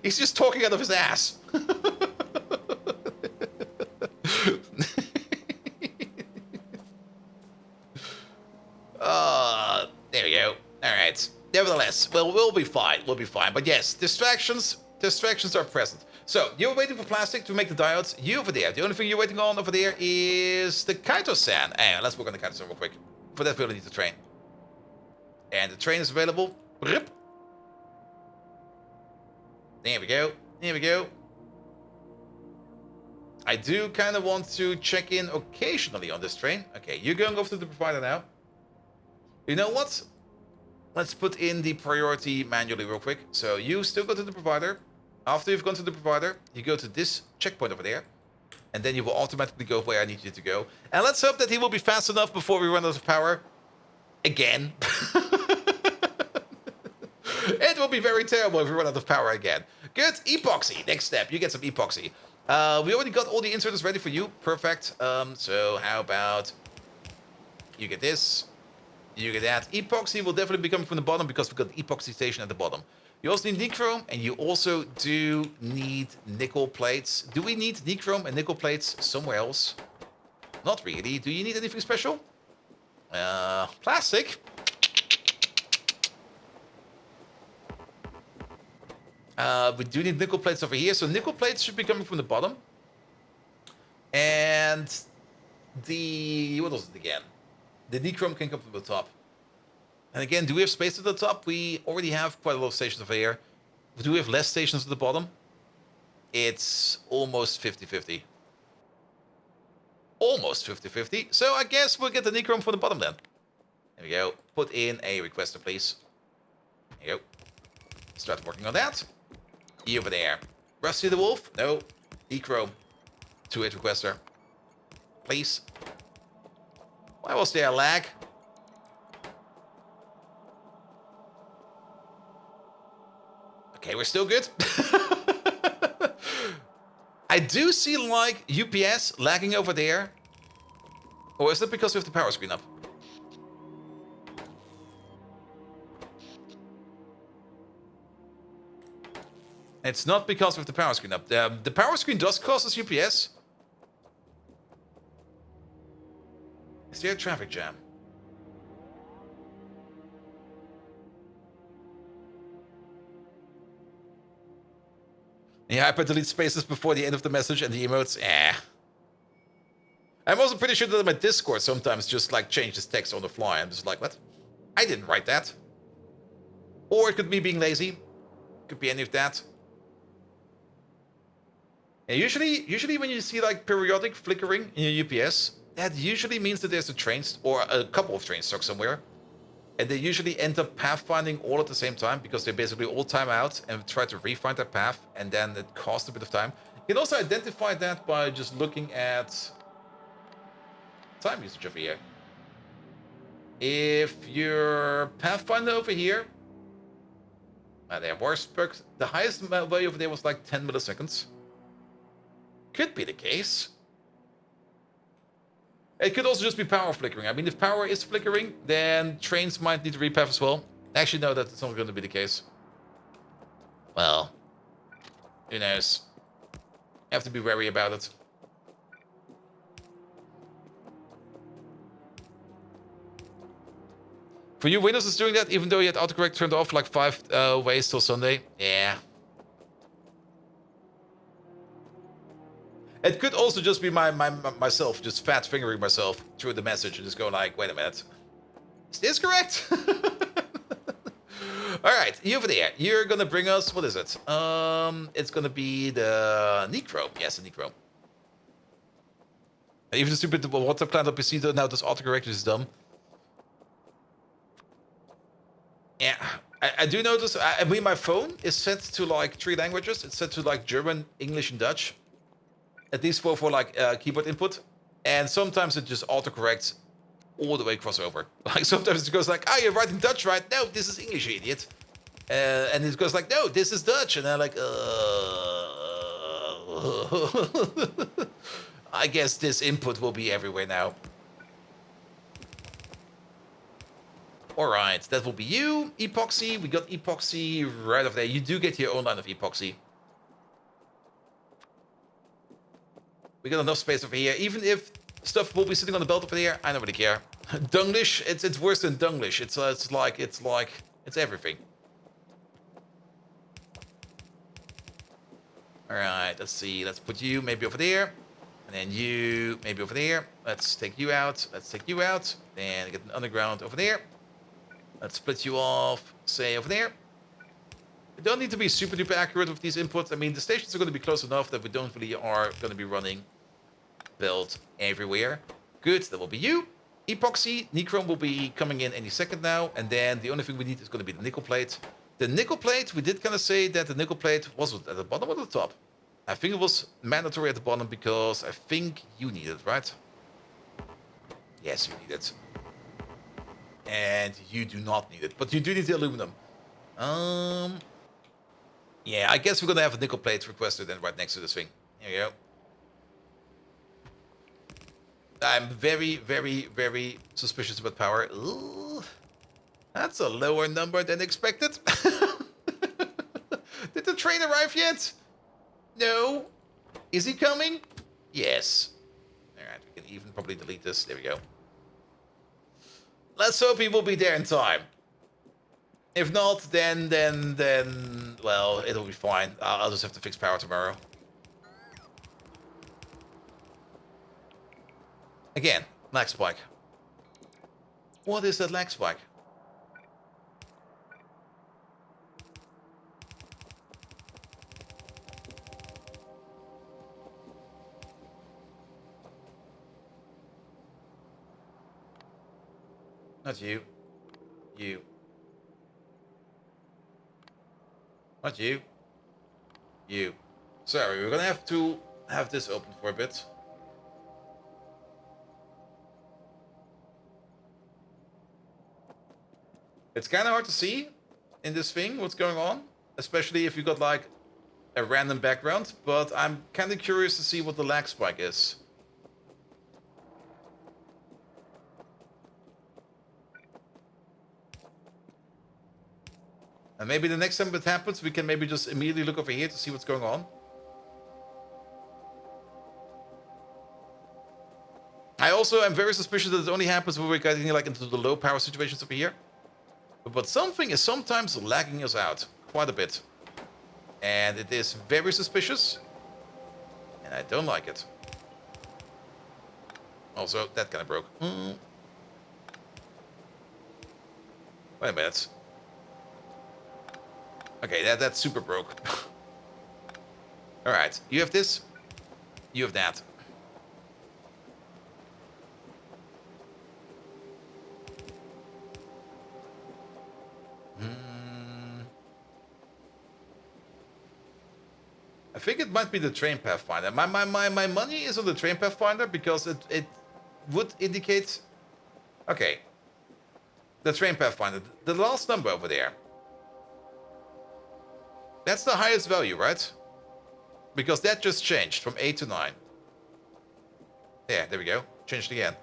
He's just talking out of his ass. There we go. Alright. Nevertheless, well, we'll be fine. We'll be fine. But yes, distractions are present. So, you're waiting for plastic to make the diodes. You over there. The only thing you're waiting on over there is the Kaito-san. Let's work on the Kaito-san real quick. For that, we'll need the train. And the train is available. Rip. There we go. There we go. I do kind of want to check in occasionally on this train. Okay, you're going over to the provider now. You know what? Let's put in the priority manually real quick. So you still go to the provider. After you've gone to the provider, you go to this checkpoint over there. And then you will automatically go where I need you to go. And let's hope that he will be fast enough before we run out of power. Again. It will be very terrible if we run out of power again. Good. Epoxy. Next step. You get some epoxy. We already got all the inserters ready for you. Perfect. So how about you get this? You get that. Epoxy will definitely be coming from the bottom because we've got the epoxy station at the bottom. You also need nichrome, and you also do need nickel plates. Do we need nichrome and nickel plates somewhere else? Not really. Do you need anything special? Plastic. We do need nickel plates over here, so nickel plates should be coming from the bottom. And what was it again? The nichrome can come from the top. And again, do we have space at the top? We already have quite a lot of stations over here. Do we have less stations at the bottom? It's almost 50-50. Almost 50-50. So I guess we'll get the nichrome from the bottom then. There we go. Put in a requester, please. There you go. Start working on that. You over there. Rusty the Wolf? No. Nichrome. 2-8 requester. Please. Why was there a lag? Okay, we're still good. I do see, like, UPS lagging over there. Or is it because we have the power screen up? It's not because of the power screen up. The power screen does cause us UPS. Is there a traffic jam? Yeah, I put delete spaces before the end of the message and the emotes. Eh. I'm also pretty sure that my Discord sometimes just like changes text on the fly. I'm just like, what? I didn't write that. Or it could be being lazy. Could be any of that. And usually when you see like periodic flickering in your UPS, that usually means that there's a train or a couple of trains stuck somewhere. And they usually end up pathfinding all at the same time because they basically all time out and try to refind their path, and then it costs a bit of time. You can also identify that by just looking at time usage over here. If your pathfinder over here, there were spikes. The highest value over there was like 10 milliseconds. Could be the case. It could also just be power flickering. I mean, if power is flickering, then trains might need to repath as well. Actually, no, that's not going to be the case. Well, who knows? You have to be wary about it. For you, Windows is doing that, even though you had autocorrect turned off like 5 ways till Sunday. Yeah. It could also just be myself just fat fingering myself through the message and just going like, wait a minute. Is this correct? Alright, you over there. You're gonna bring us, what is it? It's gonna be the Necro. Yes, the Necro. Even the stupid water plant on PC now this autocorrect is dumb. Yeah, I do notice, I mean, my phone is set to like 3 languages. It's set to like German, English, and Dutch. At least for like keyboard input. And sometimes it just autocorrects all the way crossover. Like sometimes it goes like, oh, you're writing Dutch, right? No, this is English, you idiot. And it goes like, no, this is Dutch. And I'm like, I guess this input will be everywhere now. Alright, that will be you. Epoxy, we got epoxy right over there. You do get your own line of epoxy. We got enough space over here. Even if stuff will be sitting on the belt over here, I don't really care. Dunglish, it's worse than Dunglish. It's everything. Alright, let's see. Let's put you maybe over there. And then you maybe over there. Let's take you out. Let's take you out. Then get an underground over there. Let's split you off, say, over there. We don't need to be super duper accurate with these inputs. I mean, the stations are going to be close enough that we don't really are going to be running build everywhere. Good, that will be you. Epoxy, Necron will be coming in any second now. And then the only thing we need is going to be the nickel plate. The nickel plate, we did kind of say that the nickel plate was at the bottom or the top. I think it was mandatory at the bottom because I think you need it, right? Yes, you need it. And you do not need it, but you do need the aluminum. Yeah, I guess we're gonna have a nickel plate requested then right next to this thing. Here you go. I'm very, very, very suspicious about power. Ooh, that's a lower number than expected. Did the train arrive yet? No. Is he coming? Yes. Alright, we can even probably delete this. There we go. Let's hope he will be there in time. If not, then, well, it'll be fine. I'll just have to fix power tomorrow. Again, lag spike. What is that lag spike? Not you. You. Not you. You. Sorry, we're gonna have to have this open for a bit. It's kind of hard to see in this thing what's going on, especially if you got like a random background, but I'm kind of curious to see what the lag spike is. And maybe the next time it happens, we can maybe just immediately look over here to see what's going on. I also am very suspicious that it only happens when we're getting like into the low power situations over here. But something is sometimes lagging us out quite a bit. And it is very suspicious. And I don't like it. Also, that kind of broke. Wait a minute. Okay, that's super broke. Alright, you have this. You have that. I think it might be the train pathfinder. My money is on the train pathfinder because it would indicate... Okay. The train pathfinder. The last number over there. That's the highest value, right? Because that just changed from 8 to 9. Yeah, there we go. Changed again.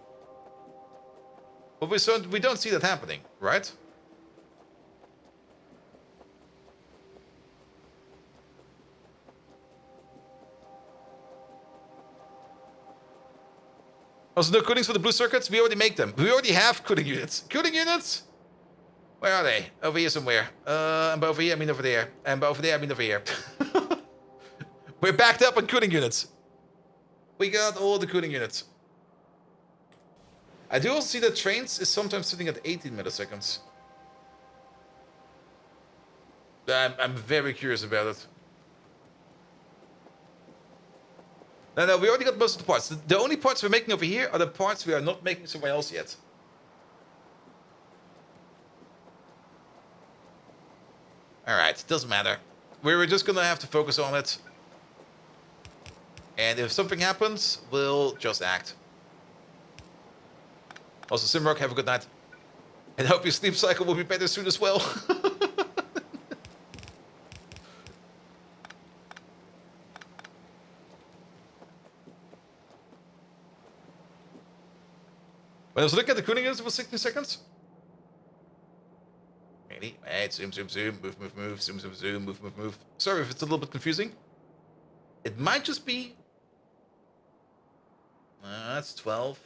But we don't see that happening, right? Also, no coolings for the blue circuits? We already make them. We already have cooling units. Cooling units? Where are they? Over here somewhere. And by over here, I mean over there. And by over there, I mean over here. We're backed up on cooling units. We got all the cooling units. I do also see that trains is sometimes sitting at 18 milliseconds. I'm very curious about it. No, we already got most of the parts. The only parts we're making over here are the parts we are not making somewhere else yet. Alright, doesn't matter. We're just gonna have to focus on it. And if something happens, we'll just act. Also, Simrock, have a good night. And hope your sleep cycle will be better soon as well. When I was looking at the cooling units, it was 16 seconds. Really? Wait, zoom, zoom, zoom, move, move, move, zoom, zoom, zoom, move, move, move. Sorry if it's a little bit confusing. It might just be... that's 12.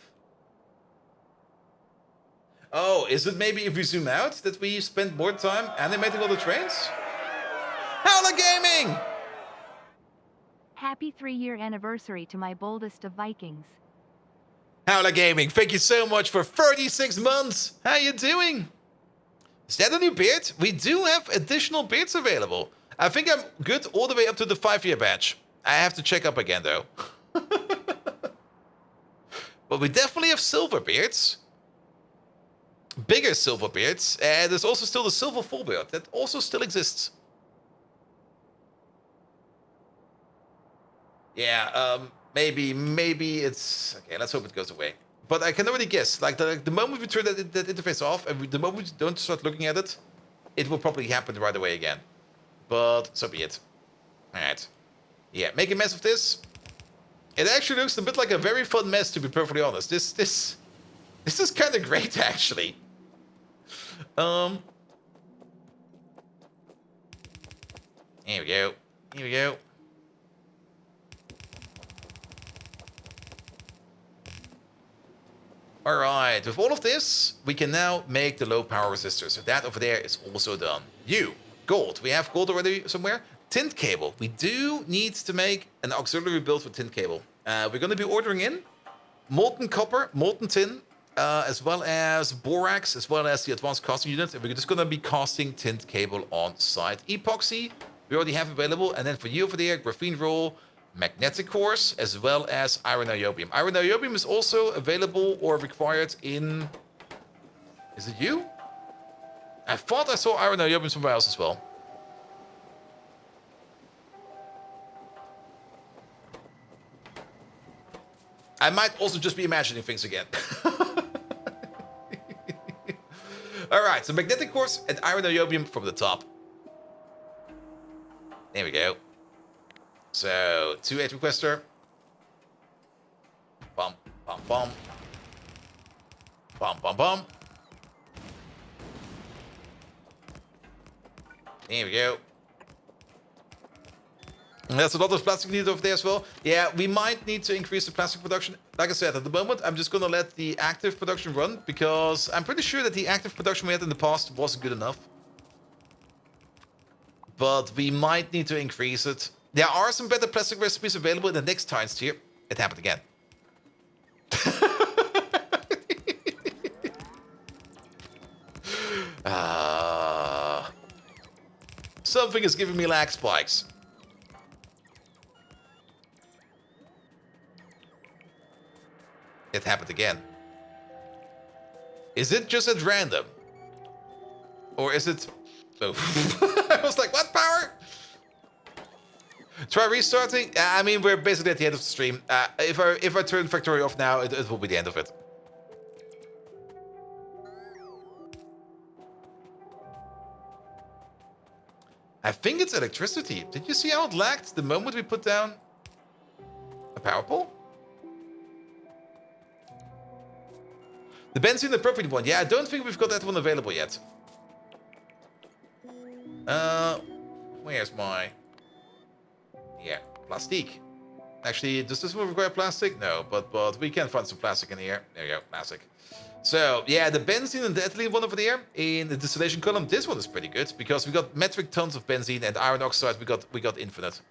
Oh, is it maybe if we zoom out that we spend more time animating all the trains? Howler Gaming! Happy 3-year anniversary to my boldest of Vikings. Howler Gaming, thank you so much for 36 months. How you doing? Is that a new beard? We do have additional beards available. I think I'm good all the way up to the 5-year badge. I have to check up again though. But we definitely have silver beards. Bigger silver beards. And there's also still the silver full beard. That also still exists. Yeah, maybe it's... Okay, let's hope it goes away. But I can already guess. Like, the moment we turn that interface off, and the moment we don't start looking at it, it will probably happen right away again. But so be it. Alright. Yeah, make a mess of this. It actually looks a bit like a very fun mess, to be perfectly honest. This is kind of great, actually. Here we go. Here we go. Alright, with all of this, we can now make the low power resistor. So that over there is also done. Gold. We have gold already somewhere. Tint cable. We do need to make an auxiliary build for tint cable. We're going to be ordering in molten copper, molten tin, as well as borax, as well as the advanced casting unit. And we're just going to be casting tint cable on site. Epoxy, we already have available. And then for you over there, graphene roll, magnetic cores, as well as iron niobium. Iron niobium is also available or required in... Is it you? I thought I saw iron niobium somewhere else as well. I might also just be imagining things again. Alright, so magnetic cores and iron niobium from the top. There we go. So, 2-8 requester. Bum, bum, bum. Bum, bum, bum. There we go. And there's a lot of plastic needed over there as well. Yeah, we might need to increase the plastic production. Like I said, at the moment, I'm just going to let the active production run, because I'm pretty sure that the active production we had in the past wasn't good enough. but we might need to increase it. There are some better plastic recipes available in the next times tier. It happened again. Something is giving me lag spikes. It happened again. Is it just at random? Or is it... Oh. I was like, what power? Try restarting? I mean, we're basically at the end of the stream. If I turn Factorio off now, it will be the end of it. I think it's electricity. Did you see how it lagged the moment we put down a power pole? The benzene, the propane one. Yeah, I don't think we've got that one available yet. Where's my... Yeah, plastic. Actually, does this one require plastic? No, but we can find some plastic in here. There you go, plastic. So, yeah, the benzene and the ethylene one over there in the distillation column, this one is pretty good because we got metric tons of benzene and iron oxide. We got infinite.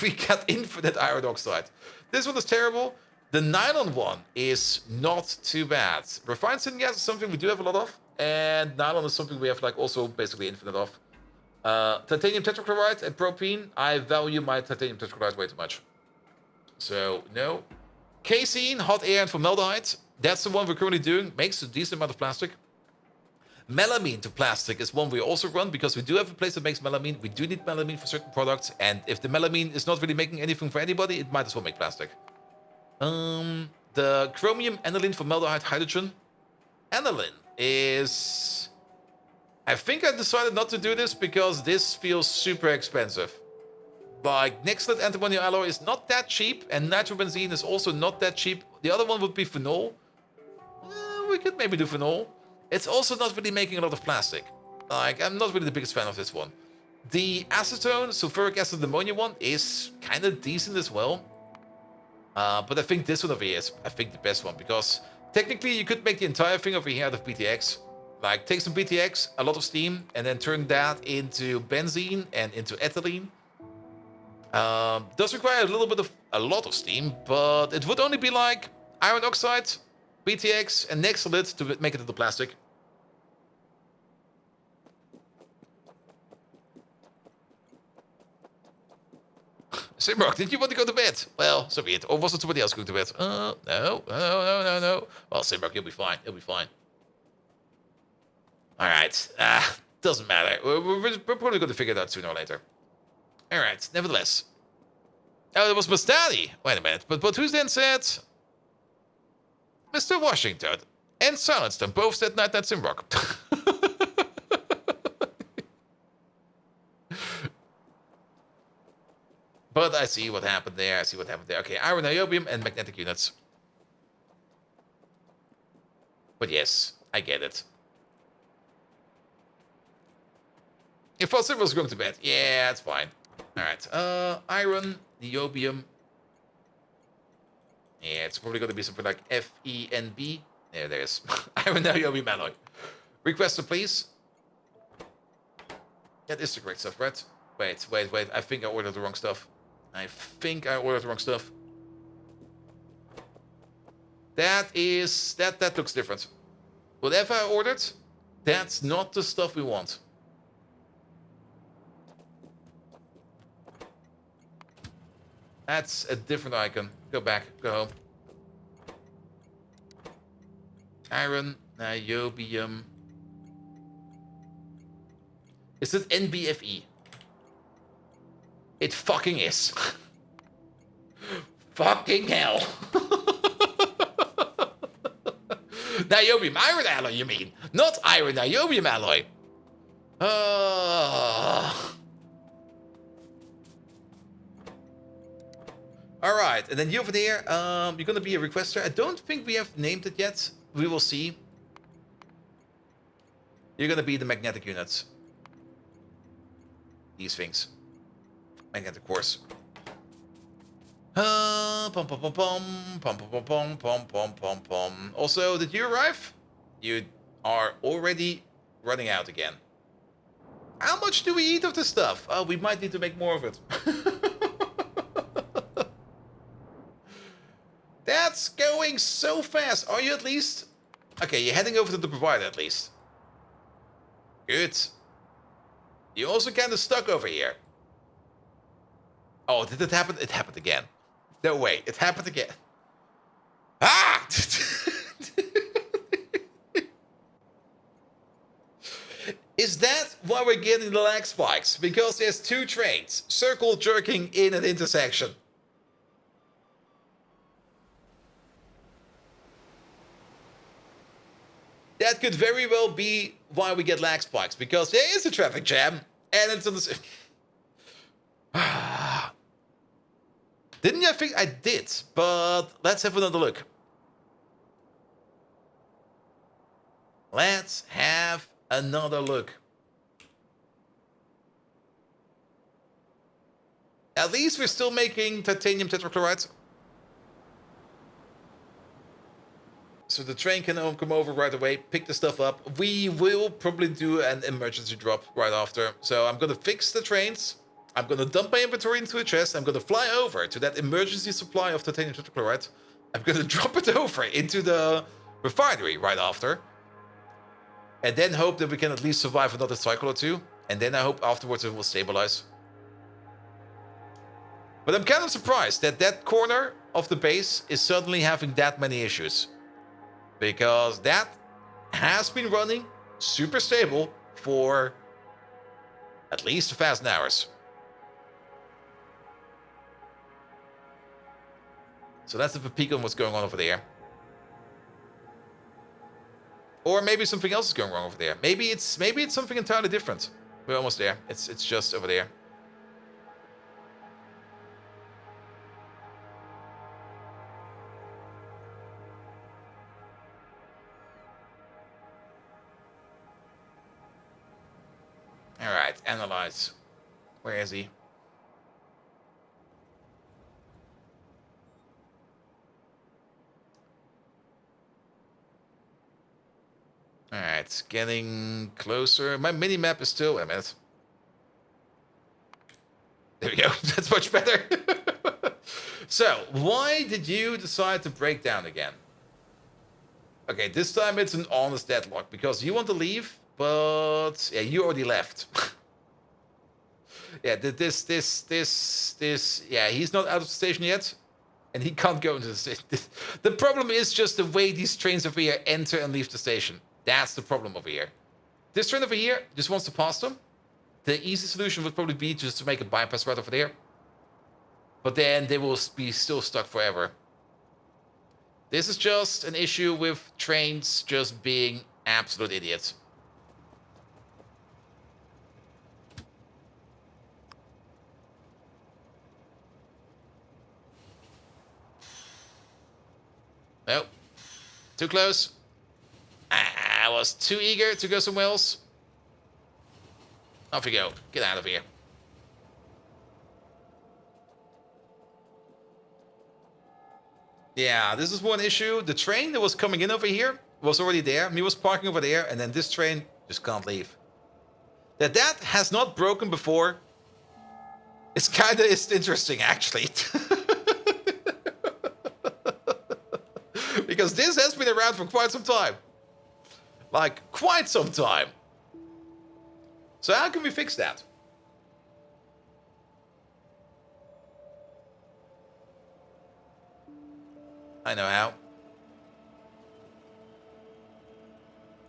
We got infinite iron oxide. This one is terrible. The nylon one is not too bad. Refined syngas is something we do have a lot of, and nylon is something we have like also basically infinite of. Titanium tetrachloride and propene, I value my titanium tetrachloride way too much. So, no. Casein, hot air, and formaldehyde. That's the one we're currently doing. Makes a decent amount of plastic. Melamine to plastic is one we also run because we do have a place that makes melamine. We do need melamine for certain products, and if the melamine is not really making anything for anybody, it might as well make plastic. The chromium, aniline, formaldehyde, hydrogen. Aniline is... I think I decided not to do this because this feels super expensive. Like, Nixlet antimony alloy is not that cheap, and nitrobenzene is also not that cheap. The other one would be phenol. We could maybe do phenol. It's also not really making a lot of plastic. Like, I'm not really the biggest fan of this one. The acetone, sulfuric acid, ammonia one is kind of decent as well. But I think this one over here is, I think, the best one, because technically you could make the entire thing over here out of BTX. Like, take some BTX, a lot of steam, and then turn that into benzene and into ethylene. Does require a lot of steam, but it would only be like iron oxide, BTX, and Nexolite to make it into plastic. Simrock, did you want to go to bed? Well, so be it. Or was it somebody else going to bed? No. Well, Simrock, you'll be fine. You'll be fine. Alright. Doesn't matter. We're probably going to figure it out sooner or later. Alright, nevertheless. Oh, it was Mustadi. Wait a minute. But who's then said... Mr. Washington and Silenced both said Night Simrock. But I see what happened there. Okay, iron, niobium, and magnetic units. But yes, I get it. If Fossil was going to bed, yeah, it's fine. Alright, iron, niobium. Yeah, it's probably going to be something like FENB. There it is. Iron, niobium, alloy. Requester, please. That is the correct stuff, right? Wait. I think I ordered the wrong stuff. That looks different. Whatever I ordered, that's not the stuff we want. That's a different icon. Go back, go home. Iron, niobium. Is it NBFE? It fucking is. Fucking hell. Niobium iron alloy, you mean? Not iron niobium alloy. Alright, and then you over there, you're gonna be a requester. I don't think we have named it yet. We will see. You're gonna be the magnetic units. These things. Magnetic cores. Also, did you arrive? You are already running out again. How much do we eat of this stuff? Oh, we might need to make more of it. That's going so fast. Are you at least? Okay, you're heading over to the provider at least. Good. You're also kind of stuck over here. Oh, did it happen? It happened again. No way, it happened again. Ah! Is that why we're getting the lag spikes? Because there's two trains circle jerking in an intersection. That could very well be why we get lag spikes, because there is a traffic jam, and it's on the... Didn't I think I did? But let's have another look. Let's have another look. At least we're still making titanium tetrachloride. So the train can come over right away, pick the stuff up. We will probably do an emergency drop right after. So I'm going to fix the trains. I'm going to dump my inventory into a chest. I'm going to fly over to that emergency supply of titanium tetrachloride. I'm going to drop it over into the refinery right after. And then hope that we can at least survive another cycle or two. And then I hope afterwards it will stabilize. But I'm kind of surprised that that corner of the base is suddenly having that many issues. Because that has been running super stable for at least 1,000 hours. So that's the peak on what's going on over there. Or maybe something else is going wrong over there. Maybe it's something entirely different. We're almost there. It's just over there. All right, analyze. Where is he? All right, getting closer. My mini map is still. Wait a minute. There we go. That's much better. So, why did you decide to break down again? Okay, this time it's an honest deadlock because you want to leave, but yeah, you already left. Yeah, yeah, he's not out of the station yet, and he can't go into the station. The problem is just the way these trains over here enter and leave the station. That's the problem over here. This train over here just wants to pass them. The easy solution would probably be just to make a bypass right over there. But then they will be still stuck forever. This is just an issue with trains just being absolute idiots. Nope. Too close. I was too eager to go somewhere else. Off you go. Get out of here. Yeah, this is one issue. The train that was coming in over here was already there. Me was parking over there, and then this train just can't leave. That has not broken before. It's interesting, actually. Because this has been around for quite some time. Like, quite some time. So how can we fix that? I know how.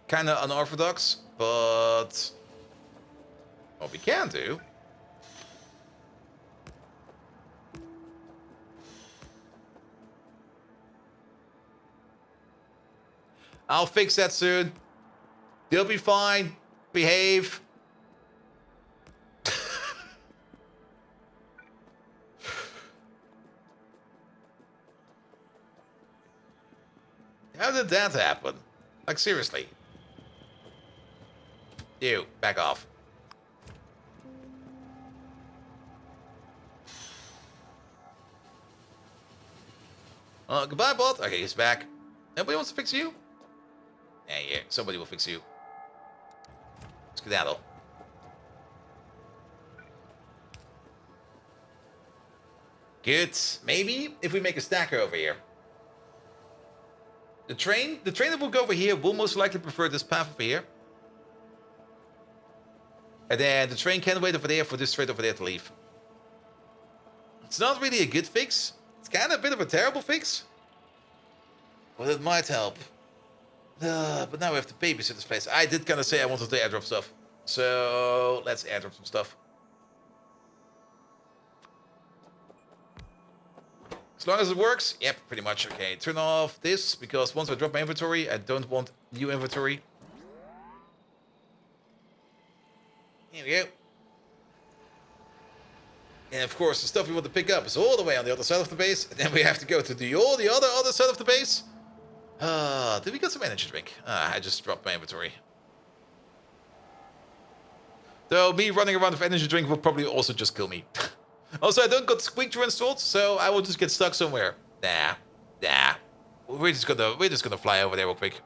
Kinda unorthodox, but what we can do. I'll fix that soon. They'll be fine. Behave. How did that happen? Like, seriously. You, back off. Goodbye, bot. Okay, he's back. Nobody wants to fix you? Yeah, somebody will fix you. Skedaddle. Good. Maybe if we make a stacker over here. The train that will go over here will most likely prefer this path over here. And then the train can wait over there for this train over there to leave. It's not really a good fix. It's kind of a bit of a terrible fix. But it might help. But now we have to babysit this place. I did kind of say I wanted to airdrop stuff. So let's airdrop some stuff. As long as it works, yep, pretty much. Okay, turn off this, because once I drop my inventory, I don't want new inventory. Here we go. And of course, the stuff we want to pick up is all the way on the other side of the base. And then we have to go to the other side of the base. Did we get some energy drink? I just dropped my inventory. Though me running around with energy drink will probably also just kill me. Also, I don't got squeak through installed, so I will just get stuck somewhere. Nah. We're just gonna fly over there real quick.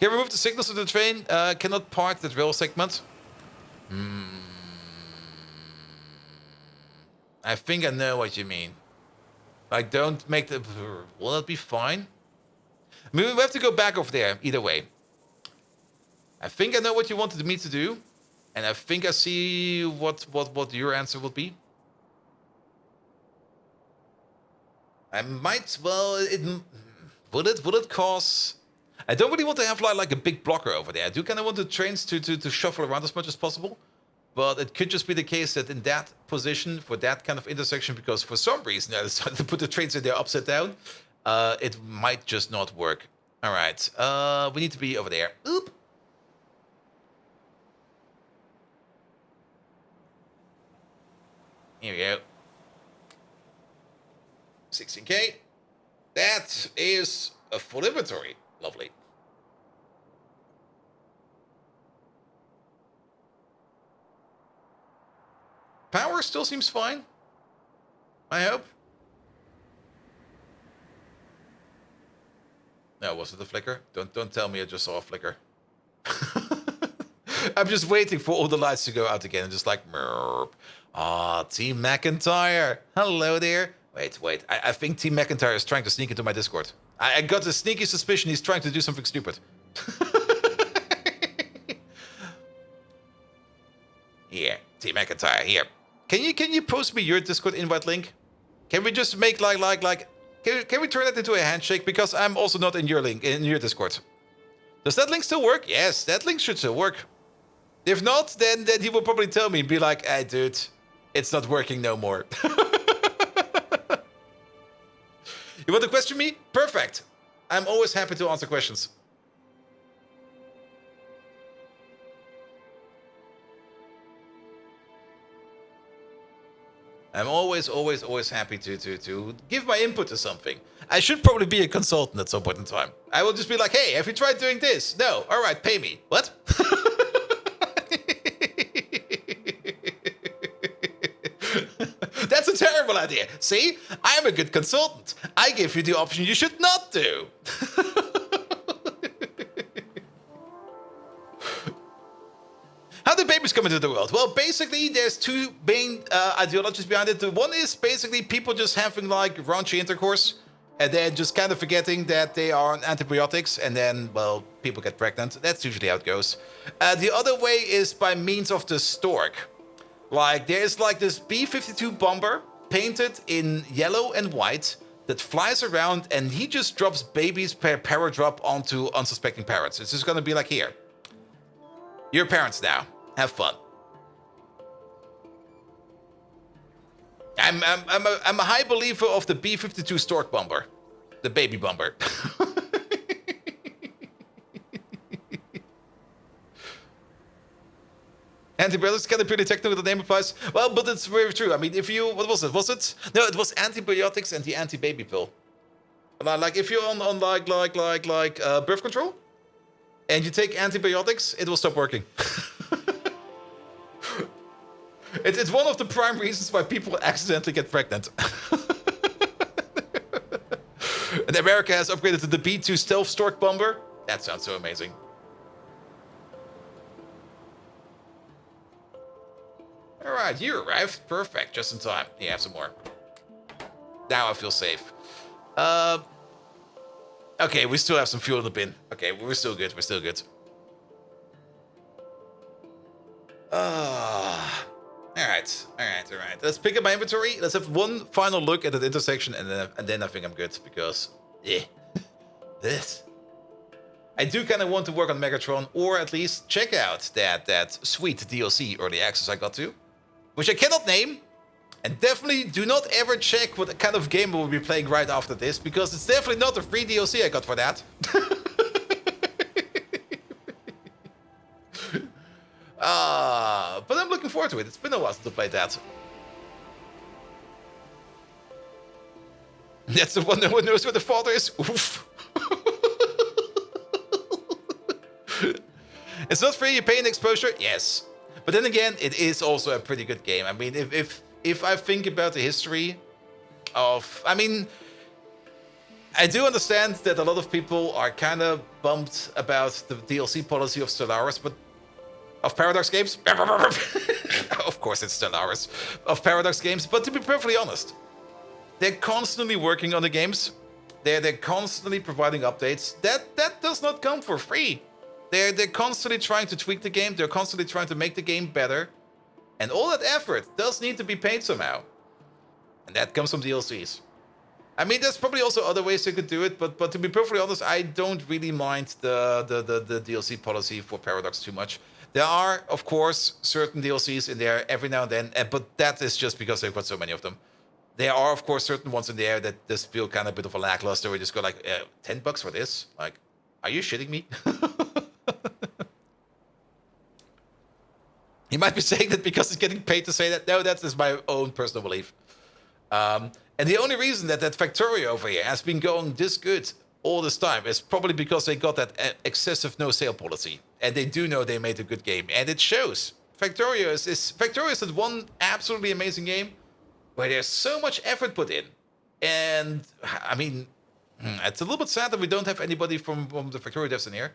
Can remove the signals of the train. Cannot park that rail segment. I think I know what you mean. Like, don't make the... Will that be fine? I mean, we have to go back over there, either way. I think I know what you wanted me to do. And I think I see what your answer would be. I might... Well, will it cause... I don't really want to have like a big blocker over there. I do kind of want the trains to shuffle around as much as possible. But it could just be the case that in that position, for that kind of intersection, because for some reason I decided to put the trains in there upside down, it might just not work. All right, we need to be over there. Oop. Here we go. 16K. That is a full inventory. Lovely. Power still seems fine. I hope. No, was it a flicker? Don't tell me I just saw a flicker. I'm just waiting for all the lights to go out again and just like merp. Ah, Team McIntyre. Hello there. Wait. I think Team McIntyre is trying to sneak into my Discord. I got a sneaky suspicion he's trying to do something stupid. Here, Team McIntyre, here. Can you post me your Discord invite link? Can we just make can we turn that into a handshake? Because I'm also not in your Discord. Does that link still work? Yes, that link should still work. If not, then he will probably tell me and be like, hey dude, it's not working no more. You want to question me? Perfect. I'm always happy to answer questions. I'm always happy to give my input to something. I should probably be a consultant at some point in time. I will just be like, hey, have you tried doing this? No. All right, pay me. What? That's a terrible idea. See? I'm a good consultant. I give you the option you should not do. How do babies come into the world? Well, basically, there's two main ideologies behind it. The one is basically people just having like raunchy intercourse and then just kind of forgetting that they are on antibiotics, and then, well, people get pregnant. That's usually how it goes. The other way is by means of the stork. Like, there's like this B-52 bomber painted in yellow and white that flies around, and he just drops babies per paradrop onto unsuspecting parrots. It's just gonna be like, here. You're parents now. Have fun. I'm a high believer of the B-52 stork bomber. The baby bomber. Antibiotics can appear detected with the name applies. Well, but it's very true. I mean, if you... What was it? Was it? No, it was antibiotics and the anti-baby pill. Like, if you're on birth control and you take antibiotics, it will stop working. It's one of the prime reasons why people accidentally get pregnant. And America has upgraded to the B-2 stealth stork bomber. That sounds so amazing. Alright, you arrived. Perfect. Just in time. You have some more. Now I feel safe. Okay, we still have some fuel in the bin. Okay, we're still good. We're still good. All right. Let's pick up my inventory. Let's have one final look at that intersection, and then I think I'm good because this. I do kind of want to work on Megatron, or at least check out that sweet DLC early access I got to, which I cannot name. And definitely do not ever check what kind of game we'll be playing right after this, because it's definitely not a free DLC I got for that. But I'm looking forward to it. It's been a while since I played that. That's the one no one knows where the father is. Oof. It's not free, you pay an exposure? Yes. But then again, it is also a pretty good game. I mean, if I think about the history of... I mean, I do understand that a lot of people are kind of bummed about the DLC policy of Stellaris, but... Of Paradox Games? Of course it's Stellaris. Of Paradox Games, but to be perfectly honest, they're constantly working on the games. They're constantly providing updates. That does not come for free. They're constantly trying to tweak the game. They're constantly trying to make the game better. And all that effort does need to be paid somehow. And that comes from DLCs. I mean, there's probably also other ways they could do it, but to be perfectly honest, I don't really mind the DLC policy for Paradox too much. There are, of course, certain DLCs in there every now and then, but that is just because they've got so many of them. There are, of course, certain ones in there that just feel kind of a bit of a lackluster, where you just go like, $10 for this? Like, are you shitting me? You might be saying that because it's getting paid to say that. No, that is my own personal belief. And the only reason that Factorio over here has been going this good all this time is probably because they got that excessive no-sale policy. And they do know they made a good game. And it shows. Factorio is that one absolutely amazing game where there's so much effort put in. And, I mean, it's a little bit sad that we don't have anybody from the Factorio devs in here.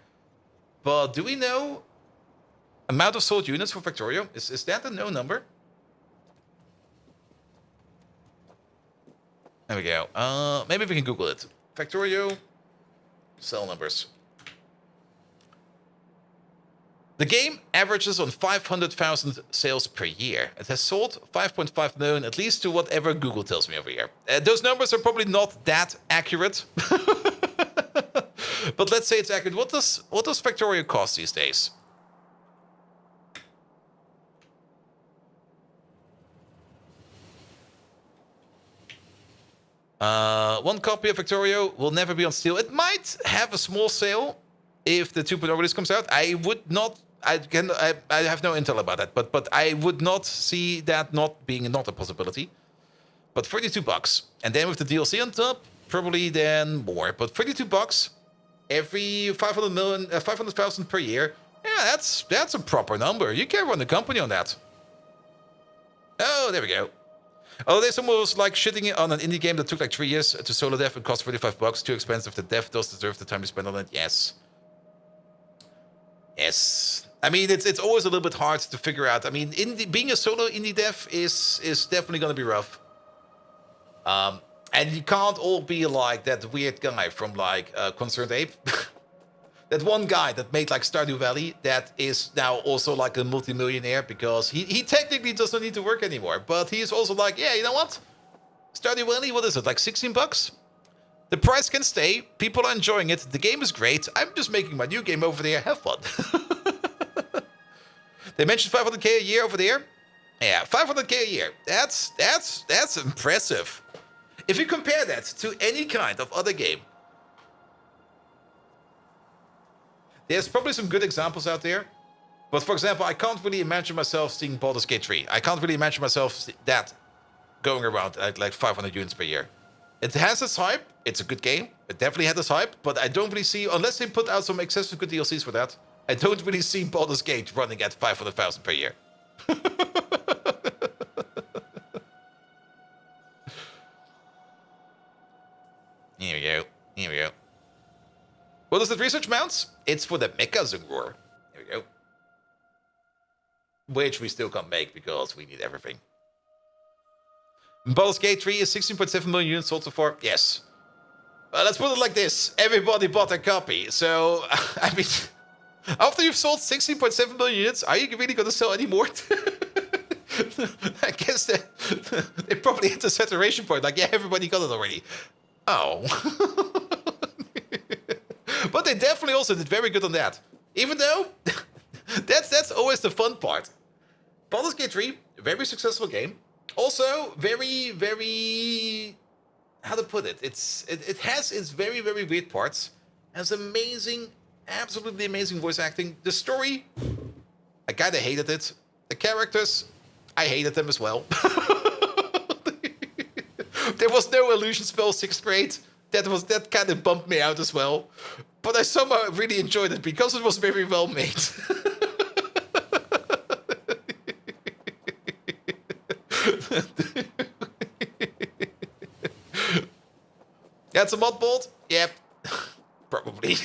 But do we know amount of sold units for Factorio? Is that a no number? There we go. Maybe we can Google it. Factorio sell numbers. The game averages on 500,000 sales per year. It has sold 5.5 million, at least to whatever Google tells me over here. Those numbers are probably not that accurate. But let's say it's accurate. What does Factorio cost these days? One copy of Factorio will never be on sale. It might have a small sale if the 2.0 release comes out. I would not. I have no intel about that, but I would not see that not being a possibility. But $32, and then with the DLC on top, probably then more. But $32 every 500,000 per year. Yeah, that's a proper number. You can run a company on that. Oh, there we go. Oh, there's someone who was like shitting on an indie game that took like 3 years to solo dev and cost $35. Too expensive. The dev does deserve the time you spend on it. Yes. Yes. I mean, it's always a little bit hard to figure out. I mean, being a solo indie dev is definitely going to be rough. And you can't all be like that weird guy from like Concerned Ape. That one guy that made like Stardew Valley that is now also like a multimillionaire because he technically doesn't need to work anymore. But he's also like, yeah, you know what? Stardew Valley, what is it, like $16? The price can stay. People are enjoying it. The game is great. I'm just making my new game over there. Have fun. They mentioned 500k a year over there. Yeah, 500k a year. That's impressive. If you compare that to any kind of other game, there's probably some good examples out there. But for example, I can't really imagine myself seeing Baldur's Gate 3. I can't really imagine myself that going around at like 500 units per year. It has its hype. It's a good game. It definitely had its hype. But I don't really see, unless they put out some excessive good DLCs for that, I don't really see Baldur's Gate running at 500,000 per year. Here we go. Here we go. What does that research mounts? It's for the Mecha Zungur. There we go. Which we still can't make because we need everything. Baldur's Gate 3 is 16.7 million units sold so far. Yes. Let's put it like this. Everybody bought a copy. So, I mean, after you've sold 16.7 million units, are you really going to sell any more? I guess they probably hit the saturation point. Like, yeah, everybody got it already. Oh. But they definitely also did very good on that. Even though, that's always the fun part. Baldur's Gate 3, very successful game. Also, very, very... How to put it? It has its very, very weird parts. Has amazing, absolutely amazing voice acting. The story, I kind of hated it. The characters, I hated them as well. There was no illusion spell 6th grade. That kind of bumped me out as well. But I somehow really enjoyed it because it was very well made. That's a mod bolt? Yep. Probably.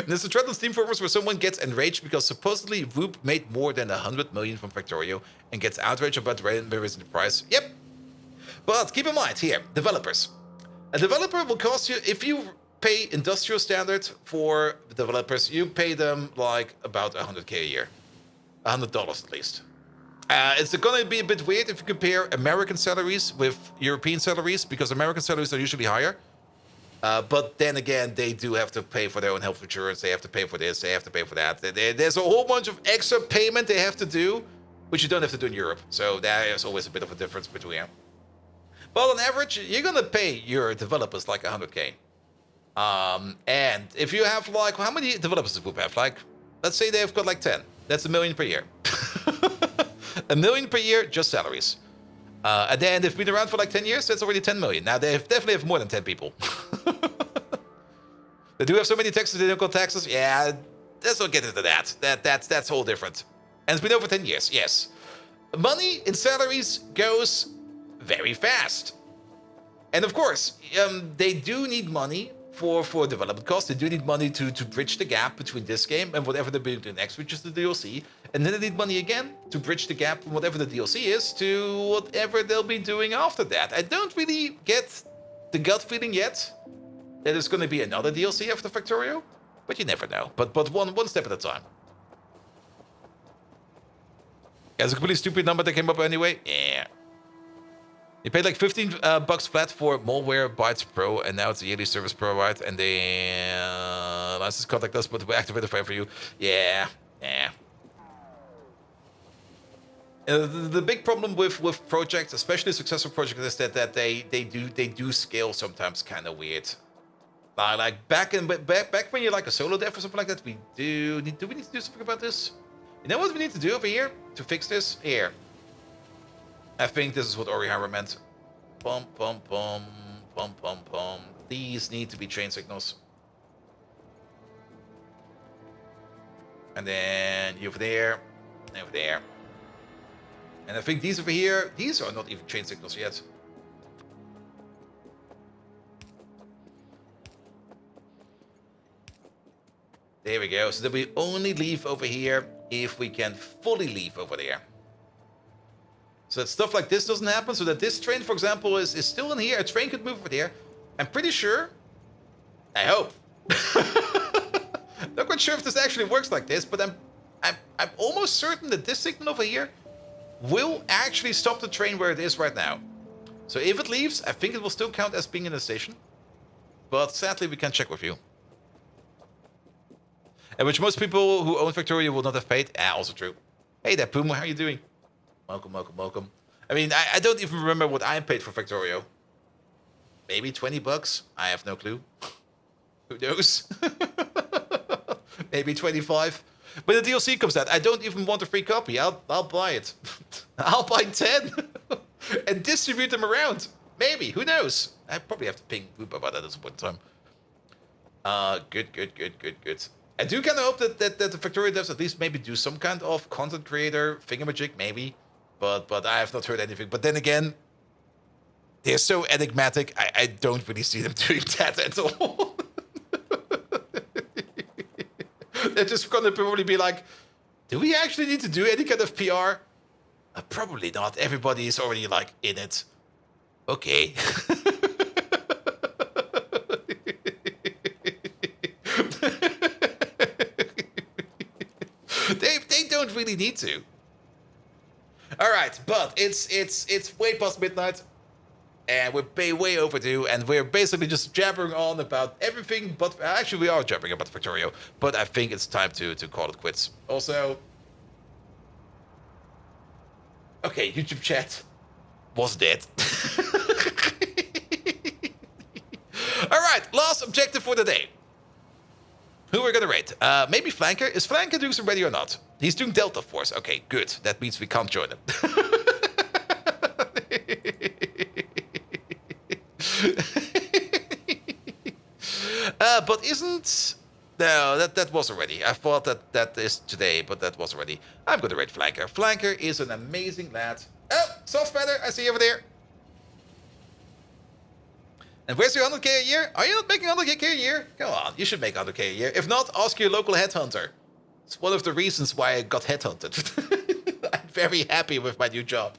There's a thread on Steam forums where someone gets enraged because supposedly Whoop made more than 100 million from Factorio and gets outraged about raising the price. Yep. But keep in mind here, developers. A developer will cost you, if you pay industrial standard for developers, you pay them like about 100k a year. $100 at least. It's going to be a bit weird if you compare American salaries with European salaries, because American salaries are usually higher. But then again, they do have to pay for their own health insurance. They have to pay for this. They have to pay for that. There's a whole bunch of extra payment they have to do, which you don't have to do in Europe. So there is always a bit of a difference between them. But on average, you're going to pay your developers like 100k. And if you have like, how many developers does Whoop have? Like, let's say they've got like 10. That's $1 million per year. $1 million per year, just salaries. And then they've been around for like 10 years, that's already 10 million. Now, they definitely have more than 10 people. They do have so many taxes, they don't got taxes. Yeah, let's not get into that. That's all different. And it's been over 10 years, yes. Money in salaries goes very fast. And of course, they do need money for development costs. They do need money to bridge the gap between this game and whatever they're doing next, which is the DLC. And then they need money again to bridge the gap from whatever the DLC is to whatever they'll be doing after that. I don't really get the gut feeling yet that there's going to be another DLC after Factorio, but you never know. But one step at a time. Yeah, it's a completely stupid number that came up anyway. Yeah. You paid like 15 bucks flat for Malware Bytes Pro, and now it's a yearly service provide, and they license contact us, but we activate the file for you. Yeah. The big problem with projects, especially successful projects, is that they do scale sometimes kind of weird. Like back when you're like a solo dev or something like that, do we need to do something about this? You know what we need to do over here to fix this? Here. I think this is what Orihara meant. Bum, bum, bum, bum, bum, bum. These need to be train signals. And then you over there, and over there. And I think these over here, these are not even train signals yet. There we go. So that we only leave over here if we can fully leave over there. So that stuff like this doesn't happen. So that this train, for example, is still in here. A train could move over there. I'm pretty sure. I hope. Not quite sure if this actually works like this, but I'm almost certain that this signal over here will actually stop the train where it is right now. So if it leaves, I think it will still count as being in the station. But sadly, we can't check with you. And which most people who own Factorio will not have paid. Also true. Hey there, Puma, how are you doing? Welcome. I mean, I don't even remember what I paid for Factorio. Maybe 20 bucks? I have no clue. Who knows? Maybe 25. When the DLC comes out, I don't even want a free copy. I'll buy it. I'll buy 10 and distribute them around. Maybe. Who knows? I probably have to ping Whoop about that at some point in time. Good. I do kind of hope that the Factorio devs at least maybe do some kind of content creator thingamajig, maybe. But I have not heard anything. But then again, they're so enigmatic, I don't really see them doing that at all. They're just going to probably be like, do we actually need to do any kind of PR? Probably not. Everybody is already like in it. Okay. they don't really need to. All right, but it's way past midnight, and we're way overdue, and we're basically just jabbering on about everything. But actually, we are jabbering about Factorio. But I think it's time to call it quits. Also, okay, YouTube chat was dead. All right, last objective for the day. Who we're gonna raid? Maybe Flanker. Is Flanker doing some ready or not? He's doing Delta Force. Okay, good. That means we can't join him. But isn't... No, that was already. I thought that is today, but that was already. I'm gonna raid Flanker. Flanker is an amazing lad. Oh, soft feather. I see you over there. And where's your 100k a year? Are you not making 100k a year? Come on, you should make 100k a year. If not, ask your local headhunter. It's one of the reasons why I got headhunted. I'm very happy with my new job.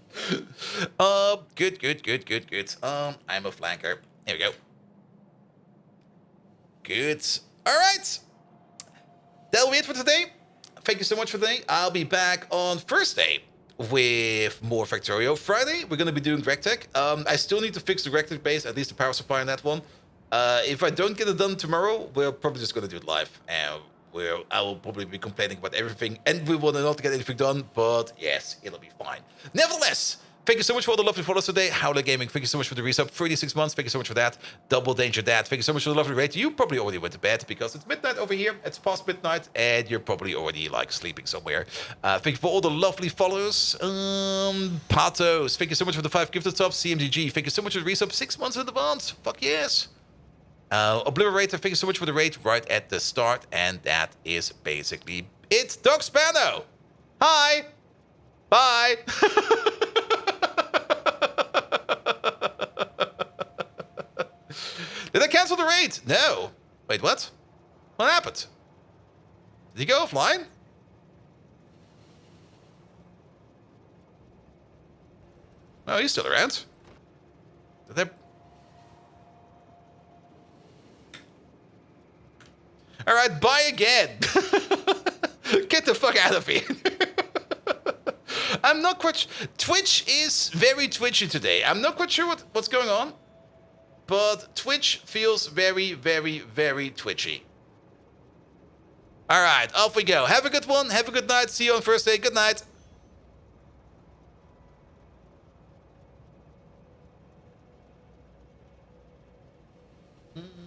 Good. I'm a flanker. Here we go. Good. All right. That'll be it for today. Thank you so much for today. I'll be back on Thursday with more Factorio. Friday, we're going to be doing RegTech. I still need to fix the RegTech base, at least the power supply on that one. If I don't get it done tomorrow, we're probably just going to do it live. And I will probably be complaining about everything, and we will not get anything done, but yes, it'll be fine. Nevertheless, thank you so much for all the lovely follows today. Howler Gaming, thank you so much for the resub. 36 months, thank you so much for that. Double Danger Dad, thank you so much for the lovely rate. You probably already went to bed because it's midnight over here. It's past midnight, and you're probably already like sleeping somewhere. Thank you for all the lovely follows. Patos, thank you so much for the 5 gifted subs. CMGG, thank you so much for the resub. 6 months in advance. Fuck yes. Obliterator, thank you so much for the raid right at the start, and that is basically it. Doc Spano, hi, bye. Did I cancel the raid? No. Wait, what? What happened? Did he go offline? Oh, he's still around. Did I... All right, bye again. Get the fuck out of here. I'm not quite... Twitch is very twitchy today. I'm not quite sure what's going on. But Twitch feels very, very, very twitchy. All right, off we go. Have a good one. Have a good night. See you on Thursday. Good night. Mm-hmm.